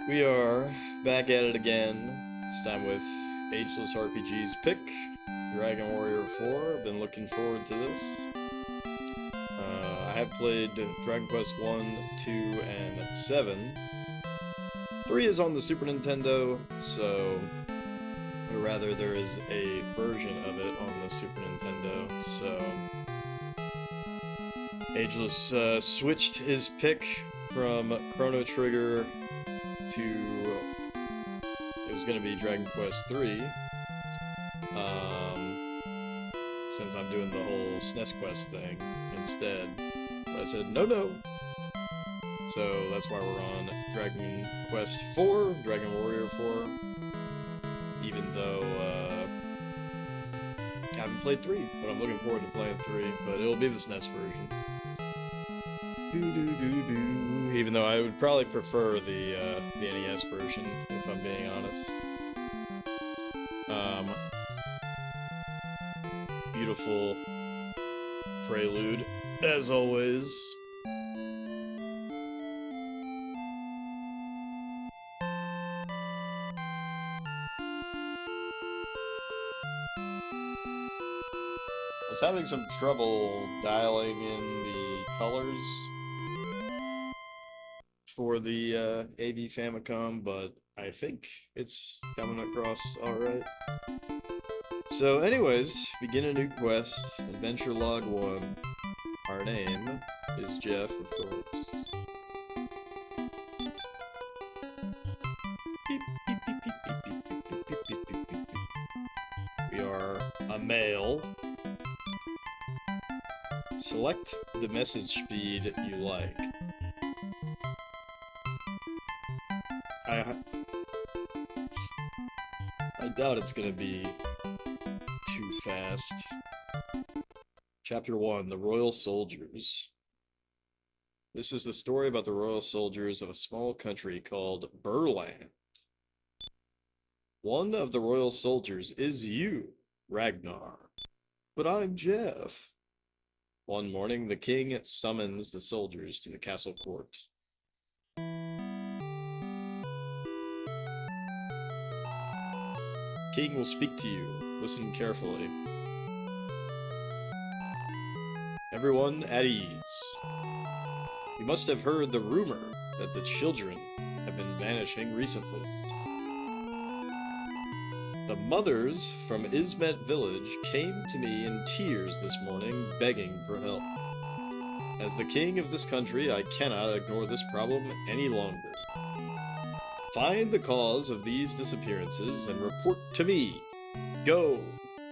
We are back at it again, this time with Ageless RPG's pick, Dragon Warrior 4. I've been looking forward to this. I have played Dragon Quest 1, 2, and 7. 3 is on the Super Nintendo, so... or rather, there is a version of it on the Super Nintendo, so... Ageless switched his pick from Chrono Trigger to, it was going to be Dragon Quest 3, since I'm doing the whole SNES Quest thing instead. But I said, no. So that's why we're on Dragon Quest 4, Dragon Warrior 4, even though I haven't played 3, but I'm looking forward to playing 3, but it'll be the SNES version. Even though I would probably prefer the NES version, if I'm being honest. Beautiful prelude, as always. I was having some trouble dialing in the colors for the AB Famicom, but I think it's coming across alright. So anyways, begin a new quest, Adventure Log 1. Our name is Jeff, of course. Beep, beep, beep, beep, beep, beep, beep, beep, beep, beep, beep, beep. We are a male. Select the message speed you like. I doubt it's gonna be too fast. Chapter 1, The Royal Soldiers. This is the story about the royal soldiers of a small country called Burland. One of the royal soldiers is you, Ragnar. But I'm Jeff. One morning, the king summons the soldiers to the castle court. King will speak to you. Listen carefully. Everyone at ease. You must have heard the rumor that the children have been vanishing recently. The mothers from Ismet village came to me in tears this morning, begging for help. As the king of this country, I cannot ignore this problem any longer. Find the cause of these disappearances and report to me. Go!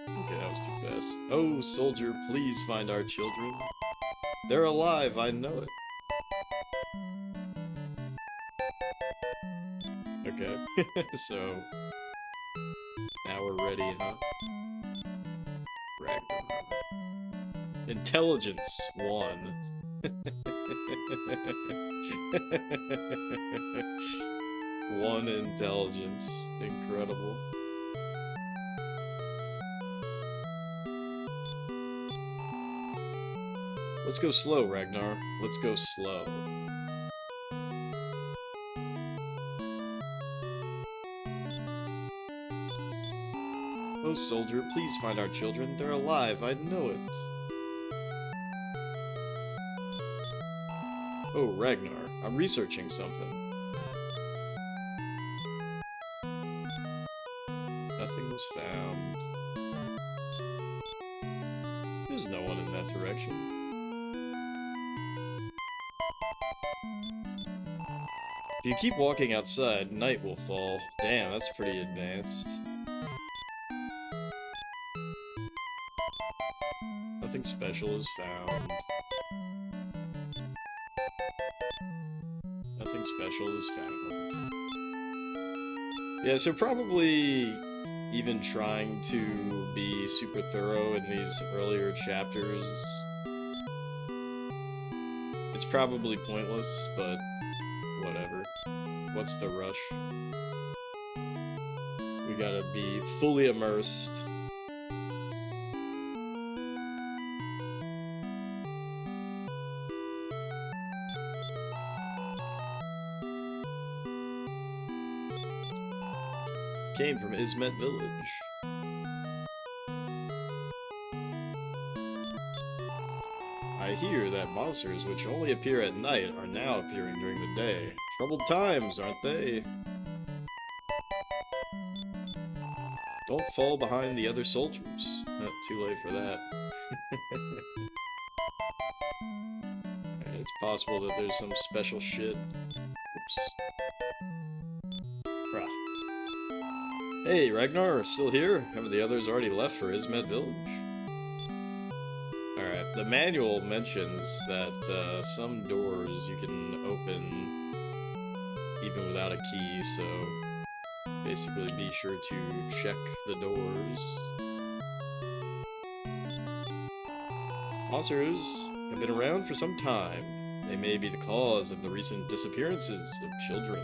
Okay, that was too fast. Oh, soldier, please find our children. They're alive, I know it. Okay, so... now we're ready, huh? Ragnar. Intelligence 1. One intelligence. Incredible. Let's go slow, Ragnar. Let's go slow. Oh, soldier, please find our children. They're alive, I know it. Oh, Ragnar, I'm researching something. Nothing was found. There's no one in that direction. If you keep walking outside, night will fall. Damn, that's pretty advanced. Nothing special is found. Nothing special is found. Yeah, so probably even trying to be super thorough in these earlier chapters, it's probably pointless, but whatever. What's the rush? We gotta be fully immersed. came from Ismet Village. I hear that monsters which only appear at night are now appearing during the day. Troubled times, aren't they? Don't fall behind the other soldiers. Not too late for that. It's possible that there's some special shit. Oops. Rah. Hey, Ragnar, still here? Haven't the others already left for Ismet Village? Alright, the manual mentions that some doors you can open even without a key, so basically be sure to check the doors. Monsters have been around for some time. They may be the cause of the recent disappearances of children.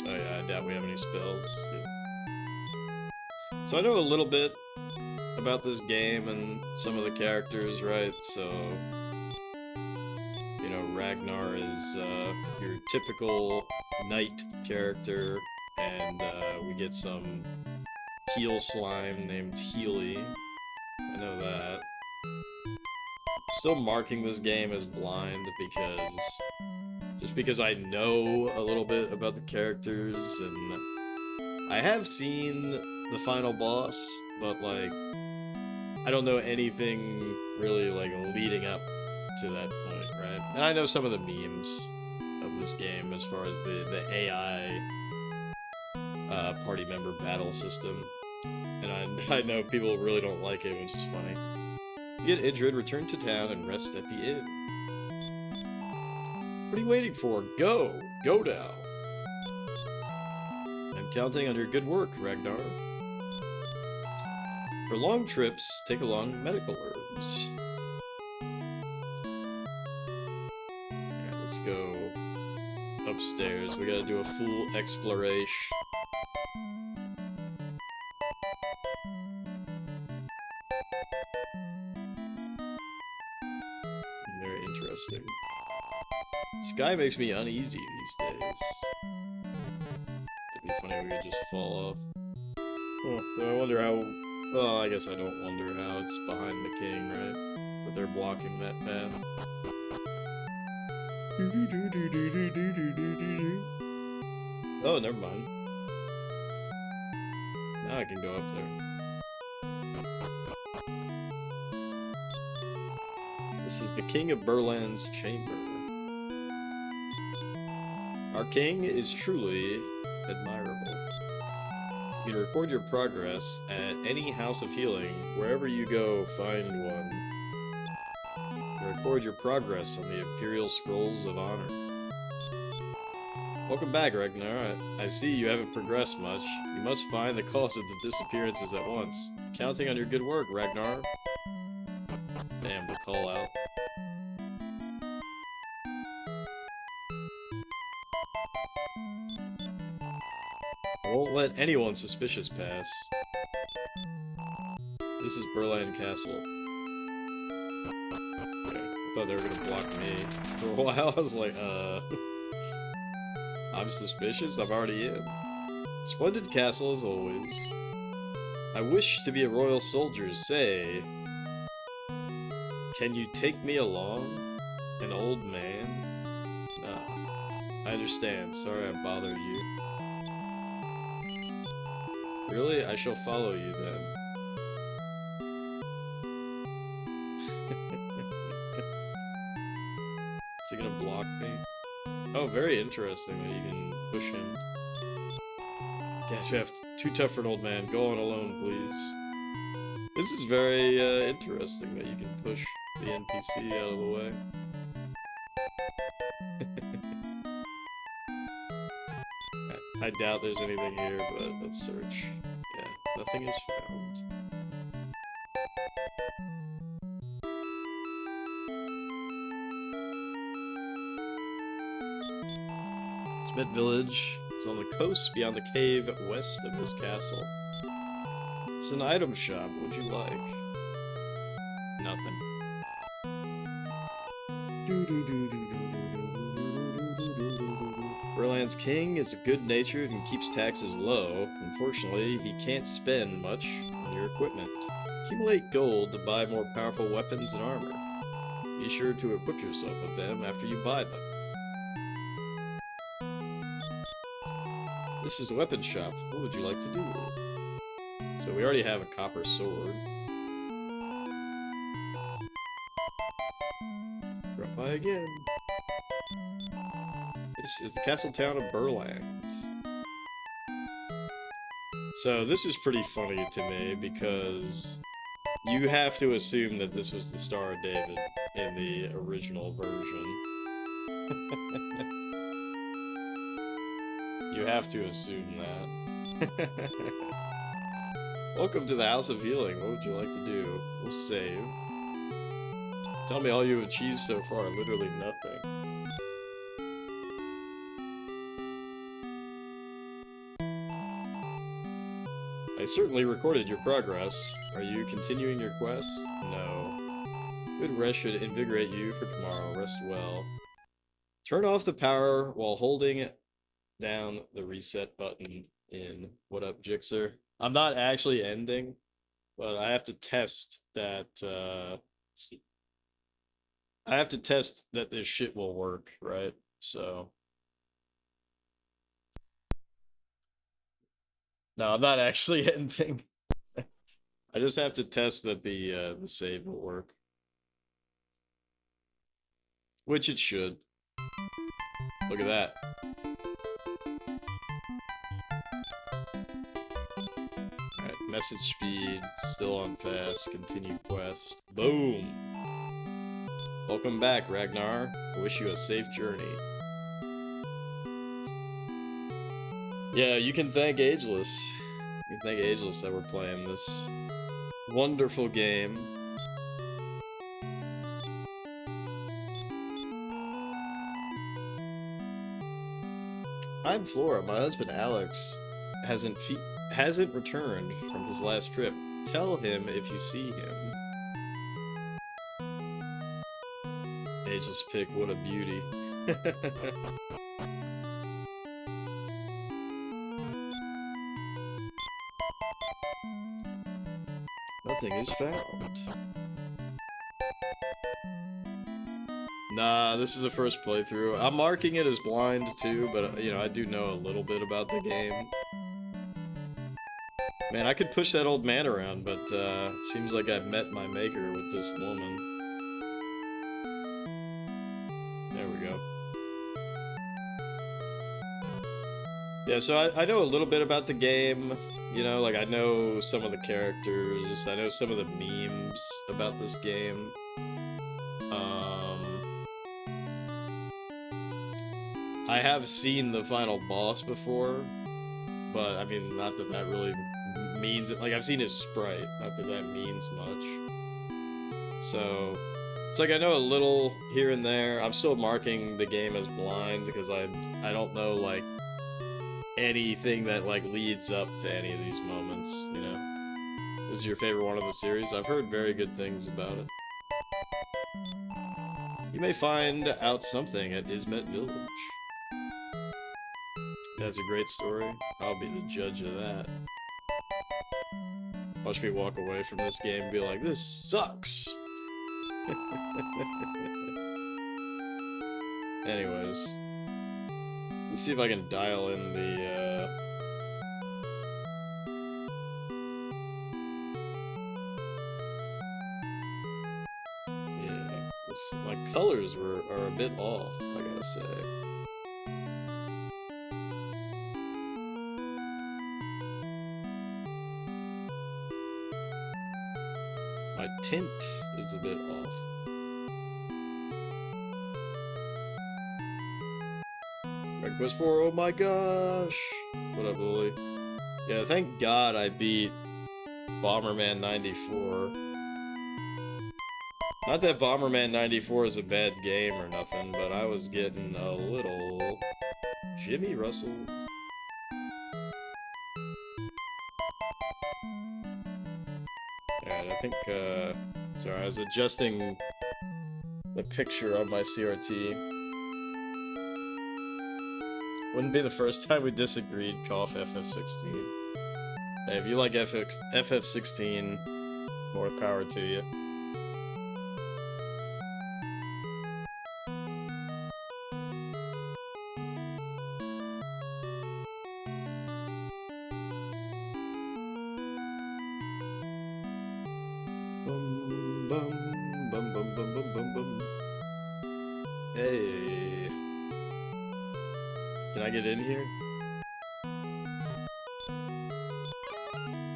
Oh yeah, I doubt we have any spells. Yeah. So I know a little bit about this game and some of the characters, right? So, you know, Ragnar is your typical knight character, and we get some heel slime named Healy. I know that. Still marking this game as blind because I know a little bit about the characters, and I have seen the final boss, but like I don't know anything really like leading up to that point, right? And I know some of the memes of this game as far as the AI party member battle system, and I know people really don't like it, which is funny. Get Idrid, return to town, and rest at the inn. What are you waiting for? Go! Go now! I'm counting on your good work, Ragnar. For long trips, take along medical herbs. Alright, let's go upstairs. We gotta do a full exploration. Very interesting. Sky makes me uneasy these days. It'd be funny if we could just fall off. Oh, I wonder how... Well, I guess I don't wonder how it's behind the king, right? But they're blocking that path. Oh, never mind. Now I can go up there. This is the King of Berland's chamber. Our king is truly admirable. You can record your progress at any house of healing. Wherever you go, find one. You can record your progress on the Imperial Scrolls of Honor. Welcome back, Ragnar. I see you haven't progressed much. You must find the cause of the disappearances at once. Counting on your good work, Ragnar. Damn, the call out. I won't let anyone suspicious pass. This is Berland Castle. Okay, I thought they were gonna block me. For a while, I was like, I'm suspicious? I'm already in. Splendid castle as always. I wish to be a royal soldier, say. Can you take me along? An old man? No. I understand. Sorry I bothered you. Really? I shall follow you then. Is he gonna block me? Oh, very interesting that you can push him. Can't you have too tough for an old man? Go on alone, please. This is very interesting that you can push the NPC out of the way. I doubt there's anything here, but let's search. Yeah, nothing is found. Smith Village is on the coast beyond the cave west of this castle. It's an item shop. What'd you like? Nothing. Fairyland's king is good-natured and keeps taxes low. Unfortunately, he can't spend much on your equipment. Accumulate gold to buy more powerful weapons and armor. Be sure to equip yourself with them after you buy them. This is a weapon shop. What would you like to do? So we already have a copper sword. Drop by again. This is the castle town of Burland. So this is pretty funny to me because you have to assume that this was the Star of David in the original version. You have to assume that. Welcome to the House of Healing. What would you like to do? We'll save. Tell me all you've achieved so far. Literally nothing. I certainly recorded your progress. Are you continuing your quest? No. Good rest should invigorate you for tomorrow. Rest well. Turn off the power while holding down the reset button in. What up, Jixer? I'm not actually ending, but I have to test that, I have to test that this shit will work, right? So... No, I'm not actually ending. I just have to test that the save will work. Which it should. Look at that. Alright, message speed, still on fast, continue quest. Boom! Welcome back, Ragnar. I wish you a safe journey. Yeah, you can thank Ageless. You can thank Ageless that we're playing this wonderful game. I'm Flora. My husband Alex hasn't returned from his last trip. Tell him if you see him. Ageless pick, what a beauty. Nothing is found. Nah, this is the first playthrough. I'm marking it as blind too, but you know, I do know a little bit about the game. Man, I could push that old man around, but seems like I've met my maker with this woman. There we go. Yeah, so I know a little bit about the game. You know, like, I know some of the characters, I know some of the memes about this game. I have seen the final boss before, but, I mean, not that that really means it. Like, I've seen his sprite, not that that means much. So, it's like I know a little here and there. I'm still marking the game as blind because I don't know, like, anything that, like, leads up to any of these moments, you know? This is your favorite one of the series? I've heard very good things about it. You may find out something at Ismet Village. That's a great story. I'll be the judge of that. Watch me walk away from this game and be like, this sucks! Anyways. Let's see if I can dial in the, yeah, my colors are a bit off, I gotta say. My tint is a bit off. Quest 4, oh my gosh! What up, Lily? Yeah, thank God I beat Bomberman 94. Not that Bomberman 94 is a bad game or nothing, but I was getting a little Jimmy Russell. Alright, I think, sorry, I was adjusting the picture of my CRT. Wouldn't be the first time we disagreed. Cough FF16. Hey, if you like FF16, more power to you. Bum bum bum bum bum bum bum bum. Hey, can I get in here?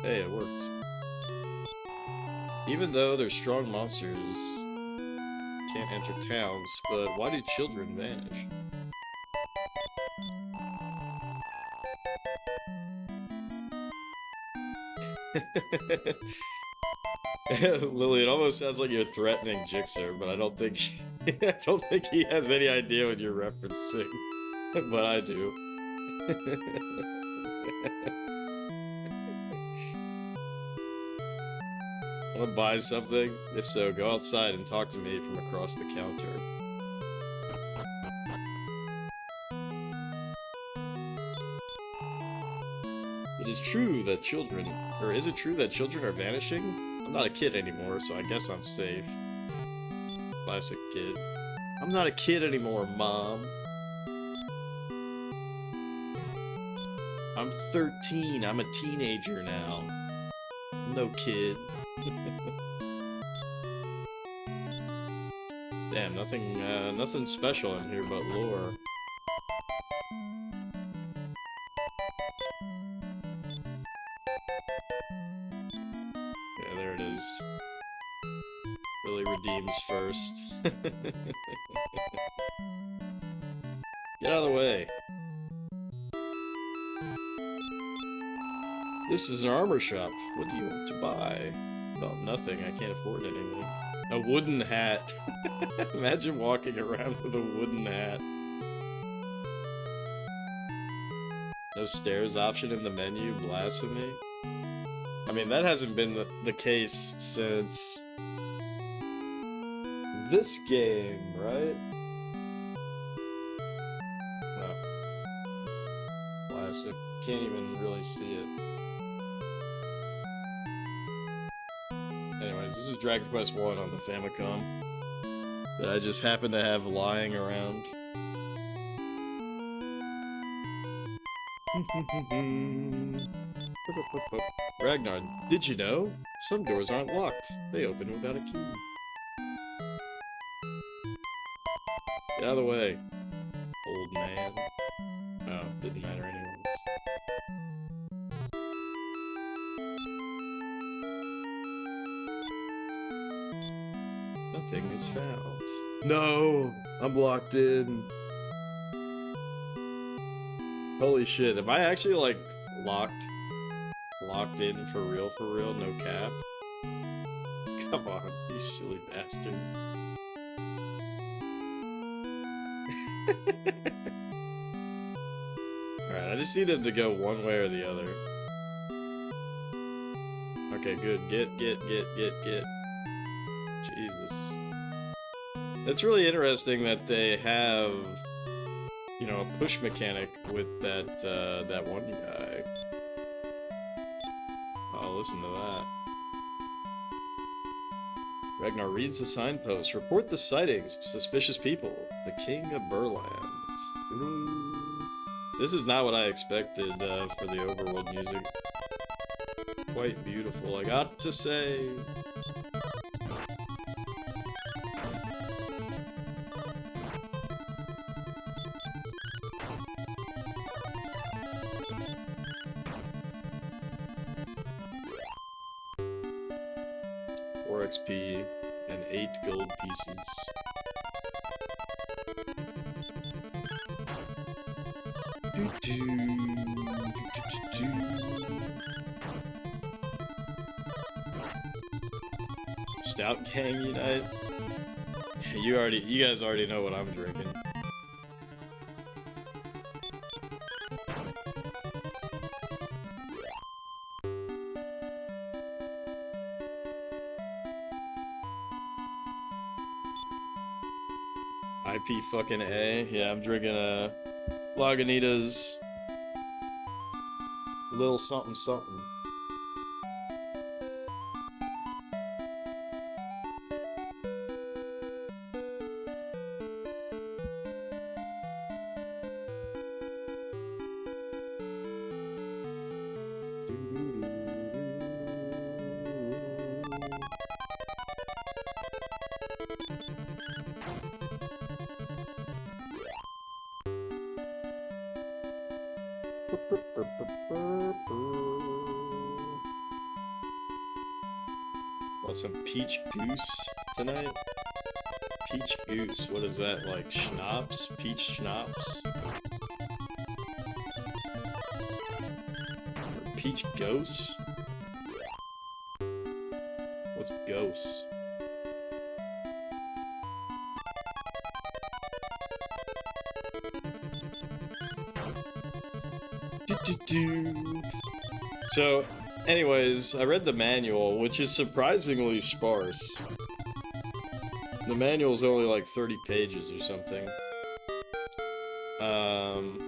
Hey, it worked. Even though they're strong monsters, can't enter towns, but why do children vanish? Lily, it almost sounds like you're threatening Jixer, but I don't think I don't think he has any idea what you're referencing. But I do. Want to buy something? If so, go outside and talk to me from across the counter. It is true that children... Or is it true that children are vanishing? I'm not a kid anymore, so I guess I'm safe. Classic kid. I'm not a kid anymore, Mom. I'm 13. I'm a teenager now. No kid. Damn, nothing special in here but lore. Yeah, there it is. Really redeems first. Get out of the way. This is an armor shop. What do you want to buy? Well, nothing. I can't afford anything. A wooden hat. Imagine walking around with a wooden hat. No stairs option in the menu. Blasphemy. I mean, that hasn't been the case since this game, right? No. Classic. Can't even really see it. Anyways, this is Dragon Quest 1 on the Famicom that I just happen to have lying around. Ragnar, did you know? Some doors aren't locked. They open without a key. Get out of the way, old man. Oh, didn't matter anyways. Nothing is found. No! I'm locked in. Holy shit, am I actually, like, locked in for real, no cap? Come on, you silly bastard. Alright, I just need them to go one way or the other. Okay, good. Get. Jesus. It's really interesting that they have, you know, a push mechanic with that one guy. Oh, listen to that. Ragnar reads the signpost. Report the sightings of suspicious people. The King of Burland. Ooh. This is not what I expected for the overworld music. Quite beautiful, I got to say. XP and 8 gold pieces. Stout Gang Unite. You guys already know what I'm drinking. IP fucking A. Yeah, I'm drinking a Lagunitas. Little something something. Want some peach goose tonight? Peach goose, what is that, like schnapps? Peach schnapps? Peach ghosts? What's ghosts? So, anyways, I read the manual, which is surprisingly sparse. The manual's only like 30 pages or something.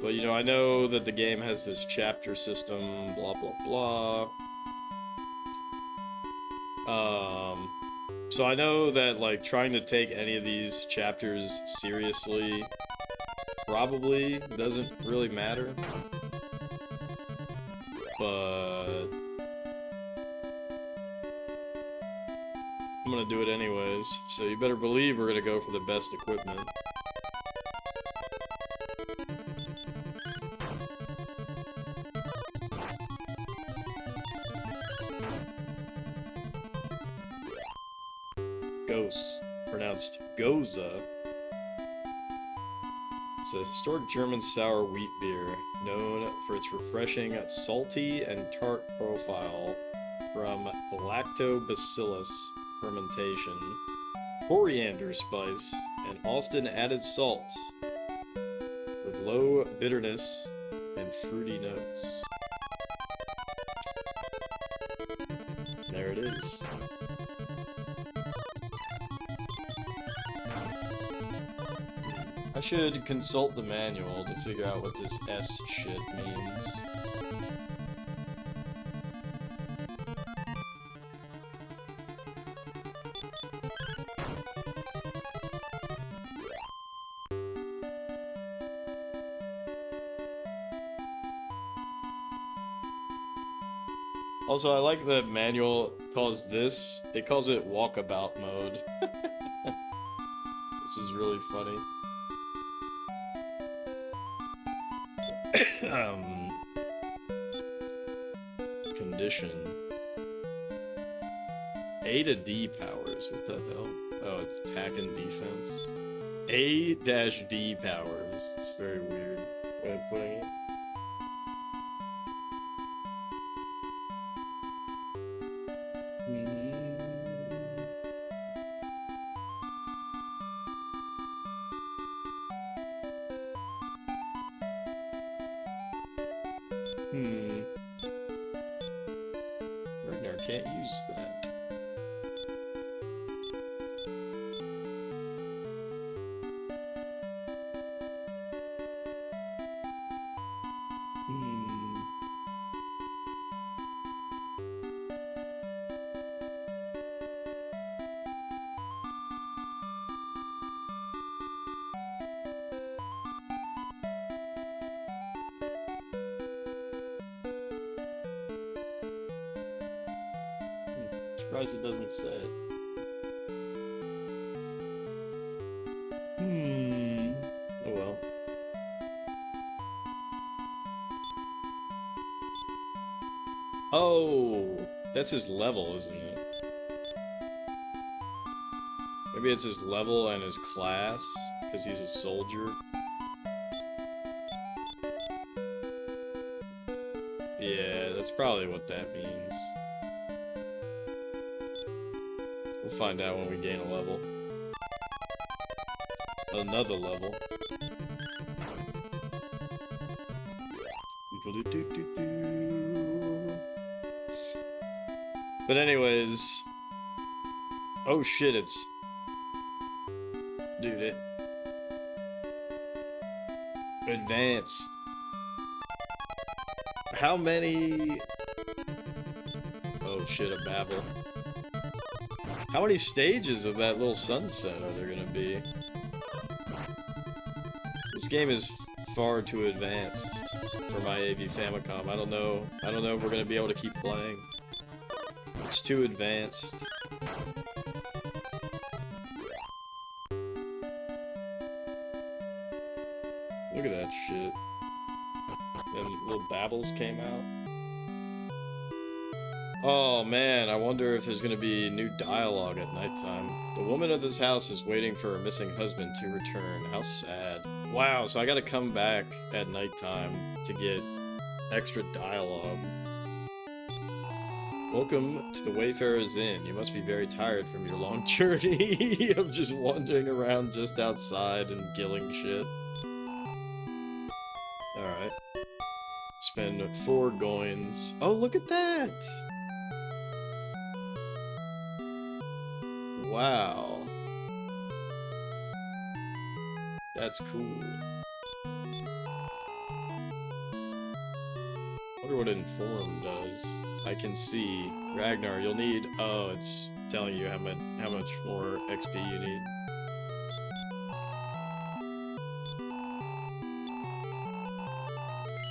But you know, I know that the game has this chapter system, blah blah blah. So I know that like trying to take any of these chapters seriously probably doesn't really matter. But I'm gonna do it anyways, so you better believe we're gonna go for the best equipment. Ghost, pronounced Goza. It's a historic German sour wheat beer, known for its refreshing, salty, and tart profile from lactobacillus fermentation, coriander spice, and often added salt, with low bitterness and fruity notes. There it is. I should consult the manual to figure out what this S shit means. Also, I like the manual calls this, it calls it walkabout mode. Which is really funny. Condition. A to D powers, what the hell? Oh, it's attack and defense. A-D powers. It's a very weird way of putting it. Ragnar can't use that. Surprised it doesn't say it. Oh well. Oh, that's his level, isn't it? Maybe it's his level and his class, because he's a soldier. Yeah, that's probably what that means. We'll find out when we gain a level. Another level. But anyways... Oh shit, it's... Dude, Advanced. How many... Oh shit, a babble. How many stages of that little sunset are there gonna be? This game is far too advanced for my AV Famicom. I don't know if we're gonna be able to keep playing. It's too advanced. Look at that shit. And little babbles came out. Oh man, I wonder if there's gonna be new dialogue at nighttime. The woman of this house is waiting for her missing husband to return. How sad. Wow, so I gotta come back at nighttime to get extra dialogue. Welcome to the Wayfarer's Inn. You must be very tired from your long journey of just wandering around just outside and killing shit. Alright. Spend 4 coins. Oh, look at that! Wow. That's cool. Wonder what Inform does. I can see. Ragnar, you'll need... Oh, it's telling you how much more XP you need.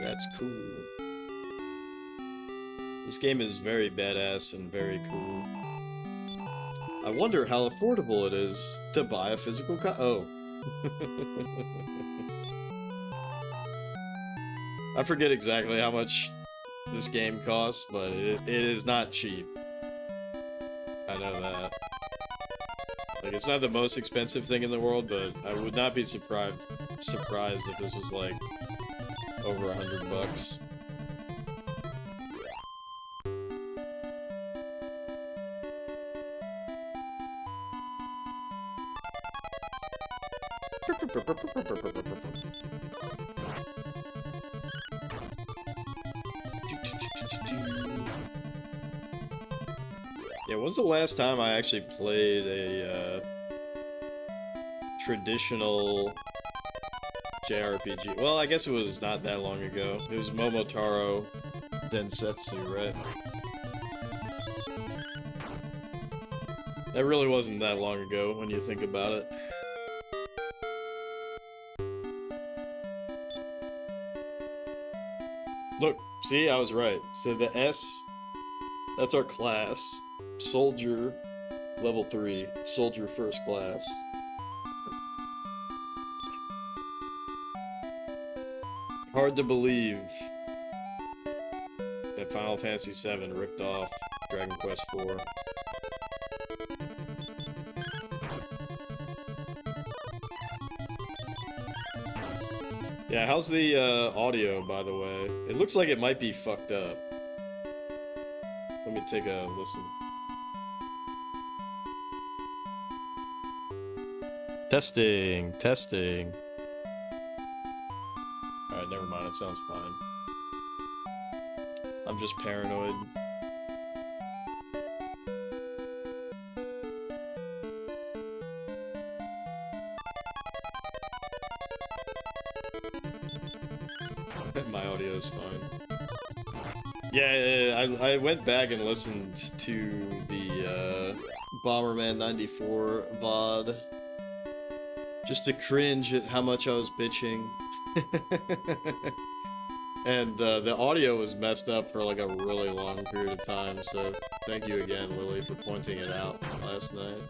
That's cool. This game is very badass and very cool. I wonder how affordable it is to buy a physical Oh. I forget exactly how much this game costs, but it is not cheap. I know that. Like, it's not the most expensive thing in the world, but I would not be surprised if this was like over $100. Yeah, when's the last time I actually played a traditional JRPG? Well, I guess it was not that long ago. It was Momotaro Densetsu, right? That really wasn't that long ago when you think about it. Look, see, I was right. So the S, that's our class. Soldier, level 3. Soldier first class. Hard to believe that Final Fantasy VII ripped off Dragon Quest IV. Yeah, how's the audio, by the way? It looks like it might be fucked up. Let me take a listen. Testing, testing. Alright, never mind, it sounds fine. I'm just paranoid. My audio's fine. Yeah, I went back and listened to the Bomberman 94 VOD. Just to cringe at how much I was bitching. And the audio was messed up for like a really long period of time, so thank you again, Lily, for pointing it out last night.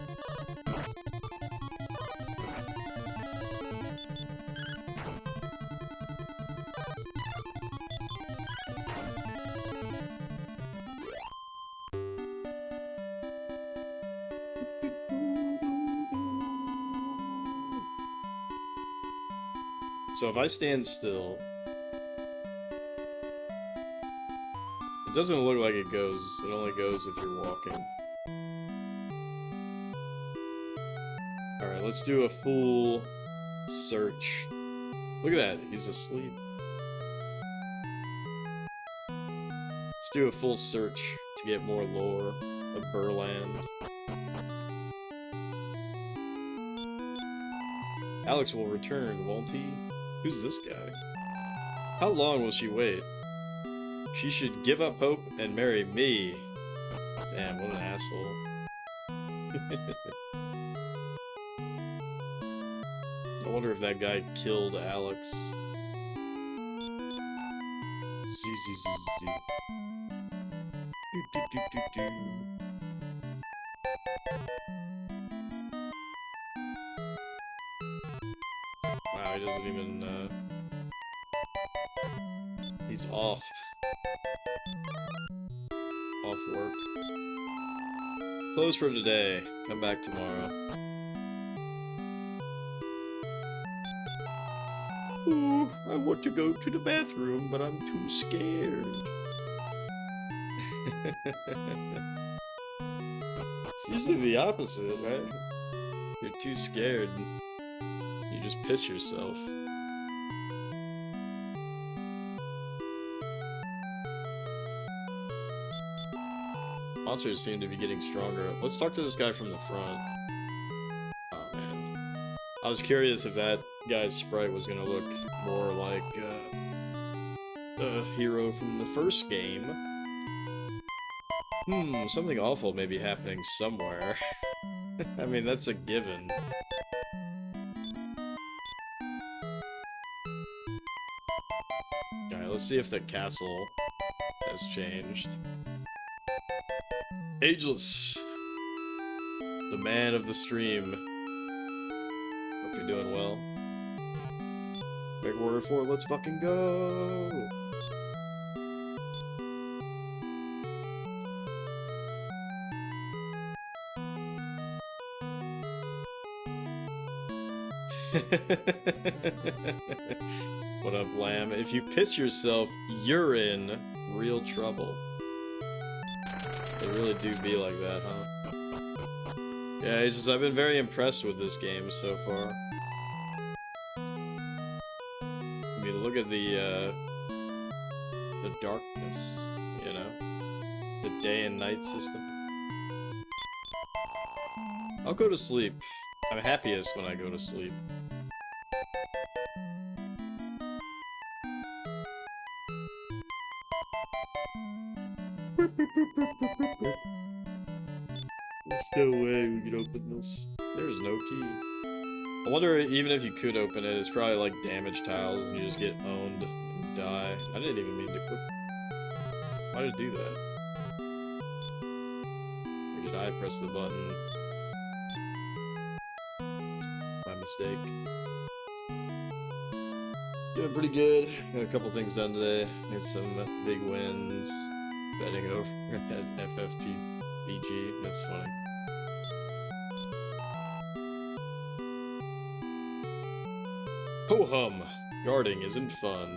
So if I stand still, it doesn't look like it goes. It only goes if you're walking. Alright, let's do a full search. Look at that, he's asleep. Let's do a full search to get more lore of Burland. Alex will return, won't he? Who's this guy? How long will she wait? She should give up hope and marry me. Damn, what an asshole. I wonder if that guy killed Alex. Z. Do. Wow, he doesn't even, he's off. Off work. Closed for today. Come back tomorrow. Ooh, I want to go to the bathroom, but I'm too scared. It's usually the opposite, right? You're too scared. You just piss yourself. Monsters seem to be getting stronger. Let's talk to this guy from the front. Oh man. I was curious if that guy's sprite was gonna look more like a hero from the first game. Something awful may be happening somewhere. I mean, that's a given. Alright, let's see if the castle has changed. Ageless! The man of the stream. Hope you're doing well. Big order 4, let's fucking go! What up, Lamb? If you piss yourself, you're in real trouble. They really do be like that, huh? Yeah, it's just I've been very impressed with this game so far. I mean, look at the darkness, you know? The day and night system. I'll go to sleep. I'm happiest when I go to sleep. There's no way we could open this. There is no key. I wonder, even if you could open it, it's probably like damaged tiles and you just get owned and die. I didn't even mean to click. Why did it do that? Or did I press the button? My mistake. Doing pretty good. Got a couple things done today. Had some big wins. Betting over at FFTBG. That's funny. Ho-hum! Guarding isn't fun.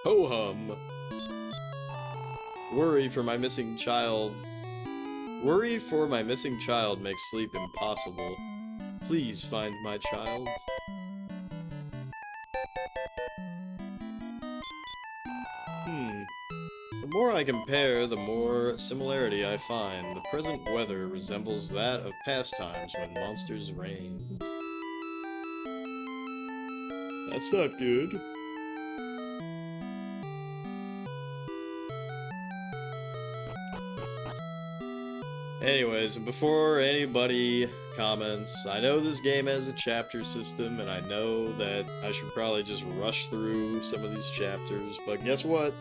Ho-hum! Worry for my missing child. Worry for my missing child makes sleep impossible. Please find my child. The more I compare, the more similarity I find. The present weather resembles that of past times when monsters reigned. That's not good. Anyways, before anybody comments, I know this game has a chapter system, and I know that I should probably just rush through some of these chapters, but guess what?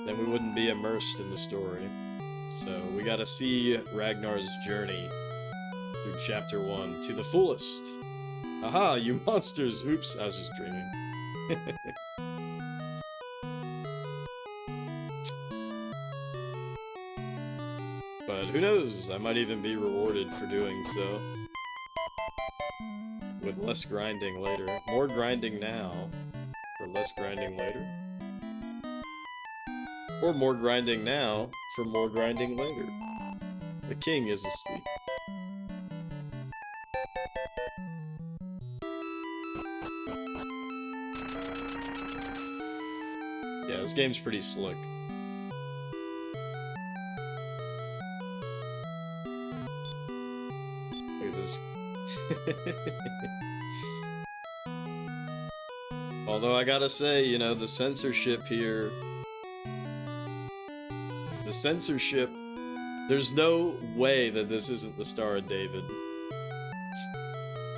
Then we wouldn't be immersed in the story. So we gotta see Ragnar's journey through chapter 1 to the fullest. Aha, you monsters! Oops, I was just dreaming. But who knows, I might even be rewarded for doing so. With less grinding later. More grinding now, for less grinding later. Or more grinding now, for more grinding later. The king is asleep. Yeah, this game's pretty slick. Look at this. Although I gotta say, you know, the censorship here, the censorship, there's no way that this isn't the Star of David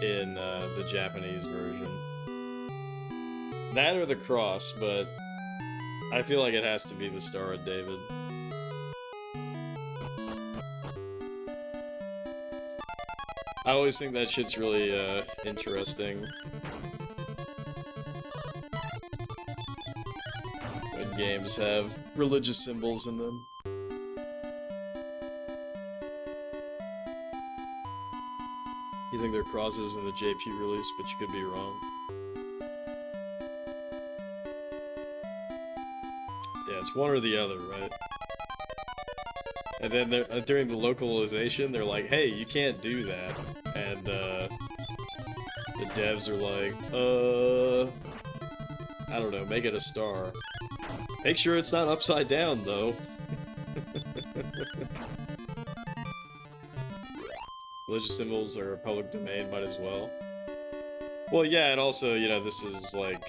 in the Japanese version. That or the cross, but I feel like it has to be the Star of David. I always think that shit's really interesting when games have religious symbols in them. You think there are crosses in the JP release, but you could be wrong. Yeah, it's one or the other, right? And then during the localization, they're like, hey, you can't do that. And the devs are like, I don't know, make it a star. Make sure it's not upside down, though. Religious symbols are public domain, might as well. Well, yeah, and also, you know, this is like...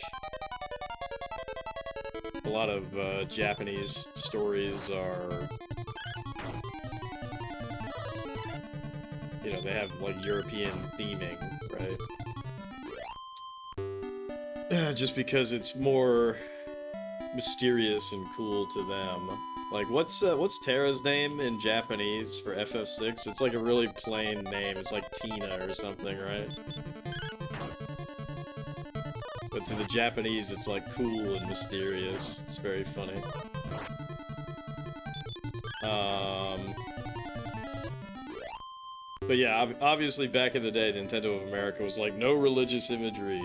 A lot of Japanese stories are... You know, they have, like, European theming, right? Just because it's more mysterious and cool to them. Like, what's Terra's name in Japanese for FF6? It's like a really plain name. It's like Tina or something, right? But to the Japanese, it's like cool and mysterious. It's very funny. But yeah, obviously back in the day, Nintendo of America was like, no religious imagery.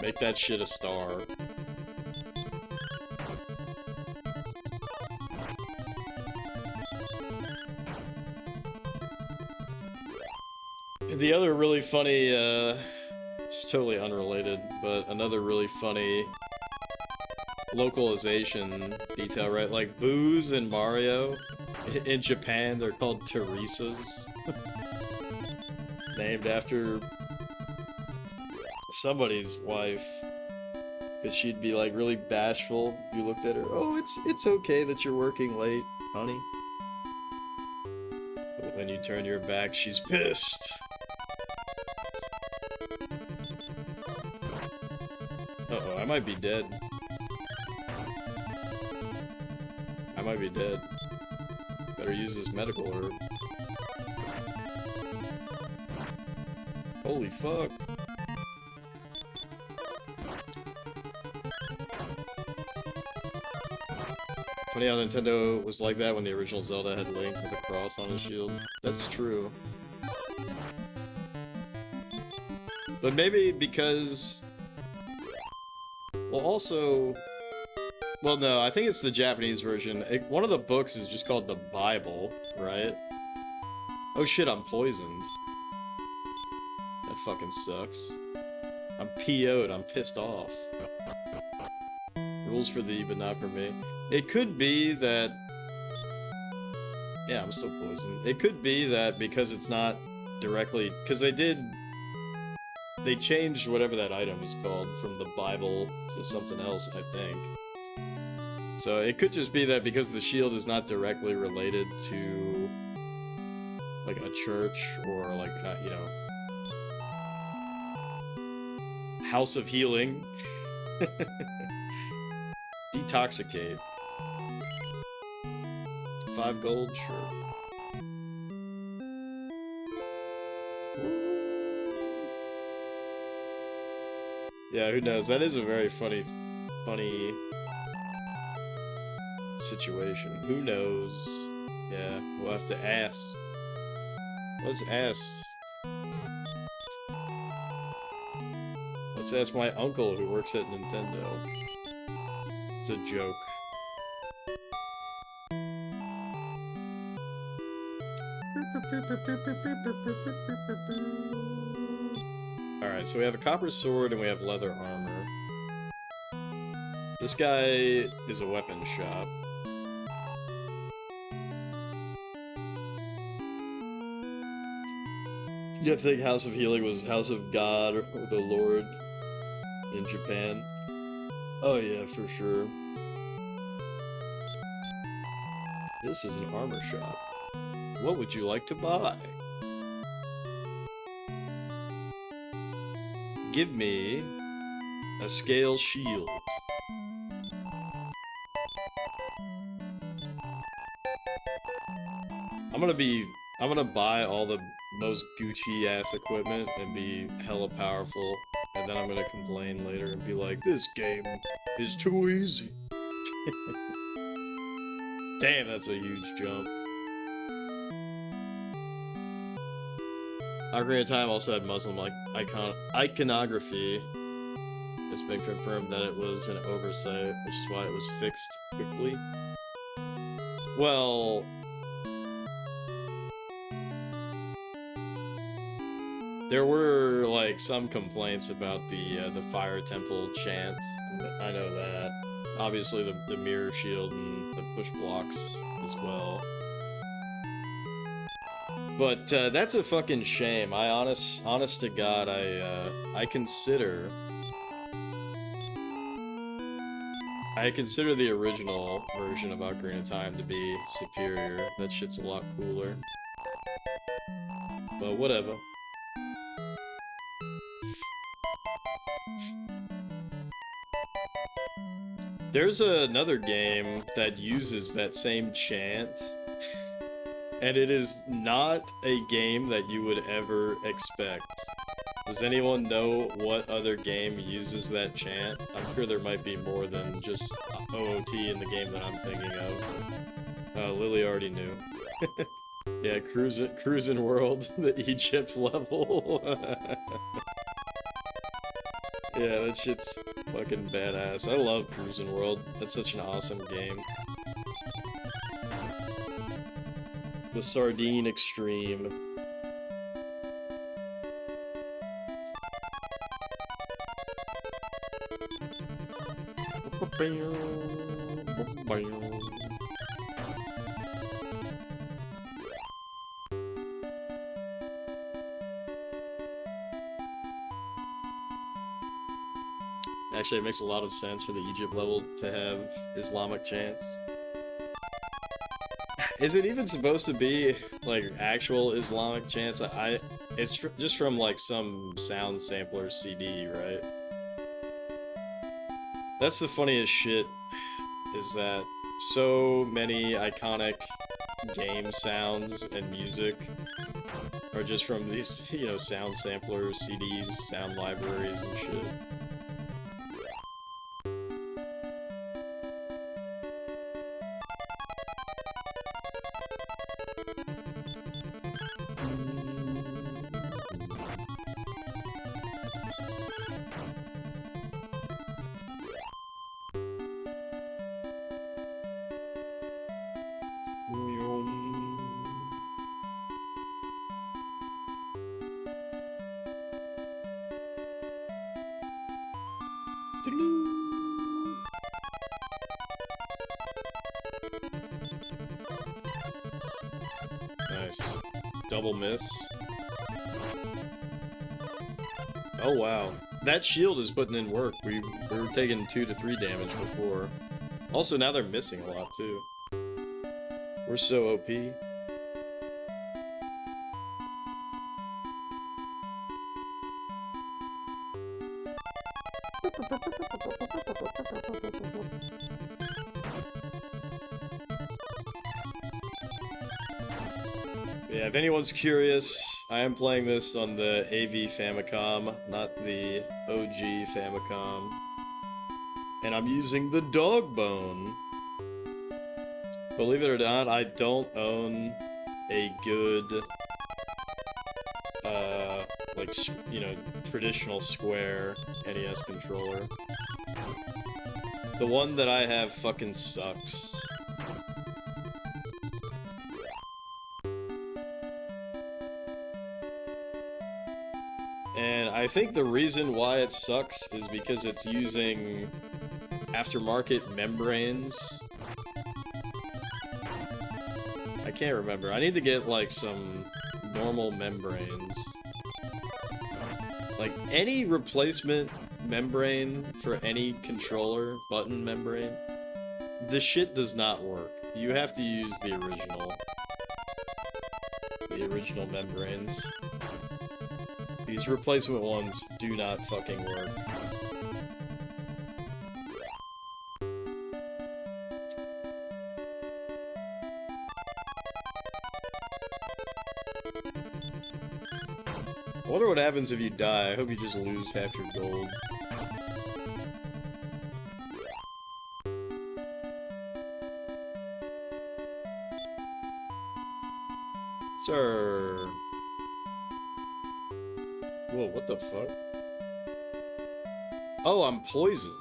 Make that shit a star. The other really funny, it's totally unrelated, but another really funny localization detail, right? Like, Boo's and Mario, in Japan, they're called Teresa's. Named after somebody's wife. Because she'd be, like, really bashful. You looked at her, oh, it's okay that you're working late, honey. But when you turn your back, she's pissed. Uh-oh, I might be dead. I might be dead. Better use this medical herb. Holy fuck. Funny how Nintendo was like that when the original Zelda had Link with a cross on his shield. That's true. But maybe because... Well, also... Well, no, I think it's the Japanese version. One of the books is just called the Bible, right? Oh shit, I'm poisoned. That fucking sucks. I'm PO'd, I'm pissed off. Rules for thee, but not for me. It could be that... Yeah, I'm still poisoned. It could be that because it's not directly... Because they changed whatever that item is called from the Bible to something else, I think. So it could just be that because the shield is not directly related to, like, a church or, like, you know, House of Healing. Detoxicate. 5 gold? Sure. Yeah, who knows? That is a very funny situation. Who knows? Yeah, we'll have to ask. Let's ask. Let's ask my uncle who works at Nintendo. It's a joke. Alright, so we have a copper sword and we have leather armor. This guy is a weapon shop. You think House of Healing was House of God or the Lord in Japan? Oh yeah, for sure. This is an armor shop. What would you like to buy? Give me a scale shield. I'm gonna buy all the most Gucci ass equipment and be hella powerful, and then I'm gonna complain later and be like, this game is too easy. Damn, that's a huge jump. Ocarina of Time also had Muslim iconography. It's been confirmed that it was an oversight, which is why it was fixed quickly. Well, there were like some complaints about the Fire Temple chant. I know that. Obviously, the mirror shield and the push blocks as well. But that's a fucking shame. Honest to God, I consider the original version of Ocarina of Time to be superior. That shit's a lot cooler. But whatever. There's another game that uses that same chant, and it is not a game that you would ever expect. Does anyone know what other game uses that chant? I'm sure there might be more than just OOT in the game that I'm thinking of. Lily already knew. Yeah, Cruisin' World, the Egypt level. Yeah, that shit's fucking badass. I love Cruisin' World. That's such an awesome game. The Sardine Extreme. Actually, it makes a lot of sense for the Egypt level to have Islamic chants. Is it even supposed to be, like, actual Islamic chants? It's just from, like, some sound sampler CD, right? That's the funniest shit, is that so many iconic game sounds and music are just from these, you know, sound samplers, CDs, sound libraries and shit. Nice. Double miss. Oh wow. That shield is putting in work. We were taking 2 to 3 damage before. Also, now they're missing a lot too. We're so OP. Yeah, if anyone's curious, I am playing this on the AV Famicom, not the OG Famicom. And I'm using the dog bone. Believe it or not, I don't own a good, like, you know, traditional square NES controller. The one that I have fucking sucks. And I think the reason why it sucks is because it's using aftermarket membranes. I can't remember. I need to get, like, some normal membranes. Like, any replacement membrane for any controller, button membrane, this shit does not work. You have to use the original membranes. These replacement ones do not fucking work. I wonder what happens if you die. I hope you just lose half your gold. Sir. Whoa, what the fuck? Oh, I'm poisoned.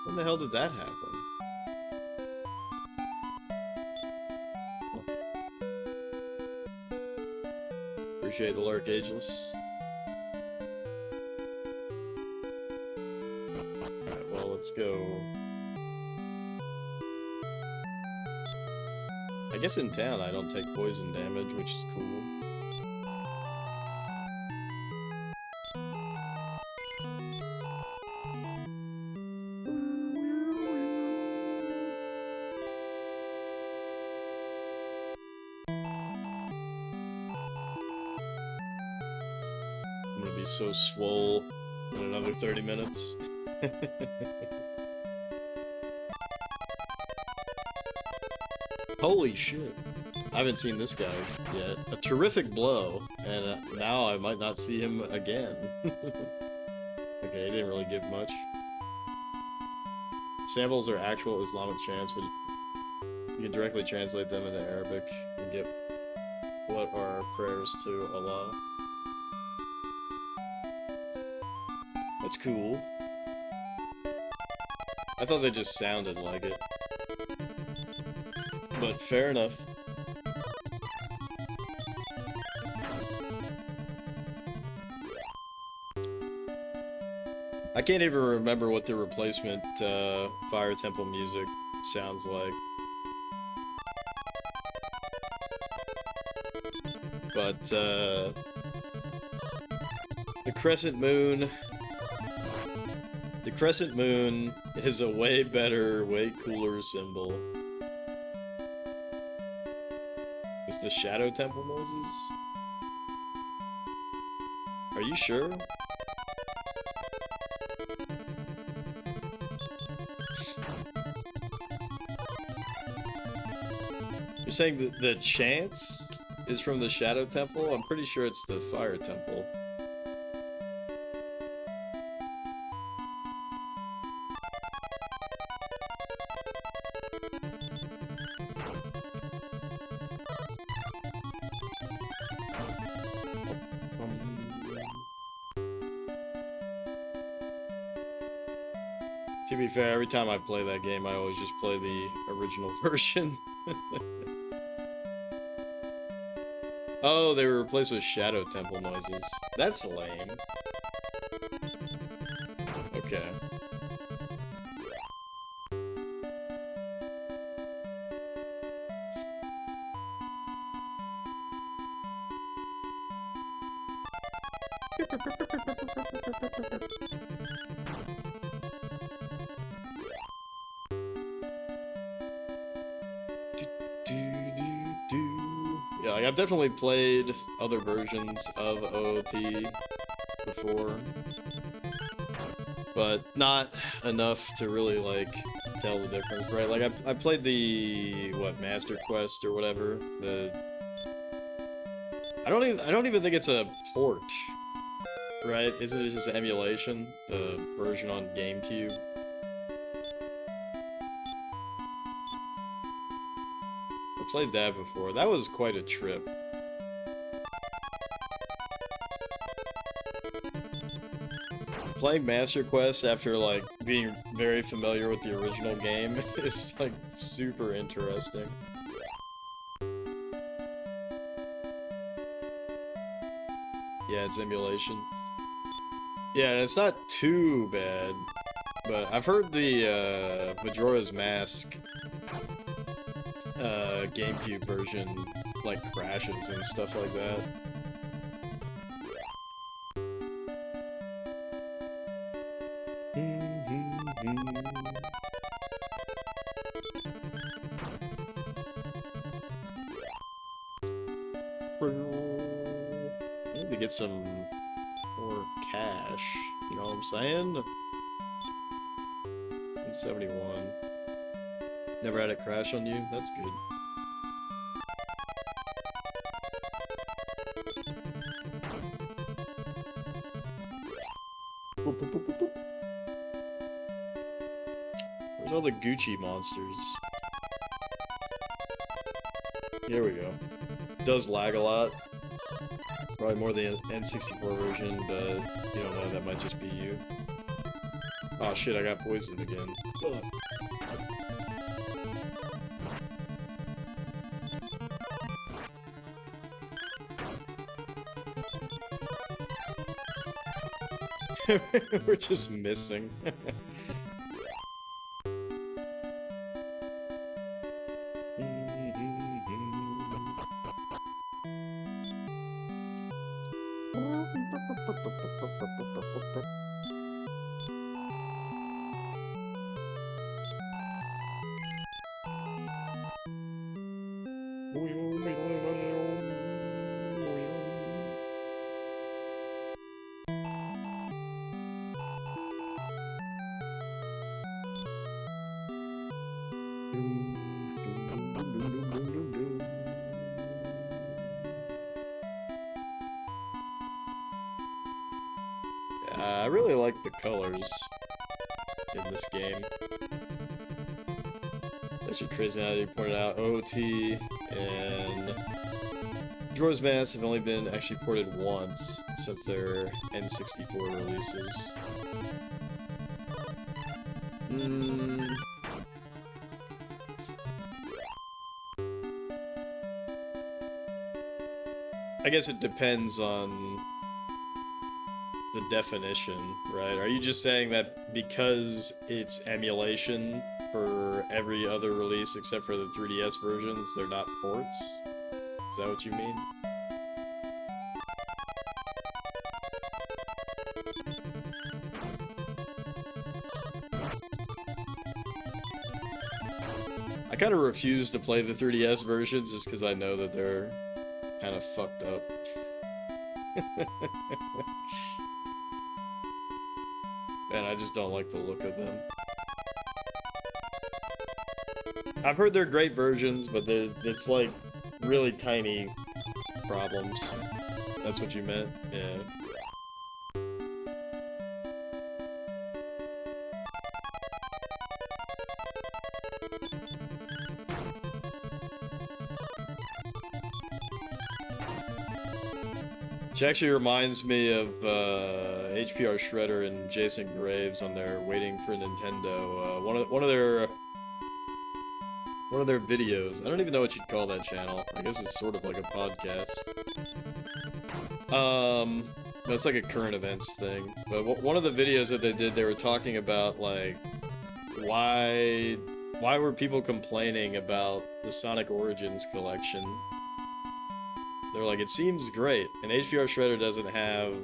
When the hell did that happen? Appreciate the lurk, Ageless. Alright, well, let's go. I guess in town I don't take poison damage, which is cool. I'm gonna be so swole in another 30 minutes. Holy shit. I haven't seen this guy yet. A terrific blow, and now I might not see him again. Okay, he didn't really give much. Samples are actual Islamic chants, but you can directly translate them into Arabic and get what are prayers to Allah. That's cool. I thought they just sounded like it. But fair enough. I can't even remember what the replacement Fire Temple music sounds like. But the Crescent Moon is a way better, way cooler symbol. Is the Shadow Temple noises? Are you sure? You're saying that the chants is from the Shadow Temple? I'm pretty sure it's the Fire Temple. To be fair, every time I play that game, I always just play the original version. Oh, they were replaced with Shadow Temple noises. That's lame. Okay. Yeah, like, I've definitely played other versions of OOT before, but not enough to really, like, tell the difference, right? Like, I played the, what, Master Quest or whatever, I don't even think it's a port, right? Isn't it just an emulation? The version on GameCube? I played that before. That was quite a trip. Playing Master Quest after, like, being very familiar with the original game is, like, super interesting. Yeah, it's emulation. Yeah, and it's not too bad, but I've heard the Majora's Mask GameCube version, like, crashes and stuff like that. I need to get some more cash. You know what I'm saying? 171. Never had it crash on you? That's good. Boop, boop, boop, boop, boop. Where's all the Gucci monsters? Here we go. It does lag a lot. Probably more the N64 version, but you don't know, that might just be you. Oh shit, I got poisoned again. Ugh. We're just missing. I really like the colors in this game. It's actually crazy now that you pointed out OT and Majora's Mask have only been actually ported once since their N64 releases. I guess it depends on the definition, right? Are you just saying that because it's emulation for every other release except for the 3DS versions, they're not ports? Is that what you mean? I kind of refuse to play the 3DS versions just because I know that they're kind of fucked up. Man, I just don't like the look of them. I've heard they're great versions, but it's like really tiny problems. That's what you meant? Yeah. Which actually reminds me of HPR Shredder and Jason Graves on their Waiting for Nintendo. One of their videos. I don't even know what you'd call that channel. I guess it's sort of like a podcast. But it's like a current events thing. But one of the videos that they did, they were talking about like why were people complaining about the Sonic Origins collection? They're like, it seems great, and HPR Shredder doesn't have,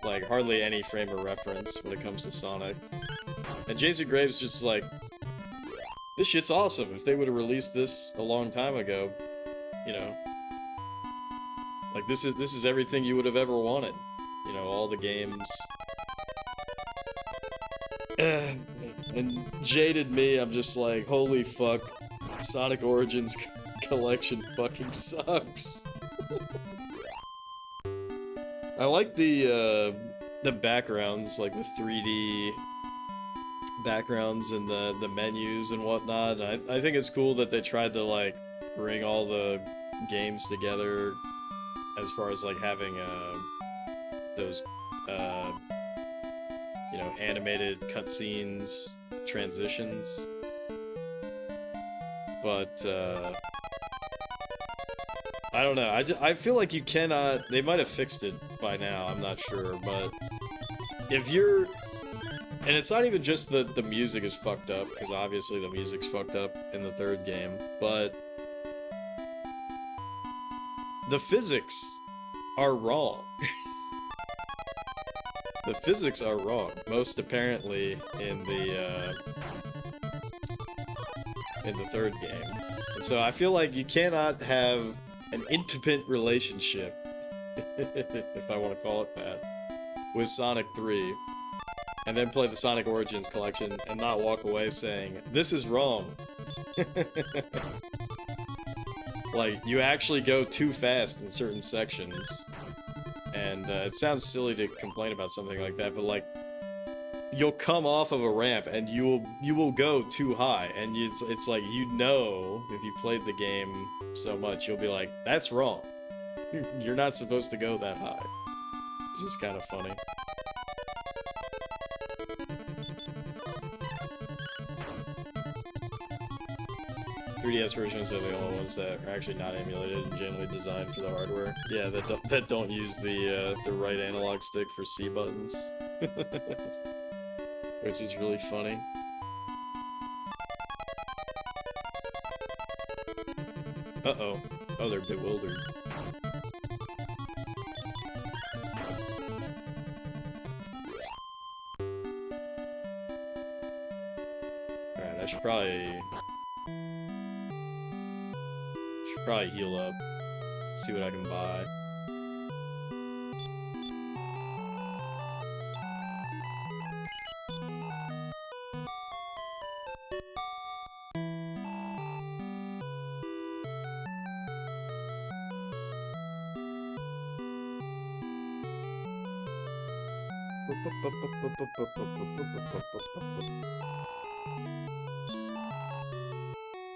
like, hardly any frame of reference when it comes to Sonic. And Jason Graves just like, this shit's awesome. If they would have released this a long time ago, you know, like this is everything you would have ever wanted. You know, all the games. And jaded me, I'm just like, holy fuck, Sonic Origins collection fucking sucks. I like the backgrounds, like the 3D backgrounds and the menus and whatnot. I think it's cool that they tried to like bring all the games together as far as like having those you know, animated cutscenes, transitions. But I don't know. I feel like you cannot. They might have fixed it by now. I'm not sure, but if you're, and it's not even just that the music is fucked up, because obviously the music's fucked up in the third game, but the physics are wrong. The physics are wrong, most apparently in the third game. And so I feel like you cannot have an intimate relationship, if I want to call it that, with Sonic 3, and then play the Sonic Origins collection and not walk away saying, this is wrong. Like, you actually go too fast in certain sections. And it sounds silly to complain about something like that, but like, you'll come off of a ramp and you will go too high, and it's like, you know, if you played the game so much, you'll be like, that's wrong. You're not supposed to go that high. It's just kind of funny. .3DS versions are the only ones that are actually not emulated and generally designed for the hardware. Yeah, that don't use the right analog stick for C buttons. Which is really funny. Uh-oh. Oh, they're bewildered. Alright, I should probably heal up. See what I can buy.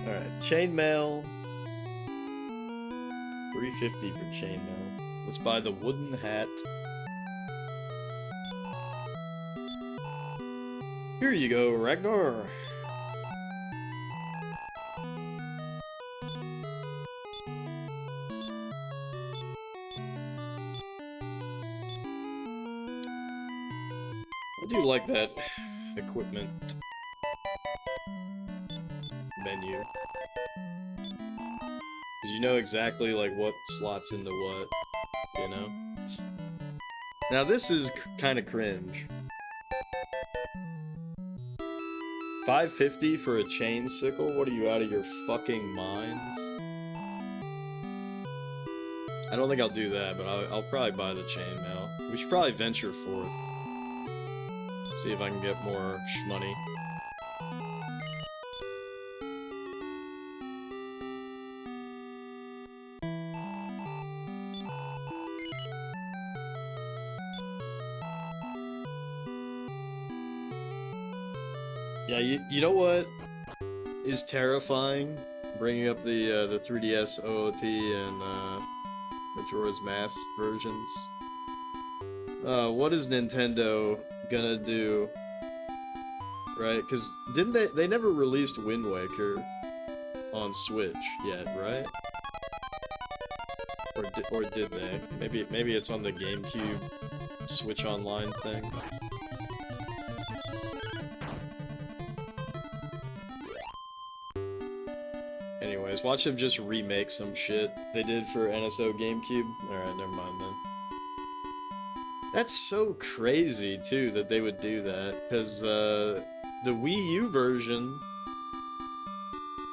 Alright, chainmail. 350 for chainmail. Let's buy the wooden hat. Here you go, Ragnar. I do like that equipment menu. Because you know exactly, like, what slots into what, you know? Now this is kind of cringe. $5.50 for a chain sickle? What are you, out of your fucking mind? I don't think I'll do that, but I'll probably buy the chainmail. We should probably venture forth. See if I can get more shmoney. Yeah, you know what is terrifying? Bringing up the 3DS OOT and Majora's Mask versions. What is Nintendo gonna do? Right? Because didn't they never released Wind Waker on Switch yet, right? Or did they? Maybe it's on the GameCube Switch Online thing. Anyways, watch them just remake some shit they did for NSO GameCube. Alright, never mind then. That's so crazy, too, that they would do that, because, the Wii U version,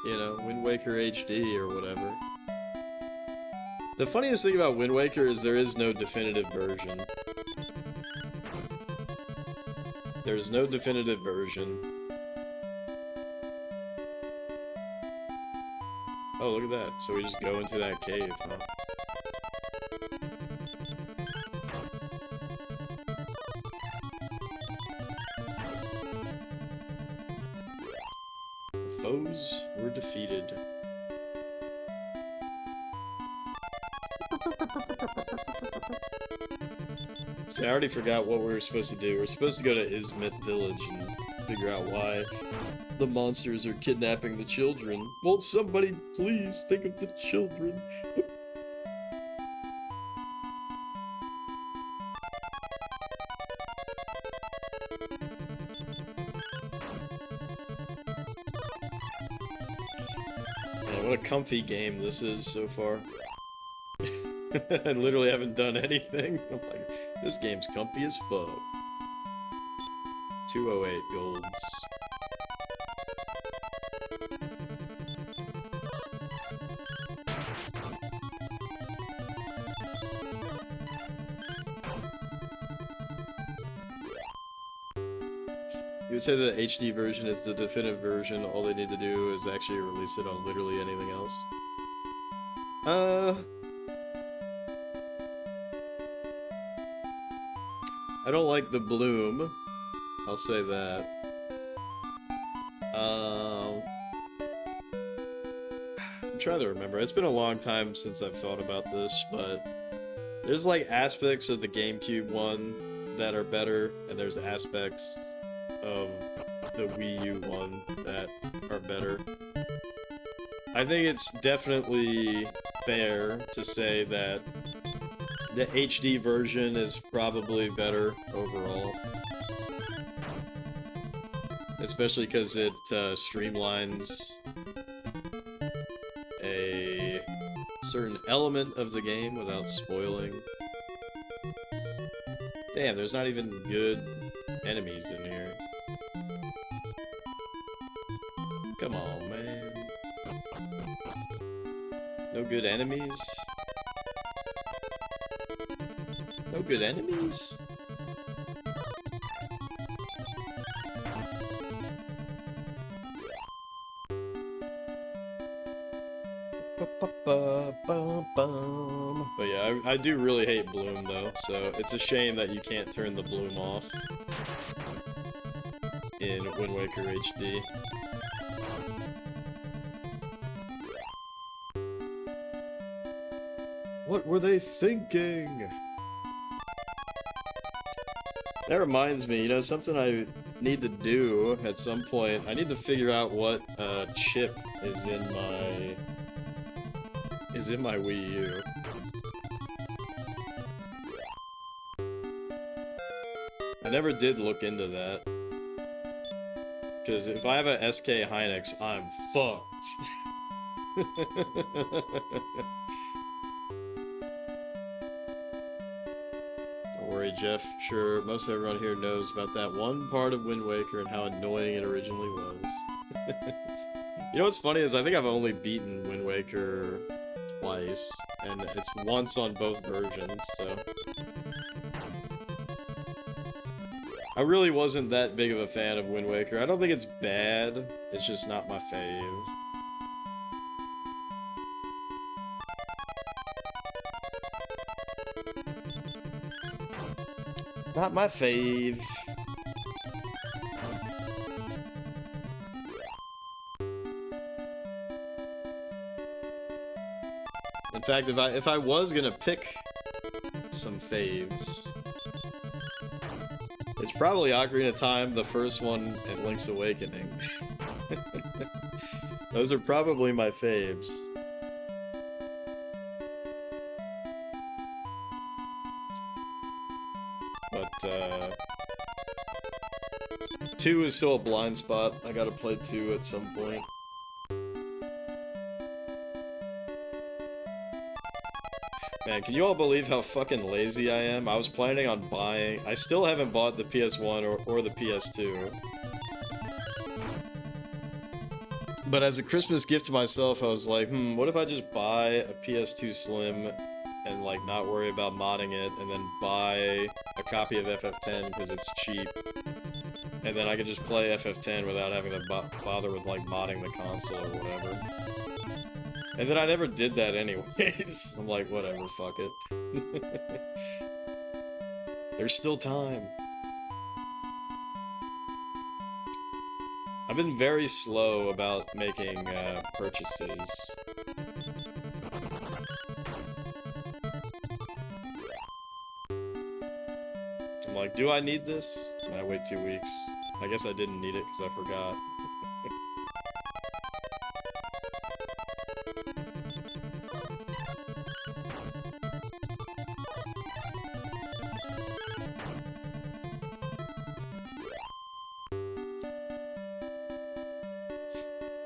you know, Wind Waker HD or whatever. The funniest thing about Wind Waker is there is no definitive version. There's no definitive version. Oh, look at that. So we just go into that cave, huh? The foes were defeated. See, I already forgot what we were supposed to do. We were supposed to go to Izmit Village and figure out why the monsters are kidnapping the children. Won't somebody please think of the children? Man, what a comfy game this is so far. I literally haven't done anything. I'm like, this game's comfy as fuck. 208 golds. You would say the HD version is the definitive version, all they need to do is actually release it on literally anything else? I don't like the bloom. I'll say that. I'm trying to remember. It's been a long time since I've thought about this, but there's like aspects of the GameCube one that are better, and there's aspects of the Wii U one that are better. I think it's definitely fair to say that the HD version is probably better overall. Especially because it streamlines a certain element of the game without spoiling. Damn, there's not even good enemies in here. Come on, man. No good enemies? No good enemies? But yeah, I do really hate Bloom though, so it's a shame that you can't turn the Bloom off in Wind Waker HD. What were they thinking? That reminds me, you know, something I need to do at some point. I need to figure out what chip is in my Wii U. I never did look into that. Because if I have a SK Hynix, I'm fucked. Don't worry, Jeff. Sure, most everyone here knows about that one part of Wind Waker and how annoying it originally was. You know what's funny is I think I've only beaten Wind Waker twice, and it's once on both versions, so... I really wasn't that big of a fan of Wind Waker. I don't think it's bad, it's just not my fave. Not my fave. In fact, if I was gonna pick some faves, it's probably Ocarina of Time, the first one, and Link's Awakening. Those are probably my faves. But, 2 is still a blind spot. I gotta play 2 at some point. Man, can you all believe how fucking lazy I am? I was planning on buying... I still haven't bought the PS1 or the PS2. But as a Christmas gift to myself, I was like, what if I just buy a PS2 Slim and, like, not worry about modding it, and then buy a copy of FF10 because it's cheap. And then I could just play FF10 without having to bother with, like, modding the console or whatever. And then I never did that anyways. I'm like, whatever, fuck it. There's still time. I've been very slow about making purchases. I'm like, do I need this? And I wait 2 weeks. I guess I didn't need it because I forgot.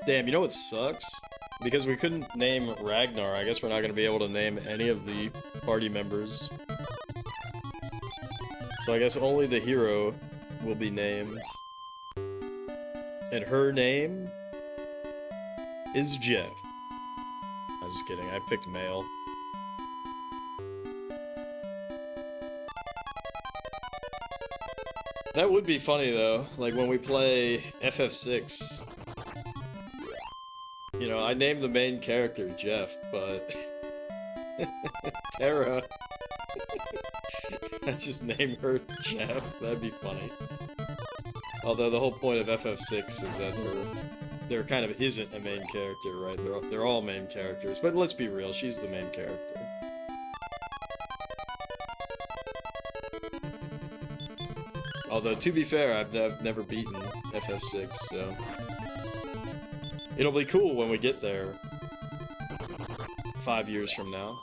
Damn, you know what sucks? Because we couldn't name Ragnar, I guess we're not going to be able to name any of the party members. So I guess only the hero will be named. And her name is Jeff. I'm just kidding, I picked male. That would be funny though, like when we play FF6. You know, I named the main character Jeff, but Terra, I just named her Jeff. That'd be funny. Although the whole point of FF6 is that there kind of isn't a main character, right? They're all main characters, but let's be real, she's the main character. Although, to be fair, I've never beaten FF6, so... It'll be cool when we get there 5 years from now.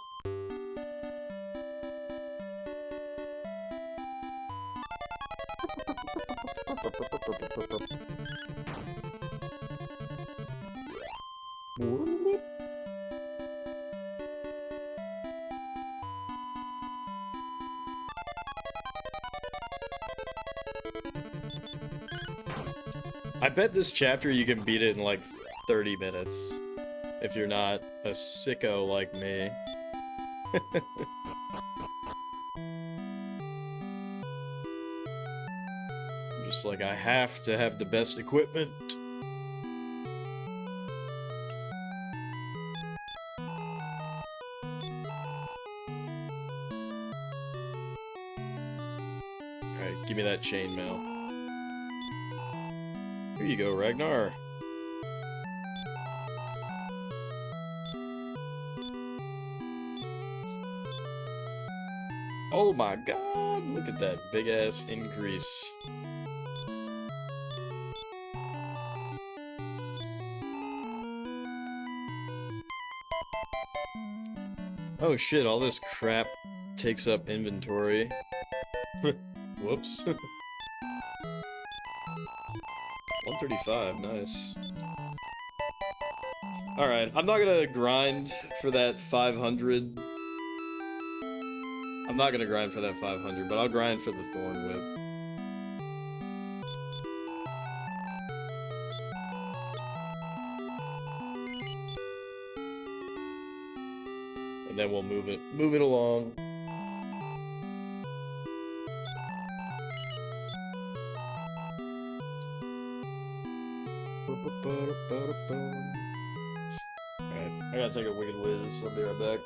I bet this chapter you can beat it in like 30 minutes. If you're not a sicko like me. Just like, I have to have the best equipment. Alright, give me that chainmail. Here you go, Ragnar. Oh my god, look at that big ass increase. Oh shit, all this crap takes up inventory. Whoops. 135, nice. Alright, I'm not gonna grind for that 500. I'm not gonna grind for that 500, but I'll grind for the Thorn Whip. And then we'll move it along. Alright, I gotta take a Wicked Whiz, I'll be right back.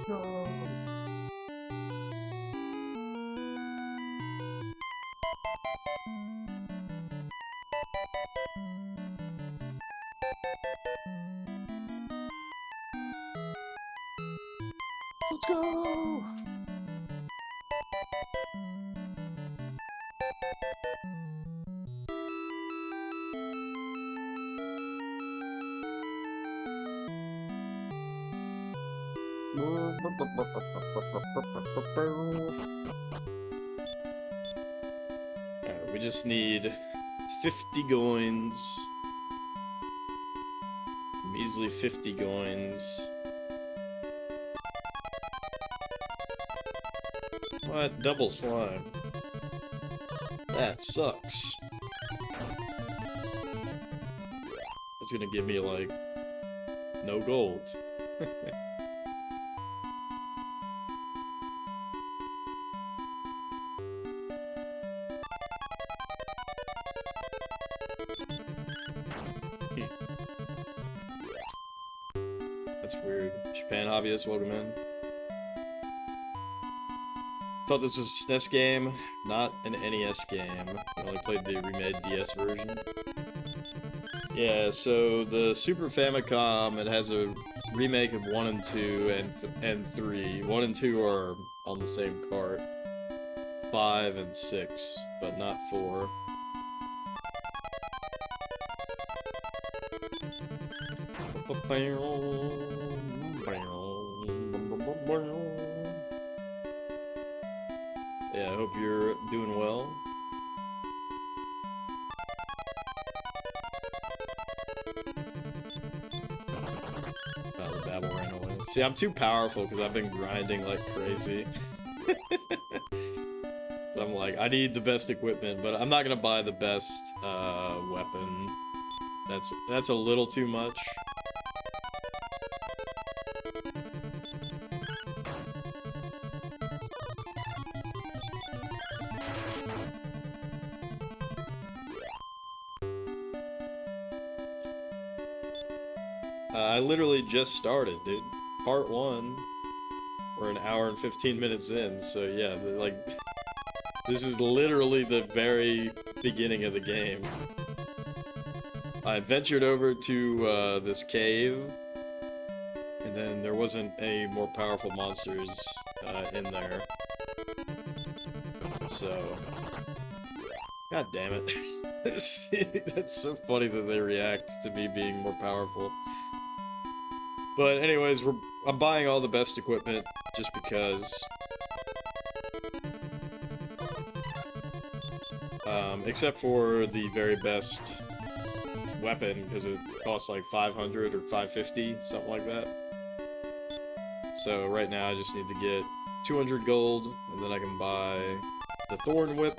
No. Let's go! Alright, we just need 50 coins. Measly 50 coins. What? Double slime. That sucks. It's gonna give me, like, no gold. That's weird. Japan hobbyist, welcome in. Thought this was a SNES game, not an NES game. I only played the remade DS version. Yeah, so the Super Famicom, it has a remake of 1 and 2 and 3. 1 and 2 are on the same cart. 5 and 6, but not 4. Yeah, I hope you're doing well. Oh, the babble ran away. See, I'm too powerful because I've been grinding like crazy. So I'm like, I need the best equipment, but I'm not gonna buy the best weapon. That's a little too much. I literally just started, dude. Part 1. We're an hour and 15 minutes in, so yeah, like, this is literally the very beginning of the game. I ventured over to this cave, and then there wasn't any more powerful monsters in there. So, god damn it. That's so funny that they react to me being more powerful. But anyways, I'm buying all the best equipment just because. Except for the very best weapon, because it costs like 500 or 550, something like that. So right now I just need to get 200 gold, and then I can buy the Thorn Whip.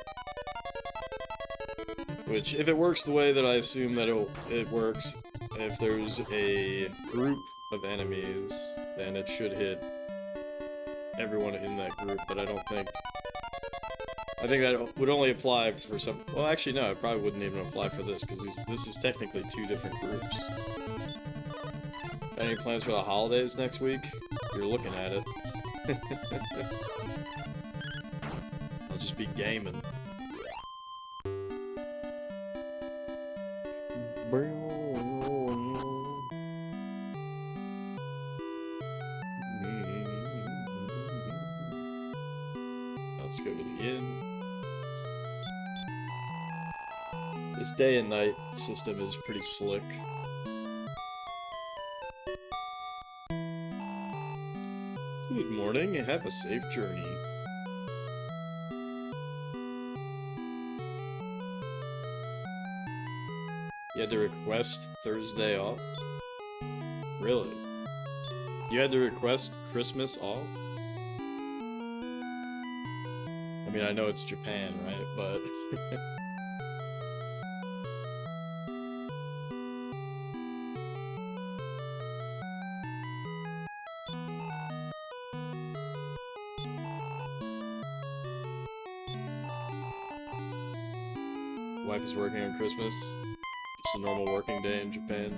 Which, if it works the way that I assume that it works, if there's a group of enemies, then it should hit everyone in that group, but I don't think... I think that would only apply for some... Well, actually, no, it probably wouldn't even apply for this, because this is technically 2 different groups. Any plans for the holidays next week? You're looking at it. I'll just be gaming. Let's go to the inn. This day and night system is pretty slick. Good morning, and have a safe journey. You had to request Thursday off? Really? You had to request Christmas off? I mean, I know it's Japan, right? But... Wife is working on Christmas. Just a normal working day in Japan.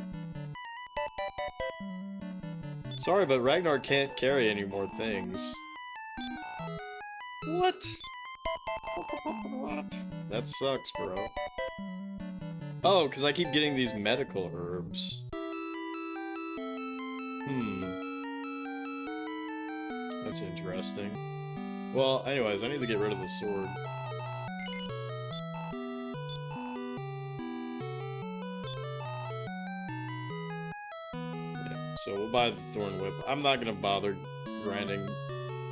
Sorry, but Ragnar can't carry any more things. What? What? That sucks, bro. Oh, because I keep getting these medical herbs. That's interesting. Well, anyways, I need to get rid of the sword. So we'll buy the Thorn Whip. I'm not gonna bother grinding.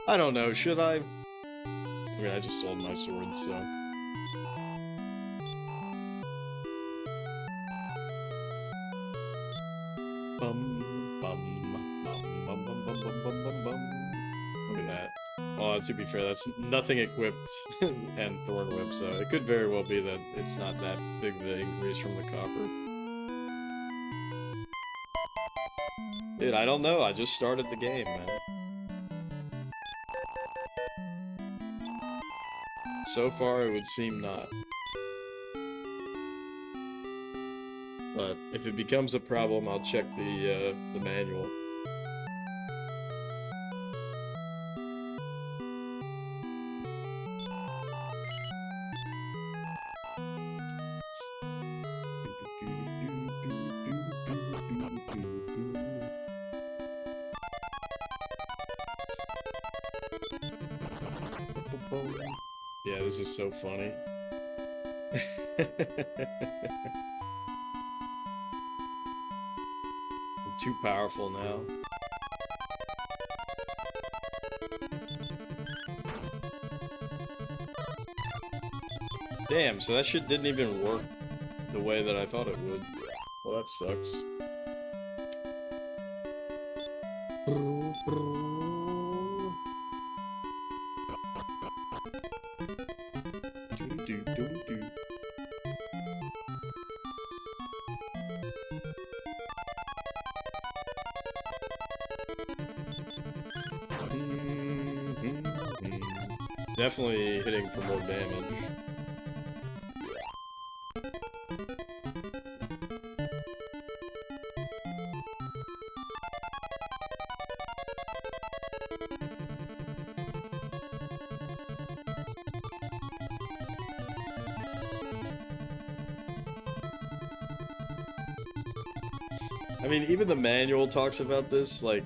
I don't know, should I? I mean, I just sold my sword, so... Look at that. Oh, to be fair, that's nothing equipped and Thorn Whip, so it could very well be that it's not that big of an increase from the copper. Dude, I don't know. I just started the game, man. So far, it would seem not. But if it becomes a problem, I'll check the manual. Yeah, this is so funny. I'm too powerful now. Damn, so that shit didn't even work the way that I thought it would. Well, that sucks. Definitely hitting for more damage. I mean, even the manual talks about this, like...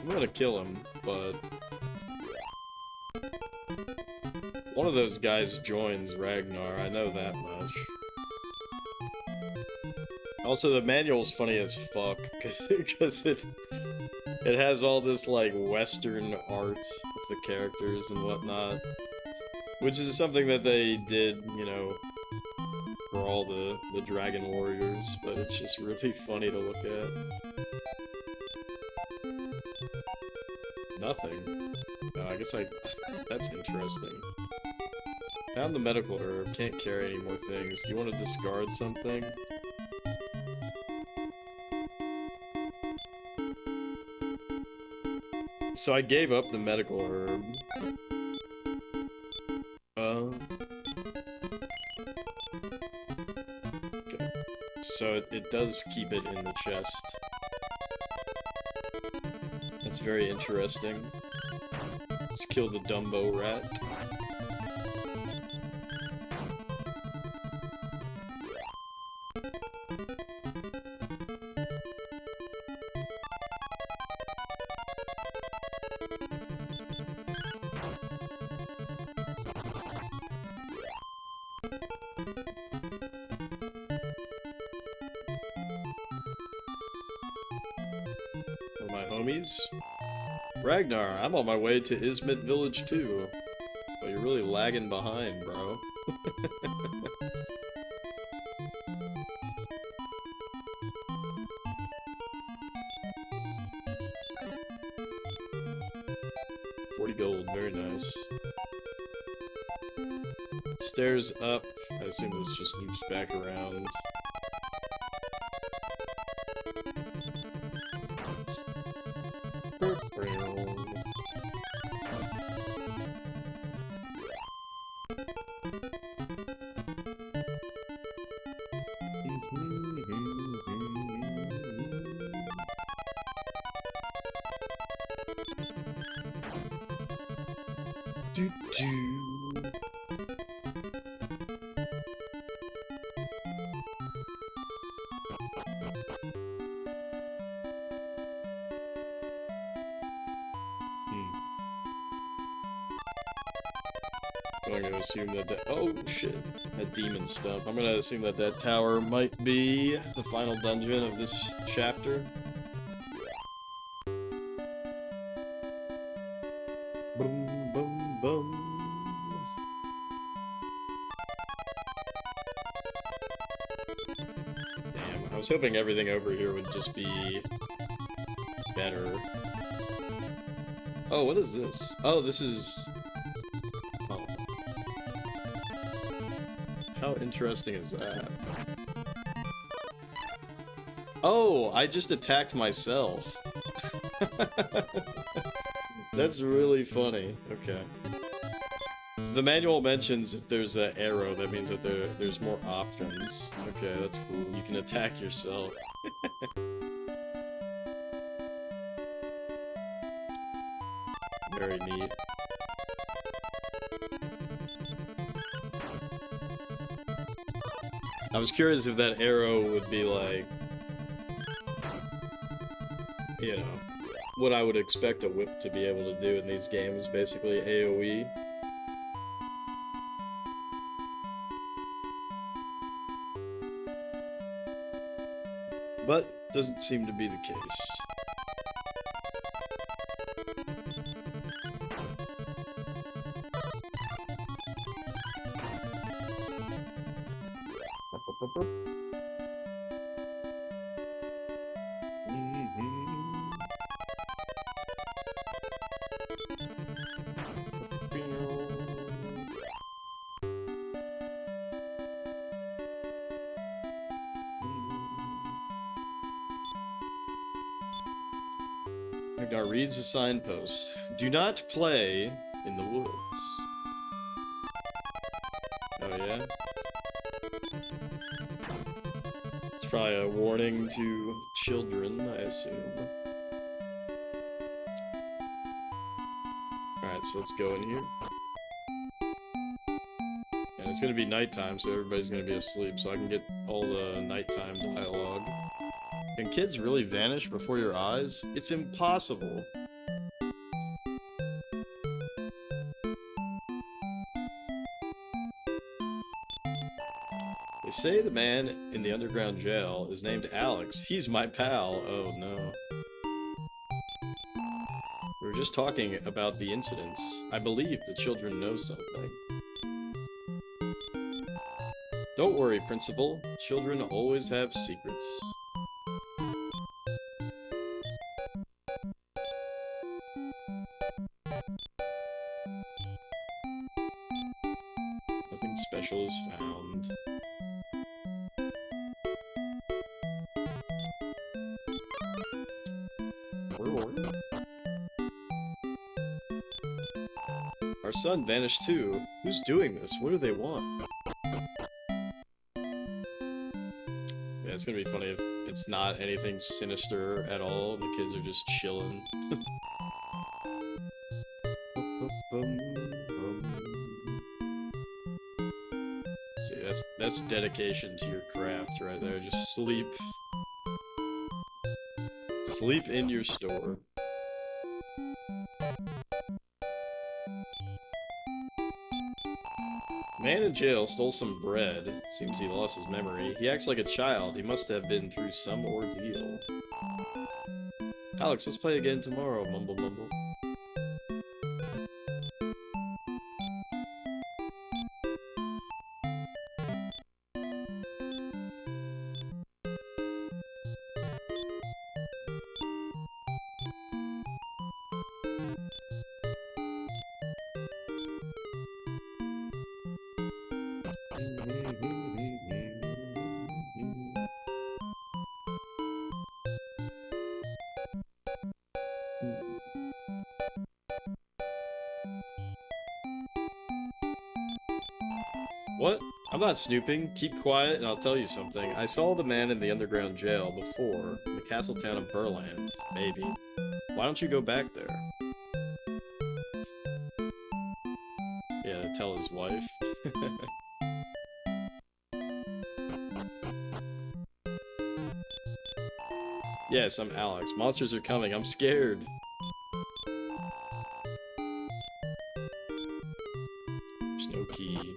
I'm gonna kill him, but... one of those guys joins Ragnar, I know that much. Also, the manual's funny as fuck, because it has all this, like, Western art of the characters and whatnot. Which is something that they did, you know, for all the Dragon Warriors, but it's just really funny to look at. Nothing. No, I guess that's interesting. Found the medical herb, can't carry any more things. Do you want to discard something? So I gave up the medical herb. Okay. So it does keep it in the chest. That's very interesting. Let's kill the Dumbo rat. homies. Ragnar, I'm on my way to Izmit Village too. But you're really lagging behind, bro. $40 gold, very nice. Stairs up. I assume this just loops back around. I'm gonna assume that oh shit, that demon stuff. I'm gonna assume that that tower might be the final dungeon of this chapter. Boom, boom, boom. Damn, I was hoping everything over here would just be better. Oh, what is this? Oh, this is... Oh. How interesting is that? Oh, I just attacked myself. That's really funny. Okay. So the manual mentions if there's an arrow, that means that there's more options. Okay, that's cool. You can attack yourself. Very neat. I was curious if that arrow would be like, you know, what I would expect a whip to be able to do in these games, basically AoE. But doesn't seem to be the case. Ragnar reads the signpost. Do not play in the woods. Oh yeah? It's probably a warning to children, I assume. Alright, so let's go in here. And it's gonna be nighttime, so everybody's gonna be asleep, so I can get all the nighttime dialogue. Can kids really vanish before your eyes? It's impossible. They say the man in the underground jail is named Alex. He's my pal. Oh no. We were just talking about the incidents. I believe the children know something. Don't worry, Principal. Children always have secrets. Nothing special is found. Our son vanished too. Who's doing this? What do they want? Yeah, it's gonna be funny if it's not anything sinister at all. The kids are just chilling. See, that's dedication to your craft right there. Just sleep. Sleep in your store. Man in jail stole some bread. Seems he lost his memory. He acts like a child. He must have been through some ordeal. Alex, let's play again tomorrow, mumble mumble. What? I'm not snooping. Keep quiet and I'll tell you something. I saw the man in the underground jail before, in the castle town of Burland, maybe. Why don't you go back there? Yeah, tell his wife. Yes, I'm Alex. Monsters are coming. I'm scared. There's no key.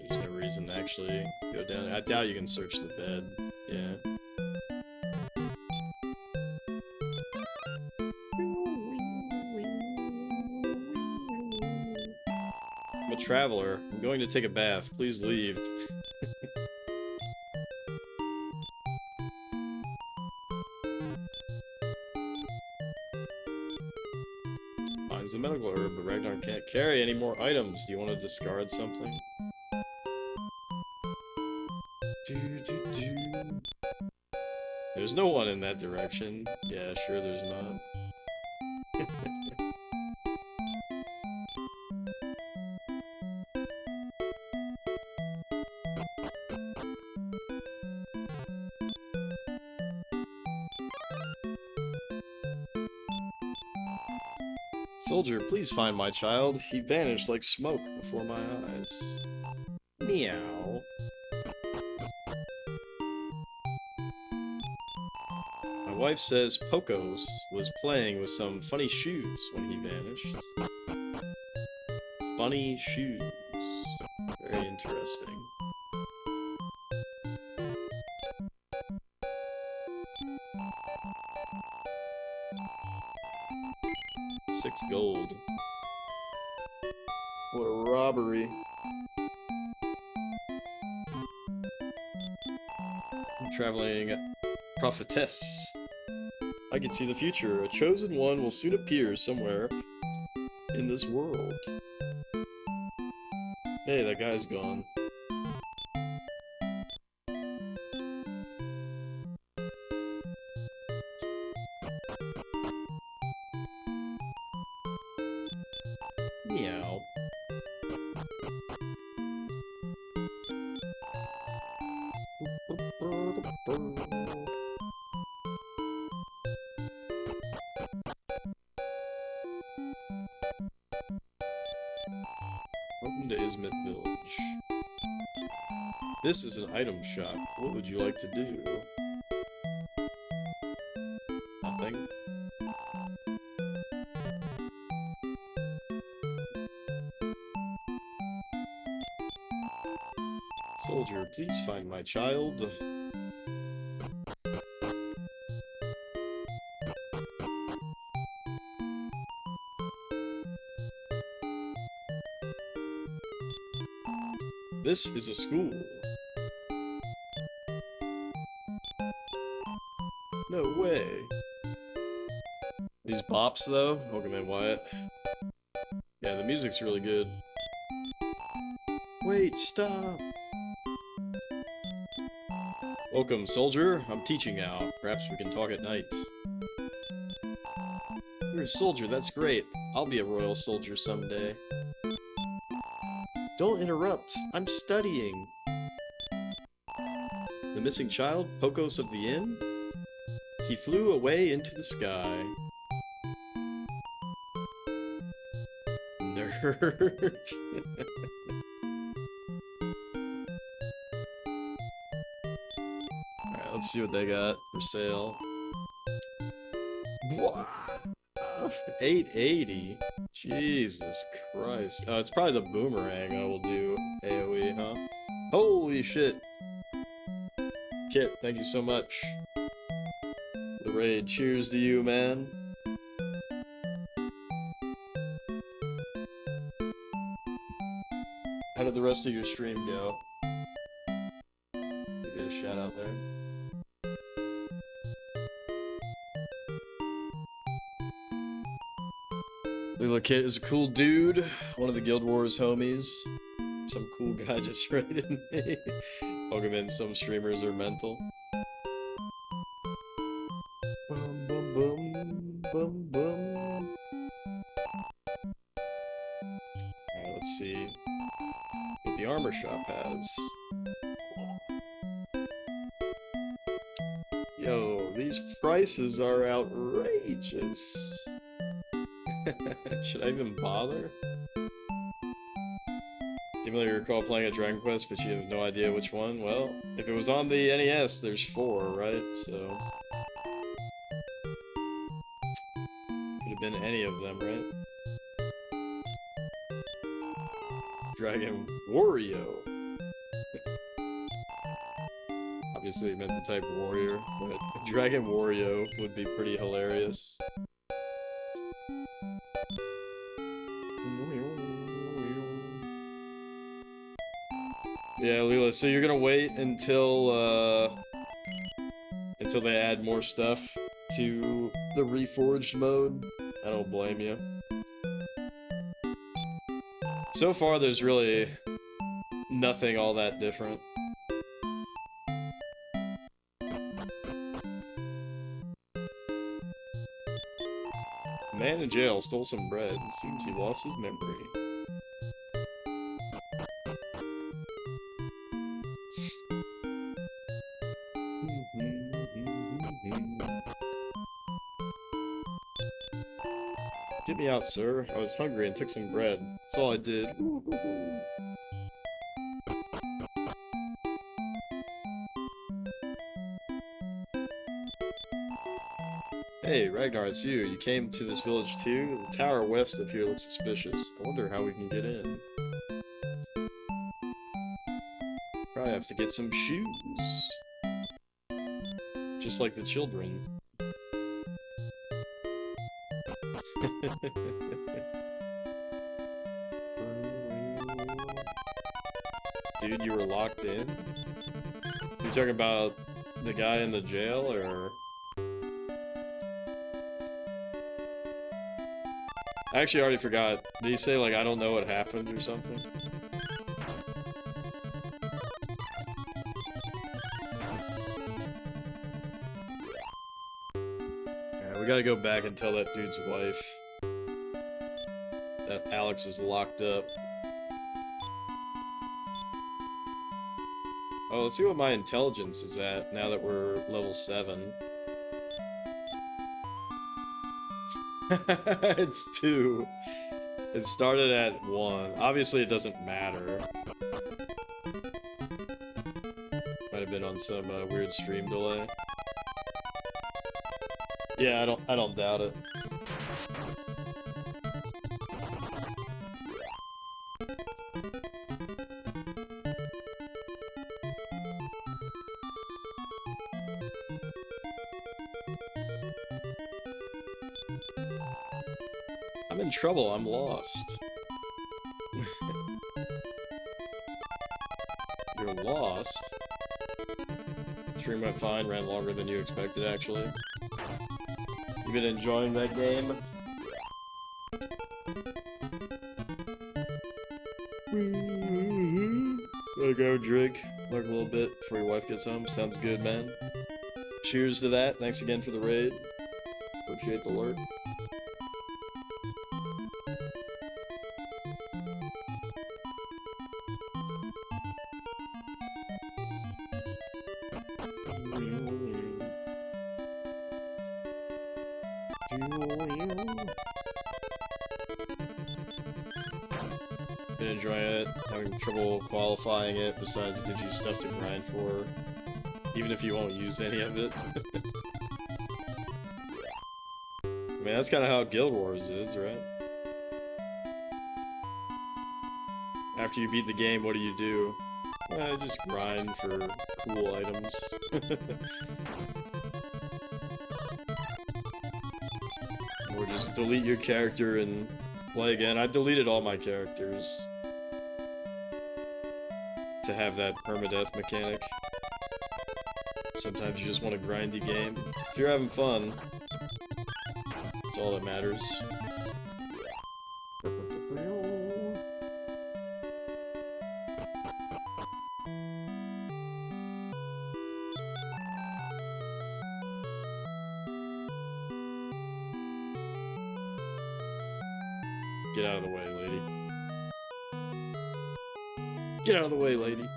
There's no reason to actually go down. I doubt you can search the bed. Yeah. I'm a traveler. I'm going to take a bath. Please leave. Finds the medical herb, but Ragnar can't carry any more items. Do you want to discard something? There's no one in that direction. Yeah, sure there's not. Soldier, please find my child. He vanished like smoke before my eyes. Meow. My wife says Pocos was playing with some funny shoes when he vanished. Funny shoes. Very interesting. $6 gold. What a robbery. I'm traveling prophetess. I can see the future. A chosen one will soon appear somewhere in this world. Hey, that guy's gone. Meow. Welcome to Ismet Village. This is an item shop. What would you like to do? Nothing. Soldier, please find my child. This is a school. No way. These bops, though? Welcome in, Wyatt. Yeah, the music's really good. Wait, stop! Welcome, soldier. I'm teaching now. Perhaps we can talk at night. You're a soldier, that's great. I'll be a royal soldier someday. Don't interrupt. I'm studying. The missing child, Pocos of the Inn? He flew away into the sky. Nerd. Alright, Let's see what they got for sale. What? 880? Jesus Christ. Oh, it's probably the boomerang I will do AoE, huh? Holy shit. Kit, thank you so much for the raid. Cheers to you, man. How did the rest of your stream go? Give you a shout out there. Lila Kit is a cool dude, one of the Guild Wars homies. Some cool guy just raided me. Welcome in, some streamers are mental. Bum bum bum bum bum. Alright, let's see what the armor shop has. Yo, these prices are outrageous. Should I even bother? Seemingly you recall playing a Dragon Quest, but you have no idea which one. Well, if it was on the NES, there's 4, right? So... could have been any of them, right? Dragon Wario! Obviously you meant to type Warrior, but Dragon Wario would be pretty hilarious. Yeah, Leela, so you're gonna wait until they add more stuff to the Reforged mode? I don't blame you. So far, there's really nothing all that different. Man in jail stole some bread. Seems he lost his memory. Get me out, sir. I was hungry and took some bread. That's all I did. Hey, Ragnar, it's you. You came to this village too? The tower west of here looks suspicious. I wonder how we can get in. Probably have to get some shoes. Just like the children. Dude, you were locked in? You talking about the guy in the jail, or...? I actually already forgot. Did he say, like, I don't know what happened or something? Alright, we gotta go back and tell that dude's wife that Alex is locked up. Oh, let's see what my intelligence is at now that we're level 7. It's 2. It started at 1. Obviously, it doesn't matter. Might have been on some weird stream delay. Yeah, I don't doubt it. I'm in trouble, I'm lost. You're lost? Stream went fine, ran longer than you expected, actually. You been enjoying that game? Gotta go drink, lurk a little bit before your wife gets home. Sounds good, man. Cheers to that. Thanks again for the raid. Appreciate the lurk. Been enjoying it, having trouble qualifying it, besides it gives you stuff to grind for. even if you won't use any of it. I mean, that's kind of how Guild Wars is, right? After you beat the game, what do? Just grind for cool items. Or just delete your character and play again. I deleted all my characters to have that permadeath mechanic. Sometimes you just want a grindy game. If you're having fun, that's all that matters. Get out of the way, lady. Get out of the way, lady.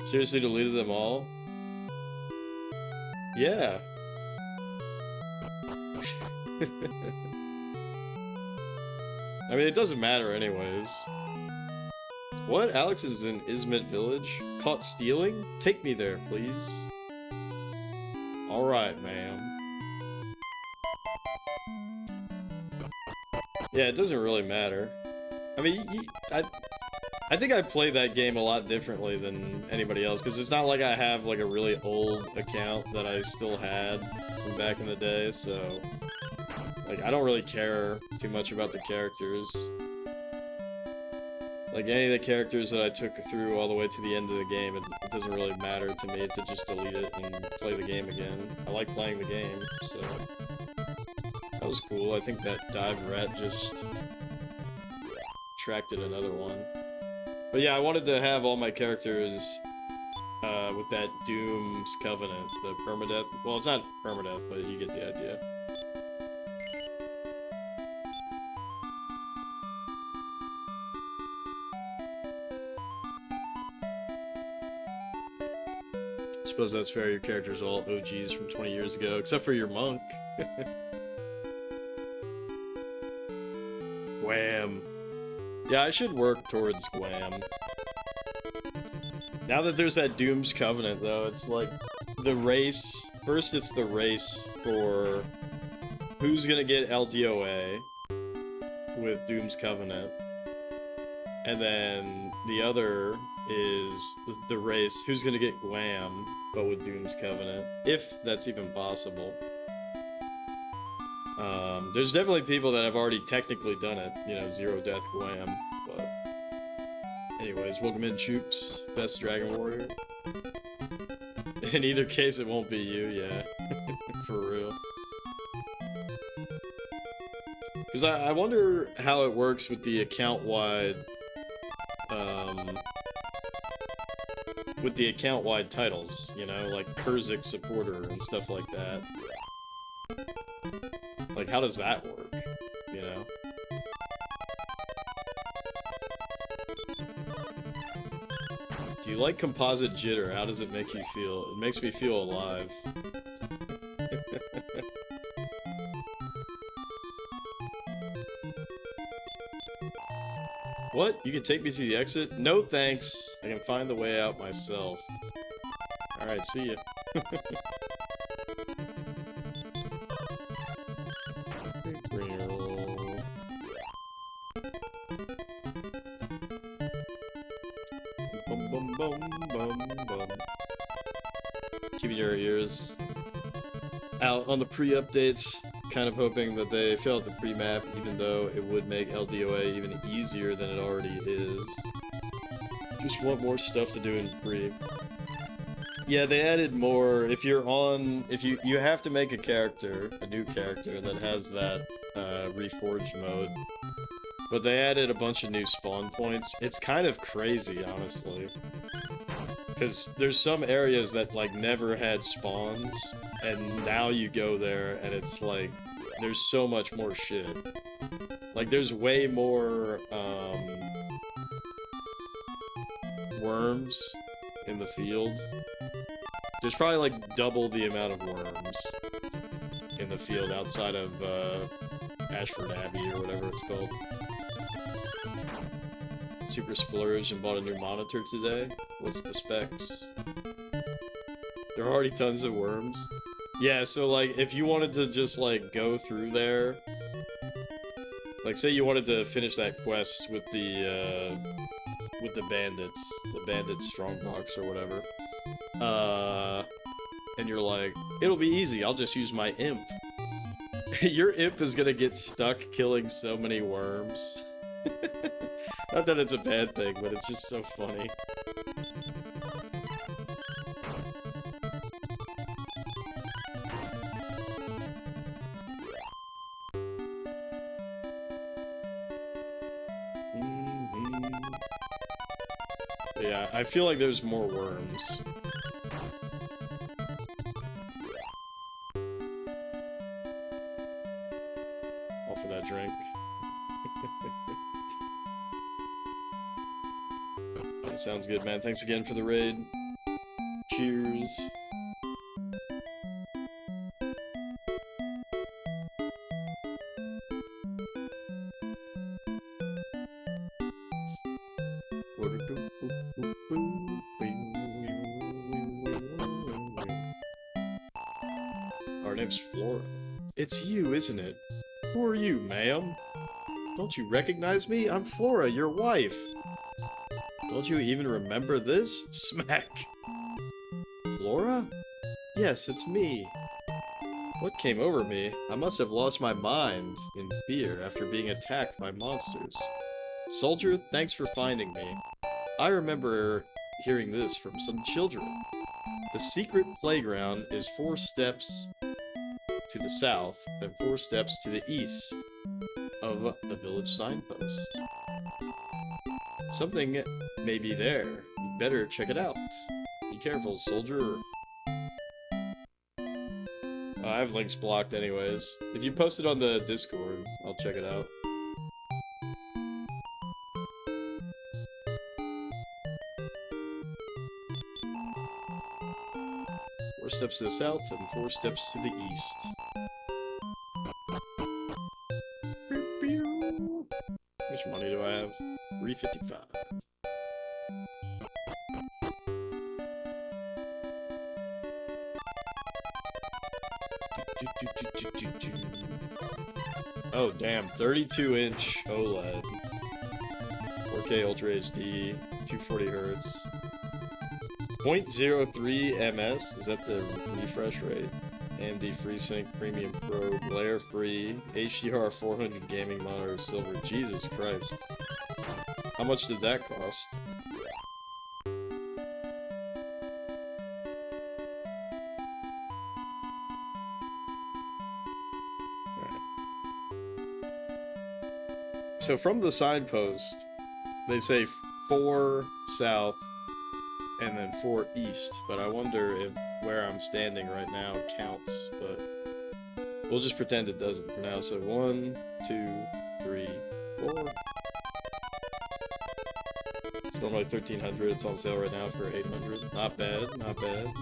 Seriously deleted them all? Yeah. I mean, it doesn't matter anyways. What? Alex is in Ismet Village? Caught stealing? Take me there, please. Alright, ma'am. Yeah, it doesn't really matter. I mean, I think I play that game a lot differently than anybody else, because it's not like I have like a really old account that I still had from back in the day, so like I don't really care too much about the characters. Like any of the characters that I took through all the way to the end of the game, it doesn't really matter to me to just delete it and play the game again. I like playing the game, so that was cool. I think that dive rat just attracted another one. But yeah, I wanted to have all my characters with that Doom's Covenant, the permadeath. Well, it's not permadeath, but you get the idea. I suppose that's fair, your character's all OGs from 20 years ago, except for your monk. Wham. Yeah, I should work towards Gwam. Now that there's that Doom's Covenant, though, it's like the race. First, it's the race for who's gonna get LDOA with Doom's Covenant. And then the other is the race who's gonna get Gwam, but with Doom's Covenant. If that's even possible. There's definitely people that have already technically done it, you know, Zero Death Gwam, but... Anyways, welcome in, Choops, best Dragon Warrior. In either case, it won't be you, yeah. For real. Because I wonder how it works with the account-wide... with the account-wide titles, you know, like Kurzik Supporter and stuff like that. Like, how does that work, you know? Do you like composite jitter? How does it make you feel? It makes me feel alive. What? You can take me to the exit? No thanks. I can find the way out myself. Alright, see ya. Keeping your ears out on the pre-updates, kind of hoping that they fill out the pre-map, even though it would make LDOA even easier than it already is. Just want more stuff to do in pre. Yeah, they added more. If you're on, you have to make a character, a new character that has that reforged mode. But they added a bunch of new spawn points. It's kind of crazy, honestly. Because there's some areas that, like, never had spawns, and now you go there, and it's like, there's so much more shit. Like, there's way more, worms in the field. There's probably, like, double the amount of worms in the field outside of, Ashford Abbey, or whatever it's called. super splurged and bought a new monitor today. What's the specs? There are already tons of worms. Yeah, so like, if you wanted to just like go through there, like say you wanted to finish that quest with the bandit strongbox or whatever, and you're like, it'll be easy, I'll just use my imp. Your imp is gonna get stuck killing so many worms. Not that it's a bad thing, but it's just so funny. Yeah, I feel like there's more worms. All for that drink. That sounds good, man. Thanks again for the raid. Cheers. Our name's Flora. It's you, isn't it? Who are you, ma'am? Don't you recognize me? I'm Flora, your wife. Don't you even remember this? Smack. Flora? Yes, it's me. What came over me? I must have lost my mind in fear after being attacked by monsters. Soldier, thanks for finding me. I remember hearing this from some children. The secret playground is 4 steps to the south, then 4 steps to the east of the village signpost. Something may be there. You'd better check it out. Be careful, soldier. I have links blocked anyways. If you post it on the Discord, I'll check it out. Four steps to the south and 4 steps to the east. How much money do I have? 355. Oh damn, 32-inch OLED, 4K Ultra HD, 240 Hz, 0.03 ms. Is that the refresh rate? AMD FreeSync Premium Pro, glare free, HDR 400 gaming monitor, silver. Jesus Christ. How much did that cost? So from the signpost, they say 4 south and then 4 east, but I wonder if where I'm standing right now counts, but we'll just pretend it doesn't for now. So 1, 2, 3, 4. It's normally 1,300. It's on sale right now for 800. Not bad, not bad.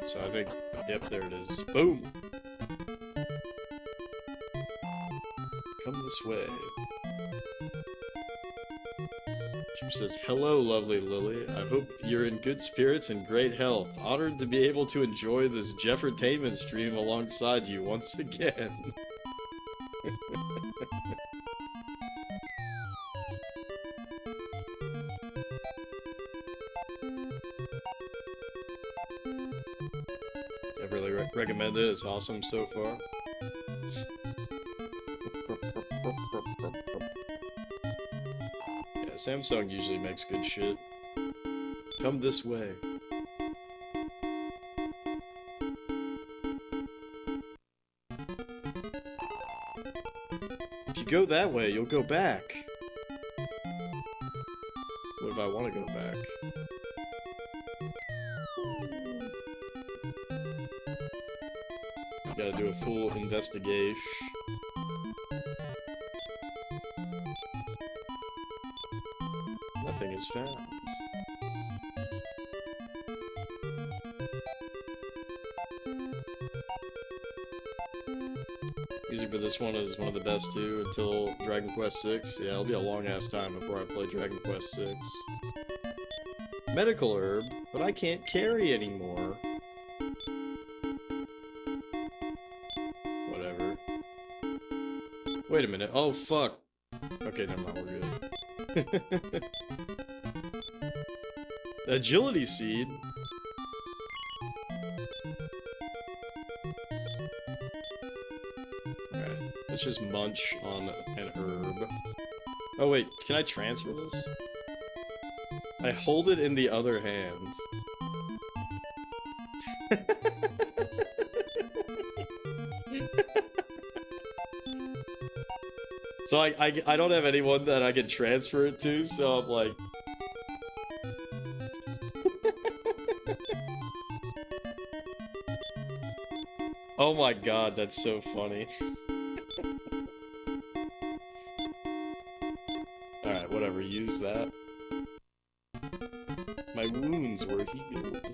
So I think, yep, there it is. Boom! Come this way. Jim says, hello, lovely Lily. I hope you're in good spirits and great health. Honored to be able to enjoy this Jeffertainment stream alongside you once again. I really recommend it. It's awesome so far. Yeah, Samsung usually makes good shit. Come this way. If you go that way, you'll go back. What if I want to go back? Gotta do a full investigation. is found. Music for this one is one of the best too, until Dragon Quest VI. Yeah, it'll be a long-ass time before I play Dragon Quest VI. Medical herb, but I can't carry anymore. Whatever. Wait a minute. Oh, fuck. Okay, never mind, we're good. Agility seed? Alright, let's just munch on an herb. Oh wait, can I transfer this? I hold it in the other hand. So I don't have anyone that I can transfer it to, so I'm like... Oh my god, that's so funny. Alright, whatever, use that. My wounds were healed.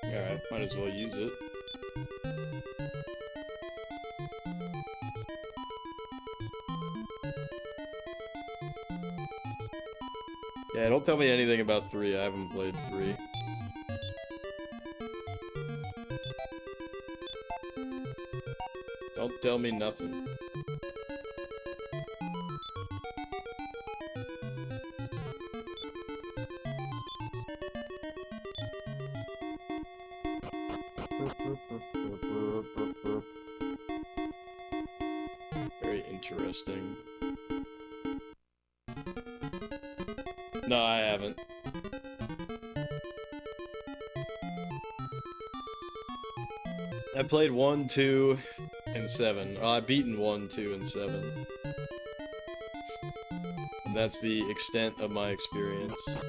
Alright, might as well use it. Yeah, don't tell me anything about 3, I haven't played 3. Don't tell me nothing. Very interesting. No, I haven't. I played 1, 2, and 7. I've beaten 1, 2, and 7. And that's the extent of my experience.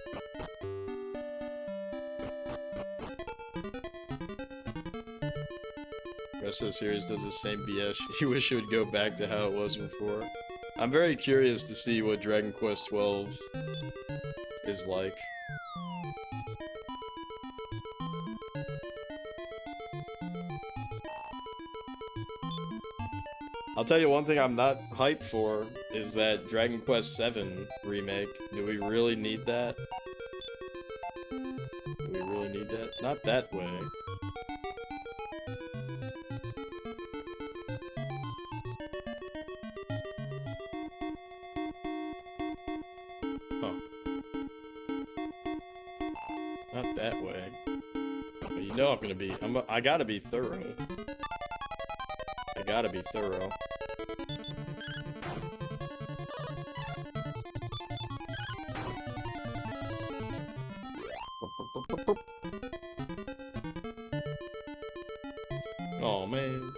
The rest of the series does the same BS. You wish it would go back to how it was before. I'm very curious to see what Dragon Quest XII is like. I'll tell you one thing I'm not hyped for is that Dragon Quest VII remake. Do we really need that? Do we really need that? Not that way. Huh. Not that way. But you know I'm gonna be. I gotta be thorough. I gotta be thorough. Oh man.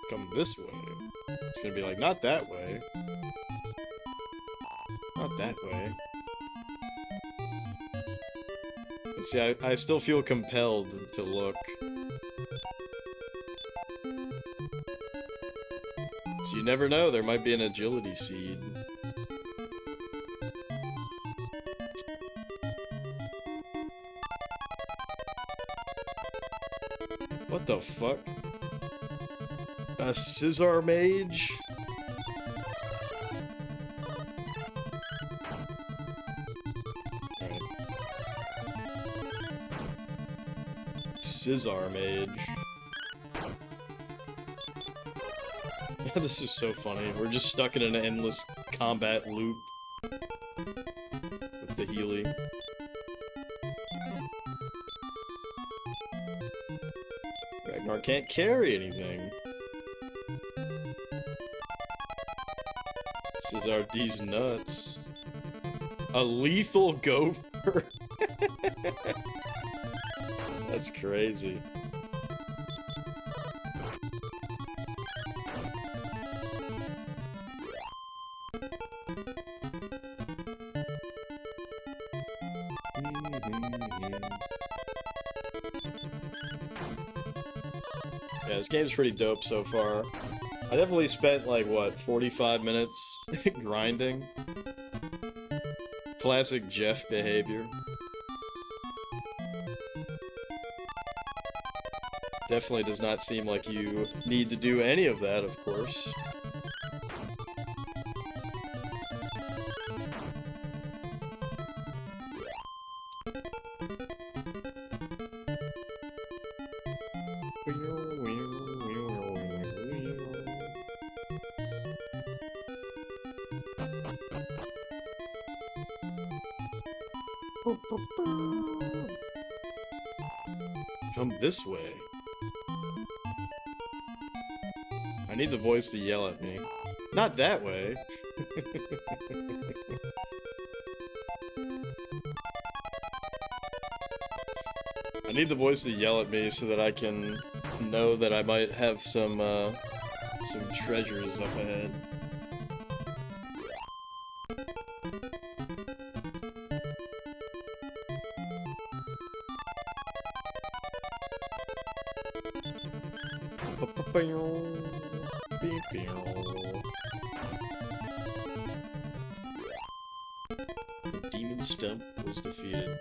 Come this way. It's gonna be like, not that way. Not that way. But see, I still feel compelled to look. So you never know, there might be an agility seed. What the fuck? A scissor mage? Alright. Scissor mage. This is so funny. We're just stuck in an endless combat loop with the Healy. Ragnar can't carry anything. Says, are these nuts? A lethal gopher? That's crazy. Yeah, this game's pretty dope so far. I definitely spent, like, what, 45 minutes grinding? Classic Jeff behavior. Definitely does not seem like you need to do any of that, of course. Come this way. I need the voice to yell at me. Not that way. I need the voice to yell at me so that I can know that I might have some treasures up ahead. The demon stump was defeated.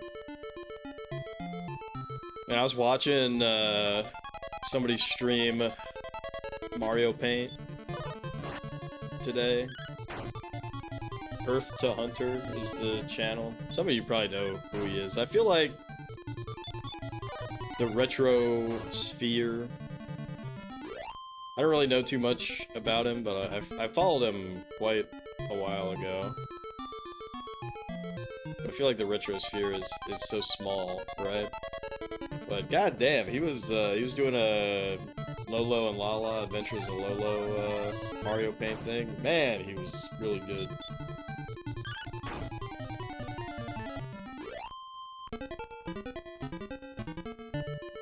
And I was watching somebody stream Mario Paint today. Earth to Hunter is the channel. Some of you probably know who he is. I feel like the retro sphere. I don't really know too much about him, but I followed him quite a while ago. But I feel like the retro sphere is so small, right? But goddamn, he was doing a Lolo and Lala Adventures of Lolo Mario Paint thing. Man, he was really good.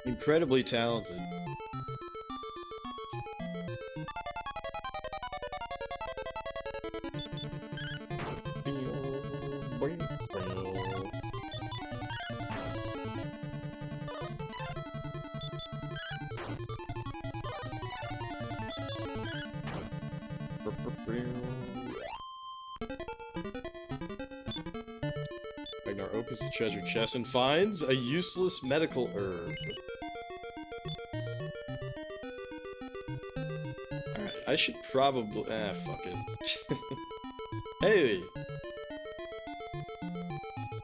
Incredibly talented. Ragnar opens the treasure chest and finds a useless medical herb. Alright, I should probably... fuck it. Hey!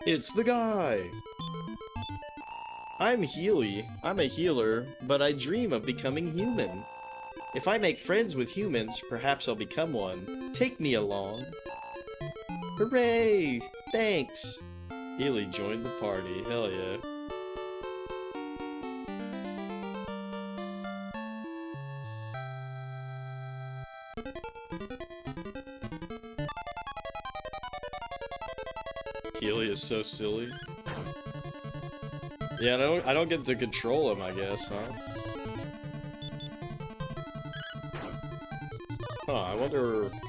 It's the guy! I'm Healy. I'm a healer, but I dream of becoming human. If I make friends with humans, perhaps I'll become one. Take me along. Hooray! Thanks! Healy joined the party. Hell yeah. Healy is so silly. Yeah, I don't get to control him, I guess, huh? Huh,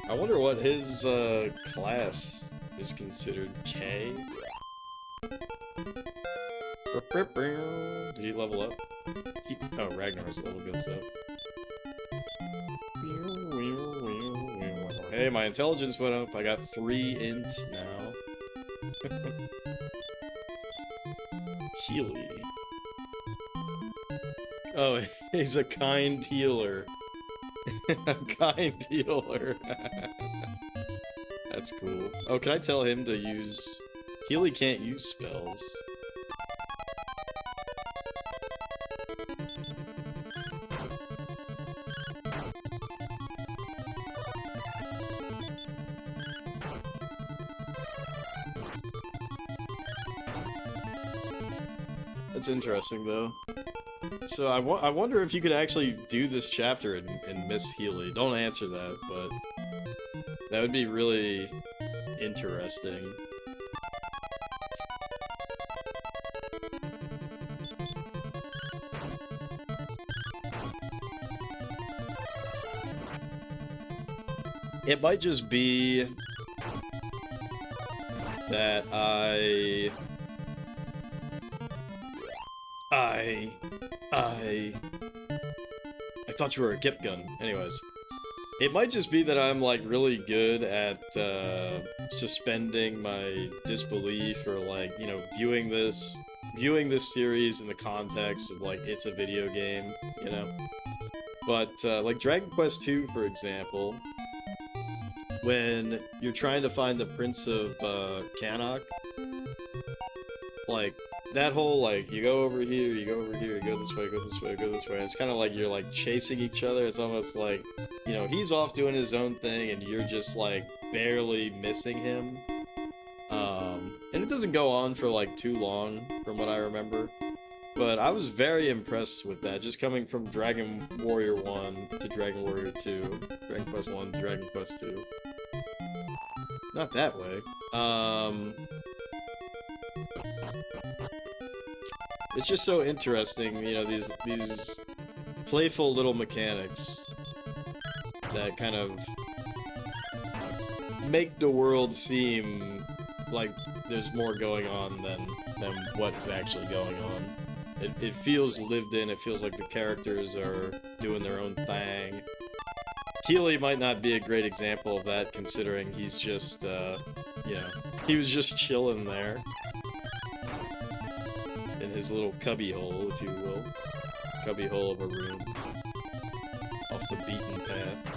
I wonder what his class is considered. K? Did he level up? Oh, Ragnar's level goes up. Hey, my intelligence went up. I got 3 int now. Healy. Oh, he's a kind healer. A kind healer. That's cool. Oh, can I tell him to use... Healy can't use spells. That's interesting, though. So I wonder if you could actually do this chapter and miss Healy. Don't answer that, but... That would be really interesting. It might just be that I thought you were a Gip gun. Anyways, it might just be that I'm like really good at suspending my disbelief, or like, you know, viewing this series in the context of like it's a video game, you know. But like Dragon Quest II, for example, when you're trying to find the Prince of Cannock, like that whole like you go over here, you go over here, you go this way, go this way, go this way. It's kind of like you're like chasing each other. It's almost like, you know, he's off doing his own thing and you're just like barely missing him. And it doesn't go on for like too long from what I remember. But I was very impressed with that, just coming from Dragon Warrior 1 to Dragon Warrior 2, Dragon Quest 1 to Dragon Quest 2. Not that way. It's just so interesting, you know, these playful little mechanics that kind of make the world seem like there's more going on than what is actually going on. It feels lived in, it feels like the characters are doing their own thing. Healy might not be a great example of that, considering he's just, you know, he was just chilling there. In his little cubby hole, if you will. Cubby hole of a room. Off the beaten path.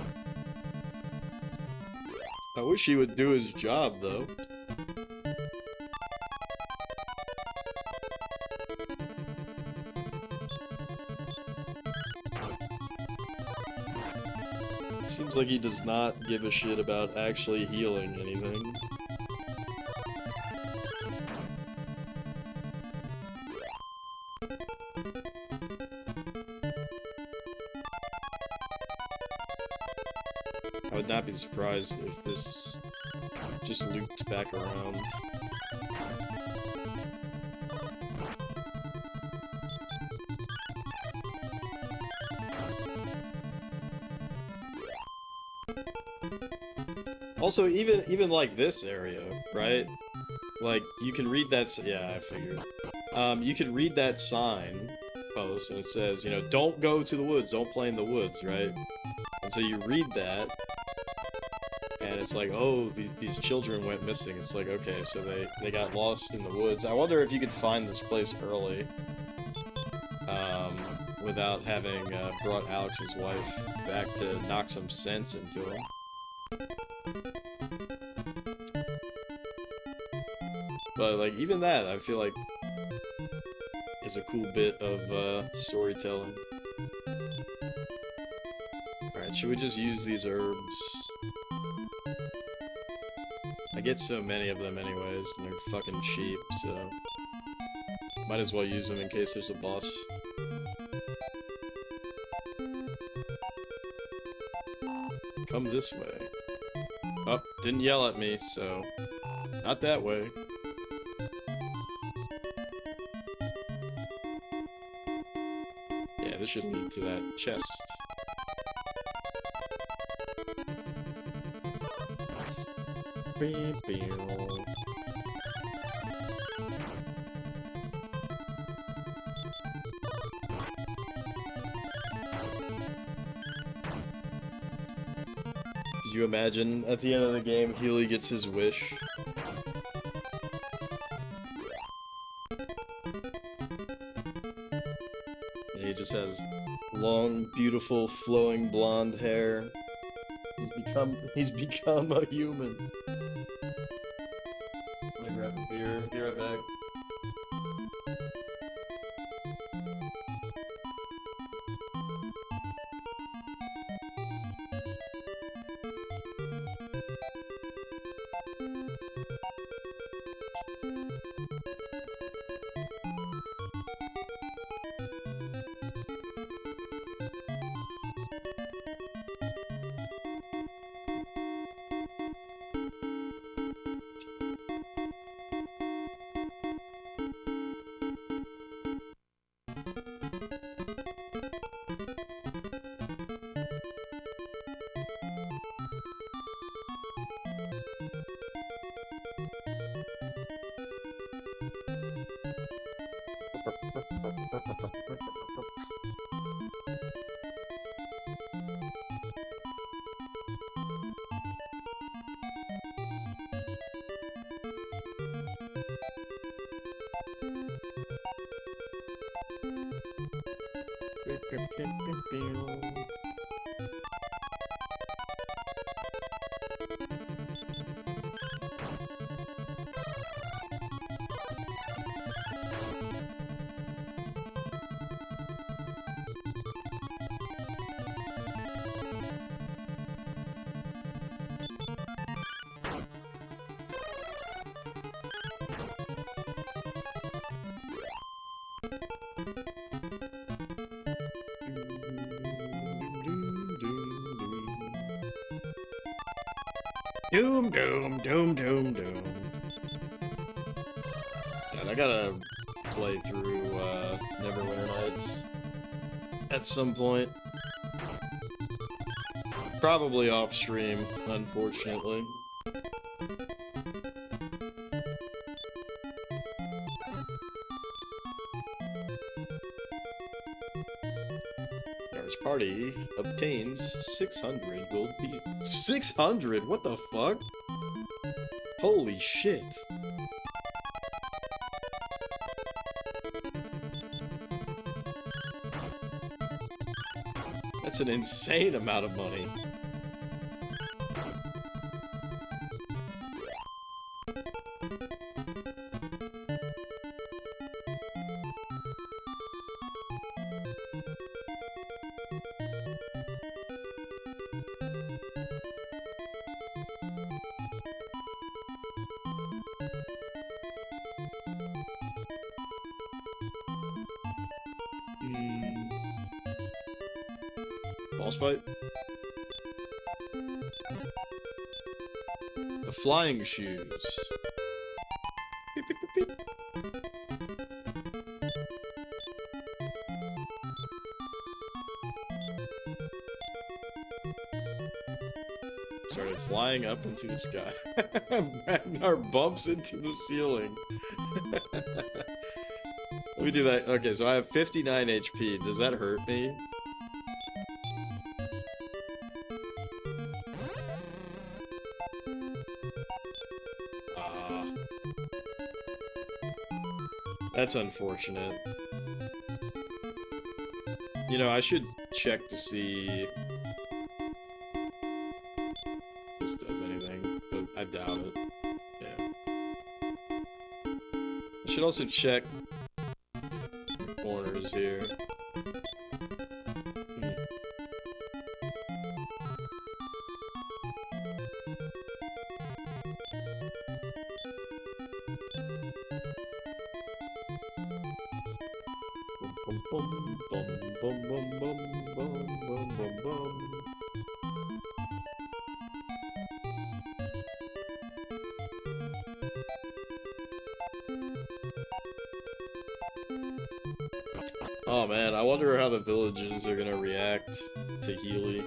I wish he would do his job, though. Seems like he does not give a shit about actually healing anything. I would not be surprised if this just looped back around. Also, even like this area, right? Like, you can read that, yeah, I figured. You can read that sign post, and it says, you know, don't go to the woods, don't play in the woods, right? And so you read that, and it's like, oh, these children went missing. It's like, okay, so they got lost in the woods. I wonder if you could find this place early, without having brought Alex's wife back to knock some sense into him. But, like, even that, I feel like, is a cool bit of storytelling. Alright, should we just use these herbs? I get so many of them anyways, and they're fucking cheap, so... might as well use them in case there's a boss. Come this way. Oh, didn't yell at me, so... not that way. Yeah, this should lead to that chest. Could you imagine at the end of the game, Healy gets his wish? Yeah, he just has long, beautiful, flowing blonde hair. He's become a human. Let me grab a beer. Be right back. Doom, doom, doom, doom, doom. God, I gotta play through Neverwinter Nights at some point. Probably off stream, unfortunately. Gar's party obtains 600 gold pieces. 600? What the fuck? Holy shit. That's an insane amount of money. Boss fight? The flying shoes. Beep, beep, beep, beep. Started flying up into the sky. Ragnar bumps into the ceiling. Let me do that. Okay, so I have 59 HP. Does that hurt me? That's unfortunate. You know, I should check to see if this does anything, but I doubt it. Yeah. I should also check the corners here. Bum, bum, bum, bum, bum, bum, bum, bum, bum. Oh man, I wonder how the villages are gonna react to Healy.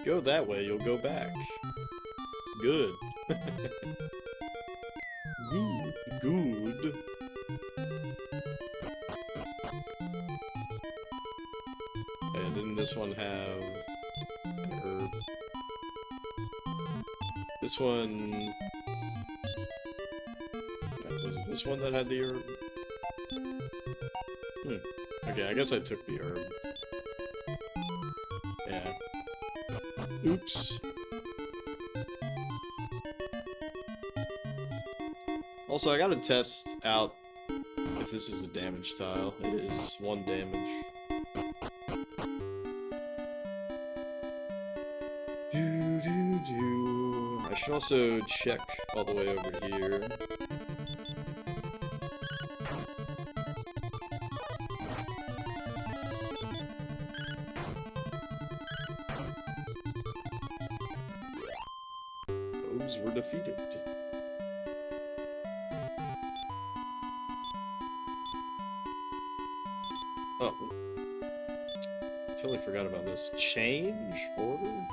Go that way, you'll go back. Good. Good. Good. And didn't this one have an herb? This one... Was it this one that had the herb? Okay, I guess I took the herb. Yeah. Oops. Also, I gotta test out if this is a damage tile. It is 1 damage. I should also check all the way over here. Those were defeated. Oh. Totally forgot about this. Change order?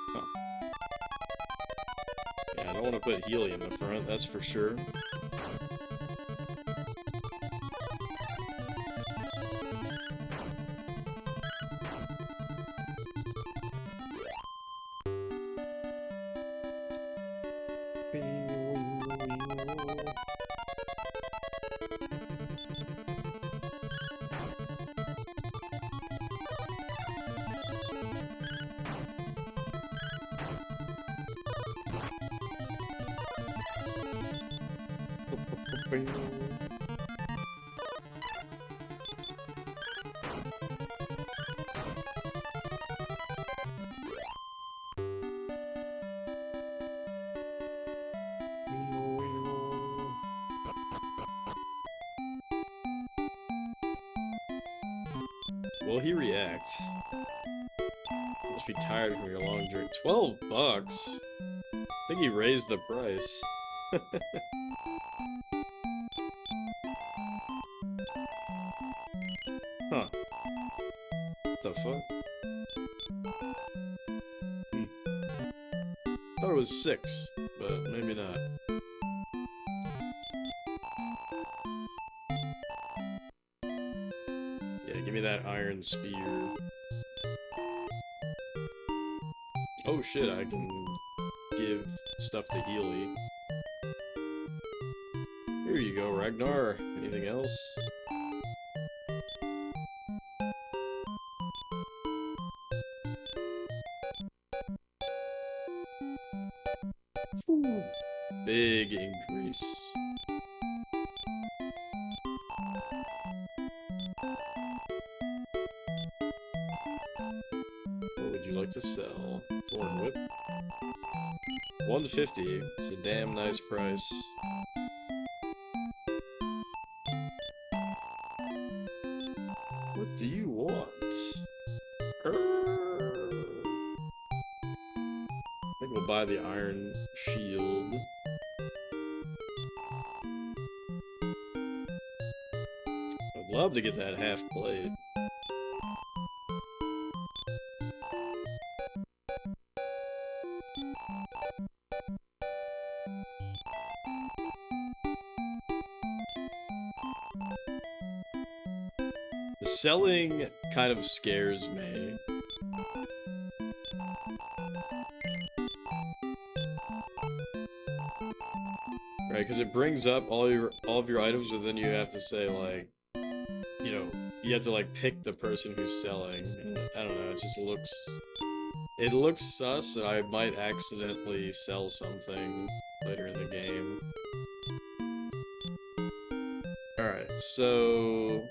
Huh. Yeah, I don't want to put Healy in the front, that's for sure. Will he react? Must be tired from your long drink. $12 bucks? I think he raised the price. Huh. What the fuck? Thought it was 6, but maybe not. Yeah, give me that iron spear. Oh shit, I can give stuff to Healy. Here you go, Ragnar. Anything else? Ooh. Big increase. What would you like to sell? Thorn Whip. 150. It's a damn nice price. What do you want? I think we'll buy the iron shield. I'd love to get that half plate. The selling kind of scares me. Right, because it brings up all of your items, but then you have to say, like, you know, you have to like pick the person who's selling. And I don't know, it looks sus, and I might accidentally sell something later in the game. Alright, so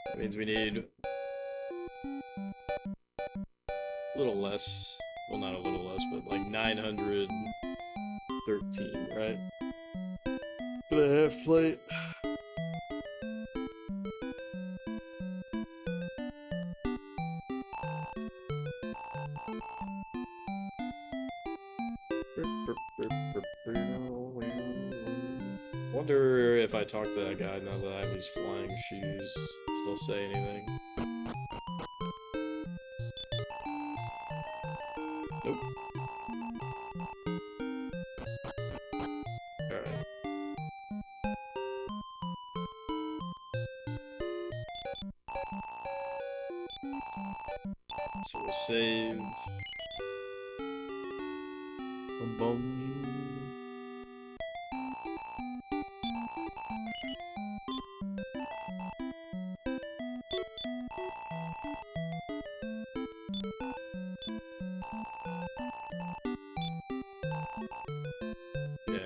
that means we need a little less, well, not a little less, but like 913, right? For the half plate. Wonder if I talk to that guy now that I have these flying shoes, if they'll say anything. Nope. Alright. So we'll save. Boom. Yeah,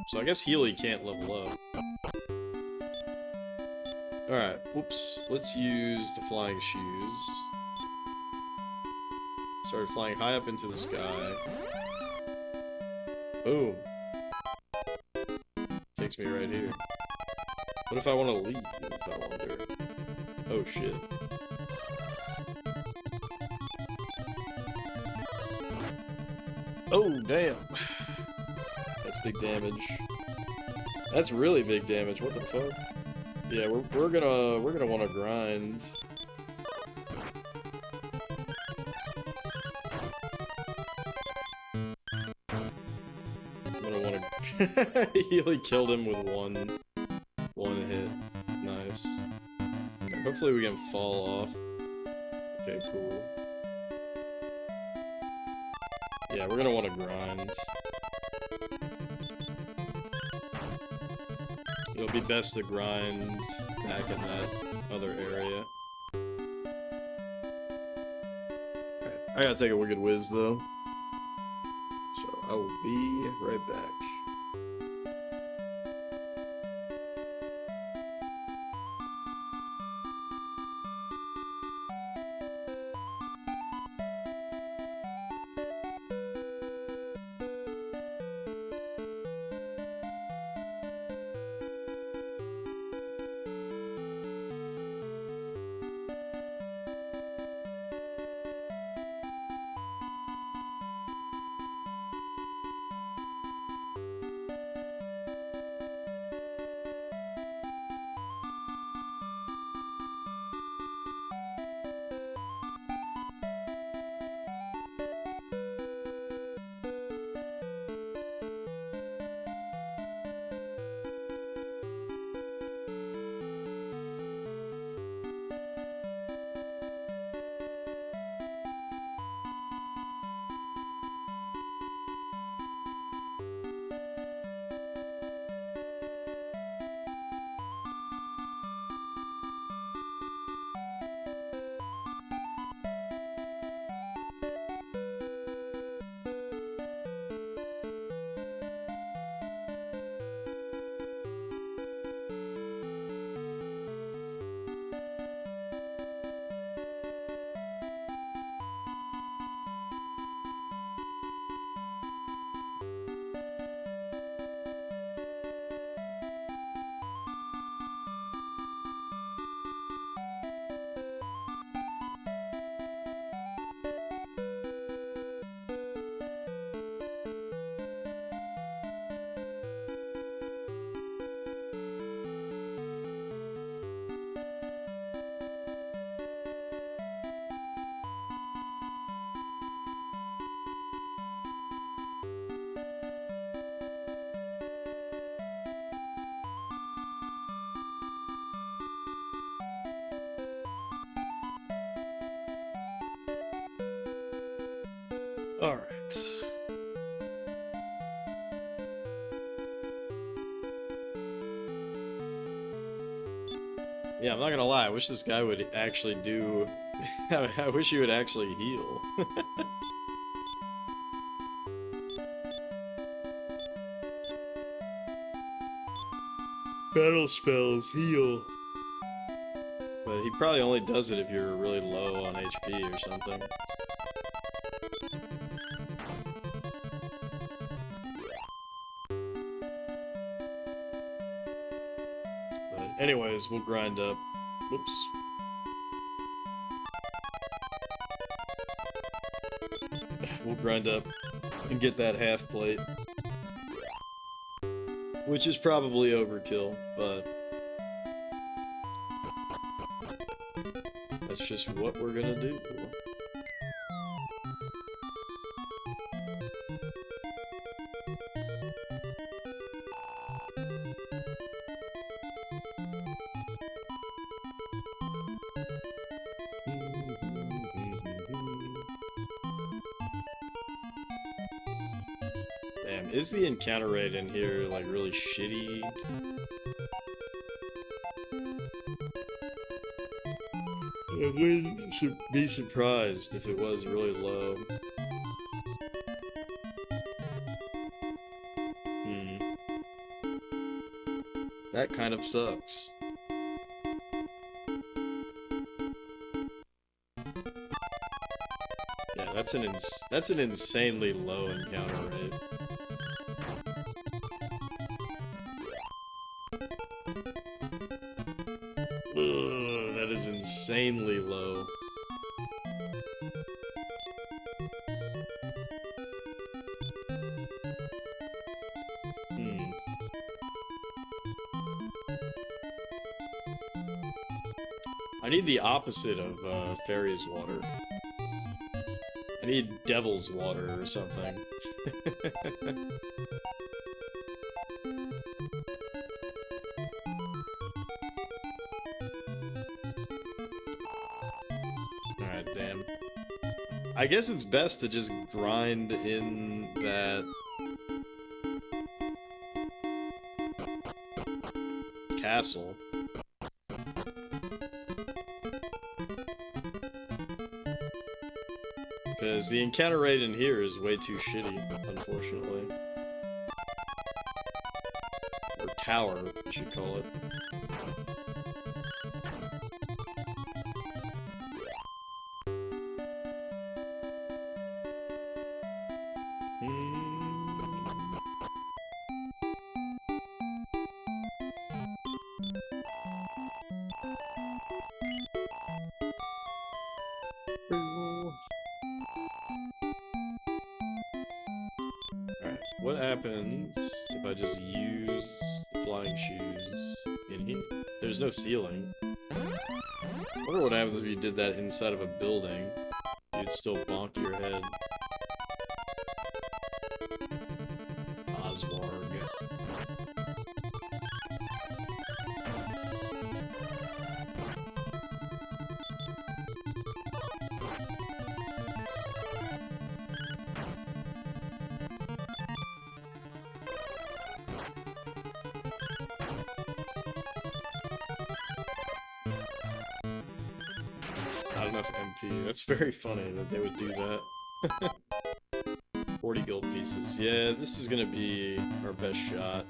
so I guess Healy can't level up. Alright, whoops. Let's use the flying shoes. Started flying high up into the sky. Boom. Takes me right here. What if I want to leave, I wonder? Oh shit. Oh damn. That's That's big damage. That's really big damage. What the fuck? Yeah, we're gonna want to grind. I'm gonna want to. He only killed him with one hit. Nice. Okay, hopefully we can fall off. Okay, cool. Yeah, we're gonna want to grind. It'll be best to grind back in that other area. Alright, I gotta take a wicked whiz though. So I will be right back. Alright. Yeah, I'm not gonna lie, I wish this guy would actually do... I wish he would actually heal. Battle spells, heal. But he probably only does it if you're really low on HP or something. But anyways, we'll grind up. Whoops. We'll grind up and get that half plate. Which is probably overkill, but that's just what we're gonna do. Damn, is the encounter rate in here, like, really shitty? I wouldn't be surprised if it was really low. That kind of sucks. Yeah, that's an insanely low encounter rate. Ugh, that is insanely low. I need the opposite of fairy's water. I need devil's water or something. Alright, damn. I guess it's best to just grind in that castle. Because the encounter rate in here is way too shitty, unfortunately. Or tower, you should call it. Alright, what happens if I just use the flying shoes in here? There's no ceiling. I wonder what happens if you did that inside of a building. You'd still bonk your head. Oswarg. Not enough MP. That's very funny that they would do that. 40 gold pieces. Yeah, this is gonna be our best shot.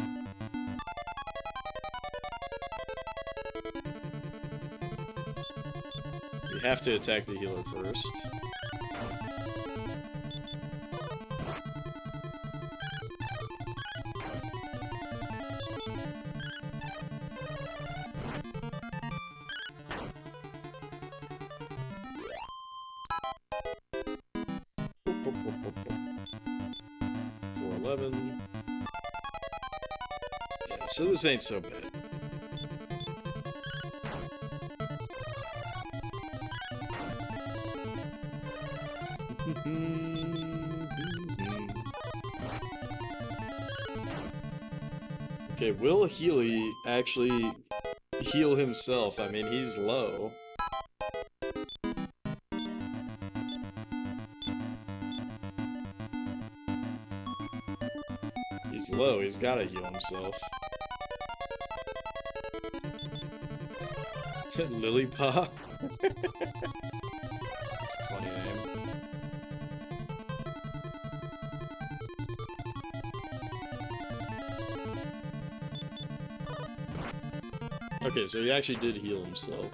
We have to attack the healer first. Yeah, so this ain't so bad. Okay, will Healy actually heal himself? I mean, he's low. He's low, he's gotta heal himself. Lilypaw? That's a funny name. Okay, so he actually did heal himself.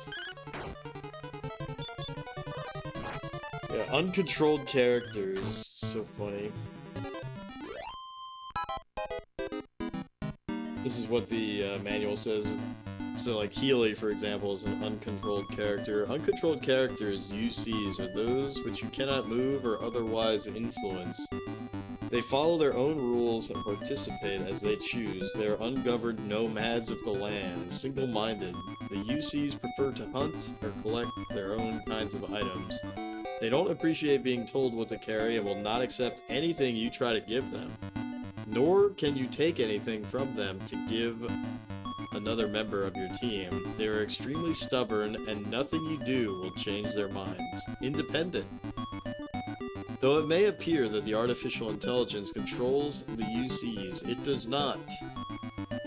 Yeah, uncontrolled characters. So funny. This is what the manual says. So, like, Healy, for example, is an uncontrolled character. Uncontrolled characters, UCs, are those which you cannot move or otherwise influence. They follow their own rules and participate as they choose. They are ungoverned nomads of the land, single-minded. The UCs prefer to hunt or collect their own kinds of items. They don't appreciate being told what to carry and will not accept anything you try to give them. Nor can you take anything from them to give another member of your team. They are extremely stubborn, and nothing you do will change their minds. Independent. Though it may appear that the artificial intelligence controls the UCs, it does not.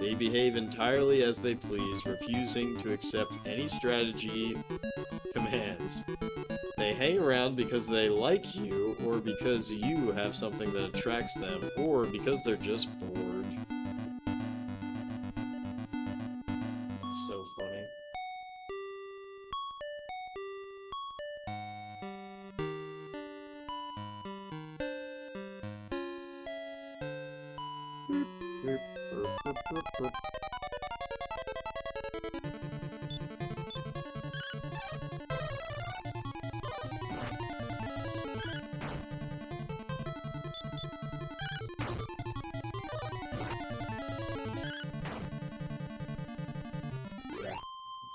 They behave entirely as they please, refusing to accept any strategy commands. They hang around because they like you, or because you have something that attracts them, or because they're just bored. It's so funny.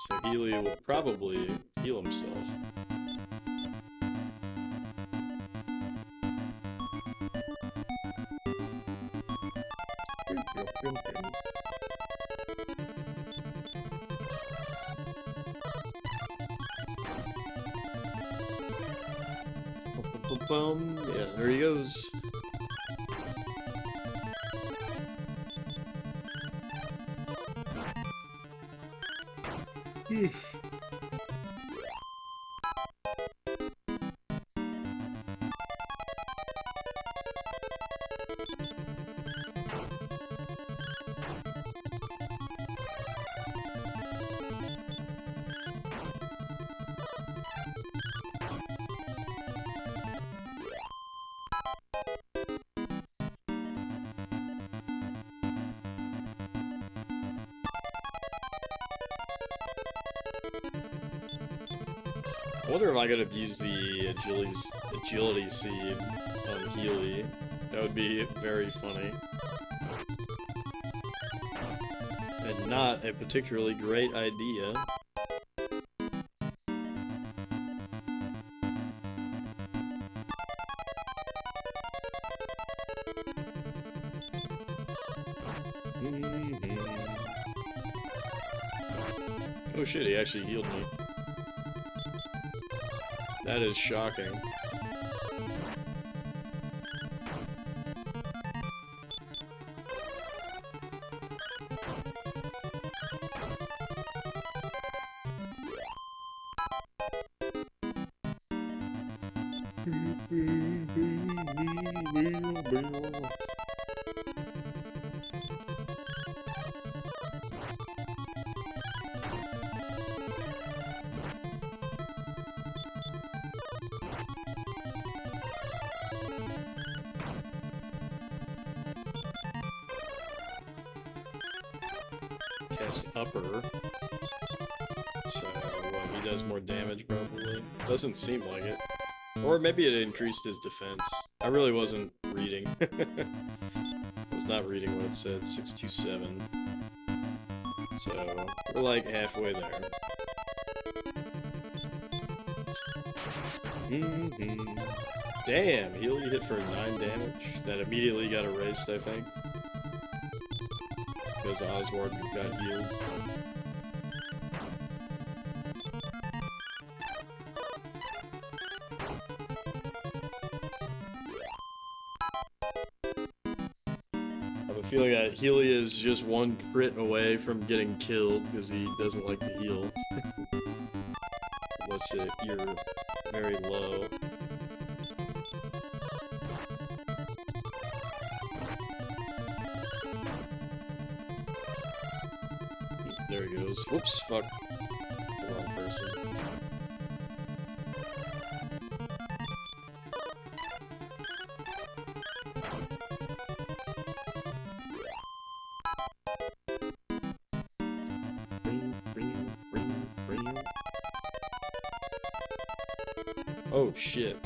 So Healy will probably heal himself. Boom. Yeah, there he goes. I wonder if I could have used the agility seed on Healy. That would be very funny. And not a particularly great idea. Oh shit, he actually healed me. That is shocking. Cast upper. So, he does more damage, probably. Doesn't seem like it. Or maybe it increased his defense. I really wasn't reading. I was not reading what it said. 627. So, we're like halfway there. Damn! Healy hit for 9 damage. That immediately got erased, I think. Because Oswald got healed. I have a feeling that Healy is just one crit away from getting killed because he doesn't like to heal. Unless you're very low. There he goes. Whoops, fuck. The wrong person. Oh shit.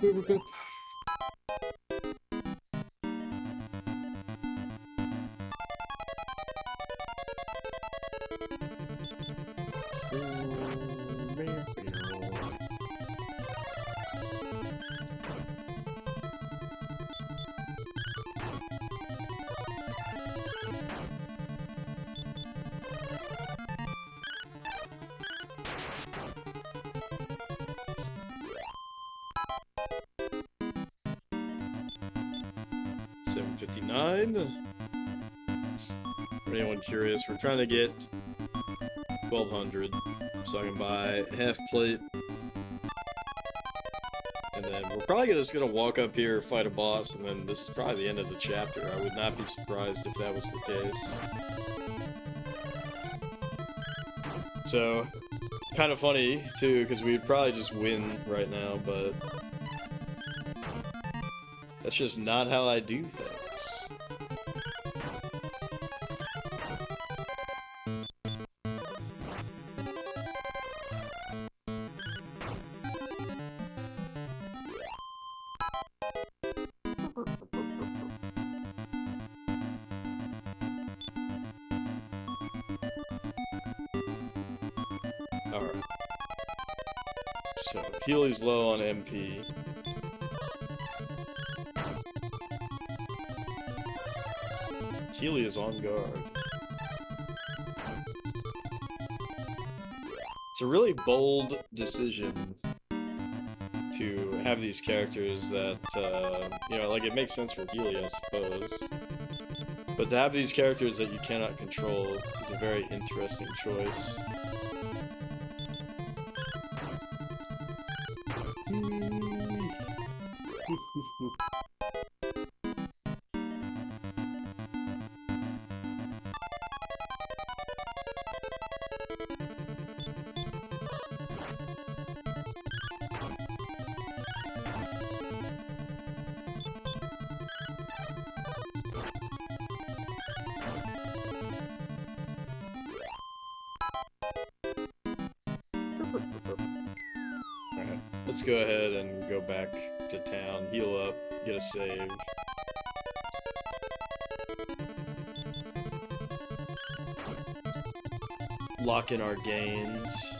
Good. $7.59. For anyone curious, we're trying to get 1,200 so I can buy half plate. And then we're probably just gonna walk up here, fight a boss, and then this is probably the end of the chapter. I would not be surprised if that was the case. So, kind of funny, too, because we'd probably just win right now, but that's just not how I do things. Alright. So, Healy's low on MP. Healy is on guard. It's a really bold decision to have these characters that, you know, like, it makes sense for Healy, I suppose. But to have these characters that you cannot control is a very interesting choice. Alright, let's go ahead and go back to town, heal up, get a save. Lock in our gains.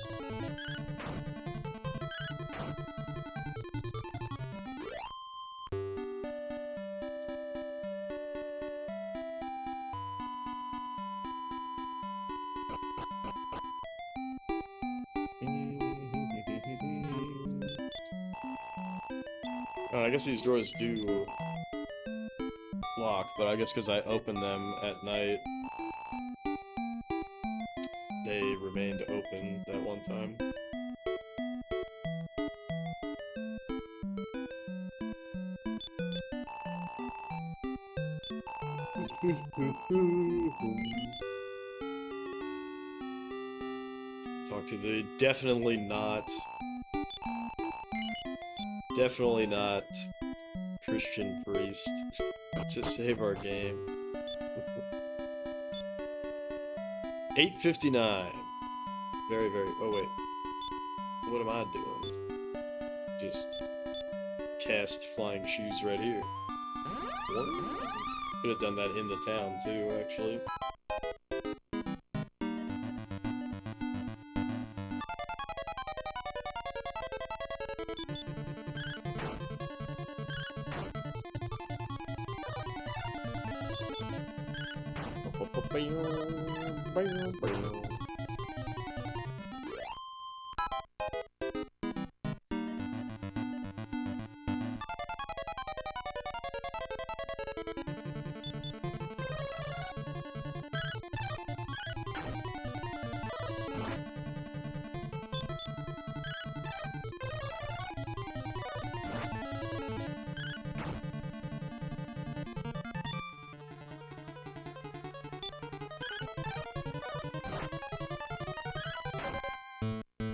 I guess these doors do lock, but I guess because I opened them at night, they remained open that one time. Talk to the definitely not Christian priest to save our game. 8:59. Very, very. Oh wait, what am I doing? Just cast flying shoes right here. What? Could have done that in the town too, actually.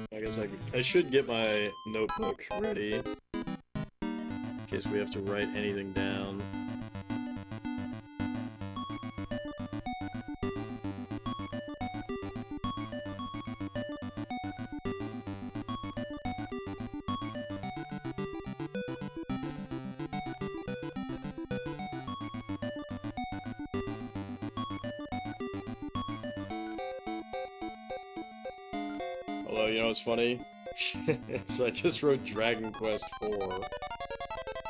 I guess I should get my notebook ready in case we have to write anything down. Although, you know what's funny? So I just wrote Dragon Quest IV.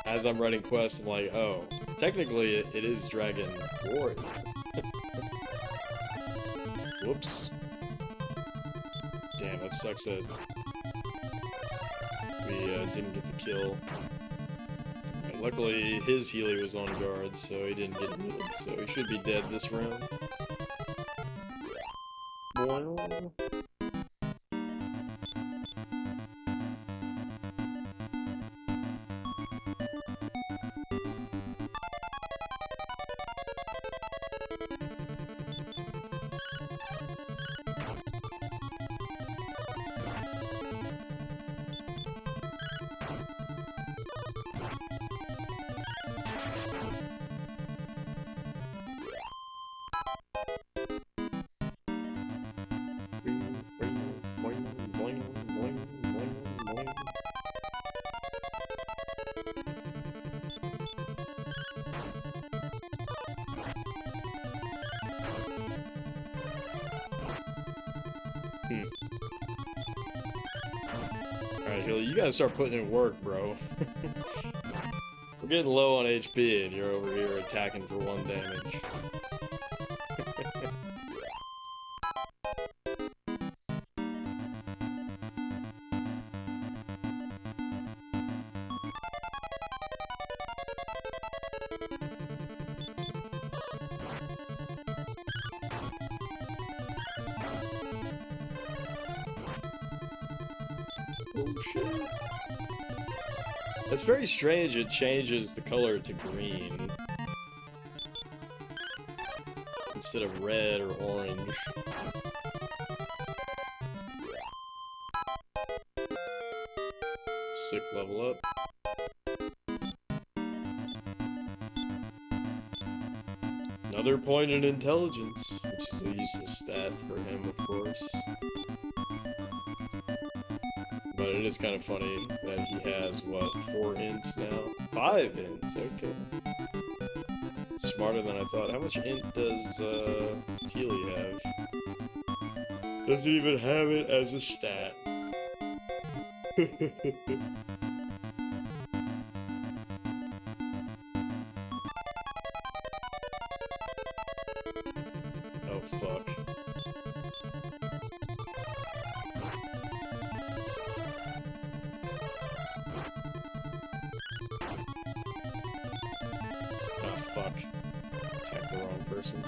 As I'm writing Quest, I'm like, oh, technically it is Dragon Warrior. Whoops. Damn, that sucks that we didn't get the kill. And luckily, his Healy was on guard, so he didn't get hit, so he should be dead this round. Healy, you gotta start putting in work, bro. We're getting low on HP and you're over here attacking for 1 damage. Oh shit. It's very strange it changes the color to green instead of red or orange. Sick level up. Another point in intelligence, which is a useless stat for him, of course. But it is kind of funny that he has, what, 4 int now? 5 int, okay. Smarter than I thought. How much int does, Healy have? Doesn't even have it as a stat. Oh, fuck. Oh, fuck. Attacked the wrong person.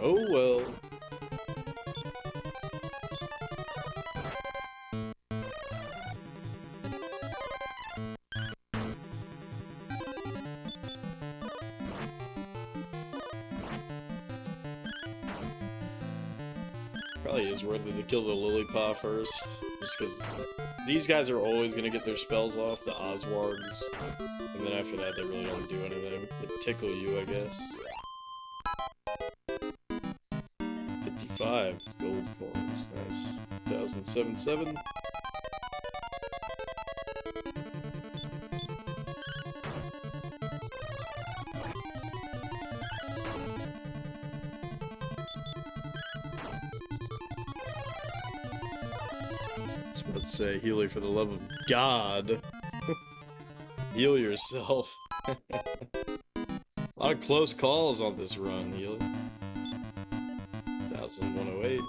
Oh, well. Probably is worth it to kill the Lillipaw first, just because these guys are always going to get their spells off, the Oswargs, and then after that they really don't do anything. They tickle you, I guess. 55 gold coins, nice. 1077. Let's say, Healy, for the love of God, heal yourself. A lot of close calls on this run, Healy. 1108.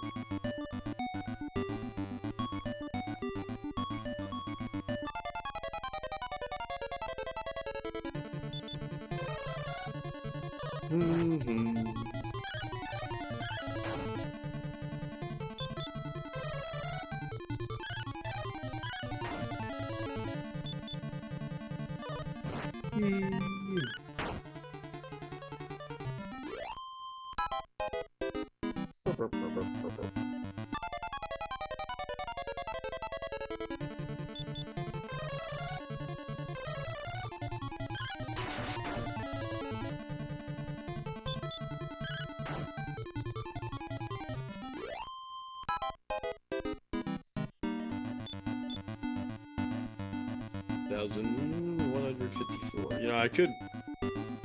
$1,154. You know, I could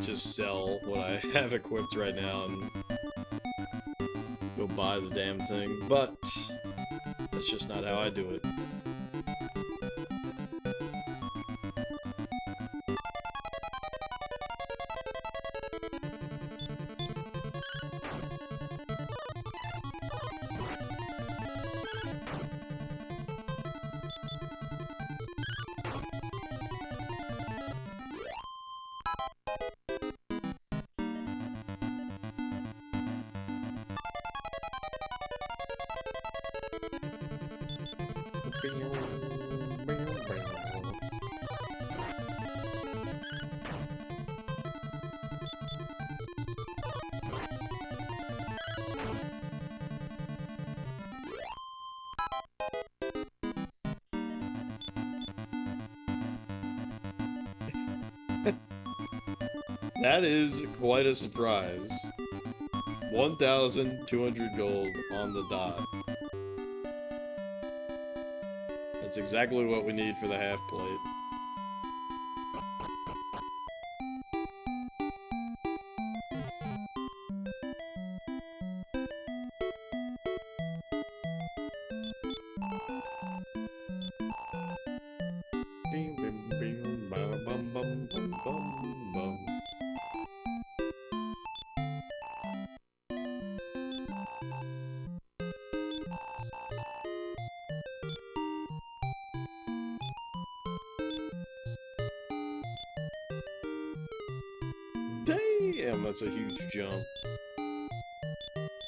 just sell what I have equipped right now and go buy the damn thing, but that's just not how I do it. That is quite a surprise. 1,200 gold on the dot. That's exactly what we need for the half plate. bum, bum, bum. Damn, that's a huge jump.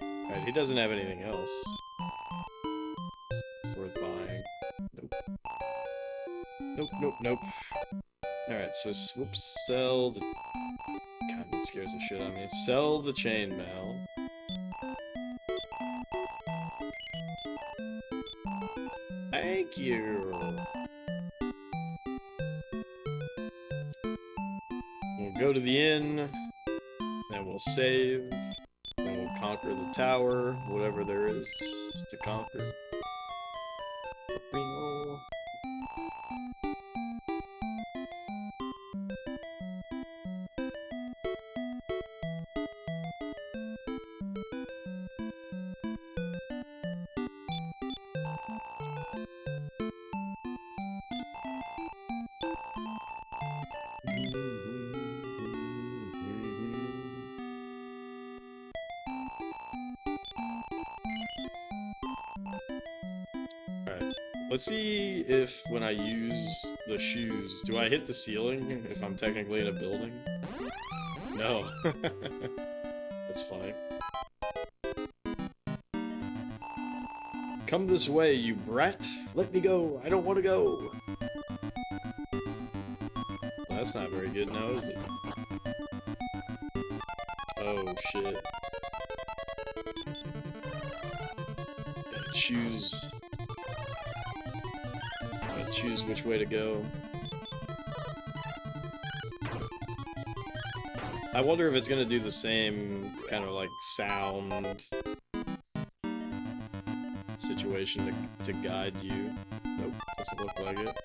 Alright, he doesn't have anything else worth buying. Nope. Nope, nope, nope. Alright, so whoops, sell the... God, that scares the shit out of me. Sell the chainmail. Thank you! We'll go to the inn, then we'll save, then we'll conquer the tower, whatever there is to conquer. Let's see if, when I use the shoes, do I hit the ceiling if I'm technically in a building? No. That's fine. Come this way, you brat! Let me go! I don't want to go! Well, that's not very good now, is it? Oh, shit. Gotta choose which way to go. I wonder if it's gonna do the same kind of like sound situation to guide you. Nope, doesn't look like it.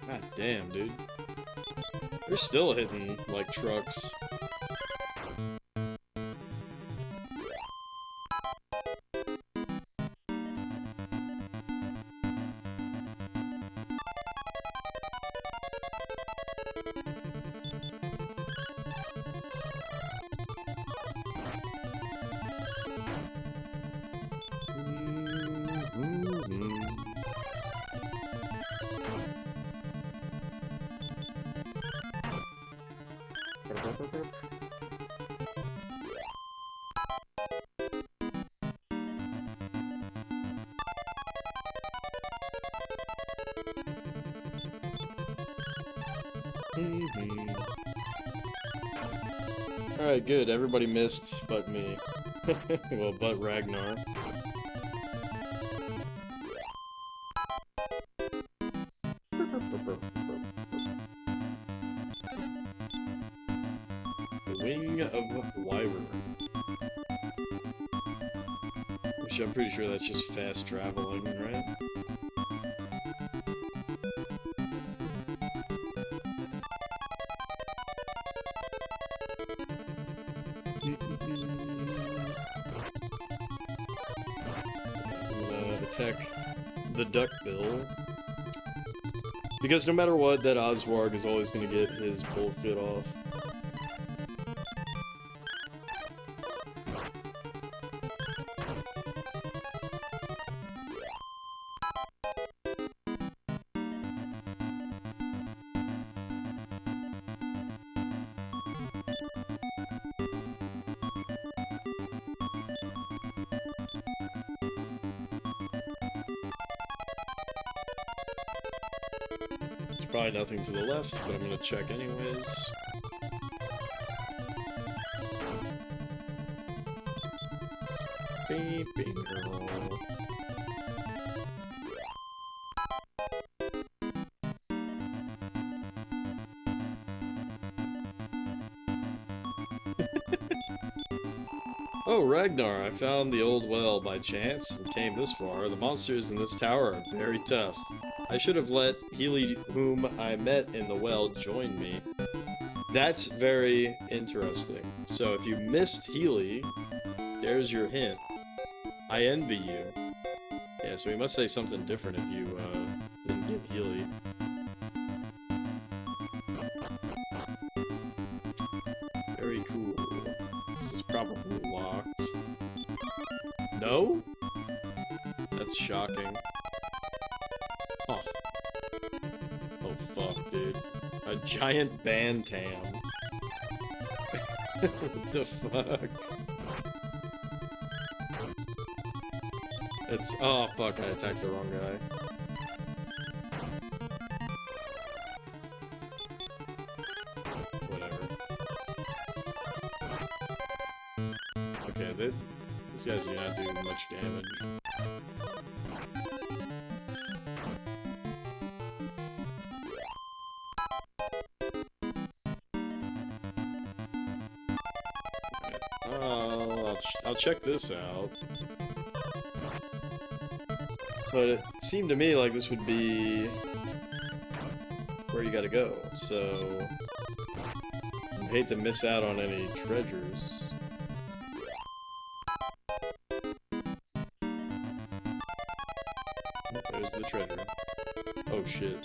God damn, dude. They're still hitting, like, trucks. Alright, good. Everybody missed but me. Well, but Ragnar. The Wing of Wyvern. Which I'm pretty sure that's just fast traveling, right? I'm gonna attack the duckbill. Because no matter what, that Oswarg is always gonna get his bullshit off. Probably nothing to the left, but I'm gonna check anyways. Beep, beep, girl. Oh, Ragnar, I found the old well by chance and came this far. The monsters in this tower are very tough. I should have let Healy, whom I met in the well, join me. That's very interesting. So if you missed Healy, there's your hint. I envy you. Yeah, so we must say something different if you didn't get Healy. Very cool. This is probably locked. No? That's shocking. Oh. Oh fuck, dude. A giant bantam. What the fuck? It's... oh fuck, I attacked the wrong guy. Whatever. Okay, these guys do not do much damage. I'll check this out. But it seemed to me like this would be where you gotta go, so I hate to miss out on any treasures. There's the treasure. Oh shit.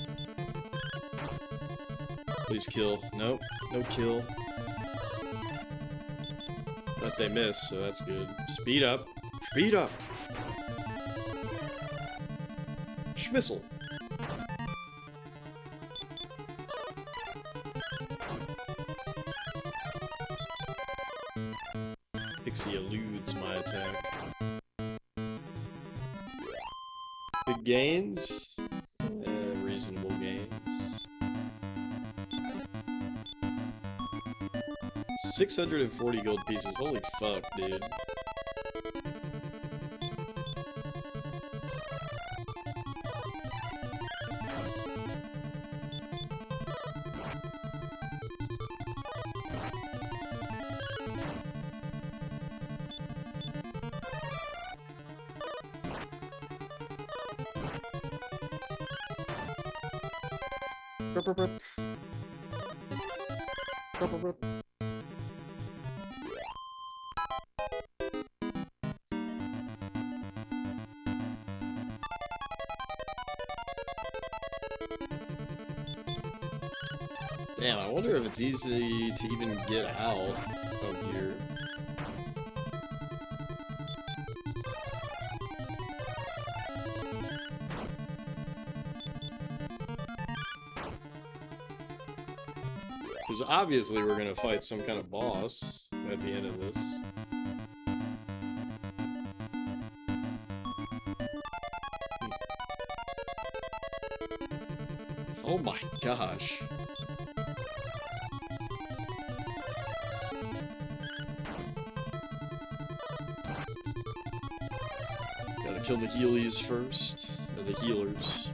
Please kill. Nope, no kill. But they miss, so that's good. Speed up! Speed up! Schmissel! Pixie eludes my attack. Big gains? Reasonable gains. 640 gold pieces. Holy fuck, dude. Damn, I wonder if it's easy to even get out of here. Because obviously we're gonna fight some kind of boss at the end of this. Oh my gosh. Gotta kill the Heelys first, or the healers.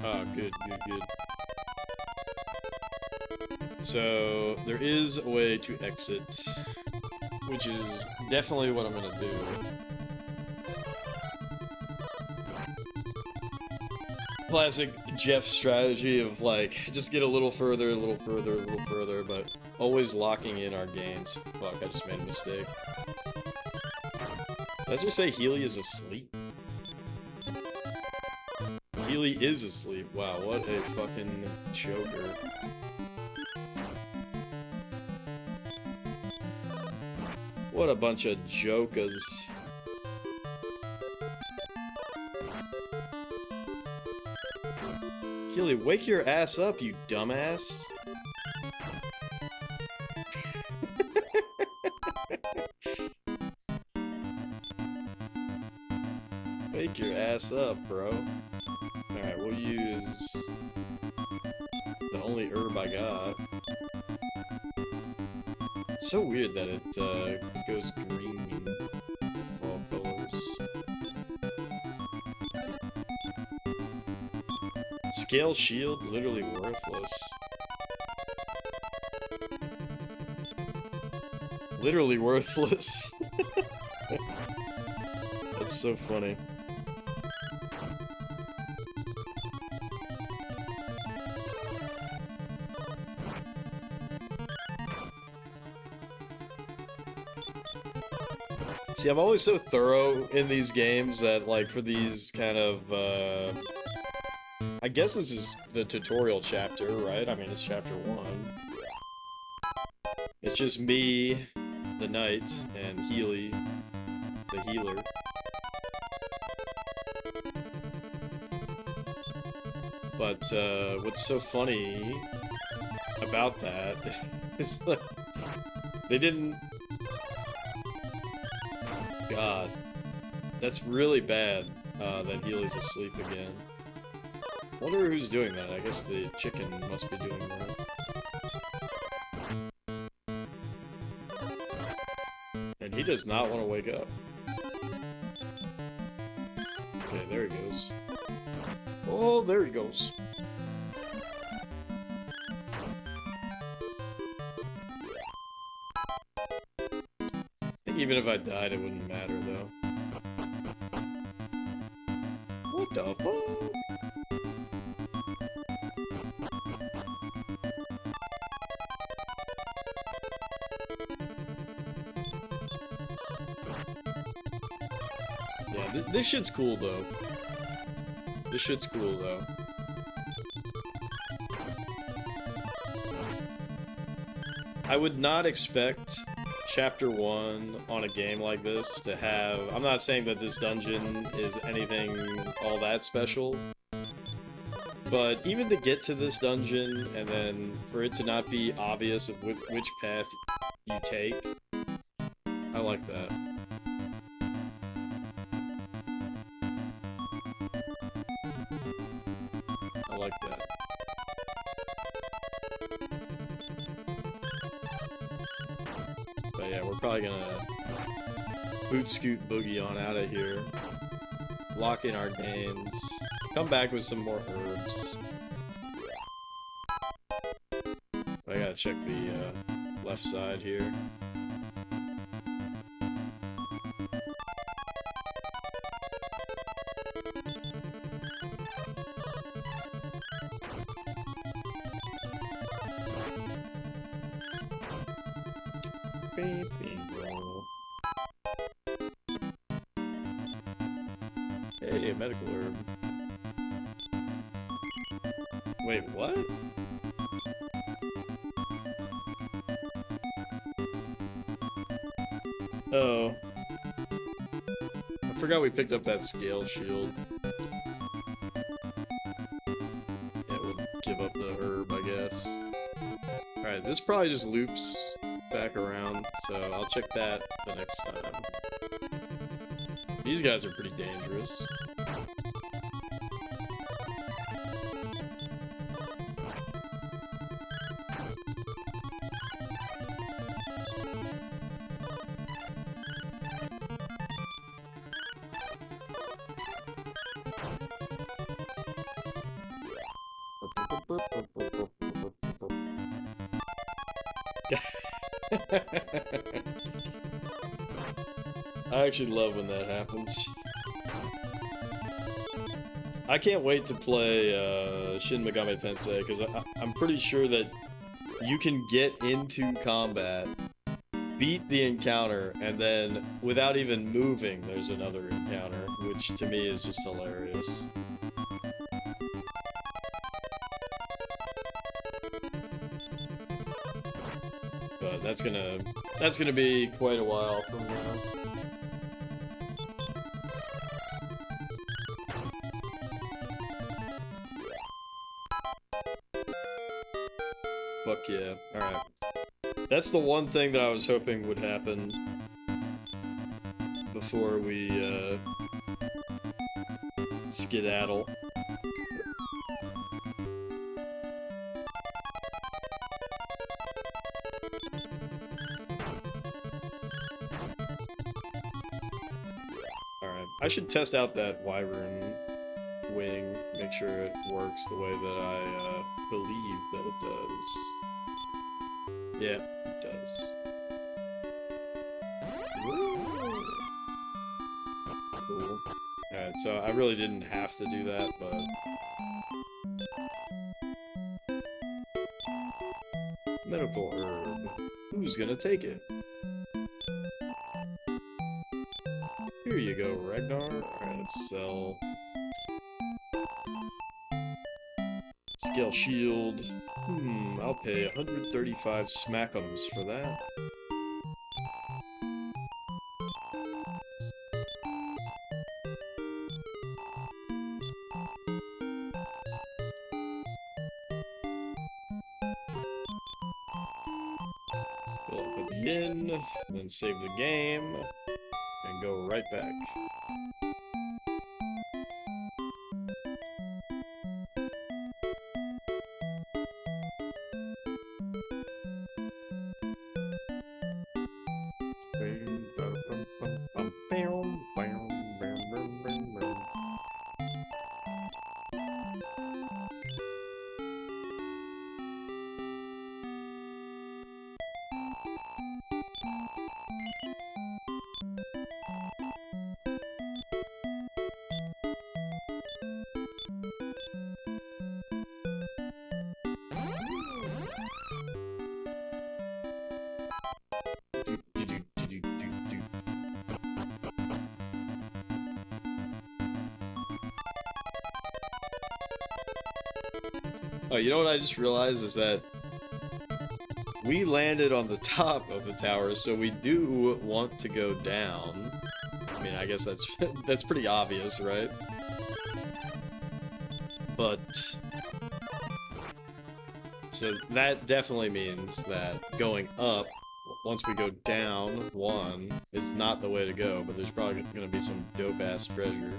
Ah, good, good, good. So, there is a way to exit, which is definitely what I'm gonna do. Classic Jeff strategy of, like, just get a little further, a little further, a little further, but always locking in our gains. Fuck, I just made a mistake. Did I just say Healy is asleep? Healy is asleep. Wow, what a fucking choker. What a bunch of jokers. Healy, wake your ass up, you dumbass. ass up, bro. Alright, we'll use the only herb I got. It's so weird that it goes green all colors. Scale shield, literally worthless. Literally worthless. That's so funny. See, I'm always so thorough in these games that, like, for these kind of, I guess this is the tutorial chapter, right? I mean, it's chapter 1. It's just me, the knight, and Healy, the healer. But, what's so funny about that is, like, they didn't... God. That's really bad, that Healy's asleep again. Wonder who's doing that. I guess the chicken must be doing that. And he does not want to wake up. Okay, there he goes. Oh, there he goes. I think even if I died, it wouldn't matter, though. What the fuck? Yeah, this shit's cool, though. This shit's cool, though. I would not expect Chapter 1 on a game like this to have... I'm not saying that this dungeon is anything all that special, but even to get to this dungeon, and then for it to not be obvious of which path you take, I like that. I like that. But yeah, we're probably gonna boot scoot boogie on out of here, lock in our gains, come back with some more herbs. But I gotta check the left side here. Hey, a medical herb. Wait, what? Oh. I forgot we picked up that scale shield. Yeah, we'll give up the herb, I guess. Alright, this probably just loops back around, so I'll check that the next time. These guys are pretty dangerous. I actually love when that happens. I can't wait to play Shin Megami Tensei, because I'm pretty sure that you can get into combat, beat the encounter, and then, without even moving, there's another encounter, which to me is just hilarious. But that's gonna be quite a while from now. Fuck yeah. Alright. That's the one thing that I was hoping would happen before we Skedaddle. Alright, I should test out that wyvern wing, make sure it works the way that I believe that it does. Yeah, it does. Cool. Alright, so I really didn't have to do that, but... Medical herb. Who's gonna take it? Here you go, Ragnar. Alright, let's sell... Scale shield. I'll pay 135 smackums for that. Fill up at the inn, then save the game, and go right back. Oh, you know what I just realized is that we landed on the top of the tower, so we do want to go down. I mean, I guess that's that's pretty obvious, right? But so that definitely means that going up once we go down one is not the way to go, but there's probably going to be some dope-ass treasure.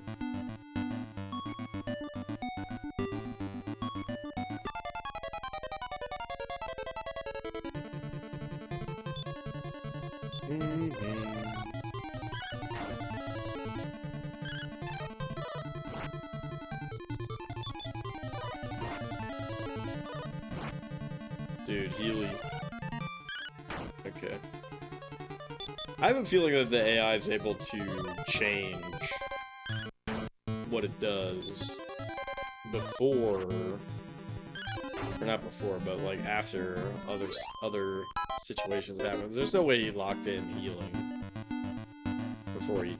Dude, Healy. Okay. I have a feeling that the AI is able to change what it does before, or not before, but like after other situations happen. There's no way he locked in healing before he,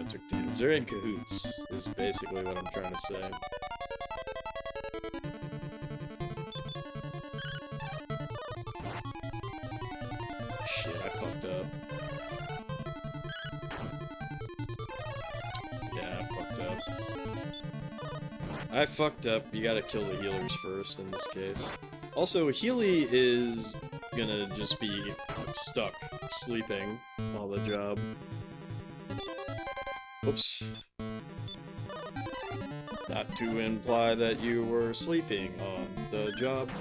took damage. They're in cahoots, is basically what I'm trying to say. Shit, I fucked up. Yeah, I fucked up. I fucked up. You gotta kill the healers first in this case. Also, Healy is gonna just be stuck, sleeping on the job. Oops. Not to imply that you were sleeping on the job.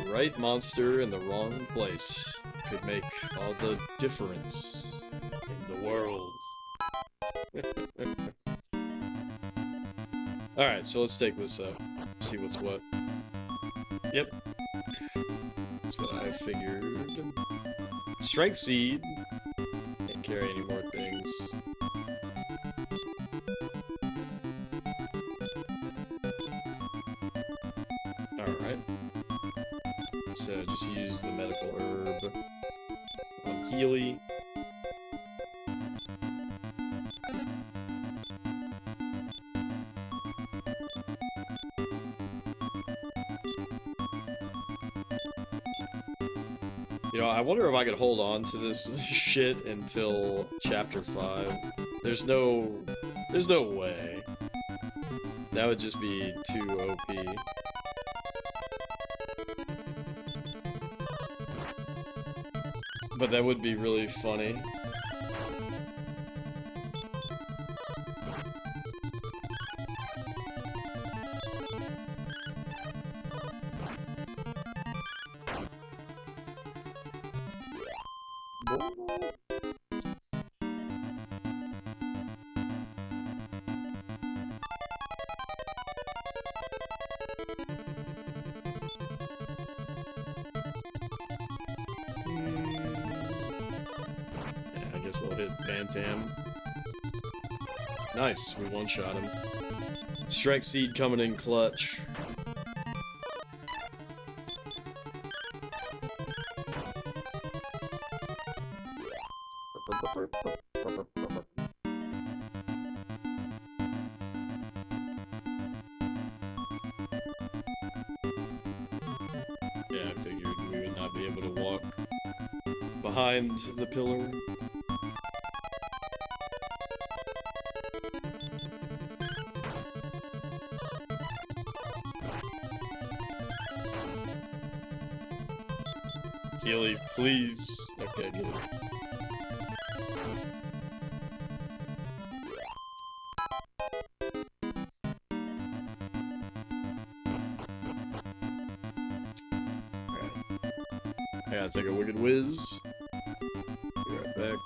Right monster in the wrong place could make all the difference in the world. Alright, so let's take this up. See what's what. Yep. That's what I figured. Strength Seed. Can't carry any more things. Alright. So just use the medical herb on Healy. You know, I wonder if I could hold on to this shit until chapter 5. There's no way. That would just be too OP. But that would be really funny. Yeah, I guess we'll hit Bantam. Nice, we one-shot him. Strike Seed coming in clutch. Yeah, I figured we would not be able to walk behind the pillar. Healy, please. Okay, good. Alright. I gotta take a wicked whiz. Be right back.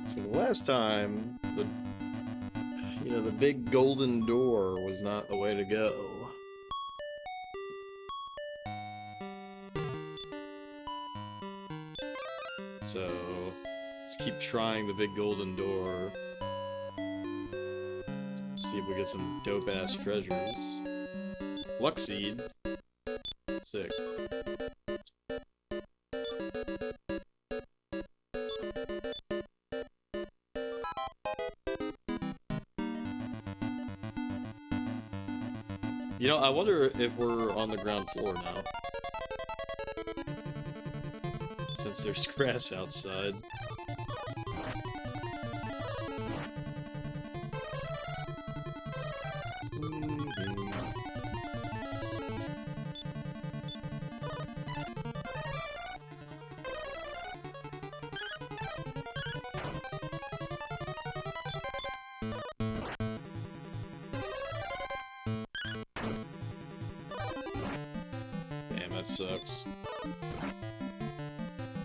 So the last time, the big golden door was not the way to go. So let's keep trying the big golden door. See if we get some dope-ass treasures. Luck Seed. Sick. You know, I wonder if we're on the ground floor now. Since there's grass outside. that sucks.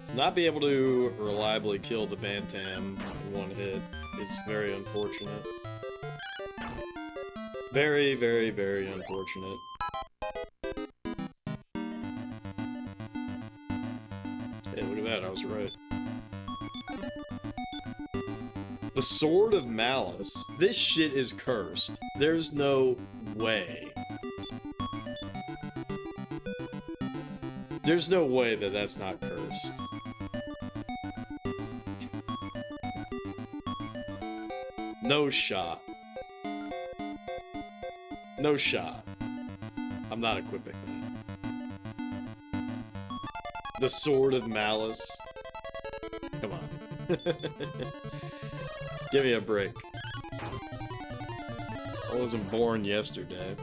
To not be able to reliably kill the Bantam in one hit is very unfortunate. Very, very, very unfortunate. Hey, look at that, I was right. The Sword of Malice. This shit is cursed. There's no way. There's no way that that's not cursed. No shot. No shot. I'm not equipping that. The Sword of Malice. Come on. Give me a break. I wasn't born yesterday.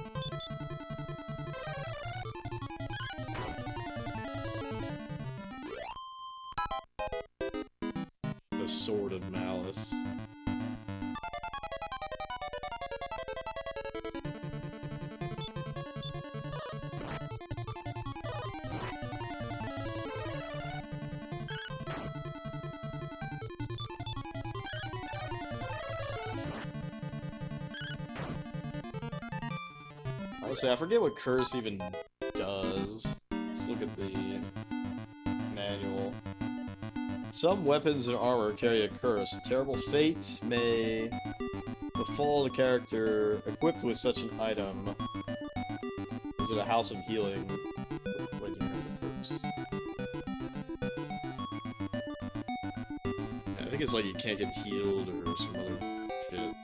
The Sword of Malice. Honestly, I forget what curse even does. Just look at the manual. Some weapons and armor carry a curse. A terrible fate may befall the character equipped with such an item. Is it a house of healing? Wait, do you remember the curse? I think it's like you can't get healed or some other shit.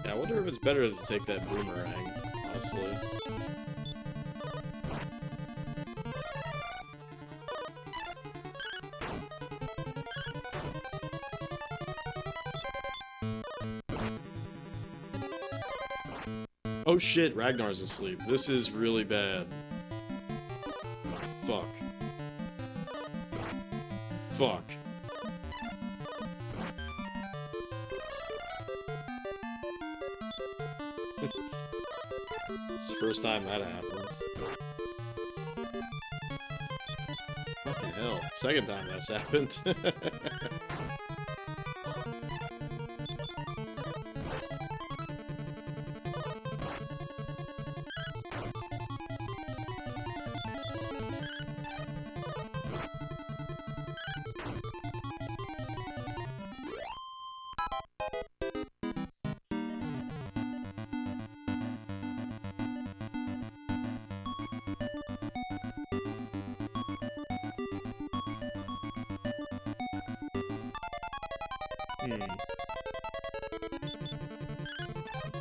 Yeah, I wonder if it's better to take that boomerang, honestly. Oh shit, Ragnar's asleep. This is really bad. Fuck. Fuck. It's the first time that happened. Fucking hell. Second time that's happened.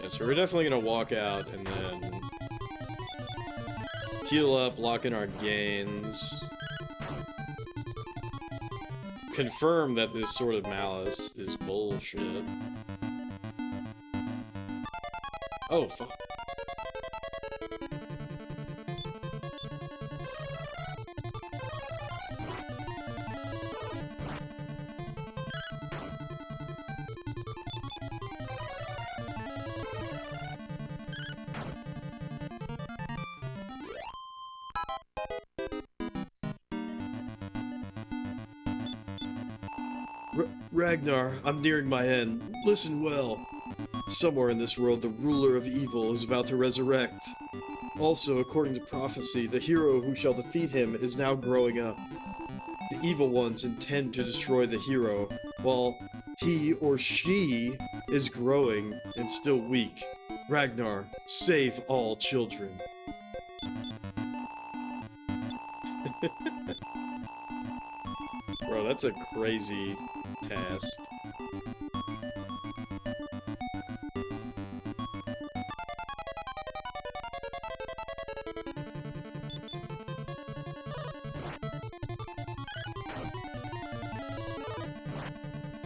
Yeah, so we're definitely gonna walk out and then heal up, lock in our gains, confirm that this Sword of Malice is bullshit. Oh, fuck. Ragnar, I'm nearing my end. Listen well. Somewhere in this world, the ruler of evil is about to resurrect. Also, according to prophecy, the hero who shall defeat him is now growing up. The evil ones intend to destroy the hero, while he or she is growing and still weak. Ragnar, save all children. Bro, that's a crazy task.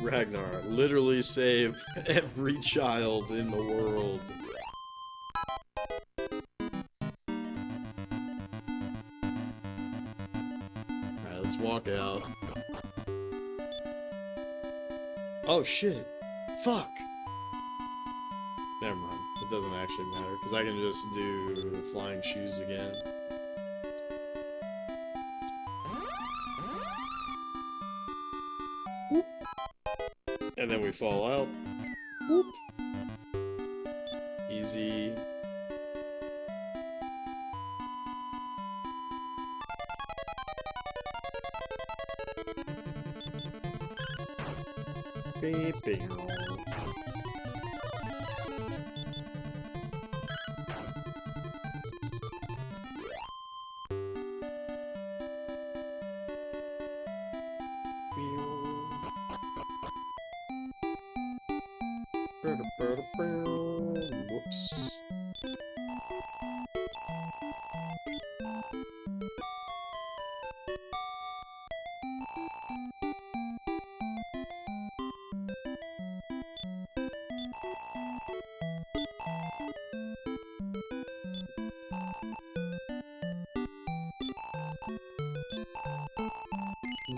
Ragnar, literally save every child in the world. Alright, let's walk out. Oh shit! Fuck! Never mind. It doesn't actually matter, because I can just do flying shoes again. Whoop. And then we fall out. Whoop. Easy. Beep, beep. Whoops.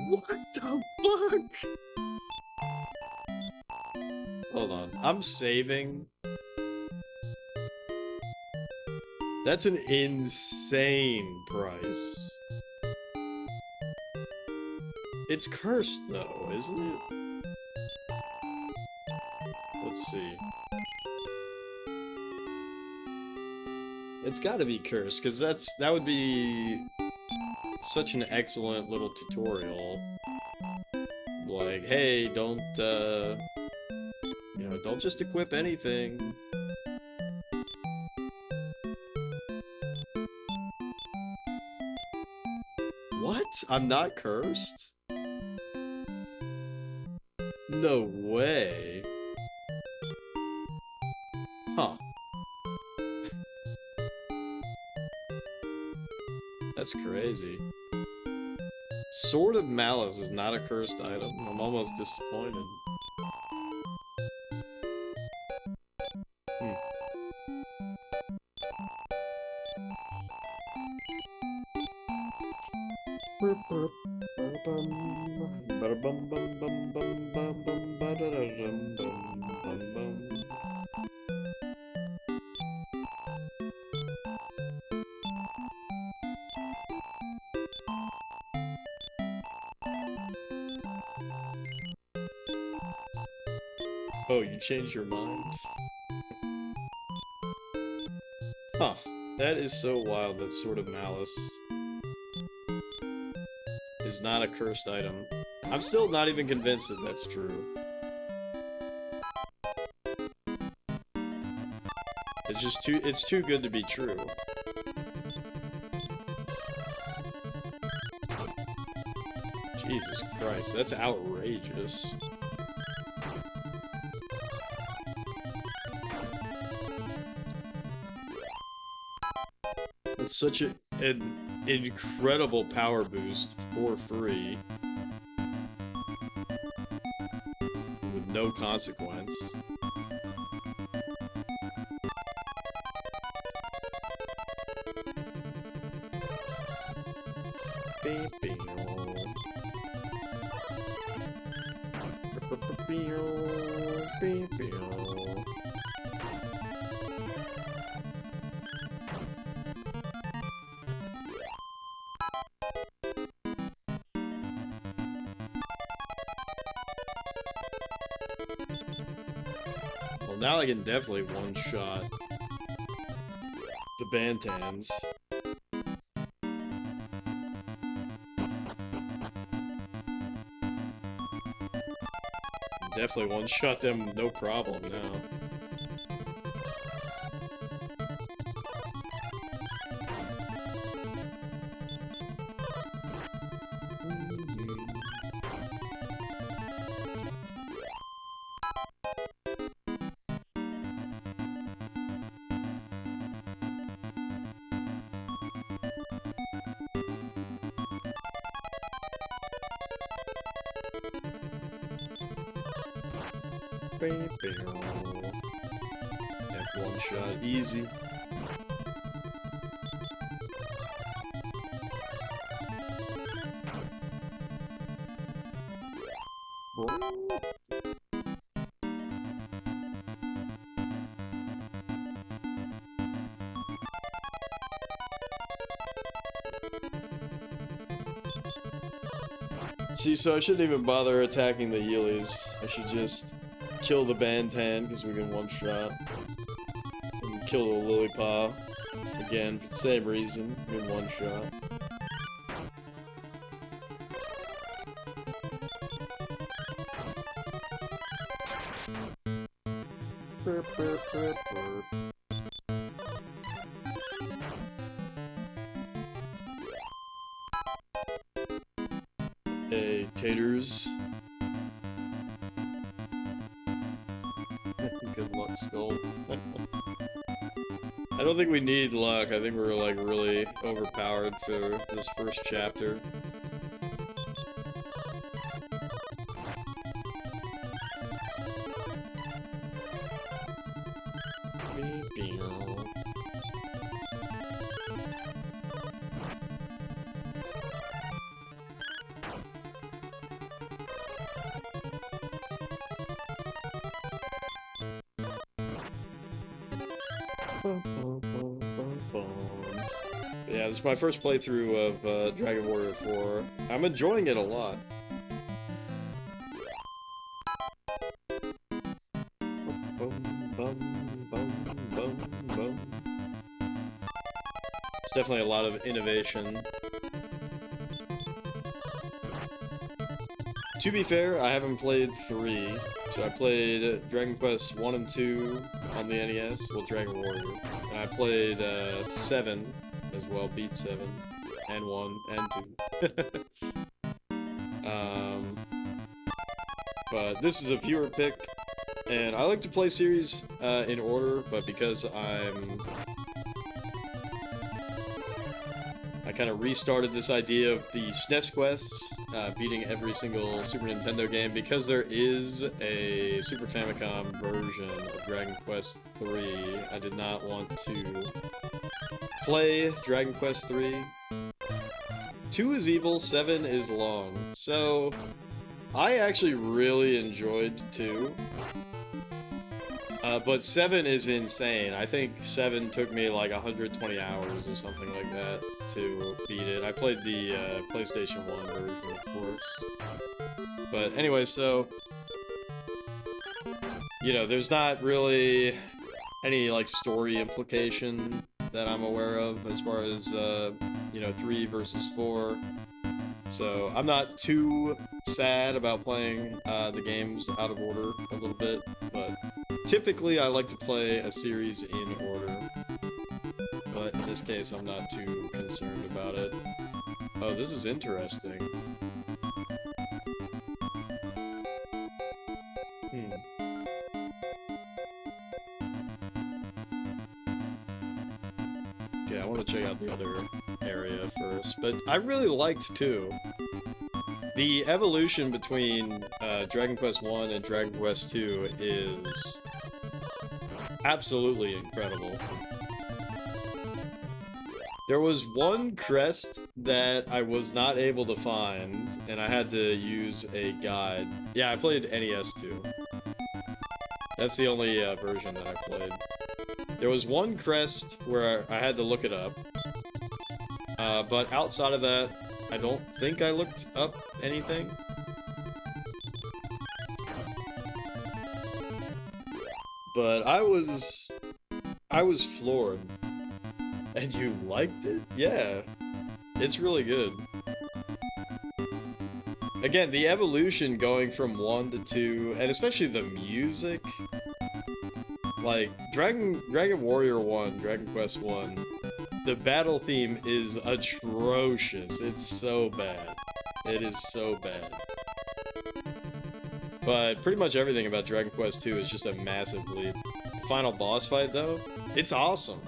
What the fuck? Hold on. I'm saving. That's an insane price. It's cursed though, isn't it? Let's see. It's gotta be cursed, because that would be such an excellent little tutorial. Like, hey, don't you know, don't just equip anything. What? I'm not cursed? No way. Huh. That's crazy. Sword of Malice is not a cursed item. I'm almost disappointed. Oh, you changed your mind? Huh. That is so wild that Sword of Malice is not a cursed item. I'm still not even convinced that that's true. It's just it's too good to be true. Jesus Christ, that's outrageous. It's such an incredible power boost for free. With no consequence. Well, now I can definitely one-shot the Bantams. Definitely one-shot them, no problem now. One shot, easy. See, so I shouldn't even bother attacking the Heelys. I should just kill the Bantan, because we can one-shot. And kill the Lillipaw. Again, for the same reason, in one shot. Burp, burp, burp, burp. Hey, taters. Good luck, Skull. I don't think we need luck. I think we're, like, really overpowered for this first chapter. Yeah, this is my first playthrough of Dragon Warrior 4. I'm enjoying it a lot. There's definitely a lot of innovation. To be fair, I haven't played 3. So I played Dragon Quest 1 and 2 on the NES, well, Dragon Warrior. And I played 7 as well, beat 7, and 1, and 2. But this is a viewer pick, and I like to play series in order, but because I kind of restarted this idea of the SNES quests, beating every single Super Nintendo game, because there is a Super Famicom version of Dragon Quest 3. I did not want to play Dragon Quest 3. 2 is evil, 7 is long. So, I actually really enjoyed 2. But 7 is insane. I think 7 took me like 120 hours or something like that to beat it. I played the PlayStation 1 version, of course. But anyway, so, you know, there's not really any, like, story implication that I'm aware of as far as, you know, 3 versus 4. So I'm not too sad about playing the games out of order a little bit, but typically I like to play a series in order. But in this case, I'm not too concerned about it. Oh, this is interesting. Okay, I want to check out the other area first, but I really liked 2. The evolution between Dragon Quest 1 and Dragon Quest 2 is absolutely incredible. There was one crest that I was not able to find, and I had to use a guide. Yeah, I played NES too. That's the only version that I played. There was one crest where I had to look it up, but outside of that, I don't think I looked up anything. But I was floored. And you liked it? Yeah. It's really good. Again, the evolution going from 1 to 2, and especially the music. Like, Dragon Warrior 1, Dragon Quest 1, the battle theme is atrocious. It's so bad. It is so bad. But pretty much everything about Dragon Quest 2 is just a massive leap. Final boss fight, though, it's awesome.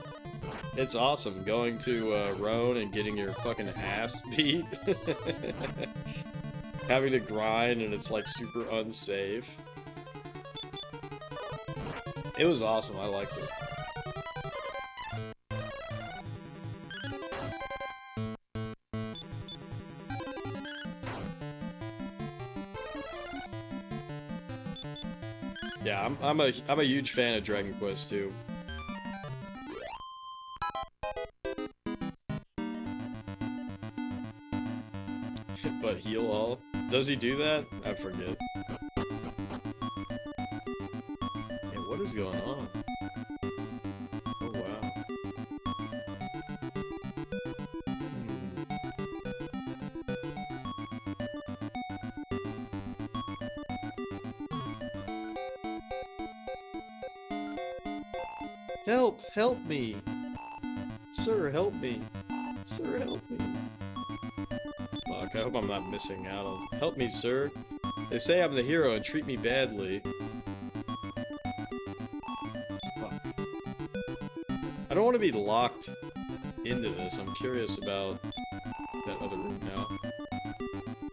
It's awesome going to Roan and getting your fucking ass beat. Having to grind and it's like super unsafe. It was awesome. I liked it. Yeah, I'm a huge fan of Dragon Quest 2. But heal all? Does he do that? I forget. Yeah, what is going on? Oh wow. Help! Help me! Sir, help me! Sir, help me! Fuck, I hope I'm not missing out on... Help me, sir! They say I'm the hero and treat me badly. Fuck. I don't want to be locked into this. I'm curious about that other room now.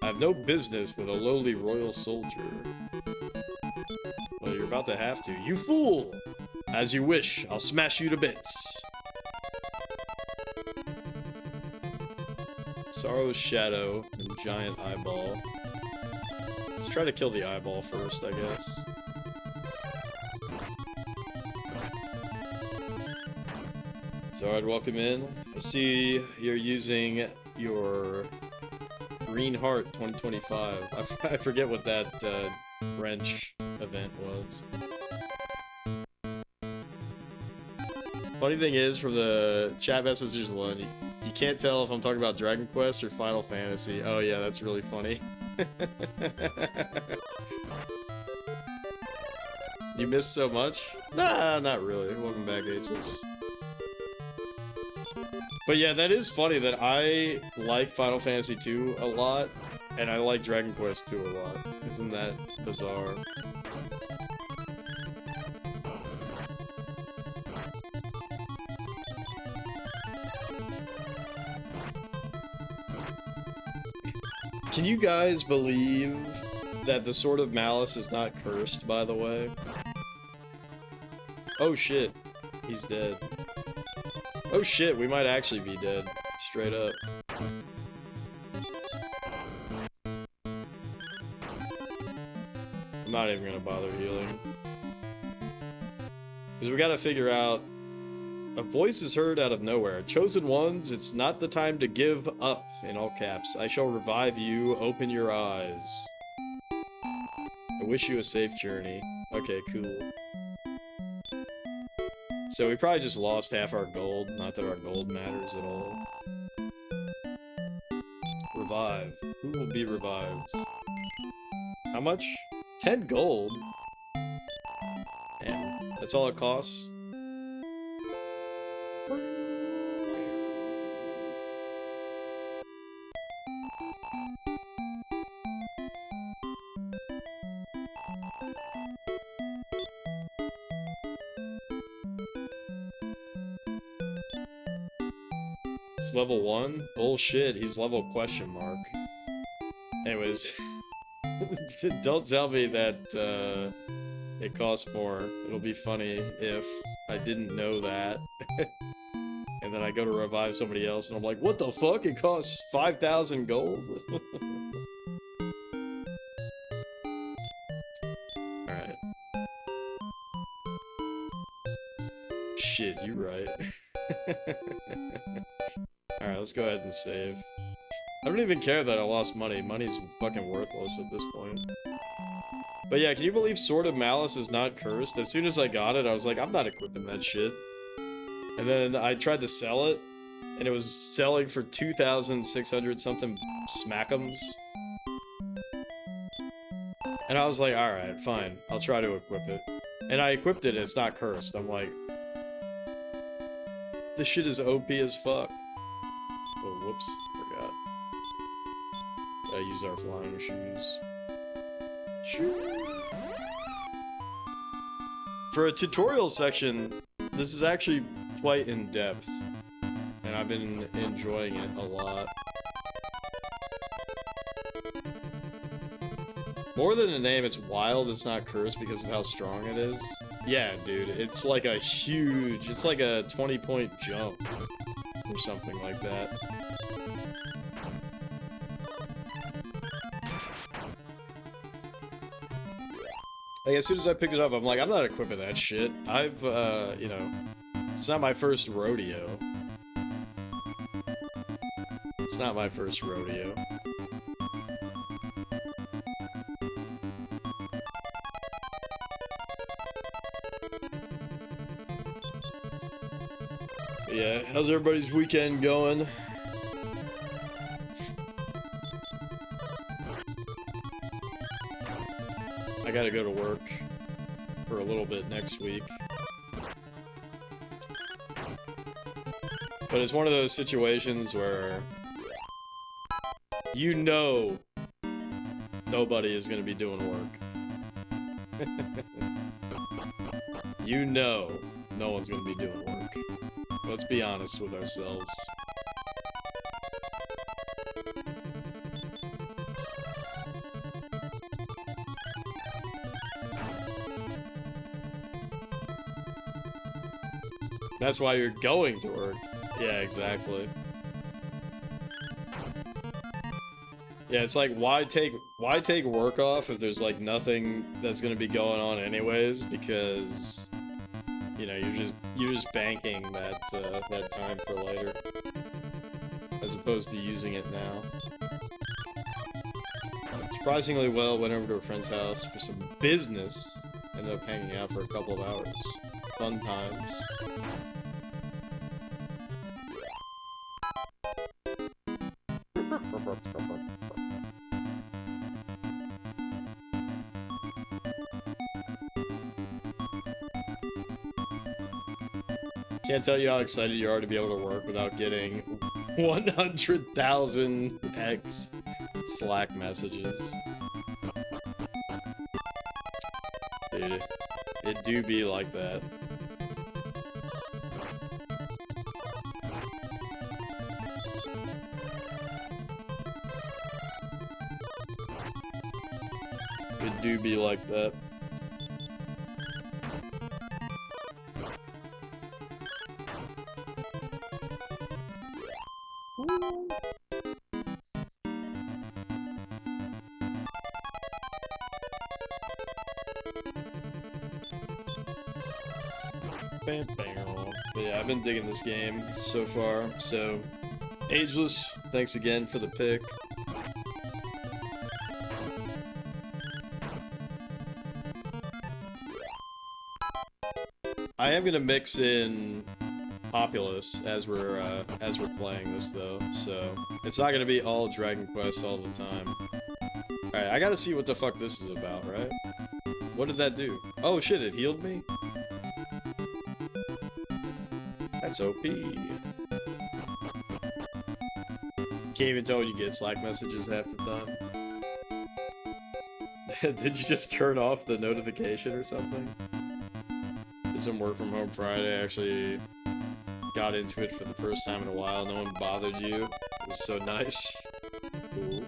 I have no business with a lowly royal soldier. Well, you're about to have to. You fool! As you wish, I'll smash you to bits. Sorrow's shadow and giant eyeball. Let's try to kill the eyeball first, I guess. Zard, welcome in. I see you're using your Green Heart 2025. I forget what that wrench event was. Funny thing is, from the chat messages alone, you can't tell if I'm talking about Dragon Quest or Final Fantasy. Oh yeah, that's really funny. You missed so much? Nah, not really. Welcome back, Ageless. But yeah, that is funny that I like Final Fantasy 2 a lot, and I like Dragon Quest 2 a lot. Isn't that bizarre? Can you guys believe that the Sword of Malice is not cursed, by the way? Oh shit, he's dead. Oh shit, we might actually be dead. Straight up. I'm not even gonna bother healing. Because we gotta figure out... A voice is heard out of nowhere. Chosen ones, it's not the time to give up, in all caps. I shall revive you, open your eyes. I wish you a safe journey. Okay, cool. So we probably just lost half our gold. Not that our gold matters at all. Revive. Who will be revived? How much? 10 gold? Damn. That's all it costs? It's level 1? Bullshit, he's level question mark. Anyways, don't tell me that it costs more. It'll be funny if I didn't know that. And then I go to revive somebody else and I'm like, what the fuck? It costs 5,000 gold? Alright. Shit, you right. Alright, let's go ahead and save. I don't even care that I lost money. Money's fucking worthless at this point. But yeah, can you believe Sword of Malice is not cursed? As soon as I got it, I was like, I'm not equipping that shit. And then I tried to sell it, and it was selling for 2,600 something smackums. And I was like, alright, fine. I'll try to equip it. And I equipped it, and it's not cursed. I'm like... This shit is OP as fuck. Oh, whoops. Forgot. Gotta use our flying shoes. For a tutorial section, this is actually quite in-depth. And I've been enjoying it a lot. More than a name, it's wild, it's not cursed because of how strong it is. Yeah, dude, it's like a huge, it's like a 20-point jump or something like that. Like, as soon as I picked it up, I'm like, I'm not equipped with that shit. I've, you know, it's not my first rodeo. It's not my first rodeo. Yeah, how's everybody's weekend going? I gotta go to work for a little bit next week. But it's one of those situations where you know nobody is gonna be doing work. You know no one's gonna be doing work. Let's be honest with ourselves. That's why you're going to work. Yeah, exactly. Yeah, it's like, why take work off if there's like nothing that's gonna be going on anyways? Because, you know, you're just banking that that time for later, as opposed to using it now. Surprisingly well, went over to a friend's house for some business. Ended up hanging out for a couple of hours. Fun times. Can't tell you how excited you are to be able to work without getting 100,000 X Slack messages. Dude, it do be like that. It do be like that. But yeah, I've been digging this game so far. So, Ageless, thanks again for the pick. I am gonna mix in Populous as we're playing this though, so it's not gonna be all Dragon Quest all the time. Alright, I gotta see what the fuck this is about, right? What did that do? Oh shit, it healed me? That's OP. Can't even tell when you get Slack messages half the time. Did you just turn off the notification or something? Did some work from home Friday. I actually got into it for the first time in a while. No one bothered you. It was so nice. Cool.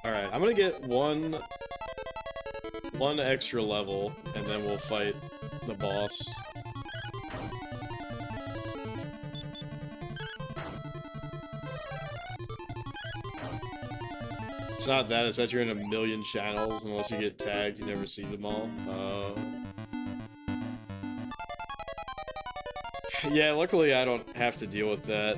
Alright, I'm gonna get one extra level, and then we'll fight the boss. It's not that, it's that you're in a million channels, and unless you get tagged, you never see them all. Yeah, luckily I don't have to deal with that.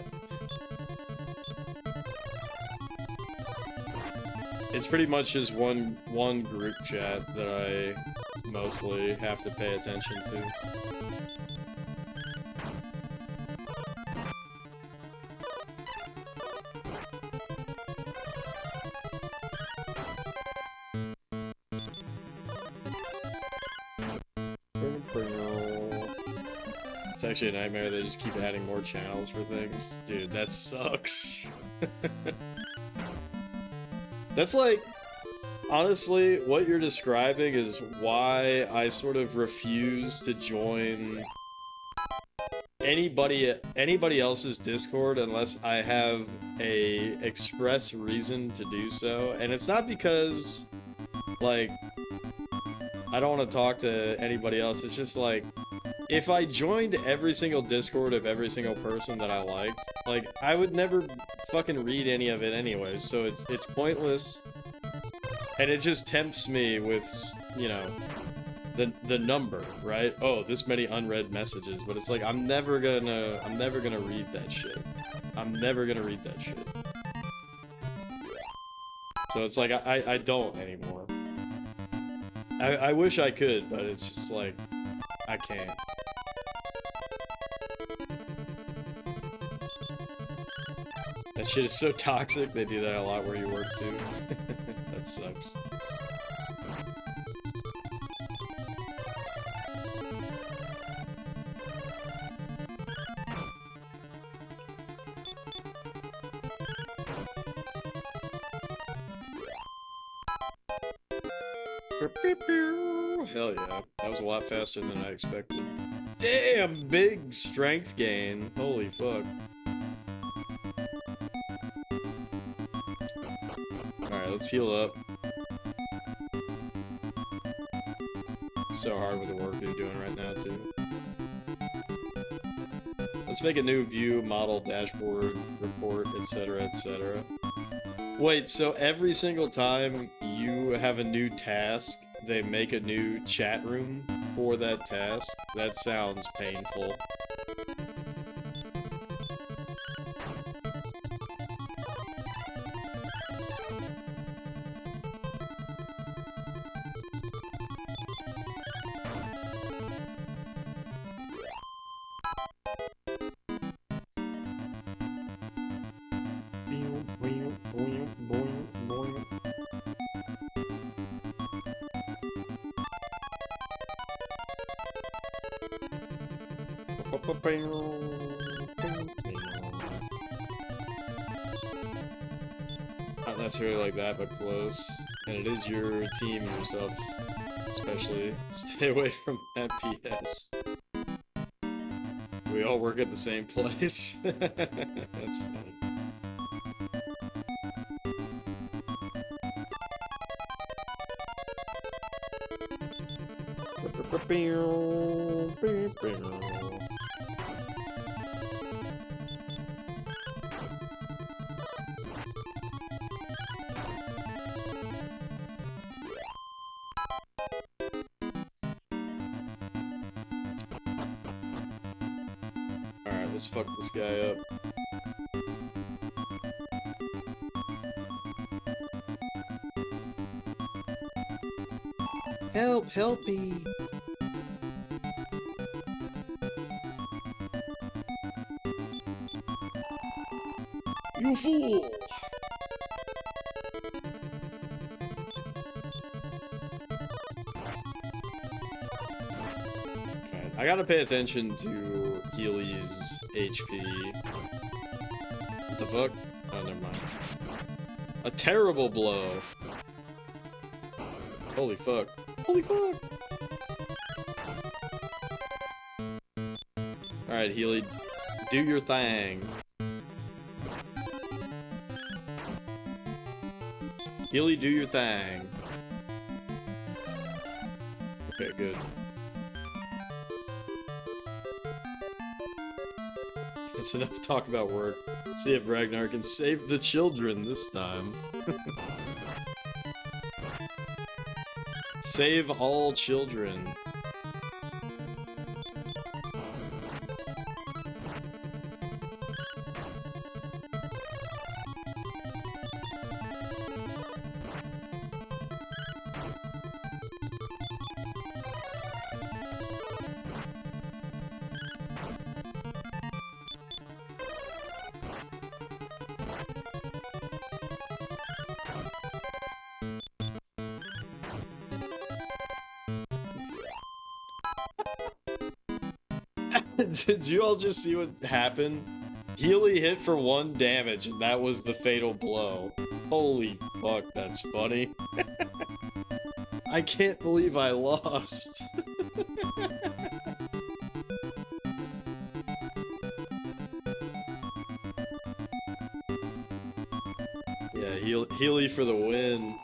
It's pretty much just one group chat that I mostly have to pay attention to. It's actually a nightmare. They just keep adding more channels for things. Dude, that sucks. That's like, honestly, what you're describing is why I sort of refuse to join anybody else's Discord unless I have a express reason to do so. And it's not because, like, I don't want to talk to anybody else. It's just like, if I joined every single Discord of every single person that I liked, like, I would never fucking read any of it anyways, so it's pointless. And it just tempts me with, you know, the number, right? Oh, this many unread messages, but it's like, I'm never gonna read that shit. I'm never gonna read that shit. So it's like, I don't anymore. I wish I could, but it's just like, I can't. That shit is so toxic, they do that a lot where you work too. That sucks. Hell yeah, that was a lot faster than I expected. Damn, big strength gain. Holy fuck. Alright, let's heal up. So hard with the work you're doing right now, too. Let's make a new view, model, dashboard, report, etc., etc. Wait, so every single time you have a new task, they make a new chat room for that task? That sounds painful. Not necessarily like that, but close. And it is your team, yourself, especially. Stay away from FPS. We all work at the same place. That's funny. Alright, let's fuck this guy up. Help! Help me! You fool! Okay, I gotta pay attention to Healy's HP. What the fuck? Oh, never mind. A terrible blow! Holy fuck. Holy fuck! Alright, Healy, do your thing. Healy, do your thing. Okay, good. It's enough talk about work. See if Ragnar can save the children this time. Save all children. Did you all just see what happened? Healy hit for 1 damage, and that was the fatal blow. Holy fuck, that's funny. I can't believe I lost. Yeah, Healy for the win.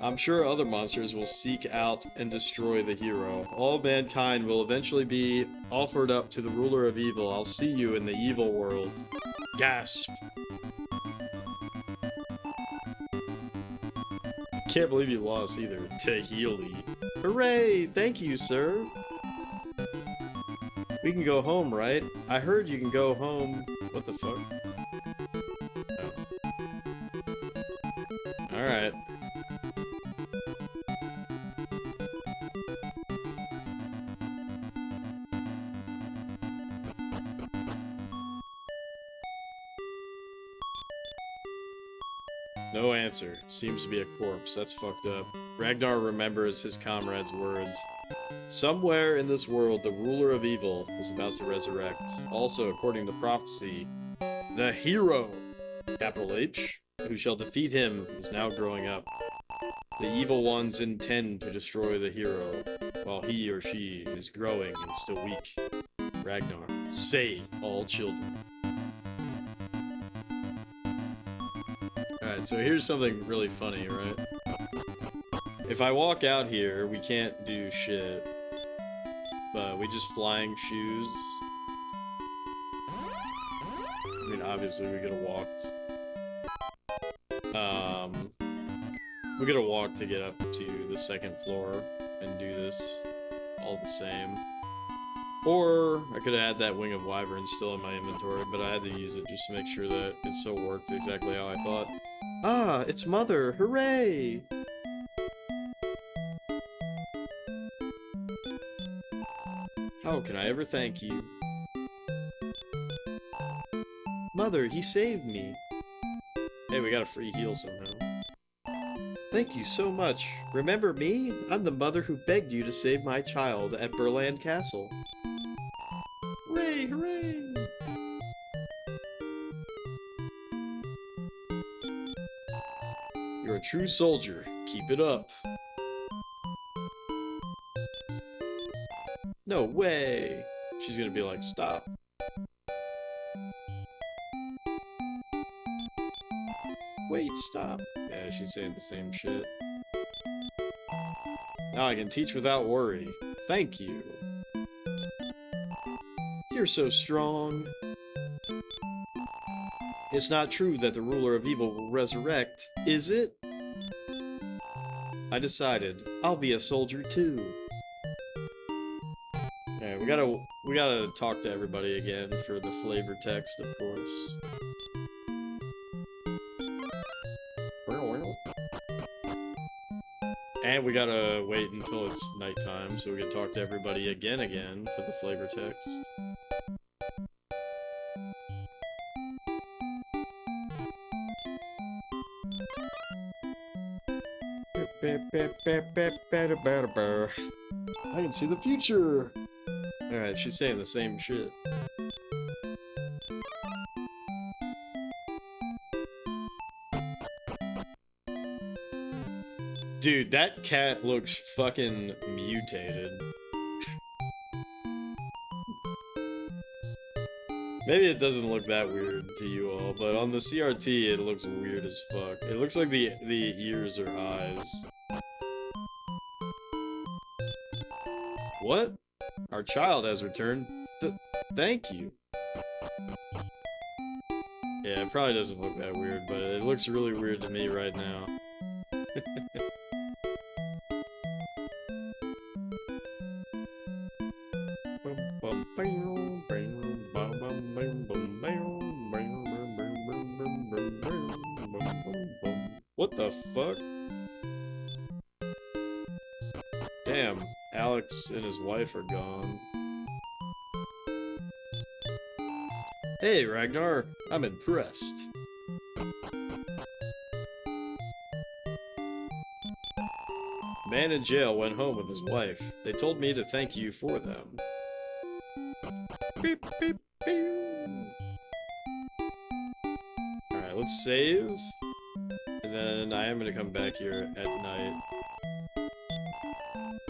I'm sure other monsters will seek out and destroy the hero. All mankind will eventually be offered up to the ruler of evil. I'll see you in the evil world. Gasp! Can't believe you lost either. To Healy. Hooray! Thank you, sir! We can go home, right? I heard you can go home. What the fuck? Oh. Alright. No answer. Seems to be a corpse. That's fucked up. Ragnar remembers his comrade's words. Somewhere in this world, the ruler of evil is about to resurrect. Also, according to prophecy, the hero, capital H, who shall defeat him is now growing up. The evil ones intend to destroy the hero, while he or she is growing and still weak. Ragnar, save all children. Alright, so here's something really funny, right? If I walk out here, we can't do shit. But we just flying shoes. I mean, obviously we could've walked. We could've walked to get up to the second floor and do this all the same. Or I could've had that Wing of Wyvern still in my inventory, but I had to use it just to make sure that it still worked exactly how I thought. Ah, it's Mother! Hooray! How can I ever thank you? Mother, he saved me! Hey, we got a free heal somehow. Thank you so much. Remember me? I'm the mother who begged you to save my child at Burland Castle. Hooray, hooray! You're a true soldier. Keep it up. No way! She's gonna be like, stop. Wait, stop. Yeah, she's saying the same shit. Now I can teach without worry. Thank you. You're so strong. It's not true that the ruler of evil will resurrect, is it? I decided I'll be a soldier too. Yeah, we gotta talk to everybody again for the flavor text, of course. And we gotta wait until it's nighttime so we can talk to everybody again for the flavor text. I can see the future! Alright, she's saying the same shit. Dude, that cat looks fucking mutated. Maybe it doesn't look that weird to you all, but on the CRT it looks weird as fuck. It looks like the ears are eyes. What? Our child has returned. Thank you. Yeah, it probably doesn't look that weird, but it looks really weird to me right now. What the fuck? Damn, Alex and his wife are gone. Hey, Ragnar, I'm impressed. Man in jail went home with his wife. They told me to thank you for them. Beep, beep, beep. Alright, let's save. And then I am going to come back here at night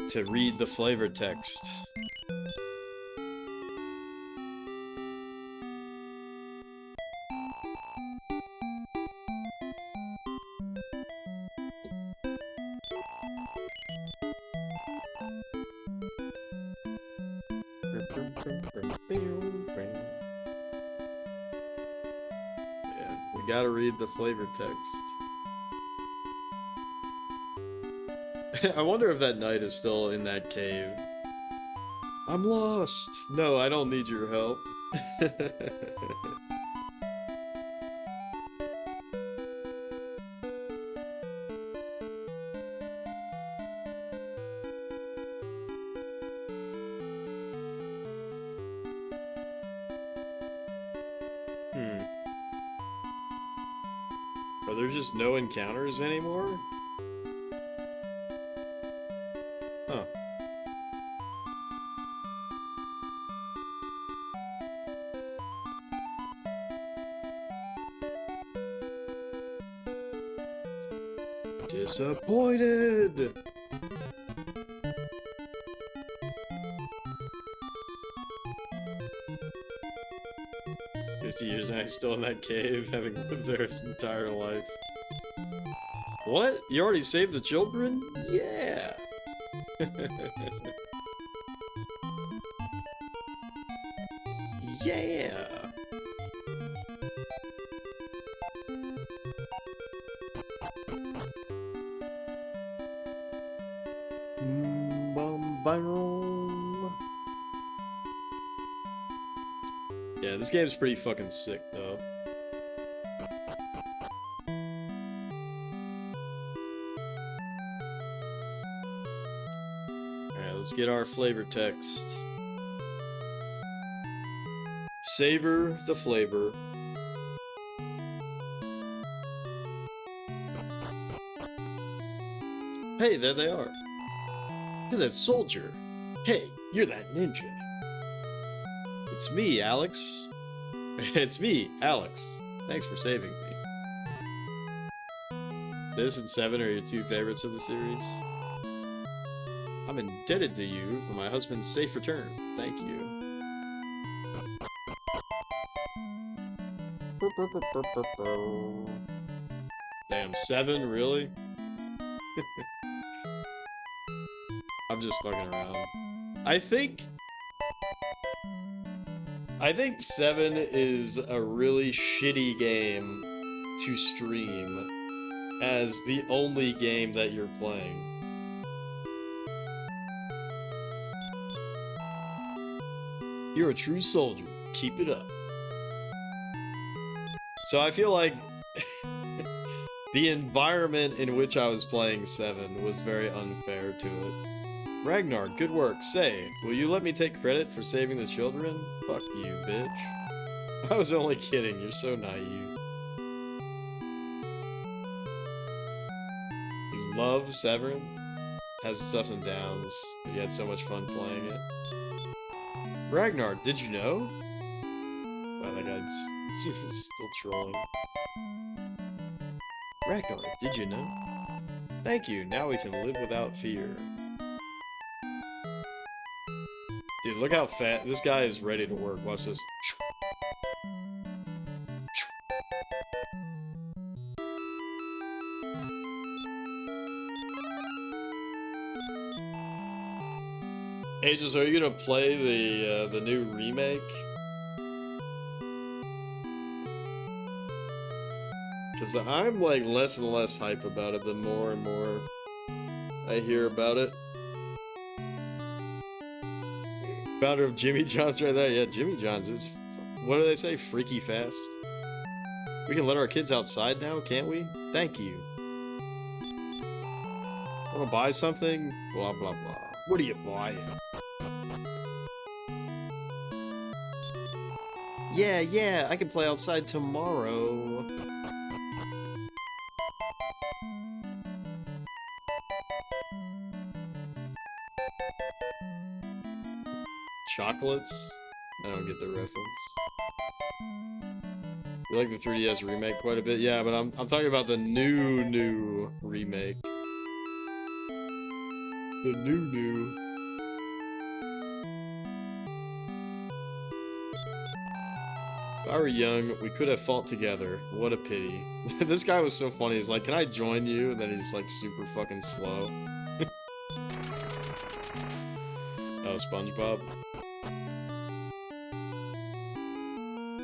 to read the flavor text. Yeah, we gotta read the flavor text. I wonder if that knight is still in that cave. I'm lost! No, I don't need your help. Are there just no encounters anymore? Huh. Disappointed! 50 years and I'm still in that cave, having lived there his entire life. What? You already saved the children? Yeah! Yeah! Yeah, this game's pretty fucking sick, though. Alright, let's get our flavor text. Savor the flavor. Hey, there they are. You're that soldier. Hey, you're that ninja. It's me, Alex. It's me, Alex. Thanks for saving me. This and 7 are your two favorites of the series. I'm indebted to you for my husband's safe return. Thank you. Damn, 7? Really? I'm just fucking around. I think 7 is a really shitty game to stream as the only game that you're playing. You're a true soldier. Keep it up. So I feel like the environment in which I was playing 7 was very unfair to it. Ragnar, good work. Say, will you let me take credit for saving the children? Fuck you, bitch. I was only kidding. You're so naive. You love 7? Has its ups and downs, but you had so much fun playing it. Ragnar, did you know? Wow, that guy's still trolling. Ragnar, did you know? Thank you. Now we can live without fear. Dude, look how fat this guy is ready to work. Watch this. Ages, are you gonna play the new remake? Because I'm like less and less hype about it the more and more I hear about it. Founder of Jimmy John's right there. Yeah, Jimmy John's is, what do they say? Freaky fast. We can let our kids outside now, can't we? Thank you. Wanna buy something? Blah, blah, blah. What are you buying? Yeah, I can play outside tomorrow. Chocolates? I don't get the reference. You like the 3DS remake quite a bit? Yeah, but I'm talking about the new remake. The new. If I were young, we could have fought together. What a pity. This guy was so funny. He's like, can I join you? And then he's like super fucking slow. Oh, SpongeBob.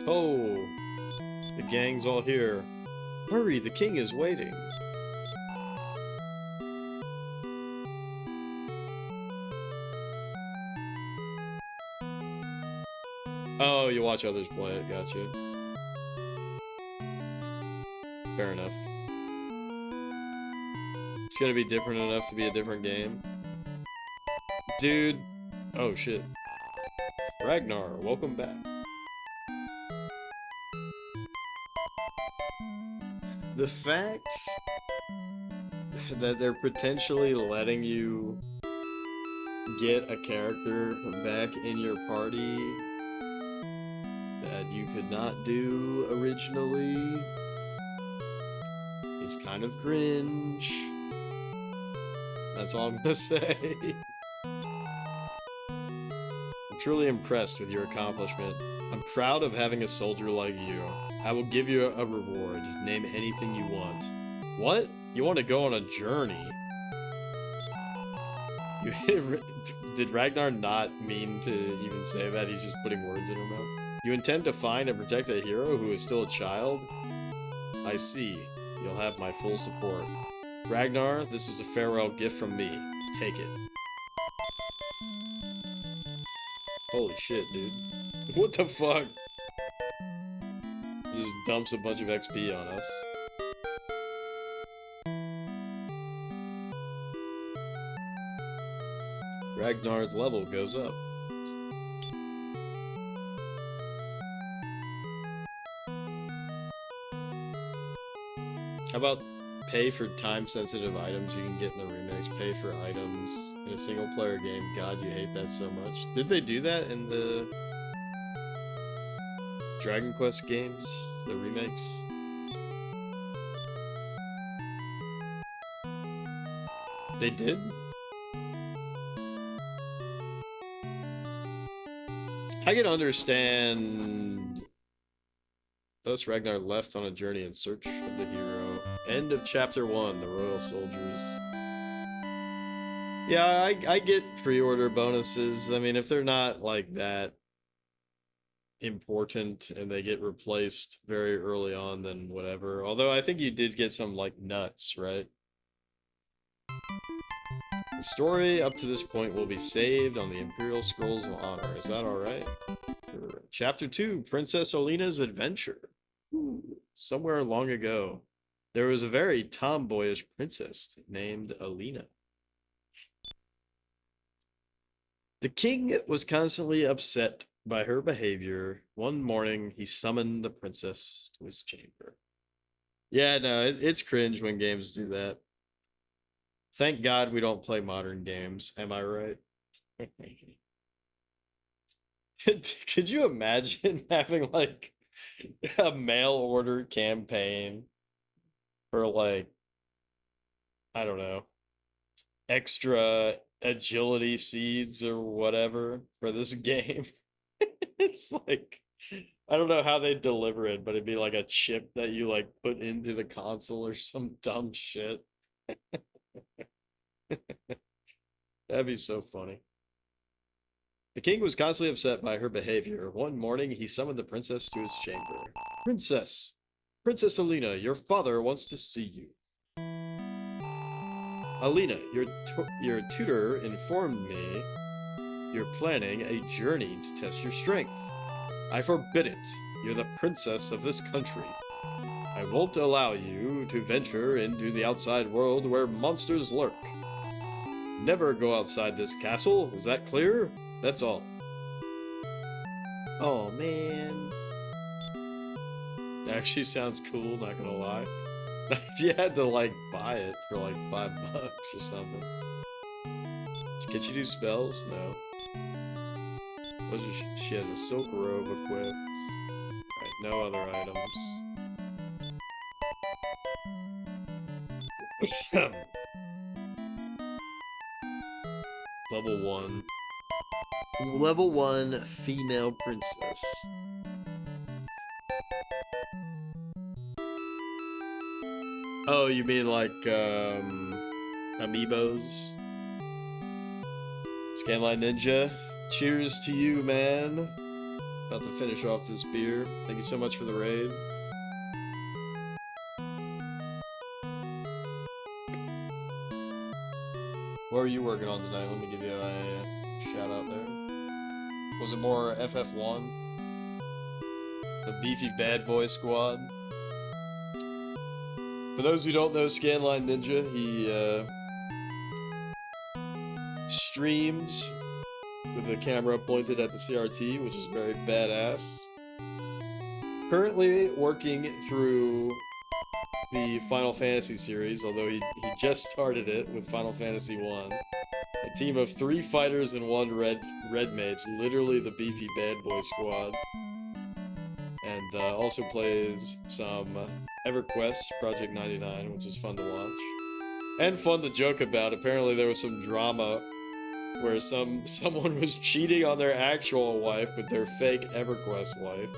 Oh, the gang's all here. Hurry, the king is waiting. Oh, you watch others play it, gotcha. Fair enough. It's gonna be different enough to be a different game. Dude. Oh shit. Ragnar, welcome back. The fact that they're potentially letting you get a character back in your party that you could not do originally is kind of cringe. That's all I'm gonna say. I'm truly impressed with your accomplishment. I'm proud of having a soldier like you. I will give you a reward. Name anything you want. What? You want to go on a journey? Did Ragnar not mean to even say that? He's just putting words in her mouth. You intend to find and protect a hero who is still a child? I see. You'll have my full support. Ragnar, this is a farewell gift from me. Take it. Holy shit, dude. What the fuck? He just dumps a bunch of XP on us. Ragnar's level goes up. How about pay for time-sensitive items you can get in the remakes? Pay for items in a single-player game. God, you hate that so much. Did they do that in the Dragon Quest games? The remakes? They did? I can understand. Thus Ragnar left on a journey in search of the hero. End of chapter 1, the Royal Soldiers. Yeah, I get pre-order bonuses. I mean, if they're not like that important and they get replaced very early on, then whatever. Although I think you did get some like nuts, right? The story up to this point will be saved on the Imperial Scrolls of Honor. Is that alright? Chapter 2, Princess Alina's Adventure. Somewhere long ago, there was a very tomboyish princess named Alina. The king was constantly upset by her behavior. One morning, he summoned the princess to his chamber. Yeah, no, it's cringe when games do that. Thank God we don't play modern games, am I right? Could you imagine having like a mail order campaign for like, I don't know, extra agility seeds or whatever for this game? It's like, I don't know how they deliver it, but it'd be like a chip that you like put into the console or some dumb shit. That'd be so funny. The king was constantly upset by her behavior. One morning, he summoned the princess to his chamber. Princess! Princess Alina, your father wants to see you. Alina, your tutor informed me you're planning a journey to test your strength. I forbid it. You're the princess of this country. I won't allow you to venture into the outside world where monsters lurk. Never go outside this castle, is that clear? That's all. Oh, man. That actually sounds cool, not gonna lie. If you had to, like, buy it for, like, $5 or something. Can she do spells? No. What is she has a silk robe equipped. Alright, no other items. Level 1. Level 1 female princess. Oh, you mean like, amiibos? Scanline Ninja, cheers to you, man. About to finish off this beer. Thank you so much for the raid. What are you working on tonight? Let me give you a shout out there. Was it more FF1? The Beefy Bad Boy Squad? For those who don't know Scanline Ninja, he streams with the camera pointed at the CRT, which is very badass. Currently working through the Final Fantasy series, although he just started it with Final Fantasy 1. A team of 3 fighters and 1 red mage, literally the Beefy Bad Boy Squad. And also plays some EverQuest Project 99, which is fun to watch. And fun to joke about. Apparently there was some drama where someone was cheating on their actual wife with their fake EverQuest wife.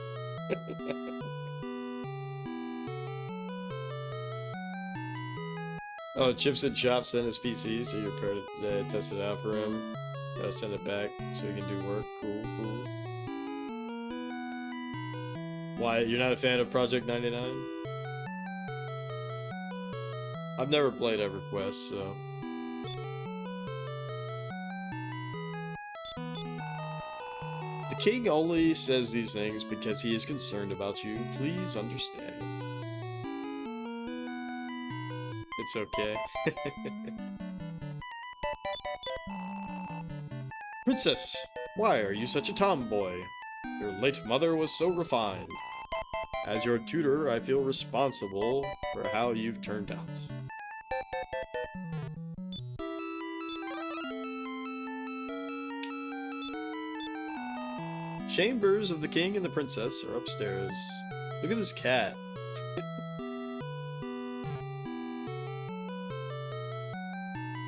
Oh, Chips and Chops sent his PC, so you're prepared to test it out for him. Gotta send it back so he can do work. Cool, cool. Why, you're not a fan of Project 99? I've never played EverQuest, so... The king only says these things because he is concerned about you. Please understand. It's okay. Princess, why are you such a tomboy? Your late mother was so refined. As your tutor, I feel responsible for how you've turned out. Chambers of the king and the princess are upstairs. Look at this cat.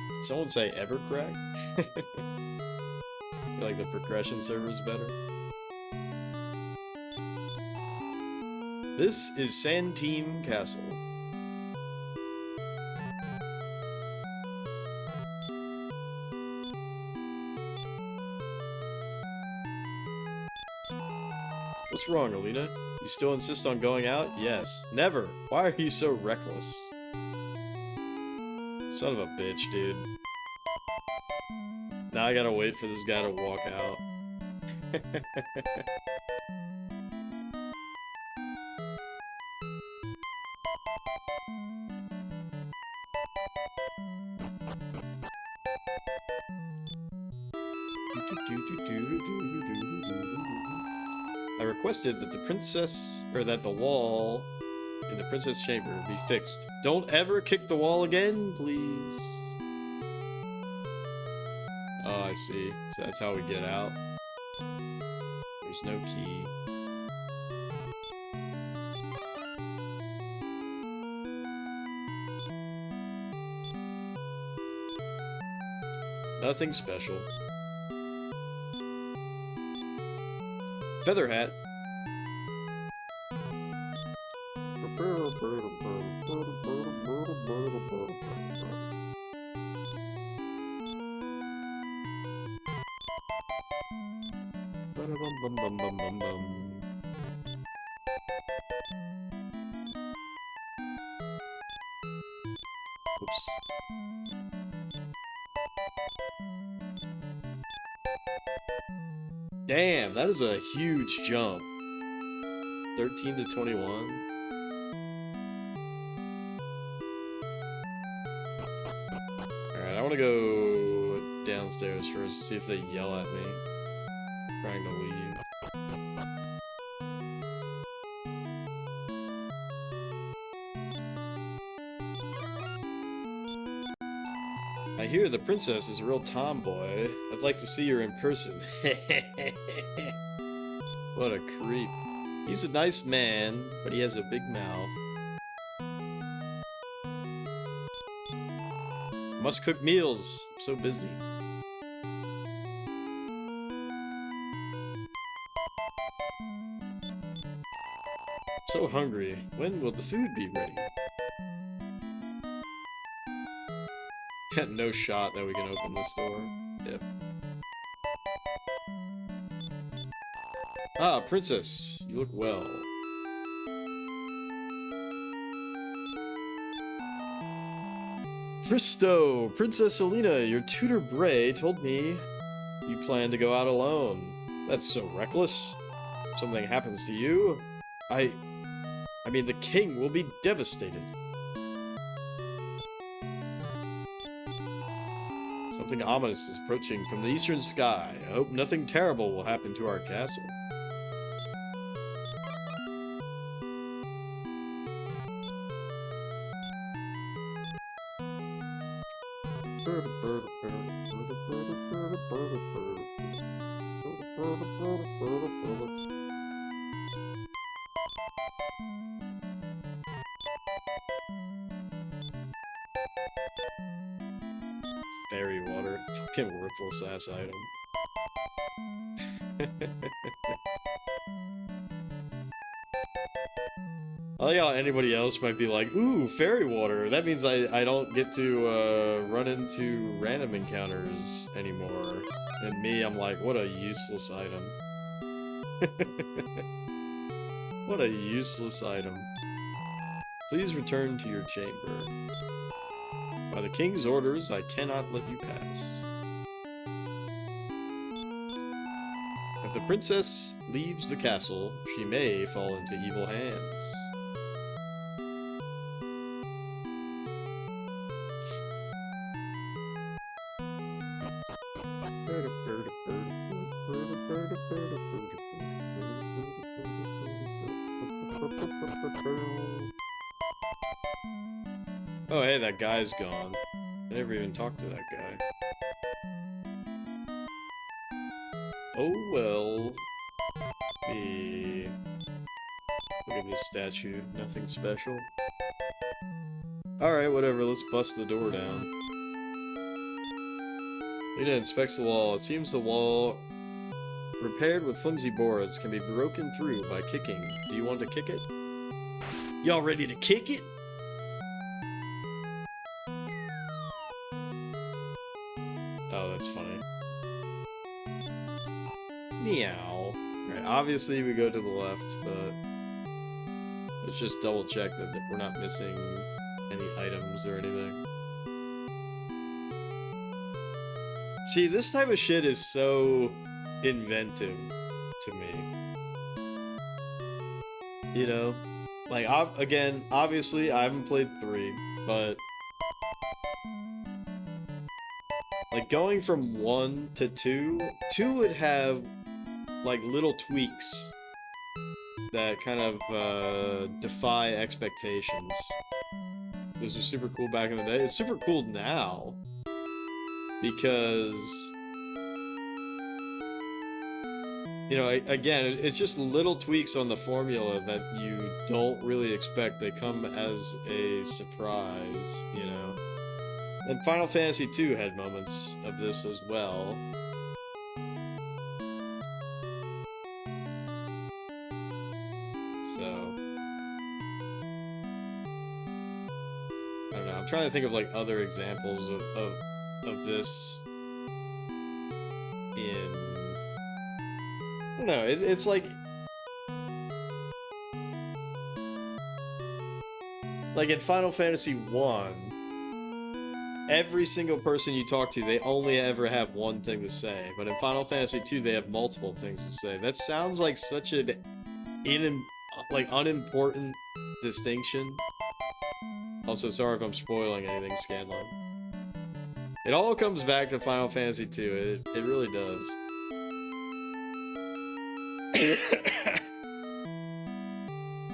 Did someone say Evercrack? I feel like the progression server's better. This is Sandteam Castle. What's wrong, Alina? You still insist on going out? Yes. Never. Why are you so reckless? Son of a bitch, dude. Now I gotta wait for this guy to walk out. I requested that the princess, or that the wall in the princess chamber be fixed. Don't ever kick the wall again, please. Oh, I see. So that's how we get out. There's no key. Nothing special. Feather hat. Oops. Damn, that is a huge jump. 13 to 21. Alright, I want to go downstairs first, see if they yell at me. I'm trying to leave. I hear the princess is a real tomboy. I'd like to see her in person. What a creep. He's a nice man, but he has a big mouth. Must cook meals. I'm so busy. So hungry. When will the food be ready? Got no shot that we can open this door. Yep. Ah, princess, you look well. Fristo, Princess Selena, your tutor Bray told me you plan to go out alone. That's so reckless. If something happens to you, I mean, the king will be devastated. Something ominous is approaching from the eastern sky. I hope nothing terrible will happen to our castle. Fairy water. Fucking worthless ass item. I like how anybody else might be like, ooh, fairy water. That means I don't get to run into random encounters anymore. And me, I'm like, what a useless item. What a useless item. Please return to your chamber. By the king's orders, I cannot let you pass. If the princess leaves the castle, she may fall into evil hands. Oh, hey, that guy's gone. I never even talked to that guy. Oh, well. Look at this statue. Nothing special. Alright, whatever. Let's bust the door down. Lena inspects the wall. It seems the wall, repaired with flimsy boards, can be broken through by kicking. Do you want to kick it? Y'all ready to kick it? Oh, that's funny. Meow. Alright, obviously we go to the left, but let's just double check that we're not missing any items or anything. See, this type of shit is so inventive to me. You know? Like, again, obviously I haven't played 3, but like going from 1 to 2, 2 would have like little tweaks that kind of defy expectations. This was super cool back in the day. It's super cool now because, you know, again, it's just little tweaks on the formula that you don't really expect. They come as a surprise, you know. And Final Fantasy II had moments of this as well. So, I don't know. I'm trying to think of like other examples of this in. I don't know. It's like in Final Fantasy 1. Every single person you talk to, they only ever have one thing to say. But in Final Fantasy II, they have multiple things to say. That sounds like such an unimportant distinction. Also, sorry if I'm spoiling anything, Scanline. It all comes back to Final Fantasy II. It really does.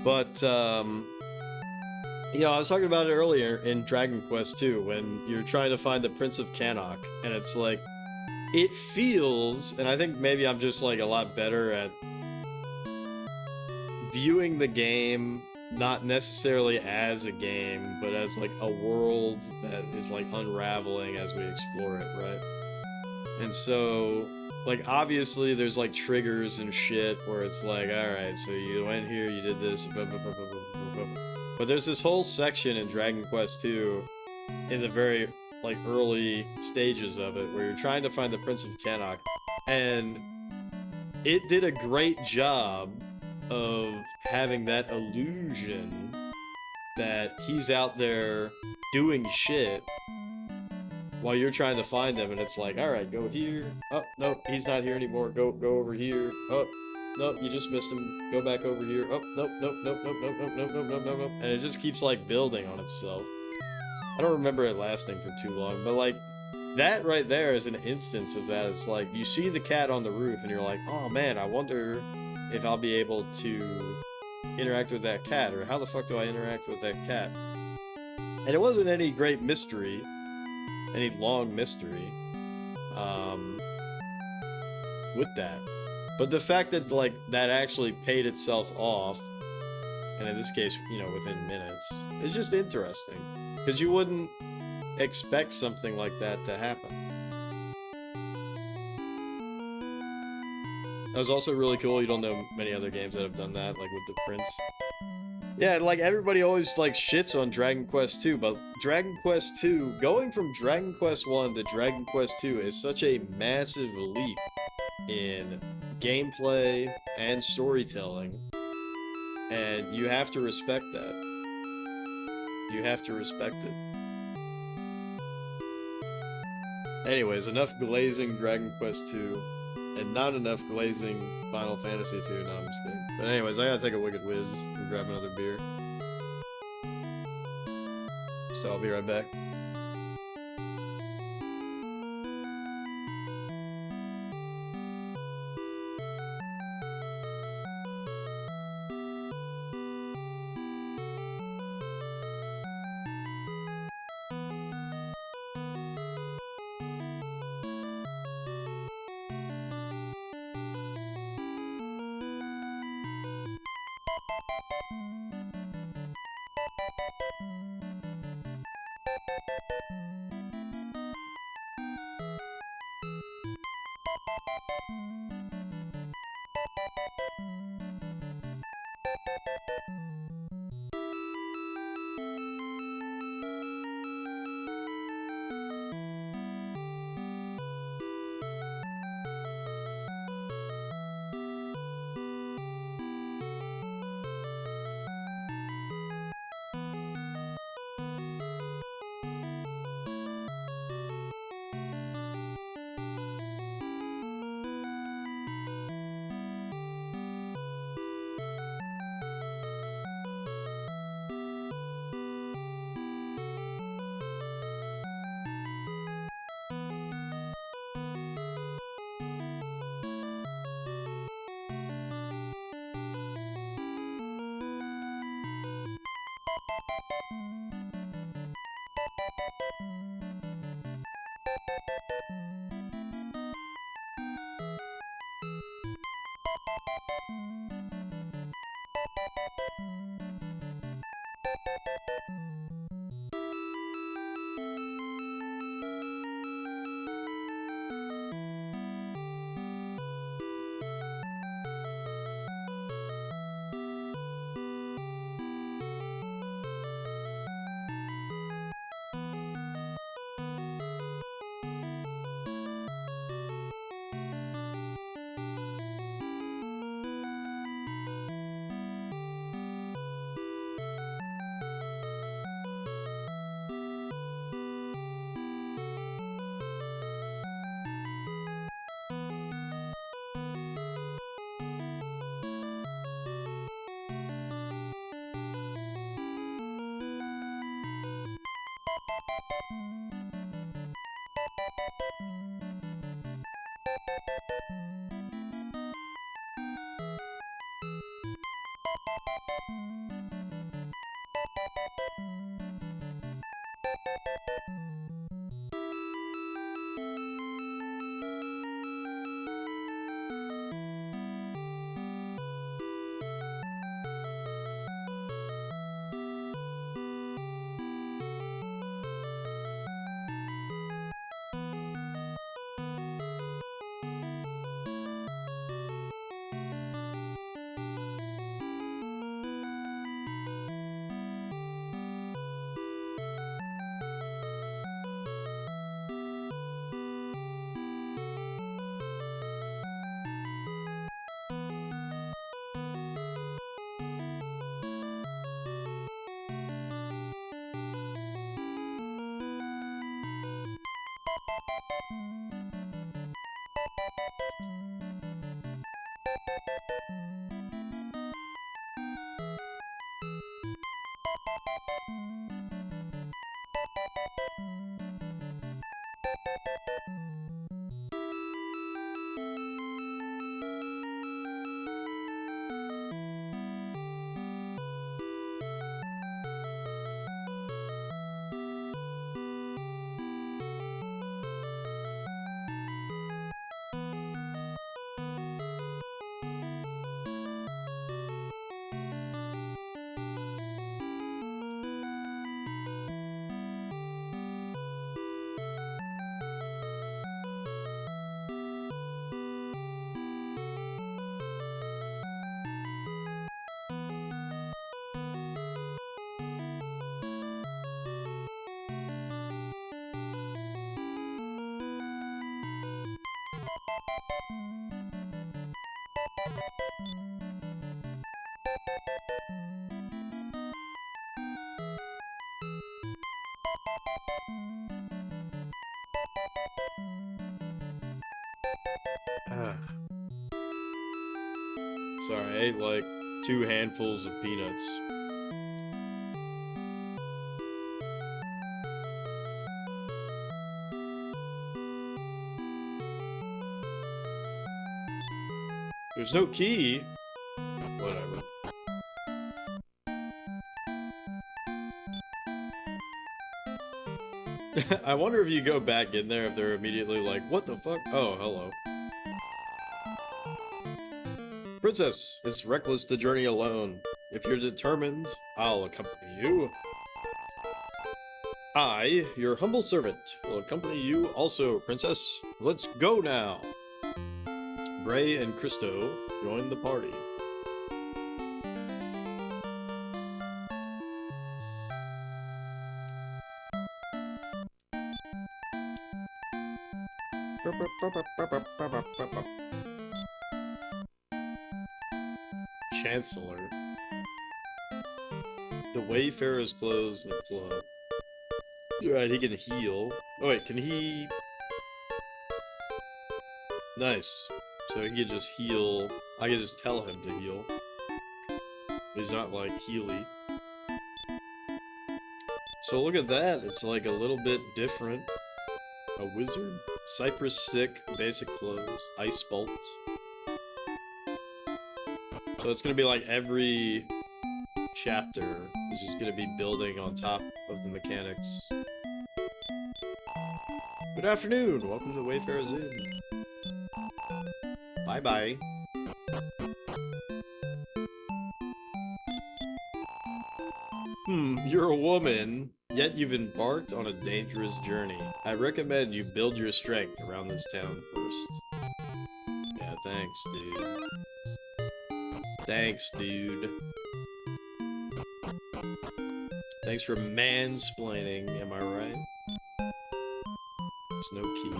But, you know, I was talking about it earlier in Dragon Quest II, when you're trying to find the Prince of Cannock, and it's like, it feels, and I think maybe I'm just like a lot better at viewing the game not necessarily as a game, but as like a world that is like unraveling as we explore it, right? And so, like, obviously there's like triggers and shit where it's like, alright, so you went here, you did this, blah, blah, blah, blah, blah, blah, blah. But there's this whole section in Dragon Quest II, in the very, like, early stages of it, where you're trying to find the Prince of Cannock, and it did a great job of having that illusion that he's out there doing shit while you're trying to find him, and it's like, all right, go here. Oh, no, he's not here anymore. Go over here. Oh, no, you just missed him. Go back over here. Oh, nope, nope, nope, nope, nope, nope, nope, nope, nope, nope, nope. And it just keeps like building on itself. I don't remember it lasting for too long, but like that right there is an instance of that. It's like you see the cat on the roof, and you're like, oh man, I wonder if I'll be able to interact with that cat, or how the fuck do I interact with that cat? And it wasn't any great mystery, any long mystery, um, with that. But the fact that like that actually paid itself off, and in this case, you know, within minutes, is just interesting because you wouldn't expect something like that to happen. That was also really cool. You don't know many other games that have done that, like with the Prince. Yeah, like everybody always like shits on Dragon Quest 2, but Dragon Quest 2, going from Dragon Quest 1 to Dragon Quest 2 is such a massive leap in gameplay and storytelling, and you have to respect that. You have to respect it. Anyways, enough glazing Dragon Quest 2, and not enough glazing Final Fantasy 2. No, I'm just kidding. But anyways, I gotta take a wicked whiz and grab another beer. So I'll be right back. Ah. Sorry, I ate like 2 handfuls of peanuts. There's no key. Whatever. I wonder if you go back in there if they're immediately like, what the fuck? Oh, hello. Princess, it's reckless to journey alone. If you're determined, I'll accompany you. I, your humble servant, will accompany you also, Princess. Let's go now. Bray and Christo join the party. Chancellor. The Wayfarer's closed in a club. Right, he can heal. Oh wait, can he... Nice. So he can just heal. I can just tell him to heal. He's not like Healy. So look at that, it's like a little bit different. A wizard? Cypress stick, basic clothes, ice bolt. So it's gonna be like every chapter is just gonna be building on top of the mechanics. Good afternoon, welcome to Wayfarer's Inn. Bye-bye. You're a woman, yet you've embarked on a dangerous journey. I recommend you build your strength around this town first. Yeah, thanks, dude. Thanks, dude. Thanks for mansplaining, am I right? There's no key.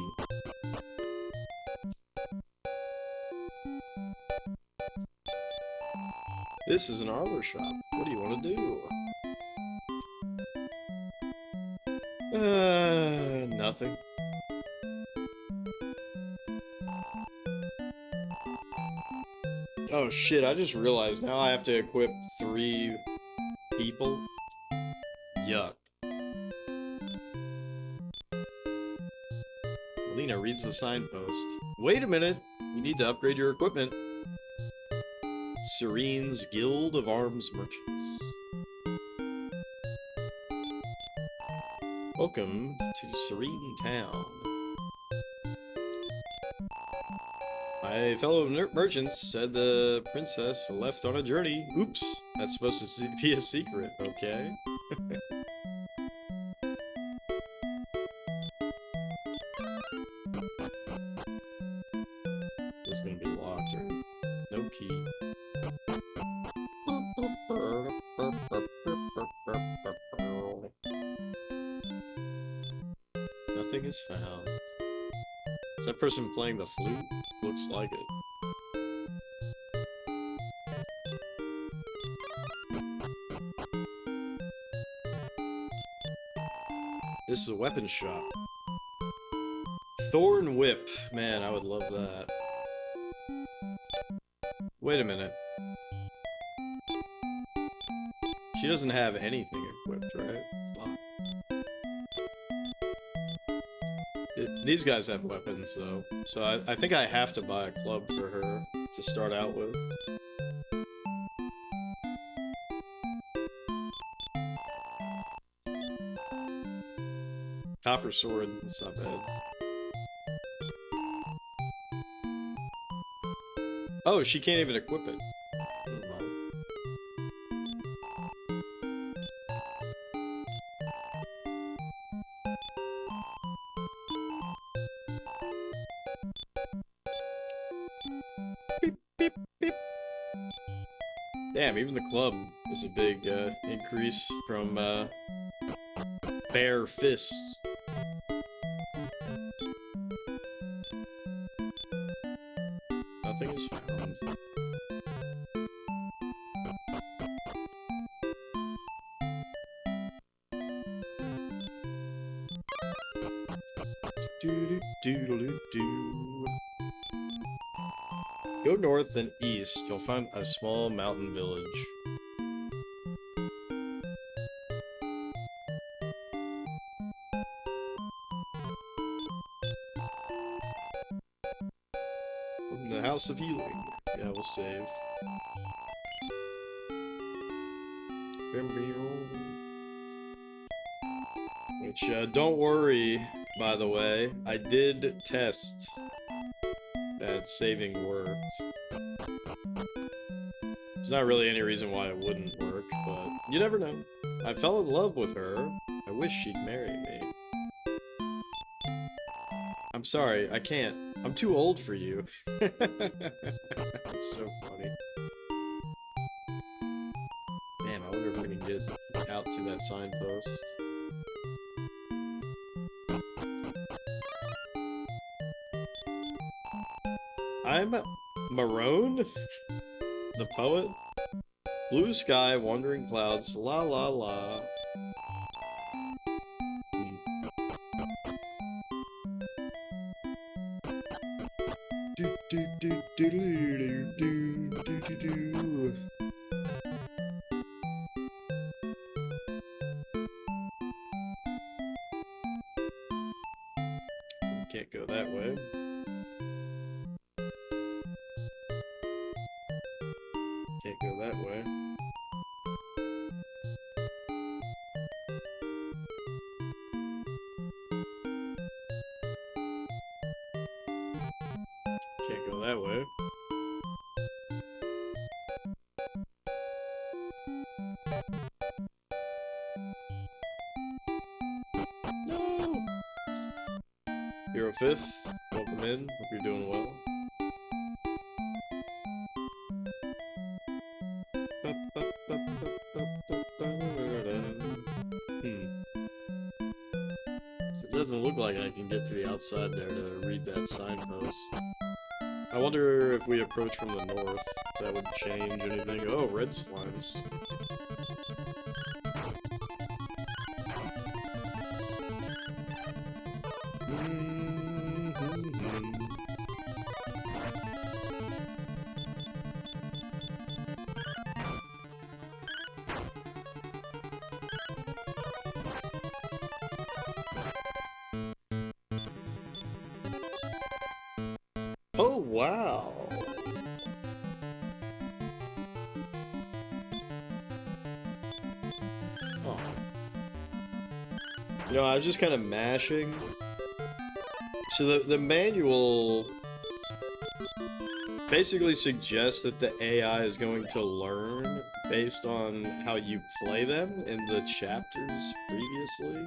This is an armor shop. What do you want to do? Nothing. Oh shit, I just realized now I have to equip 3 people. Yuck. Lena reads the signpost. Wait a minute! You need to upgrade your equipment. Serene's Guild of Arms Merchants. Welcome to Serene Town. My fellow merchants said the princess left on a journey. Oops, that's supposed to be a secret, okay? This is gonna be locked, right? No key. Nothing is found. Is that person playing the flute? Looks like it. This is a weapon shop. Thorn Whip. Man, I would love that. Wait a minute. She doesn't have anything equipped, right? Fuck. These guys have weapons, though. So I think I have to buy a club for her to start out with. Copper sword, that's not bad. Oh, she can't even equip it. Never mind. Beep, beep, beep. Damn, even the club is a big increase from bare fists. Nothing is found. Do-do-do-do-do. Go north and east, you'll find a small mountain village. From the House of Healing. Yeah, we'll save. Which, don't worry, by the way, I did test that saving worked. There's not really any reason why it wouldn't work, but you never know. I fell in love with her. I wish she'd marry me. I'm sorry, I can't. I'm too old for you. That's so funny. Man, I wonder if we can get out to that signpost. I'm Maroon? The poet? Blue sky, wandering clouds, la la la. Do do do do do do do do do. Can't go that way. Can't go that way. Can't go that way. No! Hero 5th, welcome in. Hope you're doing well. So it doesn't look like I can get to the outside there to read that signpost. I wonder if we approach from the north, if that would change anything. Oh, red slimes. Oh, wow! Oh. You know, I was just kind of mashing. So the manual basically suggests that the AI is going to learn based on how you play them in the chapters previously.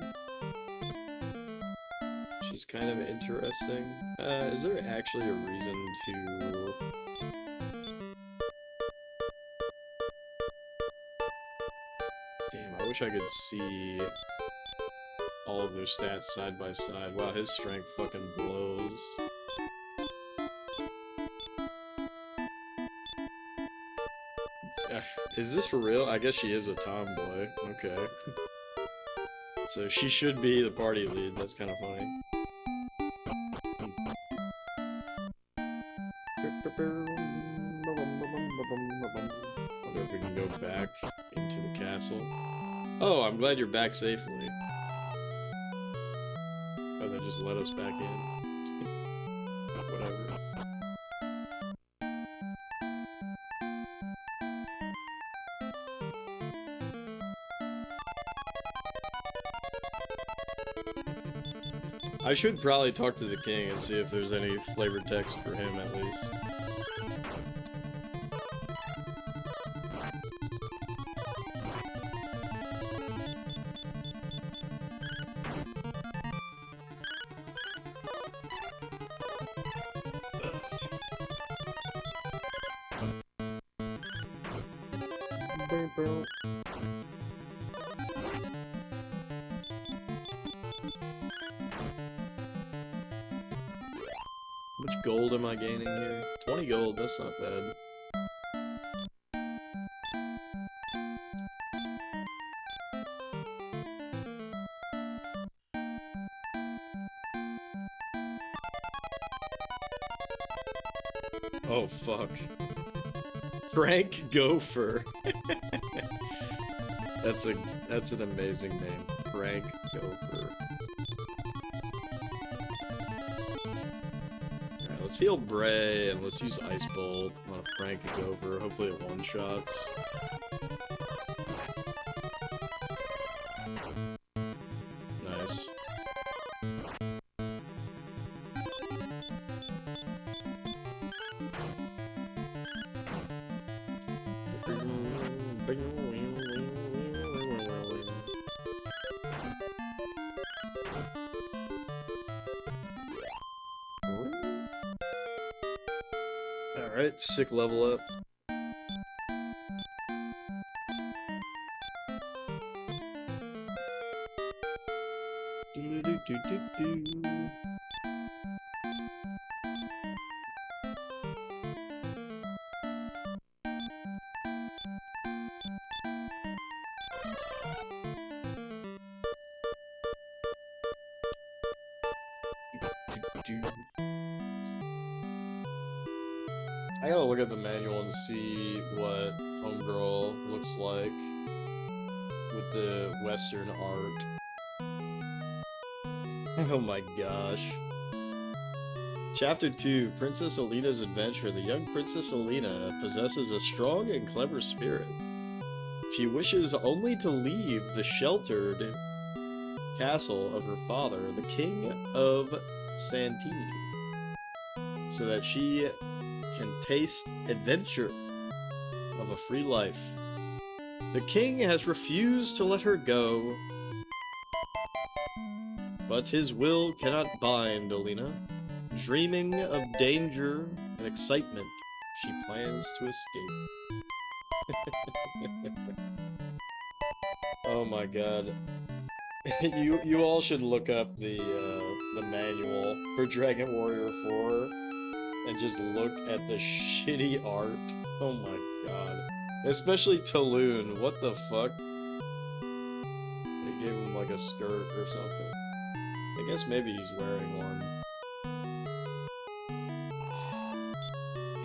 Which is kind of interesting. Is there actually a reason to... Damn, I wish I could see all of their stats side by side. Wow, his strength fucking blows. Is this for real? I guess she is a tomboy. Okay. So she should be the party lead. That's kind of funny. Wonder if we can go back into the castle. Oh, I'm glad you're back safely. Oh, they just let us back in. Whatever. I should probably talk to the king and see if there's any flavored text for him at least. How much gold am I gaining here? 20 gold, that's not bad. Oh, fuck. Frank Gopher. That's an amazing name. Frank Gopher. Alright, let's heal Bray and let's use Ice Bolt on a Frank Gopher. Hopefully it one-shots. Nice. Alright, sick level up. I gotta look at the manual and see what Homegirl looks like with the Western art. Oh my gosh. Chapter 2, Princess Alina's Adventure. The young Princess Alina possesses a strong and clever spirit. She wishes only to leave the sheltered castle of her father, the King of Santini, so that she can taste adventure of a free life. The king has refused to let her go, but his will cannot bind Alina. Dreaming of danger and excitement, she plans to escape. Oh my god. You all should look up the manual for Dragon Warrior 4 and just look at the shitty art. Oh my god. Especially Taloon, what the fuck? They gave him like a skirt or something. I guess maybe he's wearing one.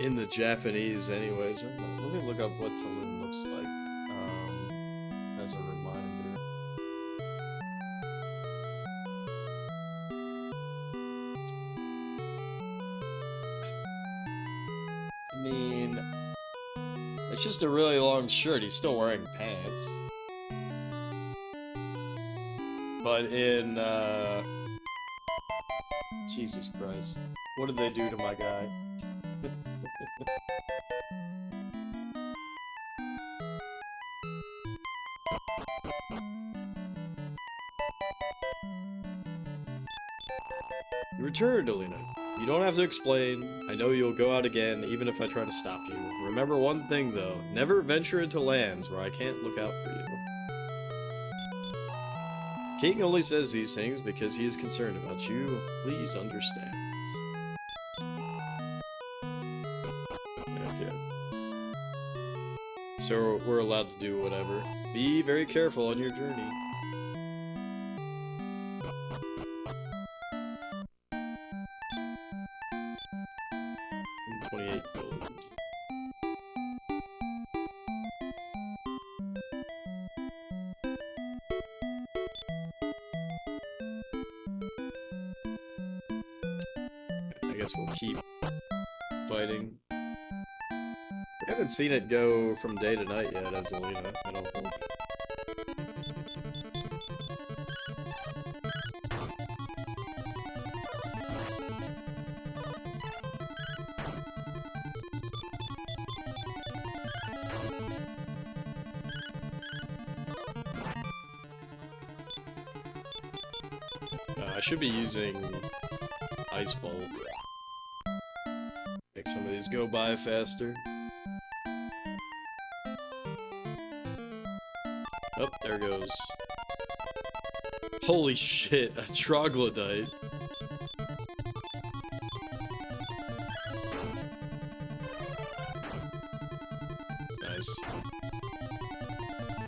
In the Japanese anyways. Let me look up what Taloon looks like. As a reminder. I mean, it's just a really long shirt. He's still wearing pants. But in, Jesus Christ. What did they do to my guy? You returned, Alina. You don't have to explain. I know you'll go out again, even if I try to stop you. Remember one thing, though. Never venture into lands where I can't look out for you. King only says these things because he is concerned about you. Please understand. Okay. So we're allowed to do whatever. Be very careful on your journey. 28 gold. I guess we'll keep fighting. We haven't seen it go from day to night yet as Alina, I don't think. I should be using Ice Bolt. Make some of these go by faster. Oh, there goes. Holy shit, a troglodyte. Nice.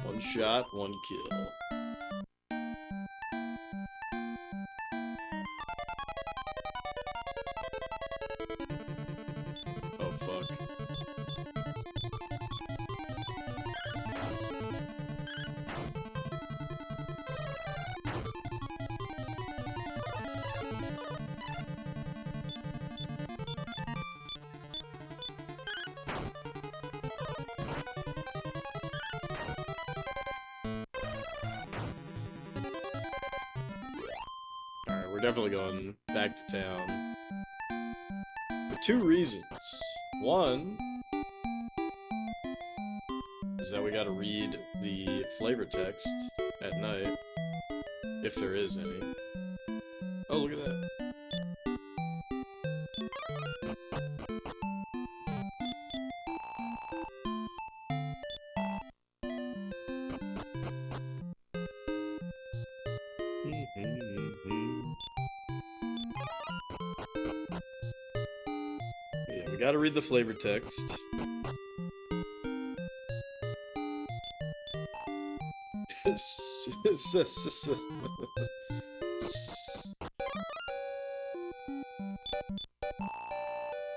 One shot, one kill. Oh we're definitely going back to town. For two reasons. One is that we gotta read the flavor text at night, if there is any. Oh, look at that. Yeah, we gotta read the flavor text.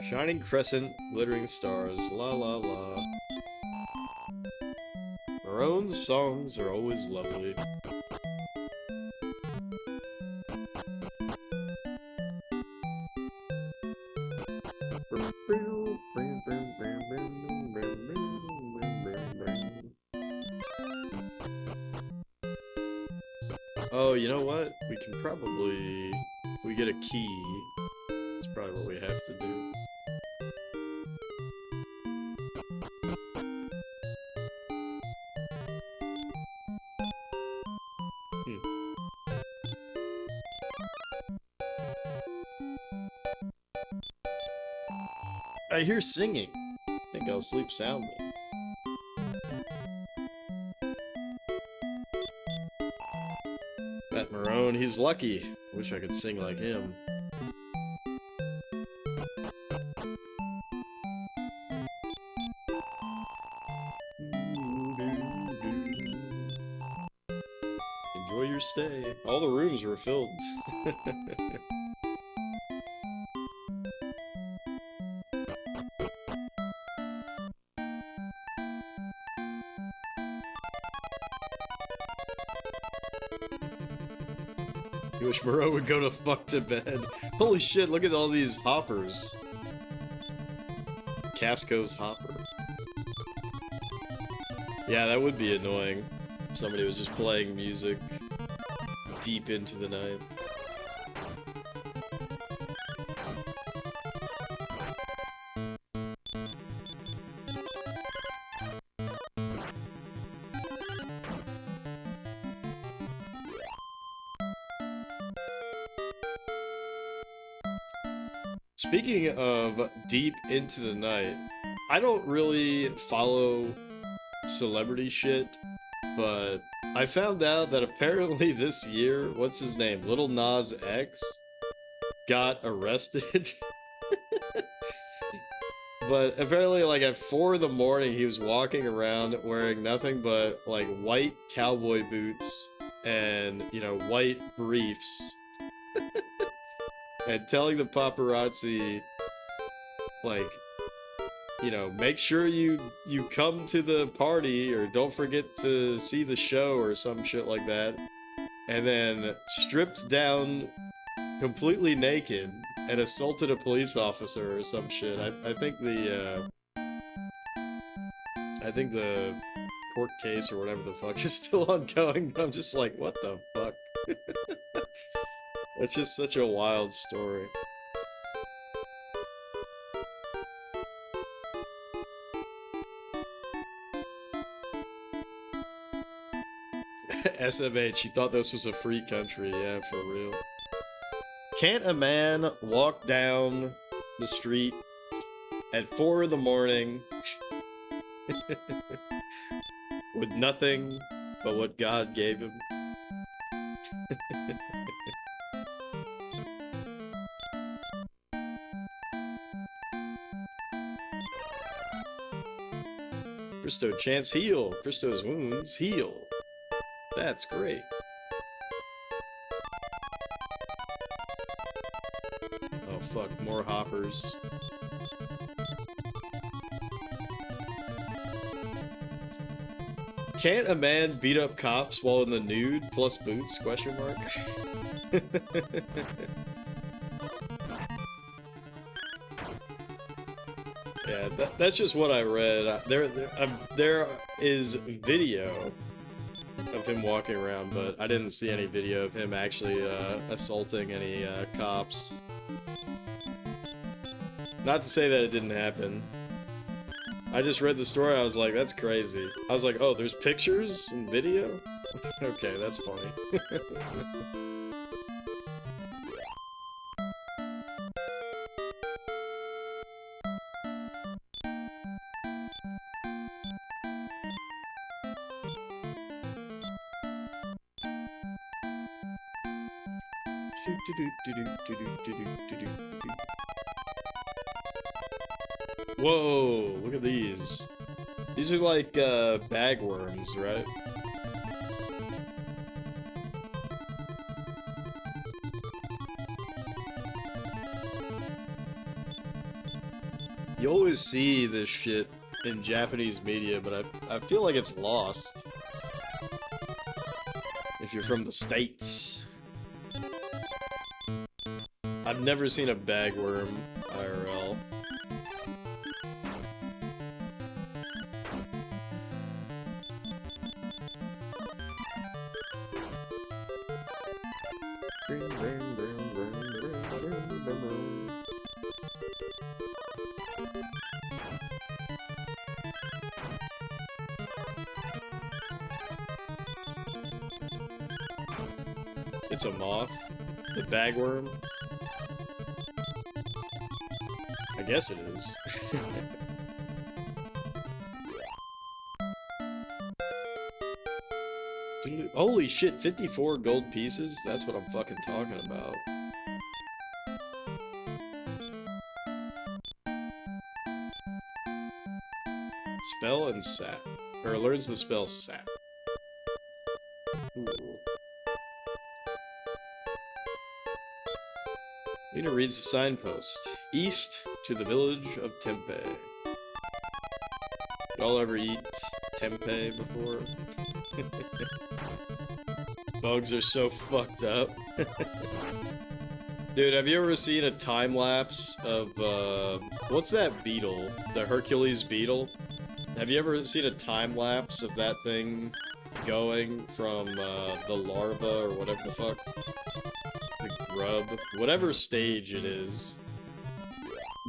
Shining crescent, glittering stars, la la la. Maroon's songs are always lovely. Oh, you know what? We can probably... If we get a key, that's probably what we have to do. I hear singing. I think I'll sleep soundly. Matt Marone, he's lucky. Wish I could sing like him. Enjoy your stay. All the rooms were filled. You wish Moreau would go to fuck to bed. Holy shit, look at all these hoppers. Casco's hopper. Yeah, that would be annoying. If somebody was just playing music deep into the night. Speaking of deep into the night, I don't really follow celebrity shit, but I found out that apparently this year, what's his name? Lil Nas X got arrested. But apparently, like, at 4 in the morning, he was walking around wearing nothing but, like, white cowboy boots and, you know, white briefs. And telling the paparazzi, like, you know, make sure you come to the party or don't forget to see the show or some shit like that. And then stripped down completely naked and assaulted a police officer or some shit. I think the court case or whatever the fuck is still ongoing. I'm just like, what the fuck? It's just such a wild story. SMH, you thought this was a free country, yeah, for real. Can't a man walk down the street at 4 in the morning with nothing but what God gave him? Christo chants heal. Christo's wounds heal. That's great. Oh fuck, more hoppers. Can't a man beat up cops while in the nude plus boots? Question mark. Yeah, that's just what I read. There is video of him walking around, but I didn't see any video of him actually assaulting any cops. Not to say that it didn't happen. I just read the story, I was like, that's crazy. I was like, oh, there's pictures and video? Okay, that's funny. Whoa, look at these. These are like bagworms, right? You always see this shit in Japanese media, but I feel like it's lost. If you're from the States. I've never seen a bagworm IRL. It's a moth. The bagworm. I guess it is. Dude, holy shit, 54 gold pieces? That's what I'm fucking talking about. Spell and sap. Or learns the spell sap. Ooh. Lena reads the signpost. East to the village of Tempeh. Y'all ever eat tempeh before? Bugs are so fucked up. Dude, have you ever seen a time-lapse of, what's that beetle? The Hercules beetle? Have you ever seen a time-lapse of that thing going from, the larva or whatever the fuck? The grub? Whatever stage it is.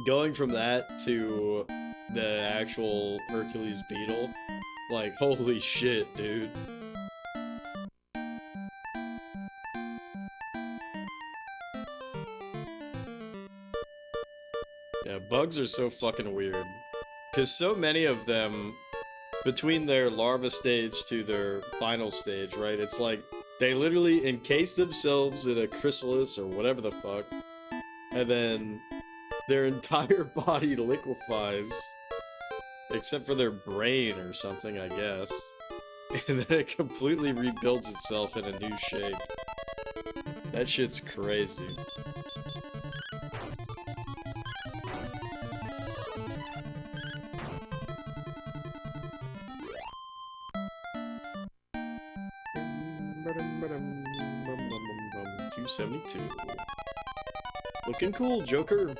Going from that to the actual Hercules beetle? Like, holy shit, dude. Yeah, bugs are so fucking weird. Because so many of them, between their larva stage to their final stage, right? It's like, they literally encase themselves in a chrysalis or whatever the fuck, and then their entire body liquefies, except for their brain or something, I guess. And then it completely rebuilds itself in a new shape. That shit's crazy. $272. Looking cool, Joker.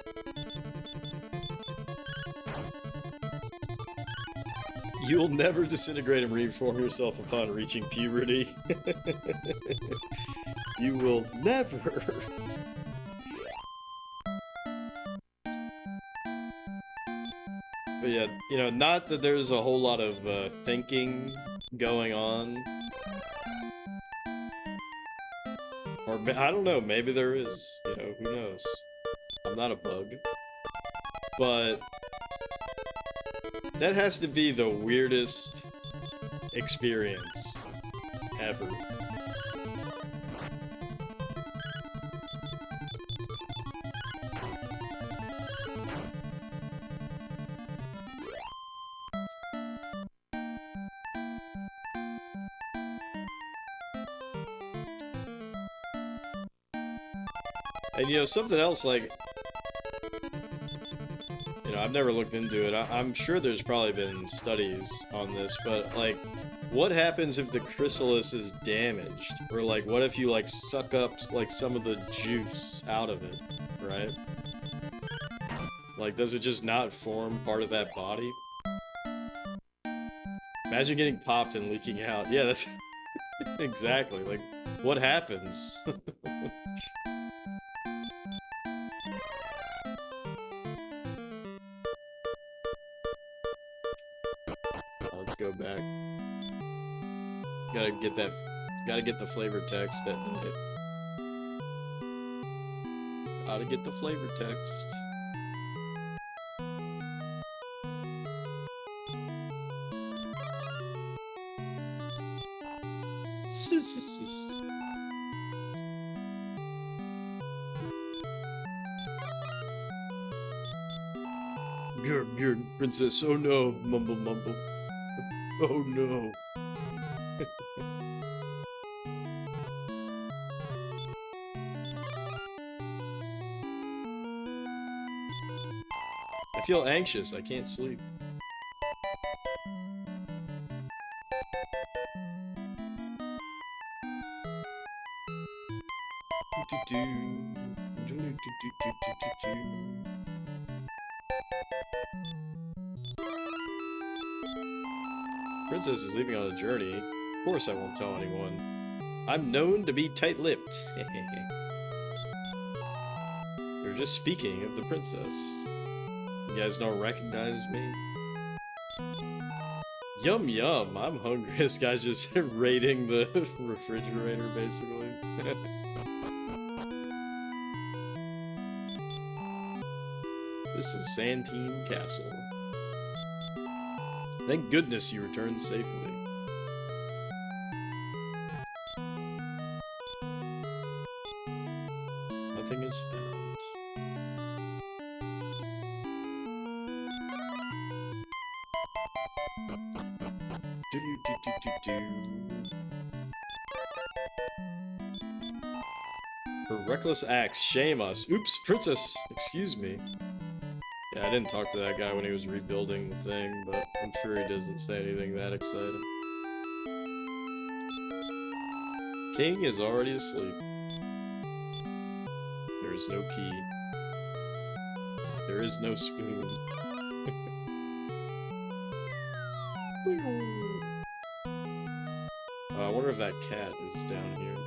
You'll never disintegrate and reform yourself upon reaching puberty. You will never. But yeah, you know, not that there's a whole lot of thinking going on. Or, I don't know, maybe there is. You know, who knows? I'm not a bug. But that has to be the weirdest experience ever. And you know, something else, like, you know, I've never looked into it. I'm sure there's probably been studies on this, but, like, what happens if the chrysalis is damaged? Or, like, what if you, like, suck up, like, some of the juice out of it, right? Like, does it just not form part of that body? Imagine getting popped and leaking out. Yeah, that's... Exactly, like, what happens? Let's go back. Gotta get that. Gotta get the flavor text at night. Gotta get the flavor text. You're princess. Oh no, mumble mumble. Oh no. I feel anxious. I can't sleep. Princess is leaving on a journey. Of course I won't tell anyone. I'm known to be tight-lipped. They're just speaking of the princess. You guys don't recognize me? Yum yum, I'm hungry. This guy's just raiding the refrigerator, basically. This is Santine Castle. Thank goodness you returned safely. Nothing is found. Her reckless acts shame us. Oops, princess, excuse me. Yeah, I didn't talk to that guy when he was rebuilding the thing, but I'm sure he doesn't say anything that exciting. King is already asleep. There is no key. There is no spoon. I wonder if that cat is down here.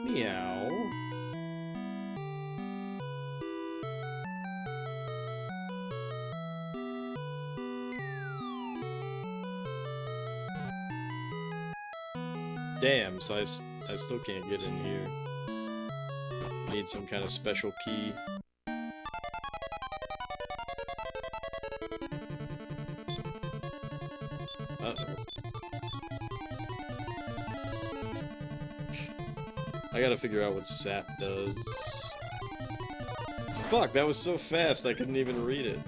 Meow. Damn, so I still can't get in here. I need some kind of special key. Uh-oh. I gotta figure out what sap does. Fuck, that was so fast I couldn't even read it.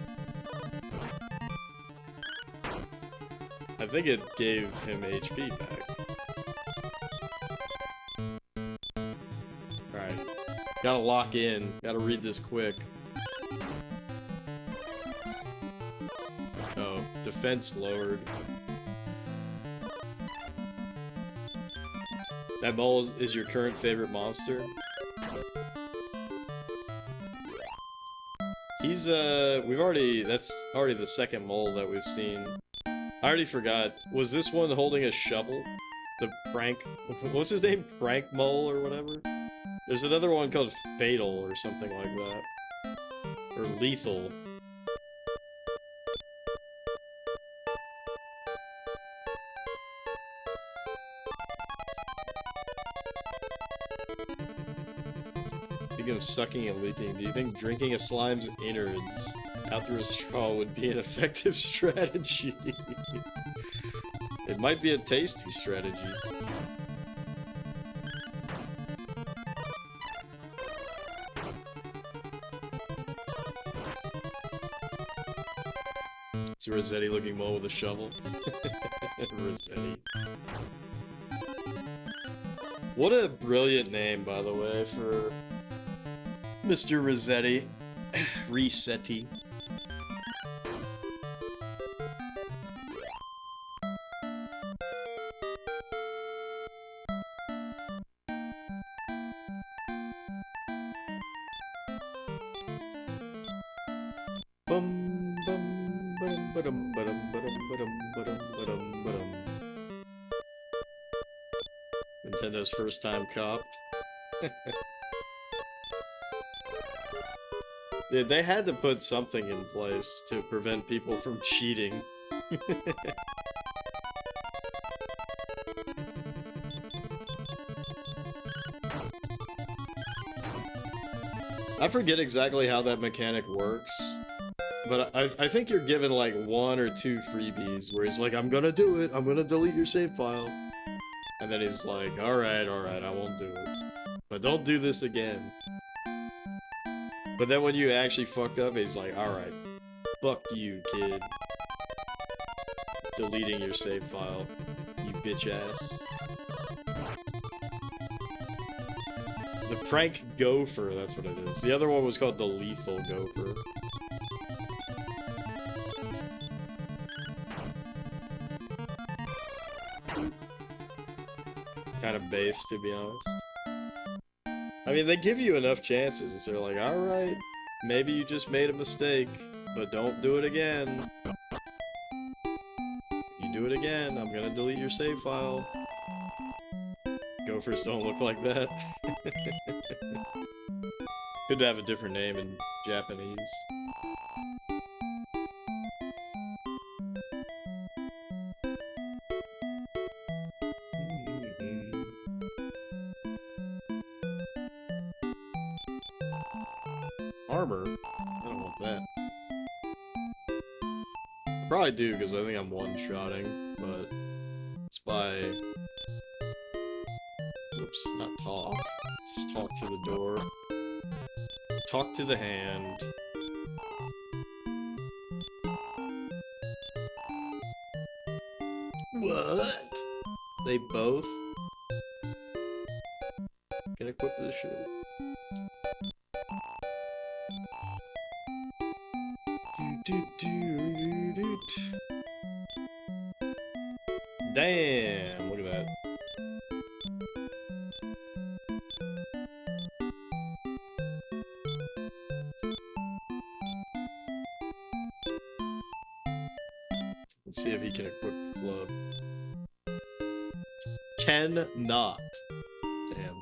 I think it gave him HP back. Alright. Gotta lock in. Gotta read this quick. Oh, defense lowered. That mole is your current favorite monster? He's, that's already the second mole that we've seen. I already forgot. Was this one holding a shovel? The prank... What's his name? Prank Mole or whatever? There's another one called Fatal or something like that. Or Lethal. Speaking of sucking and leaking, do you think drinking a slime's innards out through a straw would be an effective strategy? It might be a tasty strategy. It's a Rossetti-looking mole with a shovel. Rossetti. What a brilliant name, by the way, for Mr. Rossetti. Resetti. Bum bum Nintendo's first time cop. Yeah, they had to put something in place to prevent people from cheating. I forget exactly how that mechanic works, but I think you're given like 1 or 2 freebies where he's like, I'm gonna do it, I'm gonna delete your save file. And then he's like, alright, I won't do it. But don't do this again. But then when you actually fucked up, he's like, alright, fuck you, kid. Deleting your save file, you bitch ass. The prank gopher, that's what it is. The other one was called the lethal gopher. Kind of base, to be honest. I mean, they give you enough chances. They're like, alright, maybe you just made a mistake, but don't do it again. If you do it again, I'm gonna delete your save file. Gophers don't look like that. Could have a different name in Japanese. Armor? I don't want that. I probably do, because I think I'm one-shotting, but it's by... Oops, not talk. Just talk to the door. Talk to the hand. What? They both can equip this shit. Damn, look at that. Let's see if he can equip the club. Cannot. Damn.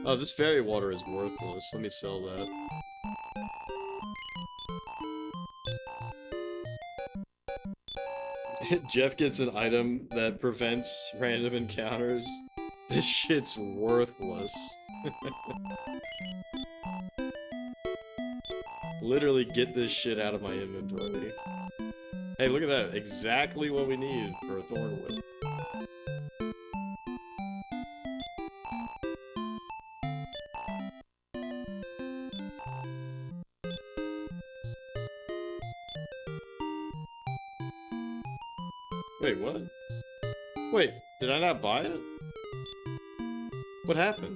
Oh, this fairy water is worthless. Let me sell that. Jeff gets an item that prevents random encounters. This shit's worthless. Literally get this shit out of my inventory. Hey, look at that. Exactly what we need for a thorn whip. Wait, what? Wait, did I not buy it? What happened?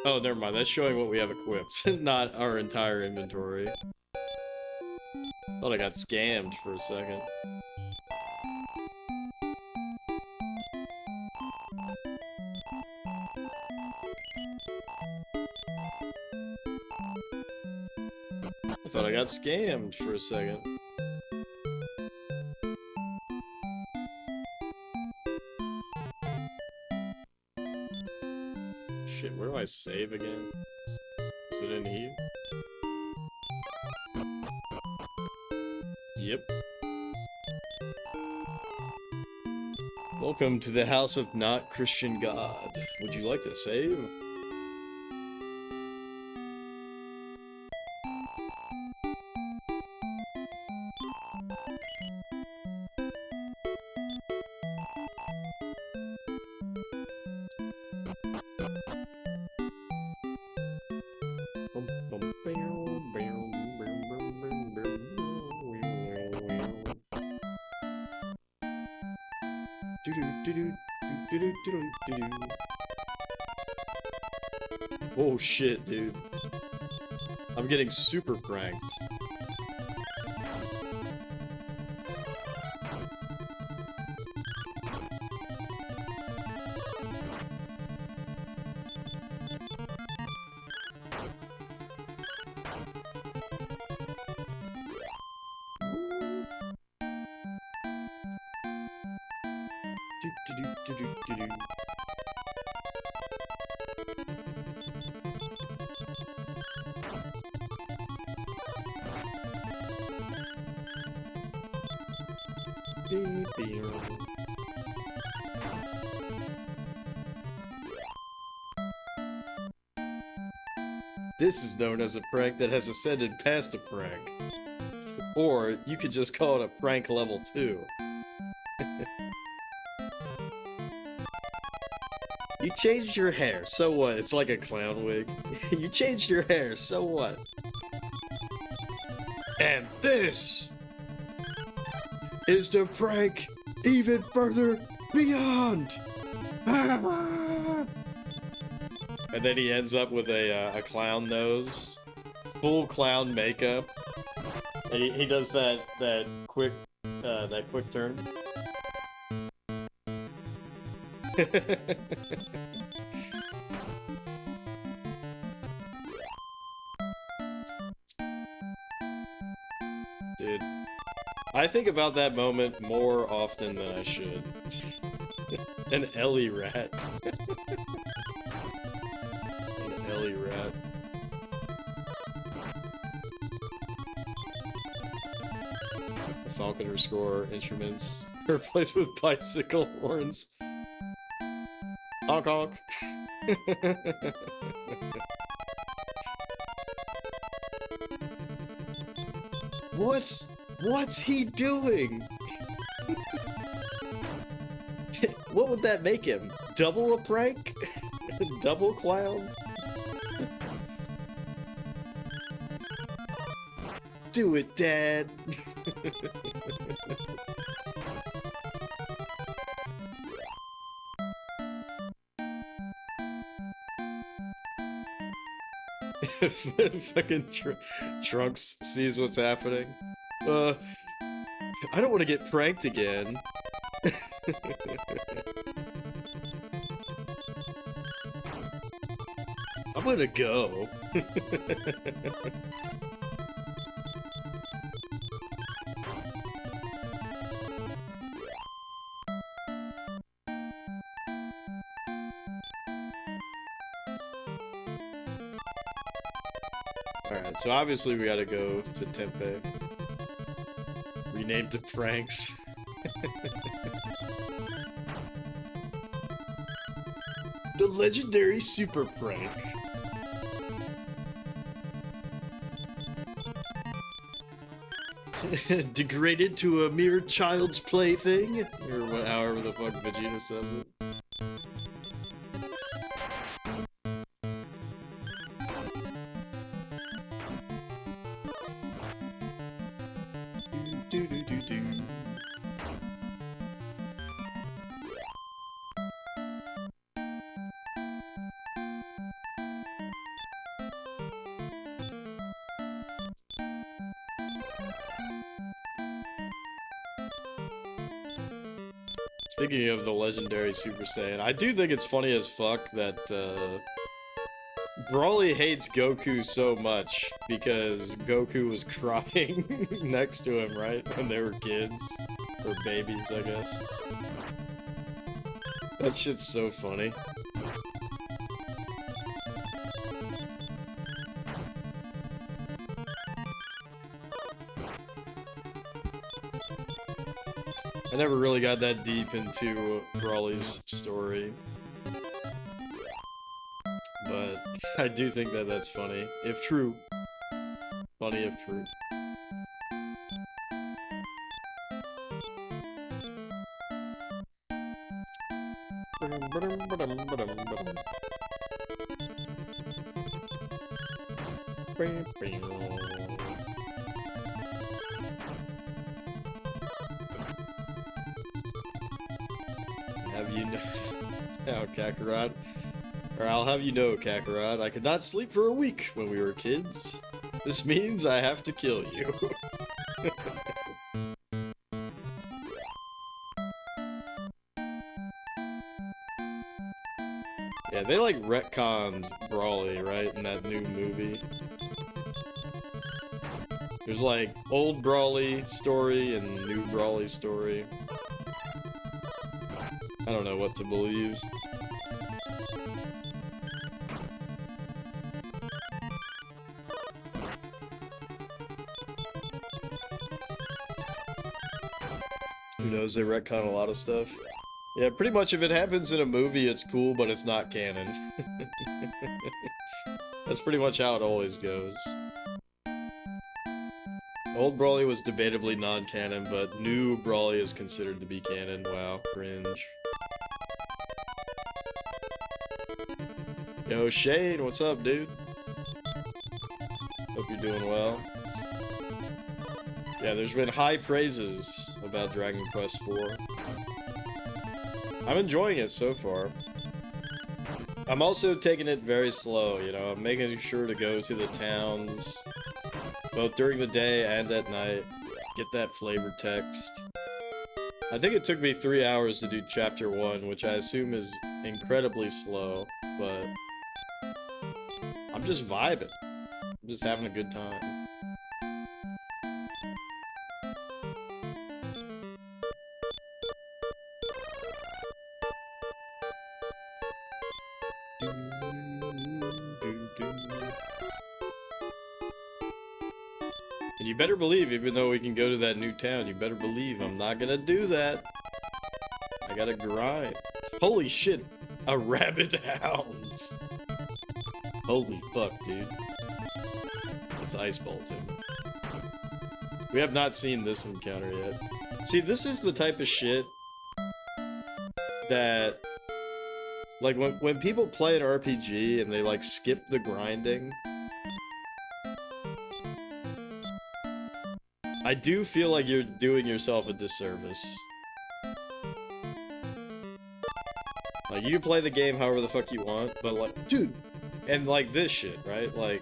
Oh, never mind. That's showing what we have equipped, not our entire inventory. Thought I got scammed for a second. I thought I got scammed for a second. Shit, where do I save again? Is it in here? Yep. Welcome to the house of not Christian God. Would you like to save? Oh shit, dude. I'm getting super pranked. Do-do-do-do. This is known as a prank that has ascended past a prank. Or you could just call it a prank level 2. You changed your hair, so what? It's like a clown wig. You changed your hair, so what? And this is the prank even further beyond. And then he ends up with a clown nose, full clown makeup, and he does that quick turn. Dude, I think about that moment more often than I should. An Ellie rat. An Ellie rat. The Falconer score instruments replaced with bicycle horns. Honk honk. What's he doing? What would that make him? Double a prank? Double clown? Do it, Dad! Fucking Trunks sees what's happening. I don't want to get pranked again. I'm gonna go. Alright, so obviously we gotta go to Tempe. Renamed to Franks. The legendary super prank. Degraded to a mere child's plaything? Or however the fuck Vegeta says it. Speaking of the legendary Super Saiyan, I do think it's funny as fuck that Broly hates Goku so much because Goku was crying next to him, right? When they were kids. Or babies, I guess. That shit's so funny. I never really got that deep into Broly's story. But I do think that that's funny, if true. Funny if true. Have you know now, Kakarot? Or I'll have you know, Kakarot, I could not sleep for a week when we were kids. This means I have to kill you. Yeah, they like retconned Brawly, right, in that new movie. There's like old Brawly story and new Brawly story. I don't know what to believe. Who knows, they retcon a lot of stuff. Yeah, pretty much if it happens in a movie, it's cool, but it's not canon. That's pretty much how it always goes. Old Brawly was debatably non-canon, but new Brawly is considered to be canon. Wow, cringe. Yo, Shane, what's up, dude? Hope you're doing well. Yeah, there's been high praises about Dragon Quest IV. I'm enjoying it so far. I'm also taking it very slow, you know, I'm making sure to go to the towns, both during the day and at night, get that flavor text. I think it took me 3 hours to do Chapter 1, which I assume is incredibly slow, but I'm just vibing. I'm just having a good time. And you better believe, even though we can go to that new town, you better believe I'm not gonna do that. I gotta grind. Holy shit, a rabid hound. Holy fuck, dude. It's Ice Bolting. We have not seen this encounter yet. See, this is the type of shit that, like, when people play an RPG and they, like, skip the grinding, I do feel like you're doing yourself a disservice. Like, you can play the game however the fuck you want, but, like, dude, and, like, this shit, right? Like,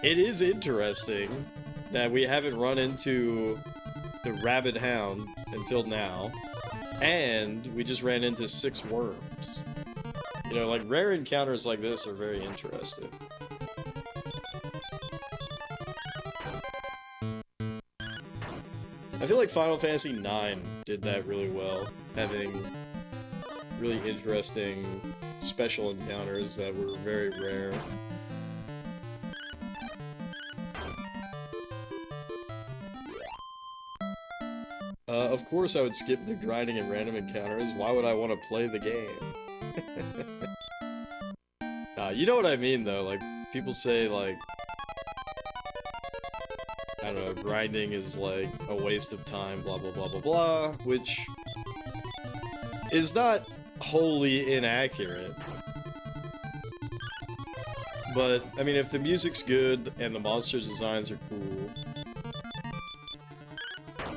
it is interesting that we haven't run into the rabid hound until now, and we just ran into 6 worms. You know, like, rare encounters like this are very interesting. I feel like Final Fantasy IX did that really well, having really interesting special encounters that were very rare. Of course I would skip the grinding and random encounters. Why would I want to play the game? You know what I mean, though. Like, people say, like, I don't know, grinding is, like, a waste of time, blah, blah, blah, blah, blah, which is not wholly inaccurate. But, I mean, if the music's good and the monster designs are cool,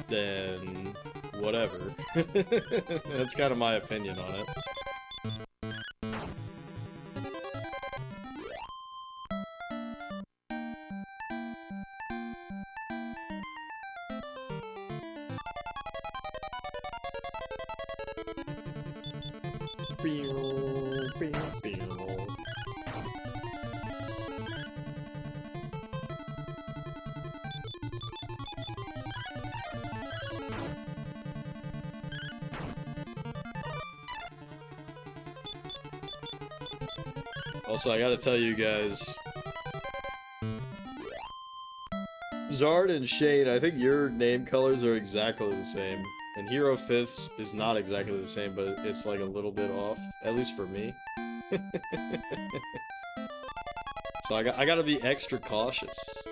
then whatever. That's kind of my opinion on it. Also, I gotta tell you guys, Zard and Shane, I think your name colors are exactly the same. And Hero Fifth's is not exactly the same, but it's like a little bit off, at least for me. So I gotta be extra cautious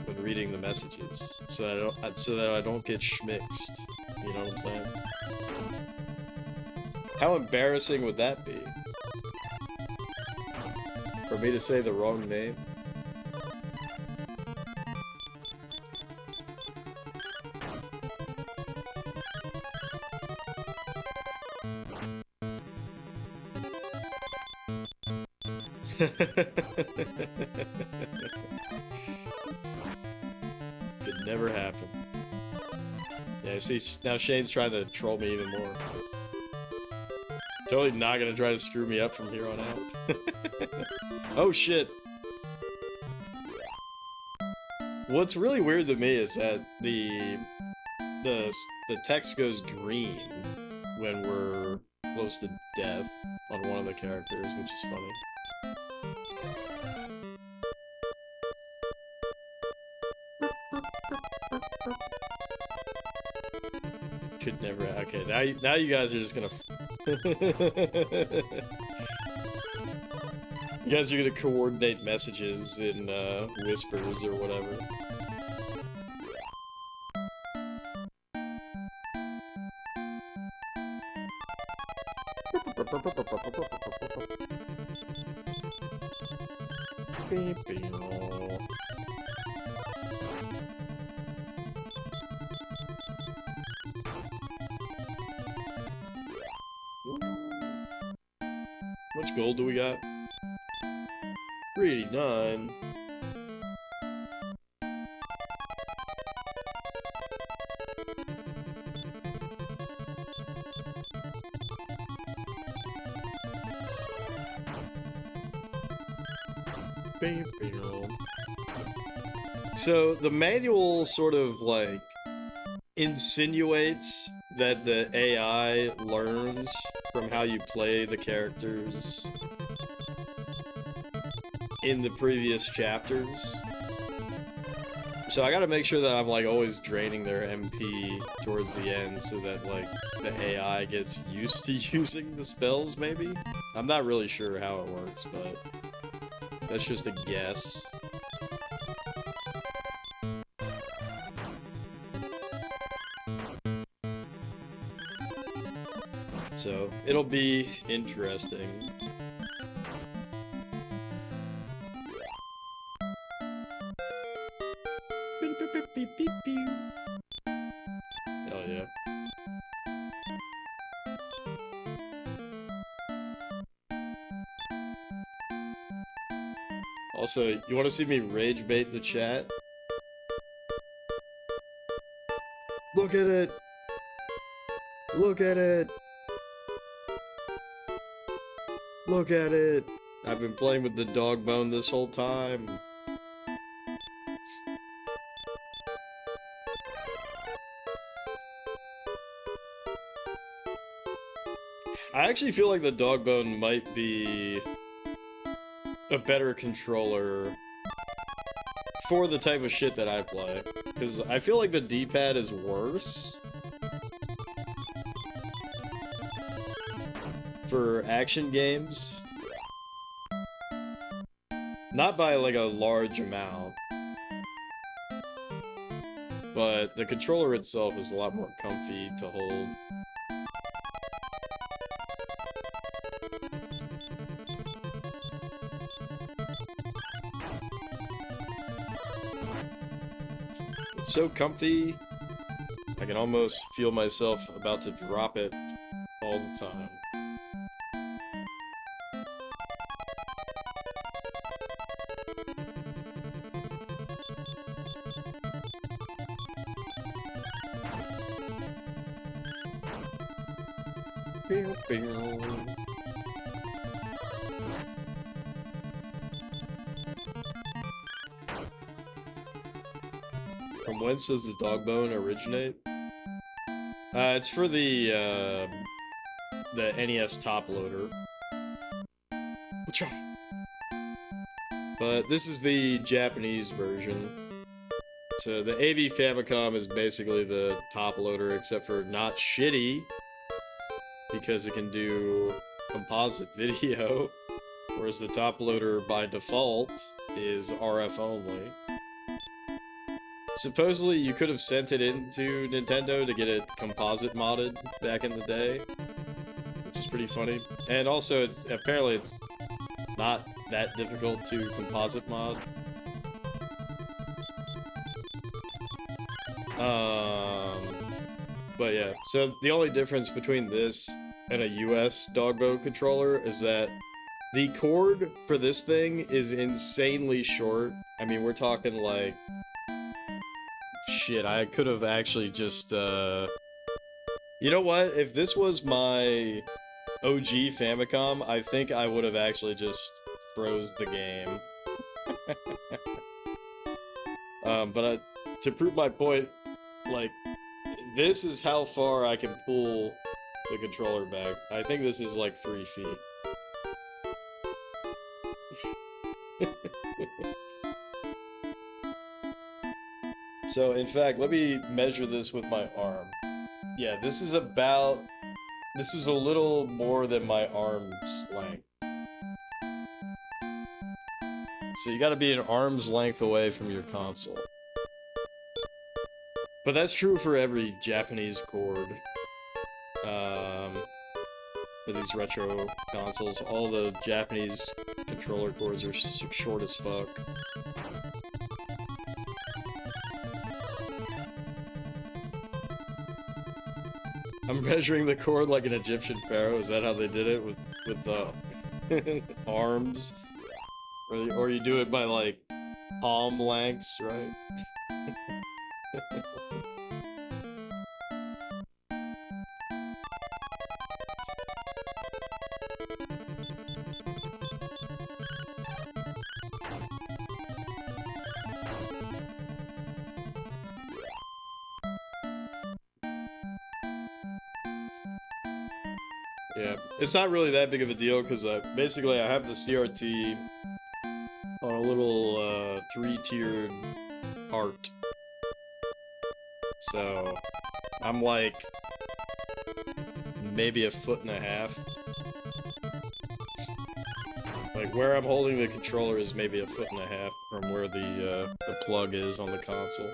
when reading the messages, so that I don't get schmixed. You know what I'm saying? How embarrassing would that be? For me to say the wrong name? Could never happen. Yeah, see, now Shane's trying to troll me even more. Totally not gonna try to screw me up from here on out. Oh shit. What's really weird to me is that the text goes green when we're close to death on one of the characters, which is funny. Could never. Okay, now you guys are just gonna. You guys are gonna coordinate messages in whispers or whatever. How much gold do we got? 389. So the manual sort of like insinuates that the AI learns from how you play the characters in the previous chapters. So I gotta make sure that I'm like always draining their MP towards the end so that like the AI gets used to using the spells maybe? I'm not really sure how it works, but that's just a guess. So it'll be interesting. Hell yeah. Also, you want to see me rage bait the chat? Look at it! Look at it! Look at it! I've been playing with the dog bone this whole time. I actually feel like the dog bone might be a better controller for the type of shit that I play. Because I feel like the D-pad is worse for action games. Not by like a large amount. But the controller itself is a lot more comfy to hold. It's so comfy, I can almost feel myself about to drop it all the time. From whence does the dog bone originate? It's for the NES top loader. But this is the Japanese version. So the AV Famicom is basically the top loader, except for not shitty, because it can do composite video, whereas the top loader by default is RF only. Supposedly you could have sent it into Nintendo to get it composite modded back in the day, which is pretty funny. And also, apparently it's not that difficult to composite mod. But yeah, so the only difference between this and a US Dogbo controller is that the cord for this thing is insanely short. I mean, we're talking like... Shit, I could have actually just, You know what? If this was my OG Famicom, I think I would have actually just froze the game. But to prove my point, like, this is how far I can pull the controller back. I think this is like 3 feet. So, in fact, let me measure this with my arm. Yeah, this is a little more than my arm's length. So you gotta be an arm's length away from your console. But that's true for every Japanese cord. For these retro consoles, all the Japanese controller cords are short as fuck. I'm measuring the cord like an Egyptian pharaoh. Is that how they did it with arms? Or you do it by like palm lengths, right? Yeah, it's not really that big of a deal because basically I have the CRT on a little 3-tiered heart. So I'm like maybe 1.5 feet. Like where I'm holding the controller is maybe 1.5 feet from where the plug is on the console.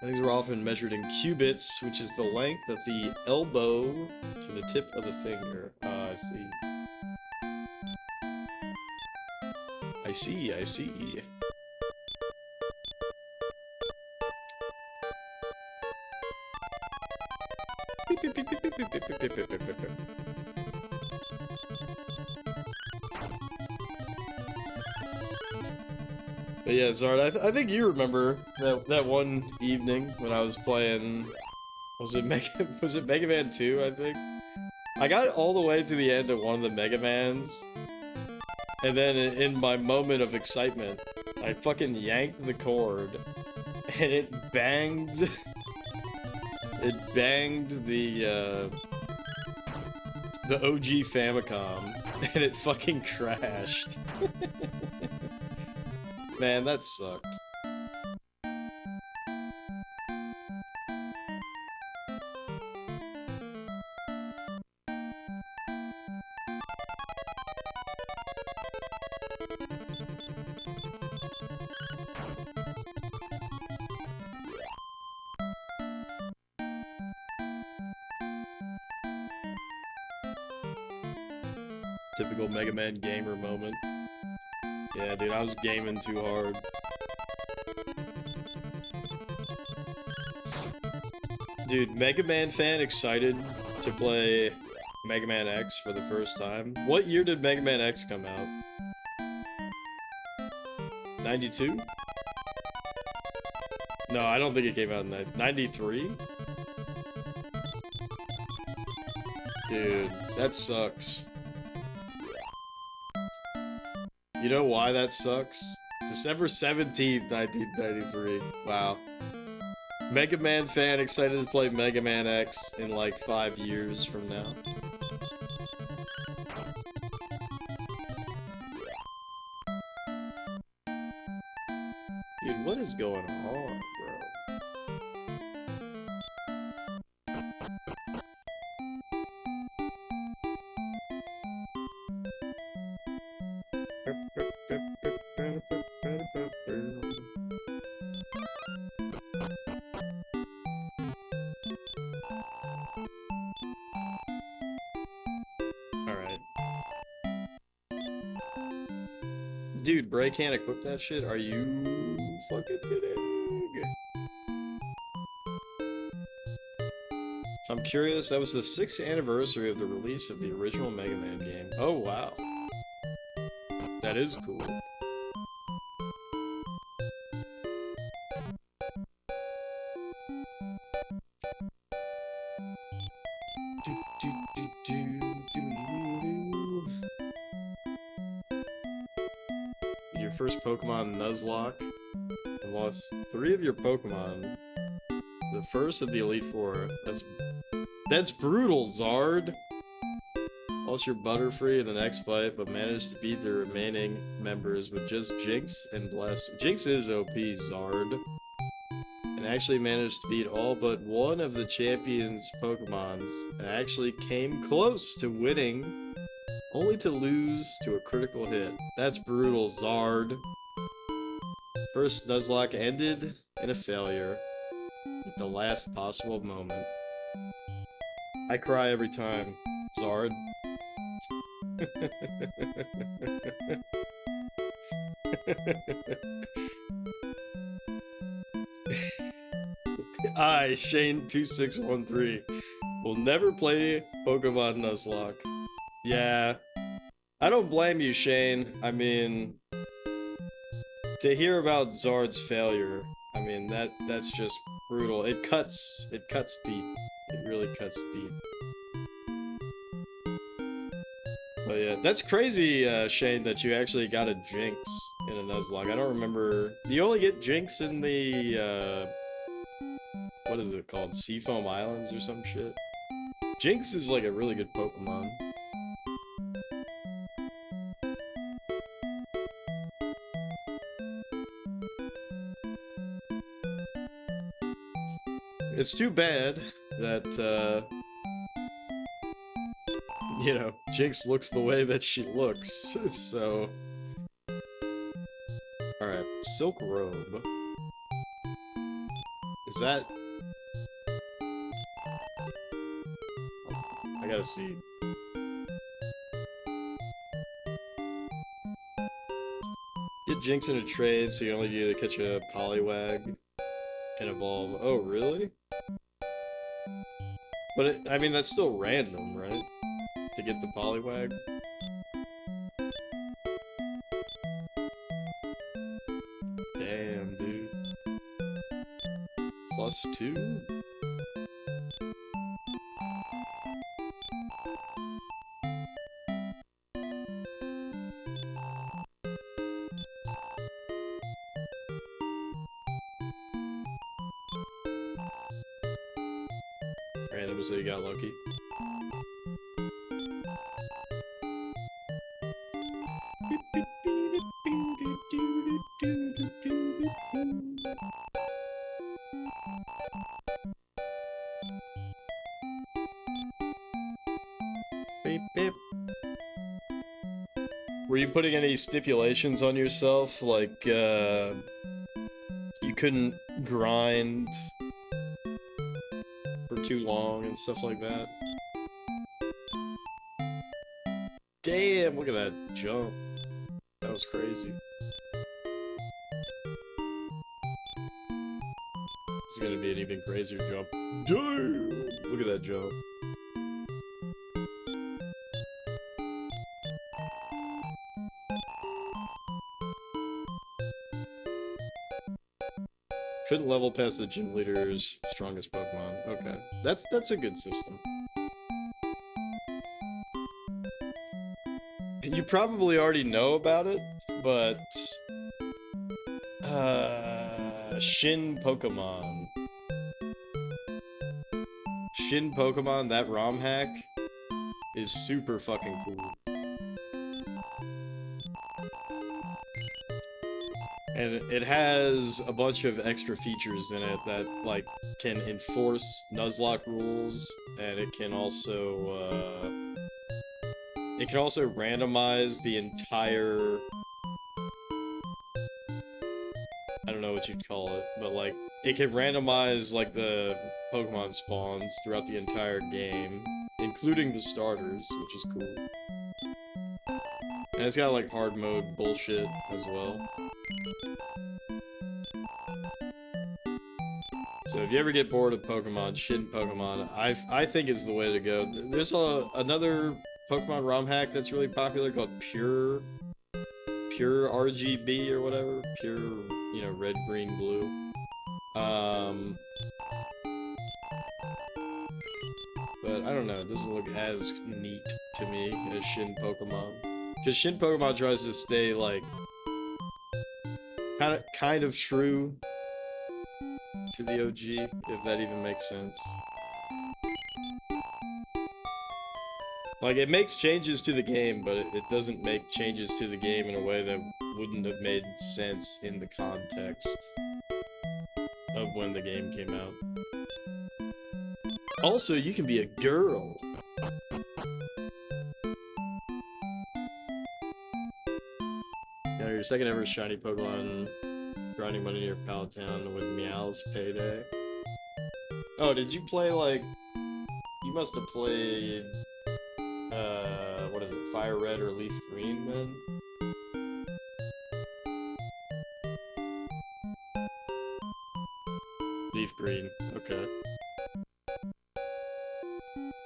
These are often measured in cubits, which is the length of the elbow to the tip of the finger. Ah, I see. I see, I see. But yeah, Zard, I think you remember that one evening when I was playing. Was it Mega Man 2? I think I got all the way to the end of one of the Mega Mans, and then in my moment of excitement, I fucking yanked the cord, and it banged. It banged the OG Famicom, and it fucking crashed. Man, that sucked. Typical Mega Man gamer moment. Yeah, dude, I was gaming too hard. Dude, Mega Man fan excited to play Mega Man X for the first time. What year did Mega Man X come out? 92? No, I don't think it came out in 93? Dude, that sucks. You know why that sucks? December 17th, 1993. Wow. Mega Man fan excited to play Mega Man X in like 5 years from now. Dude, what is going on, bro? Alright. Dude, Bray can't equip that shit? Are you fucking kidding? I'm curious, that was the 6th anniversary of the release of the original Mega Man game. Oh, wow. That is cool. Your first Pokemon Nuzlocke. You lost 3 of your Pokemon. The first of the Elite Four. That's That's brutal, Zard. Lost your Butterfree in the next fight, but managed to beat the remaining members with just Jinx and Blast. Jinx is OP, Zard. And actually managed to beat all but one of the champion's Pokemons, and actually came close to winning, only to lose to a critical hit. That's brutal, Zard. First Nuzlocke ended in a failure, at the last possible moment. I cry every time, Zard. I, Shane2613, will never play Pokemon Nuzlocke. Yeah, I don't blame you, Shane. I mean, to hear about Zard's failure, I mean, that's just brutal. It cuts deep. It really cuts deep. But yeah, that's crazy, Shane, that you actually got a Jinx in a Nuzlocke. I don't remember. You only get Jinx in the, what is it called? Seafoam Islands or some shit? Jinx is like a really good Pokemon. It's too bad that, you know, Jinx looks the way that she looks, so... Alright, Silk Robe. Is that... I gotta see. Get Jinx in a trade, so you only need to catch a Poliwag and evolve. Oh, really? But I mean, that's still random, right? To get the Poliwag. Damn, dude. +2? Random, so you got lucky. Beep, beep. Were you putting any stipulations on yourself, like, you couldn't grind for too long and stuff like that? Damn, look at that jump. That was crazy. This is gonna be an even crazier jump. Damn! Look at that jump. Couldn't level past the gym leader's strongest Pokemon. Okay. That's a good system. You probably already know about it, but... Shin Pokemon. Shin Pokemon, that ROM hack, is super fucking cool. And it has a bunch of extra features in it that, like, can enforce Nuzlocke rules, and it can also randomize the entire... I don't know what you'd call it, but, like, it can randomize, like, the Pokemon spawns throughout the entire game, including the starters, which is cool. And it's got, like, hard mode bullshit as well. So if you ever get bored of Pokemon, Shin Pokemon, I think is the way to go. There's another Pokemon ROM hack that's really popular called Pure RGB or whatever. Pure, you know, red, green, blue. But I don't know, it doesn't look as neat to me as Shin Pokemon. Because Shin Pokemon tries to stay, like, kind of true to the OG, if that even makes sense. Like, it makes changes to the game, but it doesn't make changes to the game in a way that wouldn't have made sense in the context of when the game came out. Also, you can be a girl. Yeah, your second ever shiny Pokemon grinding money near Pallet Town with Meow's Payday. Oh, did you play, like... You must have played... what is it? Fire Red or Leaf Green, then? Leaf Green. Okay.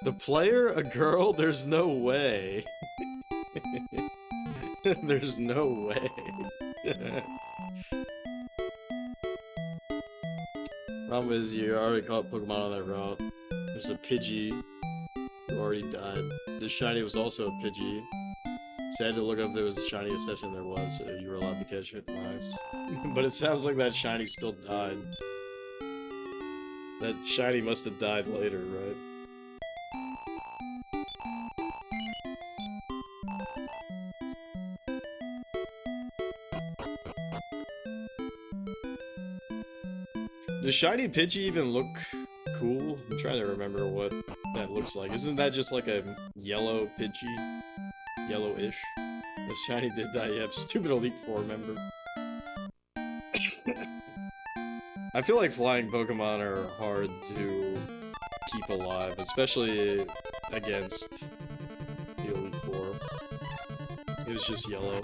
The player a girl? There's no way. There's no way. Problem is, you already caught Pokemon on that route. There's a Pidgey who already died. This shiny was also a Pidgey. So I had to look up if there was a shiny exception. There was, so you were allowed to catch it. Nice. But it sounds like that shiny still died. That shiny must have died later, right? Does shiny Pidgey even look cool? I'm trying to remember what that looks like. Isn't that just like a yellow Pidgey? Yellow-ish? The shiny did die, yeah. Stupid Elite Four member. I feel like flying Pokemon are hard to keep alive, especially against the Elite Four. It was just yellow.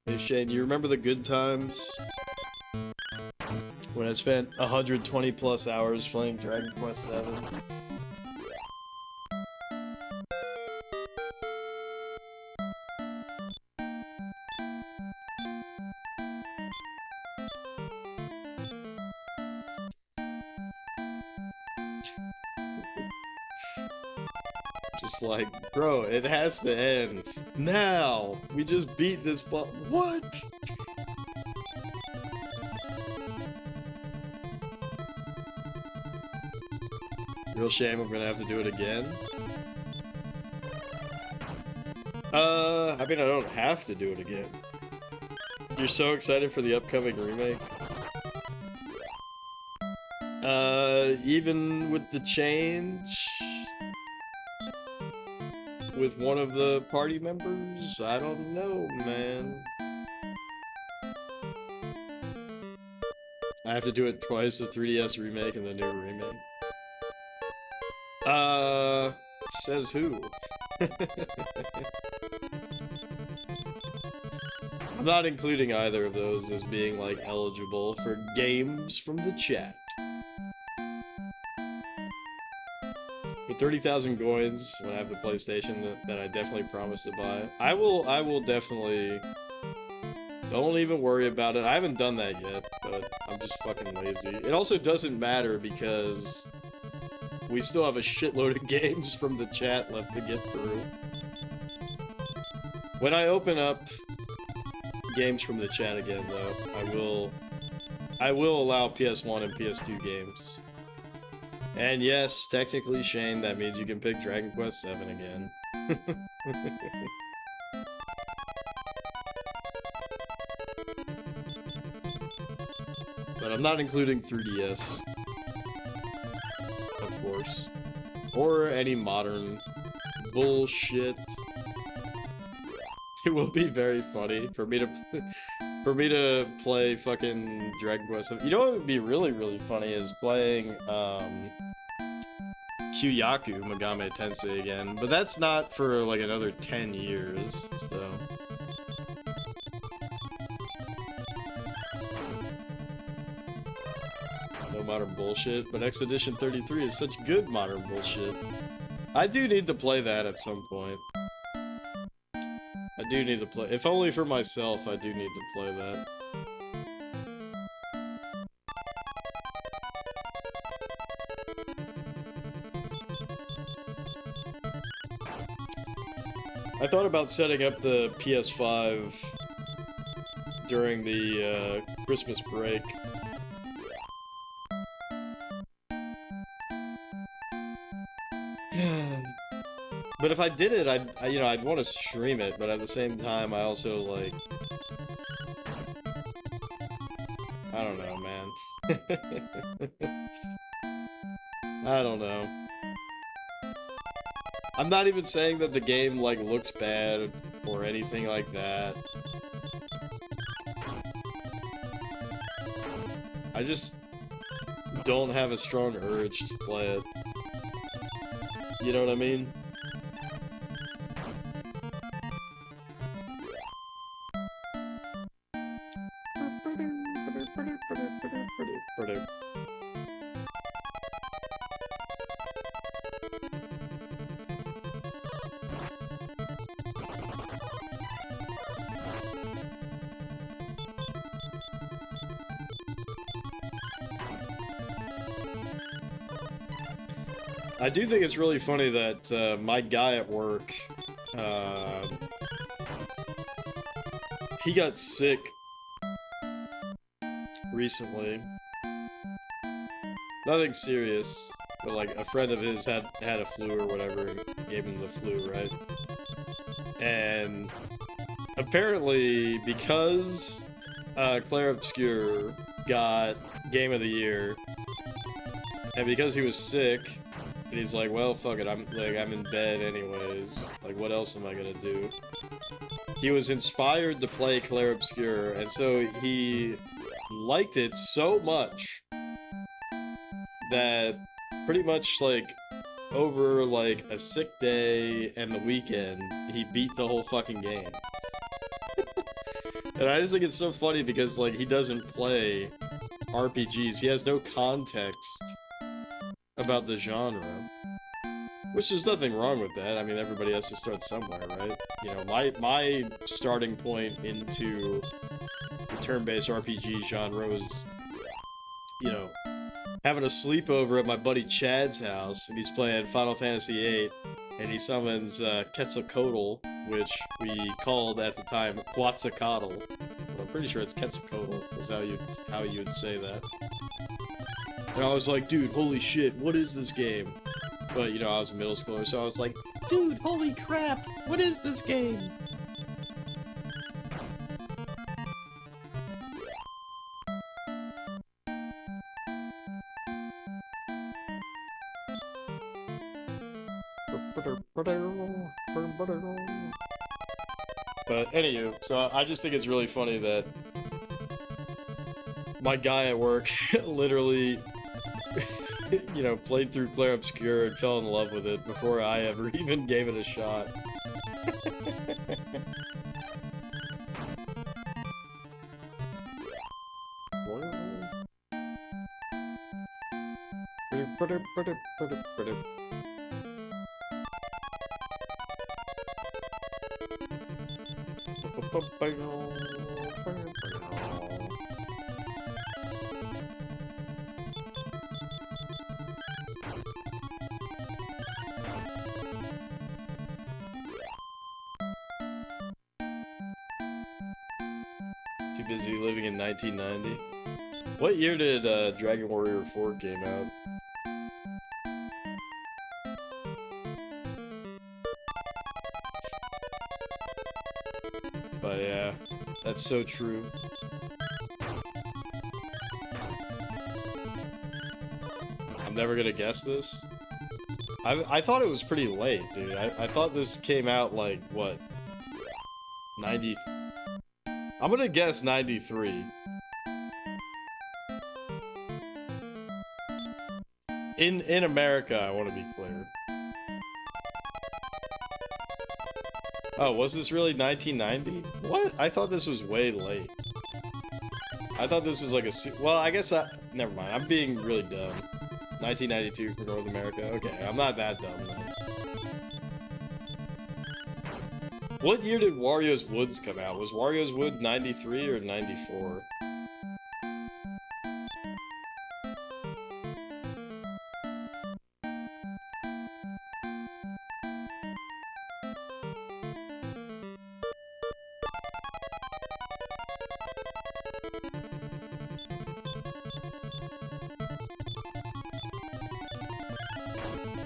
Hey Shane, you remember the good times? When I spent 120 plus hours playing Dragon Quest VII? Just like, bro, it has to end. Now! We just beat this what? Real shame I'm gonna have to do it again. I mean, I don't have to do it again. You're so excited for the upcoming remake? Even with the change with one of the party members? I don't know, man. I have to do it twice, the 3DS remake and the new remake. Says who? I'm not including either of those as being, like, eligible for games from the chat. For 30,000 coins, when I have the PlayStation that I definitely promised to buy, I will definitely... Don't even worry about it. I haven't done that yet, but I'm just fucking lazy. It also doesn't matter because we still have a shitload of games from the chat left to get through. When I open up games from the chat again, though, I will allow PS1 and PS2 games. And yes, technically, Shane, that means you can pick Dragon Quest VII again. But I'm not including 3DS. Of course. Or any modern bullshit. It will be very funny for me to play fucking Dragon Quest VII. You know what would be really, really funny is playing Kyoyaku Megami Tensei again, but that's not for like another 10 years, so... No modern bullshit, but Expedition 33 is such good modern bullshit. I do need to play that at some point. I do need to play, if only for myself, I do need to play that. I thought about setting up the PS5 during the Christmas break. But if I did it, I'd want to stream it, but at the same time, I also, like... I don't know, man. I don't know. I'm not even saying that the game, like, looks bad or anything like that. I just don't have a strong urge to play it. You know what I mean? I do think it's really funny that my guy at work, he got sick recently. Nothing serious, but like a friend of his had a flu or whatever, and gave him the flu, right? And apparently, because Clair Obscur got Game of the Year, and because he was sick, and he's like, well, fuck it, I'm in bed anyways. Like, what else am I gonna do? He was inspired to play Clair Obscur, and so he liked it so much that pretty much, like, over, like, a sick day and the weekend, he beat the whole fucking game. And I just think it's so funny because, like, he doesn't play RPGs. He has no context about the genre. Which there's nothing wrong with that. I mean, everybody has to start somewhere, right? You know, my starting point into the turn-based RPG genre was, you know, having a sleepover at my buddy Chad's house, and he's playing Final Fantasy VIII, and he summons Quetzalcoatl, which we called at the time Quetzalcoatl. I'm pretty sure it's Quetzalcoatl, is how you would say that. And I was like, dude, holy shit, what is this game? But, you know, I was a middle schooler, so I was like, dude, holy crap, what is this game? But anywho, so I just think it's really funny that my guy at work literally, you know, played through Clair Obscur and fell in love with it before I ever even gave it a shot. Too busy living in 1990. What year did Dragon Warrior 4 came out? But yeah, that's so true. I'm never gonna guess this. I thought it was pretty late, dude. I thought this came out like, what? 90... I'm gonna guess 93. In America, I want to be clear. Oh, was this really 1990? What? I thought this was way late. I thought this was like a... Well, I guess never mind. I'm being really dumb. 1992 for North America. Okay, I'm not that dumb, though. What year did Wario's Woods come out? Was Wario's Wood 93 or 94?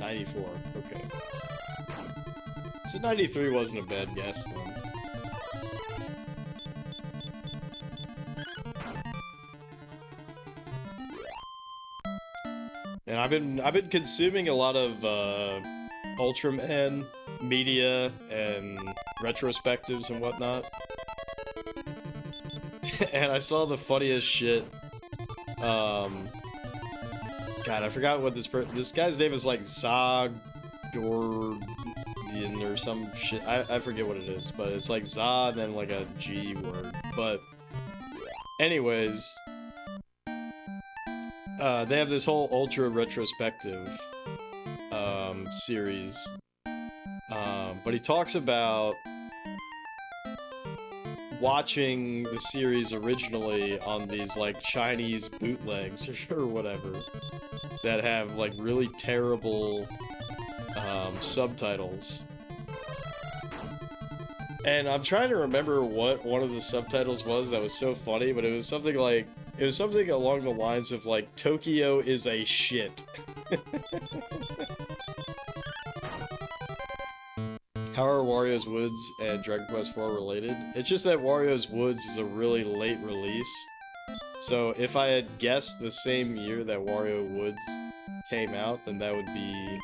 94. Okay. So 93 wasn't a bad guess then. And I've been consuming a lot of Ultraman media and retrospectives and whatnot. And I saw the funniest shit. God, I forgot what this guy's name is, like Zogordian or some shit. I forget what it is, but it's like Zod and then like a G word. But anyways, they have this whole Ultra retrospective series. But he talks about watching the series originally on these like Chinese bootlegs or whatever that have like really terrible subtitles. And I'm trying to remember what one of the subtitles was that was so funny, but it was something along the lines of like, Tokyo is a shit. How are Wario's Woods and Dragon Quest IV related? It's just that Wario's Woods is a really late release. So if I had guessed the same year that Wario Woods came out, then that would be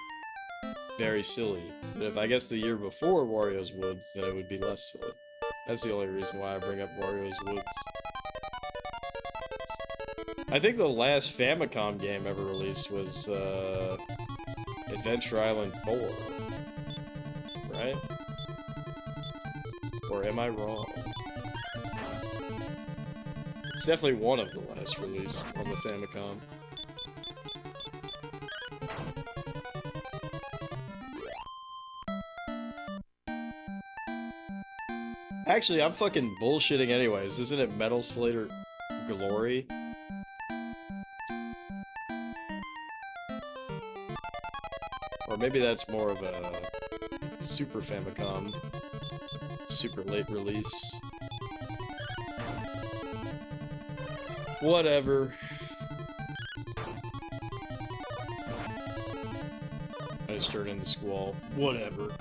very silly. But if I guessed the year before Wario's Woods, then it would be less silly. That's the only reason why I bring up Wario's Woods. I think the last Famicom game ever released was Adventure Island 4. Right? Or am I wrong? It's definitely one of the last released on the Famicom. Actually, I'm fucking bullshitting anyways. Isn't it Metal Slayer Glory? Or maybe that's more of a Super Famicom, super late release. Whatever. I just turned into Squall. Whatever.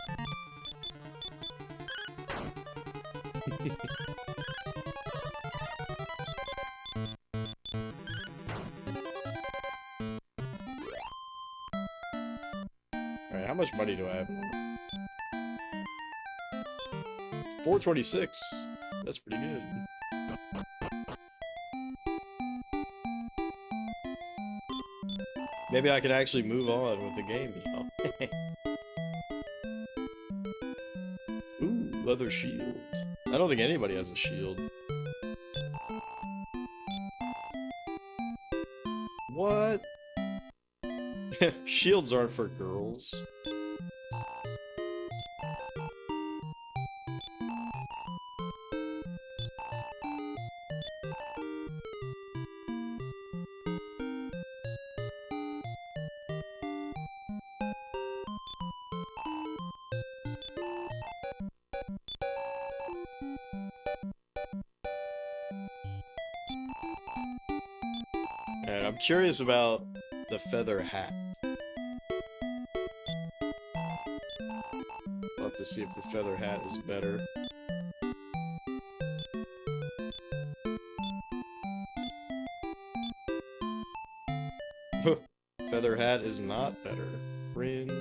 Alright, how much money do I have now? 426. That's pretty good. Maybe I could actually move on with the game, you know? Ooh, leather shield. I don't think anybody has a shield. What? Shields aren't for girls. Alright, I'm curious about the feather hat. I'll have to see if the feather hat is better. Feather hat is not better. Cringe.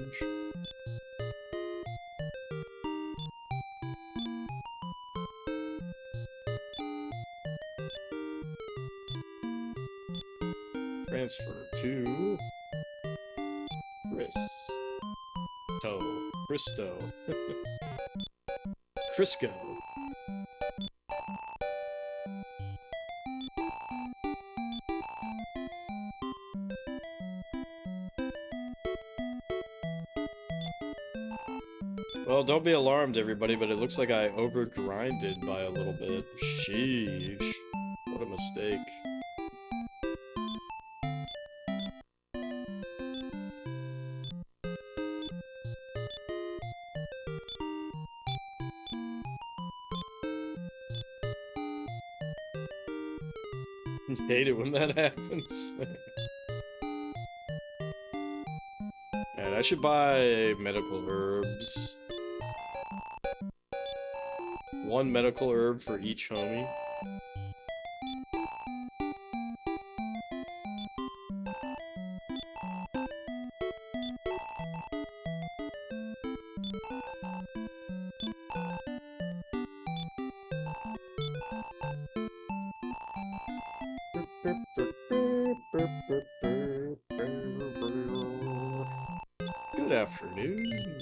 Transfer to Cristo. Crisco. Well, don't be alarmed, everybody, but it looks like I over-grinded by a little bit. Sheesh. What a mistake. Hate it when that happens. Alright, I should buy medical herbs. One medical herb for each homie. Good afternoon.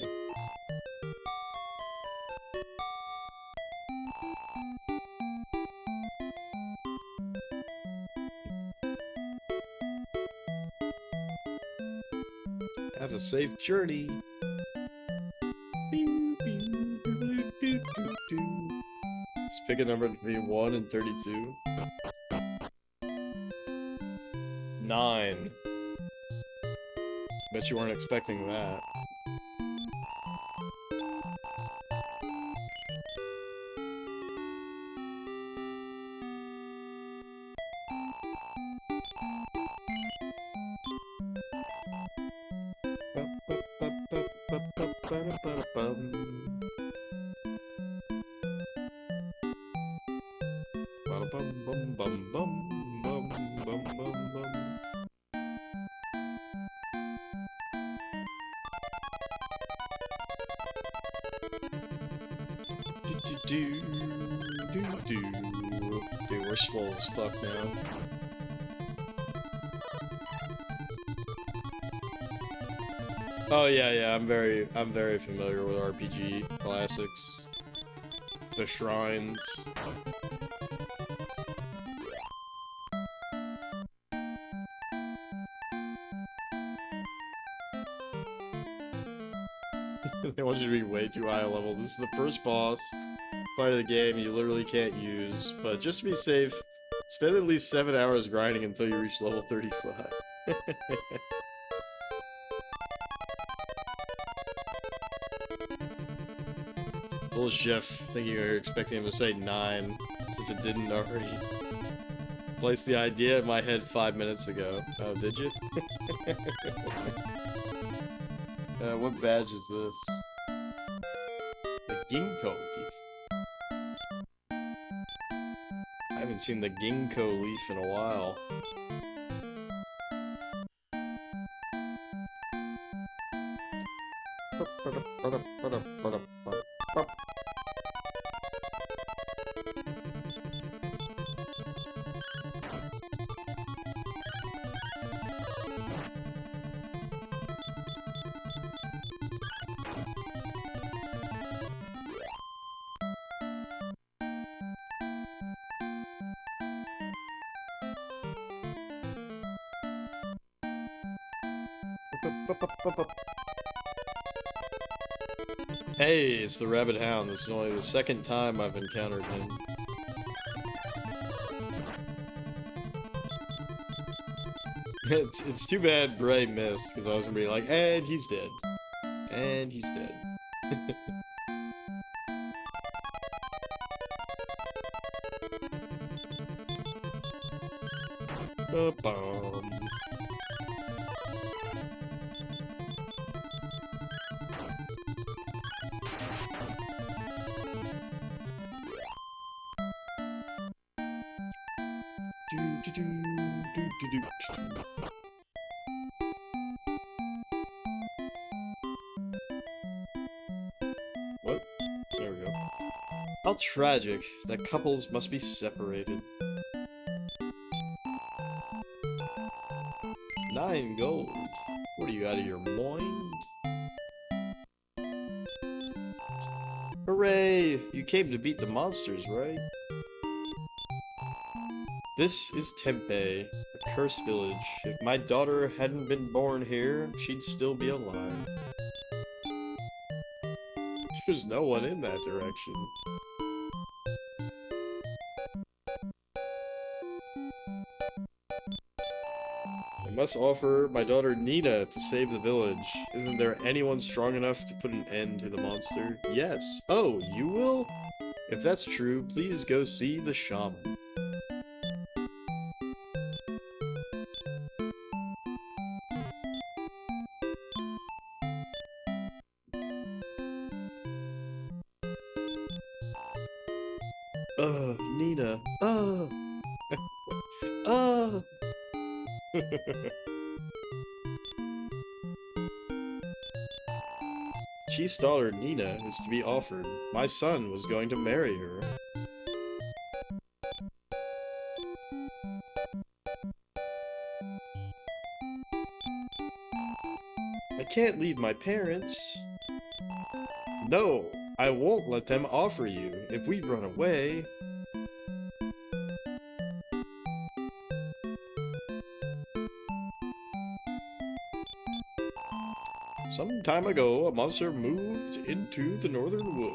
Have a safe journey. Just pick a number between 1 and 32. 9. Bet you weren't expecting that. Dude, we're swole as fuck now. Oh yeah, I'm very familiar with RPG classics. The shrines. They want you to be way too high level. This is the first boss part of the game you literally can't use, but just to be safe, spend at least 7 hours grinding until you reach level 35. Little Jeff thinking you're expecting him to say 9, as if it didn't already. Placed the idea in my head 5 minutes ago. Oh, did you? What badge is this? The Ginkgo leaf. I haven't seen the Ginkgo leaf in a while. Hey, it's the Rabbit Hound. This is only the second time I've encountered him. It's too bad Bray missed, because I was gonna be like, and he's dead. And he's dead. Ba-bum. What? There we go. How tragic that couples must be separated. 9 gold. What are you, out of your mind? Hooray! You came to beat the monsters, right? This is Tempe, a cursed village. If my daughter hadn't been born here, she'd still be alive. There's no one in that direction. I must offer my daughter Nina to save the village. Isn't there anyone strong enough to put an end to the monster? Yes. Oh, you will? If that's true, please go see the shaman. Nina. Uh. Chief's daughter, Nina, is to be offered. My son was going to marry her. I can't leave my parents. No, I won't let them offer you. If we run away... Some time ago, a monster moved into the northern wood.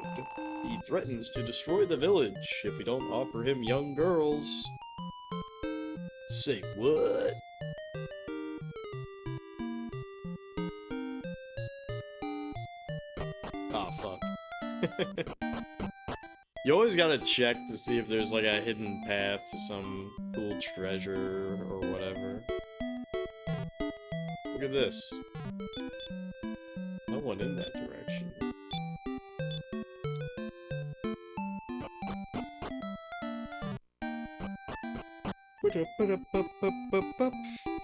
He threatens to destroy the village if we don't offer him young girls. Say what? Ah, fuck. You always gotta check to see if there's like a hidden path to some cool treasure or whatever. Look at this. No one in that direction.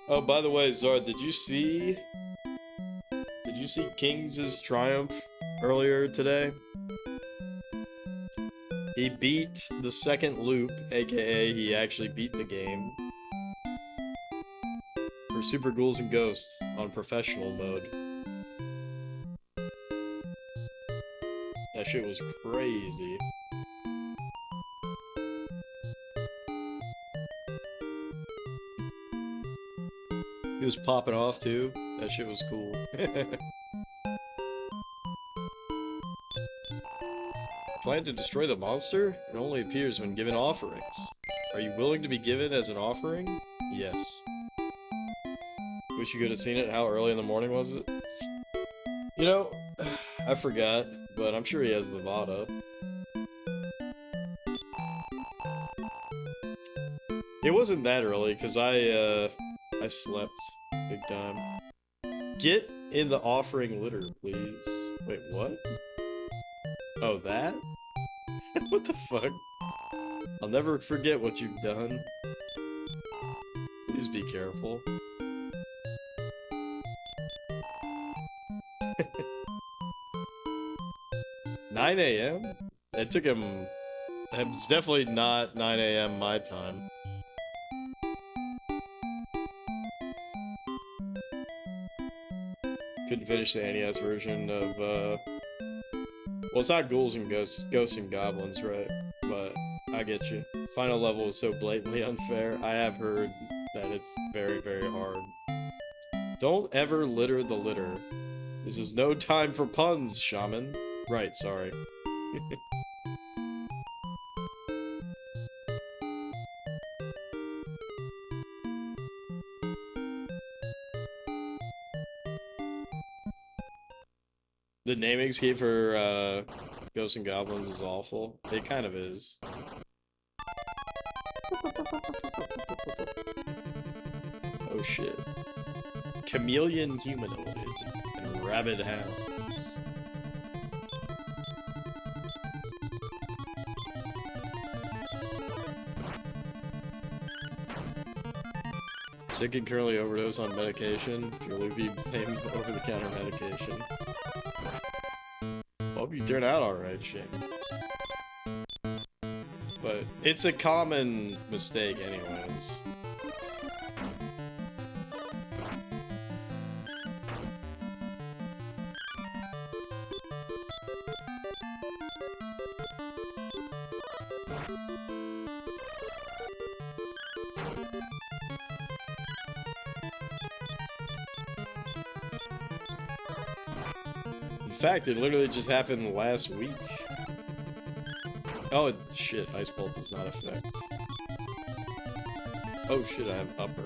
Oh, by the way, Zard, did you see King's triumph earlier today? He beat the second loop, aka he actually beat the game. For Super Ghouls and Ghosts on professional mode. That shit was crazy. He was popping off too. That shit was cool. Plan to destroy the monster? It only appears when given offerings. Are you willing to be given as an offering? Yes. Wish you could have seen it. How early in the morning was it? You know, I forgot, but I'm sure he has the Vada. It wasn't that early, because I slept big time. Get in the offering litter, please. Wait, what? Oh, that? What the fuck? I'll never forget what you've done. Please be careful. 9 a.m.? It took him... It's definitely not 9 a.m. my time. Couldn't finish the NES version of, well, it's not Ghouls and Ghosts and Goblins, right? But I get you. Final level is so blatantly unfair. I have heard that it's very, very hard. Don't ever litter the litter. This is no time for puns, shaman. Right, sorry. The naming scheme for Ghosts and Goblins is awful. It kind of is. Oh shit. Chameleon humanoid and rabid hounds. Sick and currently overdose on medication. Purely be blame over-the-counter medication. Hope you turned out alright, Shane. But it's a common mistake anyways. In fact, it literally just happened last week. Oh, shit, Ice Bolt does not affect. Oh shit, I have upper.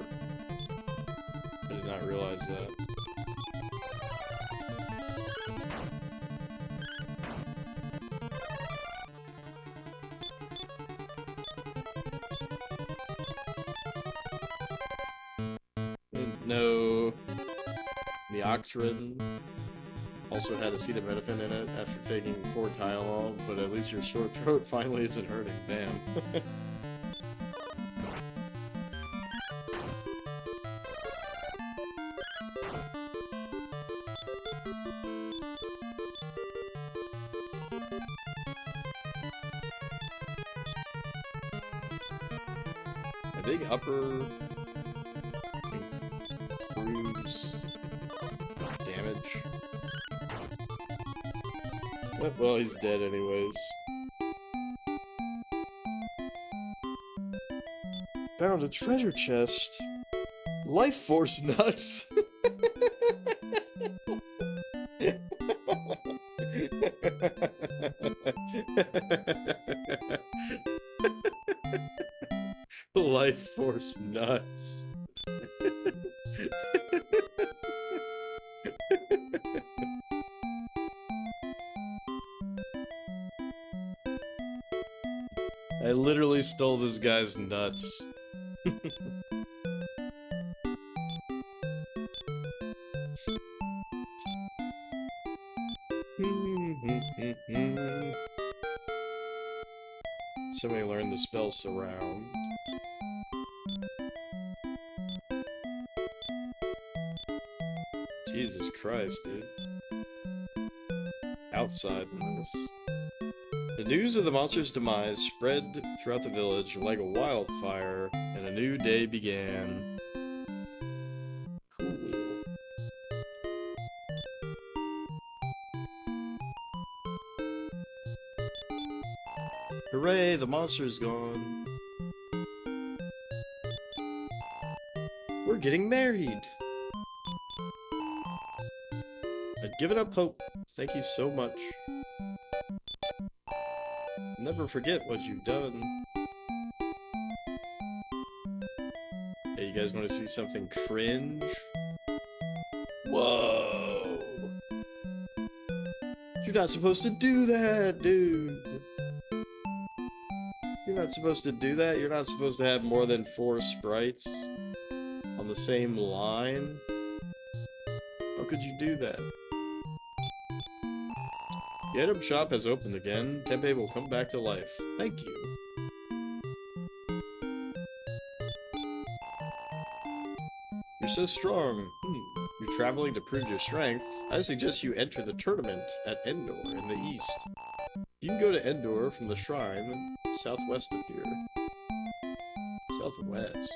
I did not realize that. No. The Octrin. Also had acetaminophen in it after taking 4 Tylenol, but at least your sore throat finally isn't hurting. Damn. A big upper bruise damage. Well, he's dead anyways. Found a treasure chest. Life force nuts. Life force nuts. I literally stole this guy's nuts. Somebody learned the spell surround. Jesus Christ, dude. Outside noise. The news of the monster's demise spread throughout the village like a wildfire, and a new day began. Cool. Hooray, the monster's gone. We're getting married. I'd given up hope. Thank you so much. Never forget what you've done. Hey, you guys want to see something cringe? Whoa! You're not supposed to do that, dude! You're not supposed to do that? You're not supposed to have more than 4 sprites on the same line? How could you do that? The item shop has opened again. Tempe will come back to life. Thank you. You're so strong. You're traveling to prove your strength. I suggest you enter the tournament at Endor in the east. You can go to Endor from the shrine southwest of here. Southwest.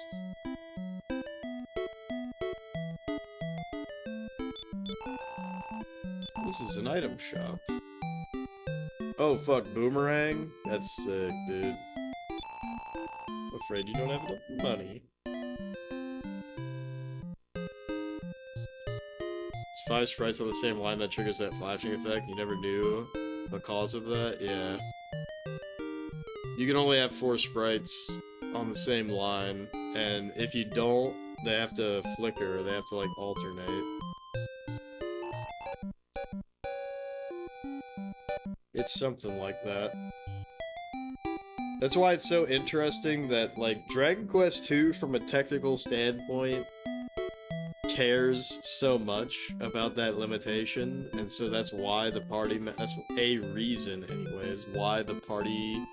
This is an item shop. Oh fuck, boomerang? That's sick, dude. I'm afraid you don't have enough money. It's 5 sprites on the same line that triggers that flashing effect. You never knew the cause of that? Yeah. You can only have 4 sprites on the same line, and if you don't, they have to flicker, they have to like alternate. It's something like that. That's why it's so interesting that, like, Dragon Quest II, from a technical standpoint, cares so much about that limitation, and so that's why the party, that's a reason, anyways, why the party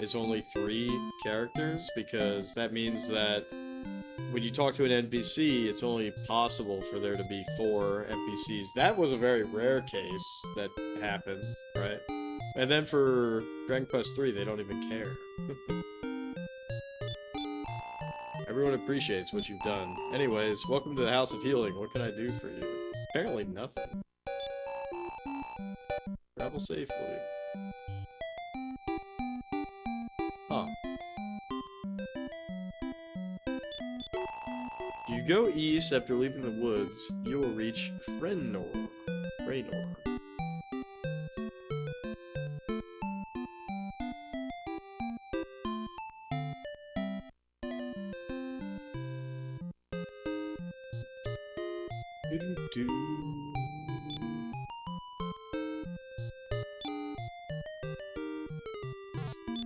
is only 3 characters, because that means that when you talk to an NPC, it's only possible for there to be 4 NPCs. That was a very rare case that happened, right? And then for Dragon Quest III, they don't even care. Everyone appreciates what you've done. Anyways, welcome to the House of Healing. What can I do for you? Apparently nothing. Travel safely. Huh. You go east after leaving the woods, you will reach Raynor.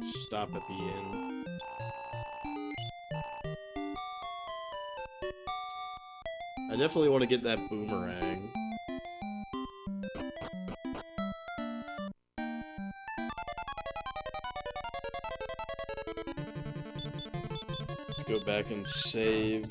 Stop at the inn. I definitely want to get that boomerang. go back and save.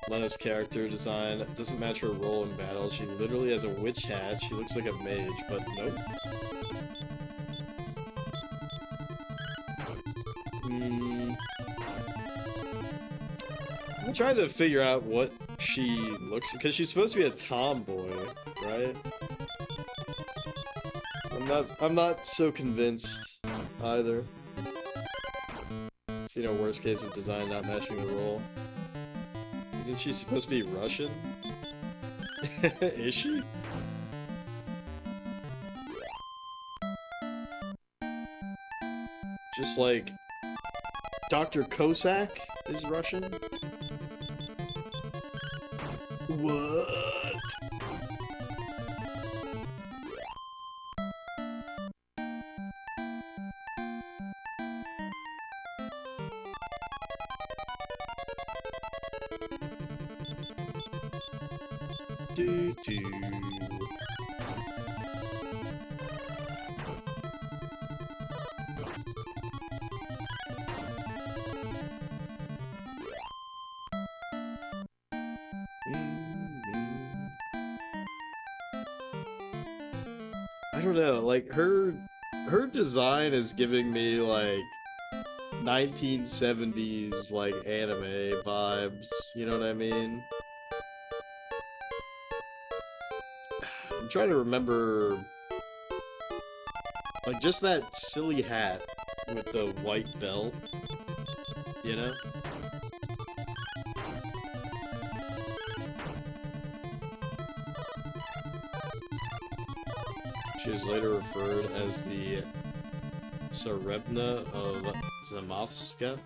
Lena's character design doesn't match her role in battle. She literally has a witch hat. She looks like a mage, but nope. I'm trying to figure out what she looks, because she's supposed to be a tomboy, right? I'm not so convinced either. Seen a worst case of design not matching the role. Isn't she supposed to be Russian? Is she? Just like Dr. Cossack is Russian? What? Do do. I don't know, like her design is giving me like 1970s like anime vibes, you know what I mean? I'm trying to remember like just that silly hat with the white belt, you know? She was later referred as the Tsarevna of Zamovska.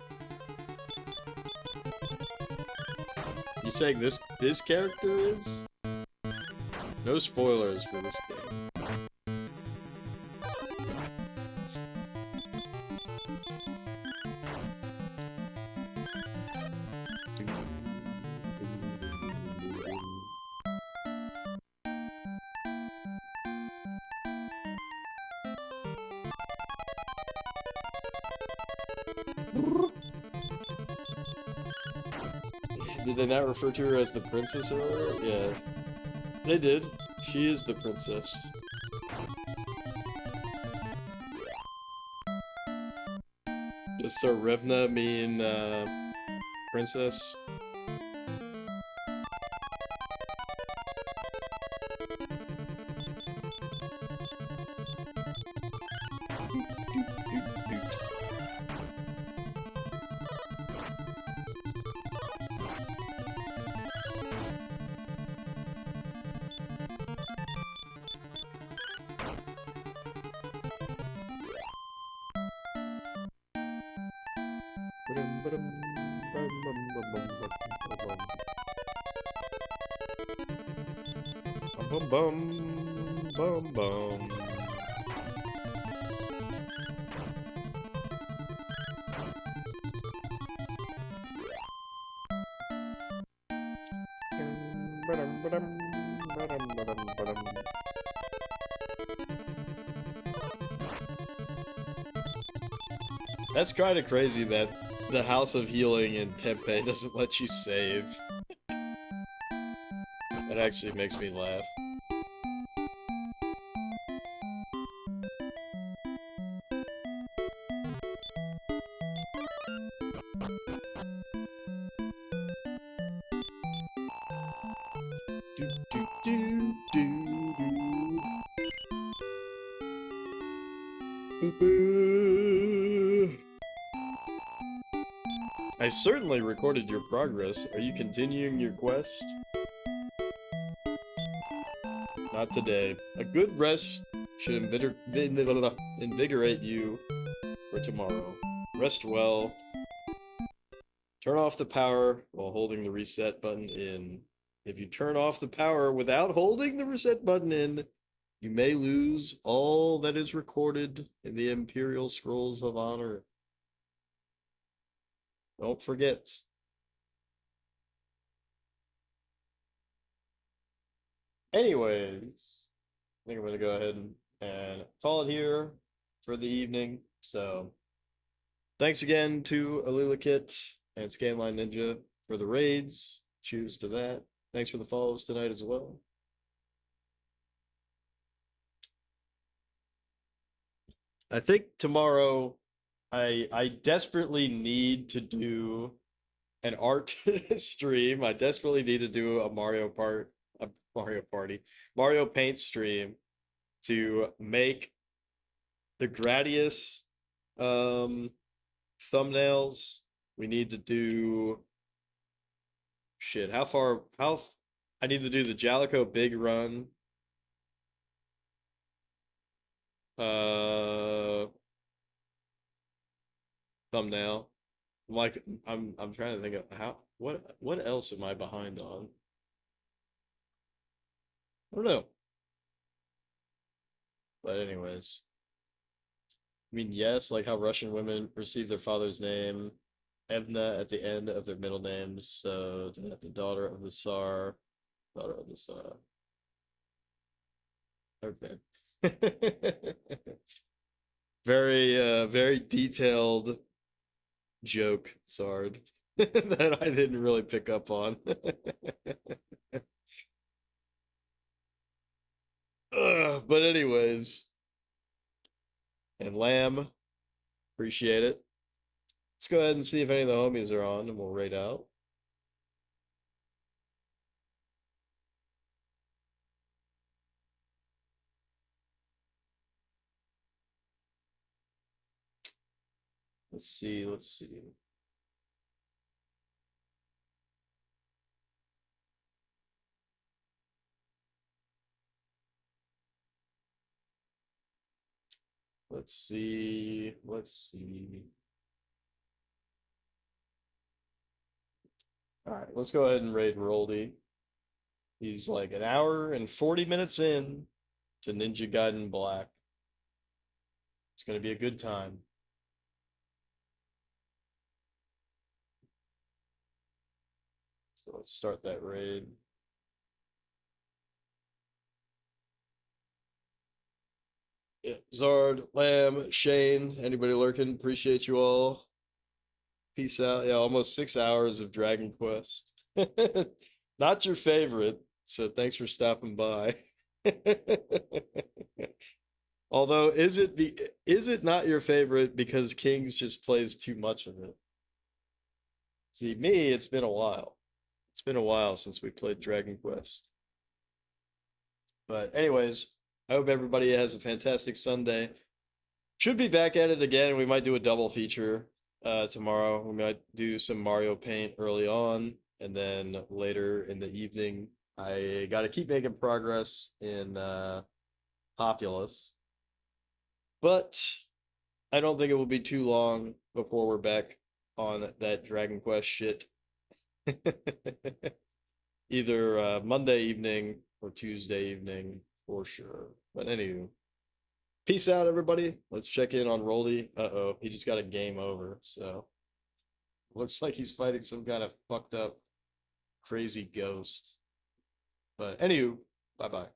You saying this character is? No spoilers for this game. Did they not refer to her as the princess earlier? Yeah. They did. She is the princess. Does Tsarevna mean, princess? Bum bum bum bum. That's kind of crazy that the House of Healing in Tempe doesn't let you save. That actually makes me laugh. Do, do, do, do, do. Boo. I certainly recorded your progress. Are you continuing your quest? Not today. A good rest should invigorate you for tomorrow. Rest well. Turn off the power while holding the reset button in. If you turn off the power without holding the reset button in, You may lose all that is recorded in the Imperial Scrolls of Honor. Don't forget. Anyways, I think I'm going to go ahead and call it here for the evening. So, thanks again to Alila Kit and Scanline Ninja for the raids. Choose to that. Thanks for the follows tonight as well. I think tomorrow I desperately need to do an art stream. I desperately need to do a Mario Party, Mario Paint stream to make the Gradius thumbnails. We need to do shit. How I need to do the Jalico Big Run. Uh Thumbnail. Like I'm trying to think of what else am I behind on? I don't know. But anyways, I mean, yes, like how Russian women receive their father's name, Evna at the end of their middle names, so the daughter of the Tsar, daughter of the Tsar. Okay. Very detailed joke, Sard, that I didn't really pick up on. But anyways, and Lamb, appreciate it. Let's go ahead and see if any of the homies are on, and we'll raid out. Let's see, let's see. Let's see, let's see. All right, let's go ahead and raid Roldy. He's like an hour and 40 minutes in to Ninja Gaiden Black. It's gonna be a good time. So let's start that raid. Yeah, Zard, Lamb, Shane, anybody lurking? Appreciate you all. Peace out. Yeah, almost 6 hours of Dragon Quest. Not your favorite, so thanks for stopping by. Although, is it not your favorite because Kings just plays too much of it? See, me, it's been a while. It's been a while since we played Dragon Quest. But anyways, I hope everybody has a fantastic Sunday. Should be back at it again. We might do a double feature tomorrow. We might do some Mario Paint early on, and then later in the evening, I got to keep making progress in Populous. But I don't think it will be too long before we're back on that Dragon Quest shit. Either Monday evening or Tuesday evening for sure. But anywho, peace out, everybody. Let's check in on Roldy. Uh-oh, he just got a game over. So looks like he's fighting some kind of fucked up, crazy ghost. But anywho, bye bye.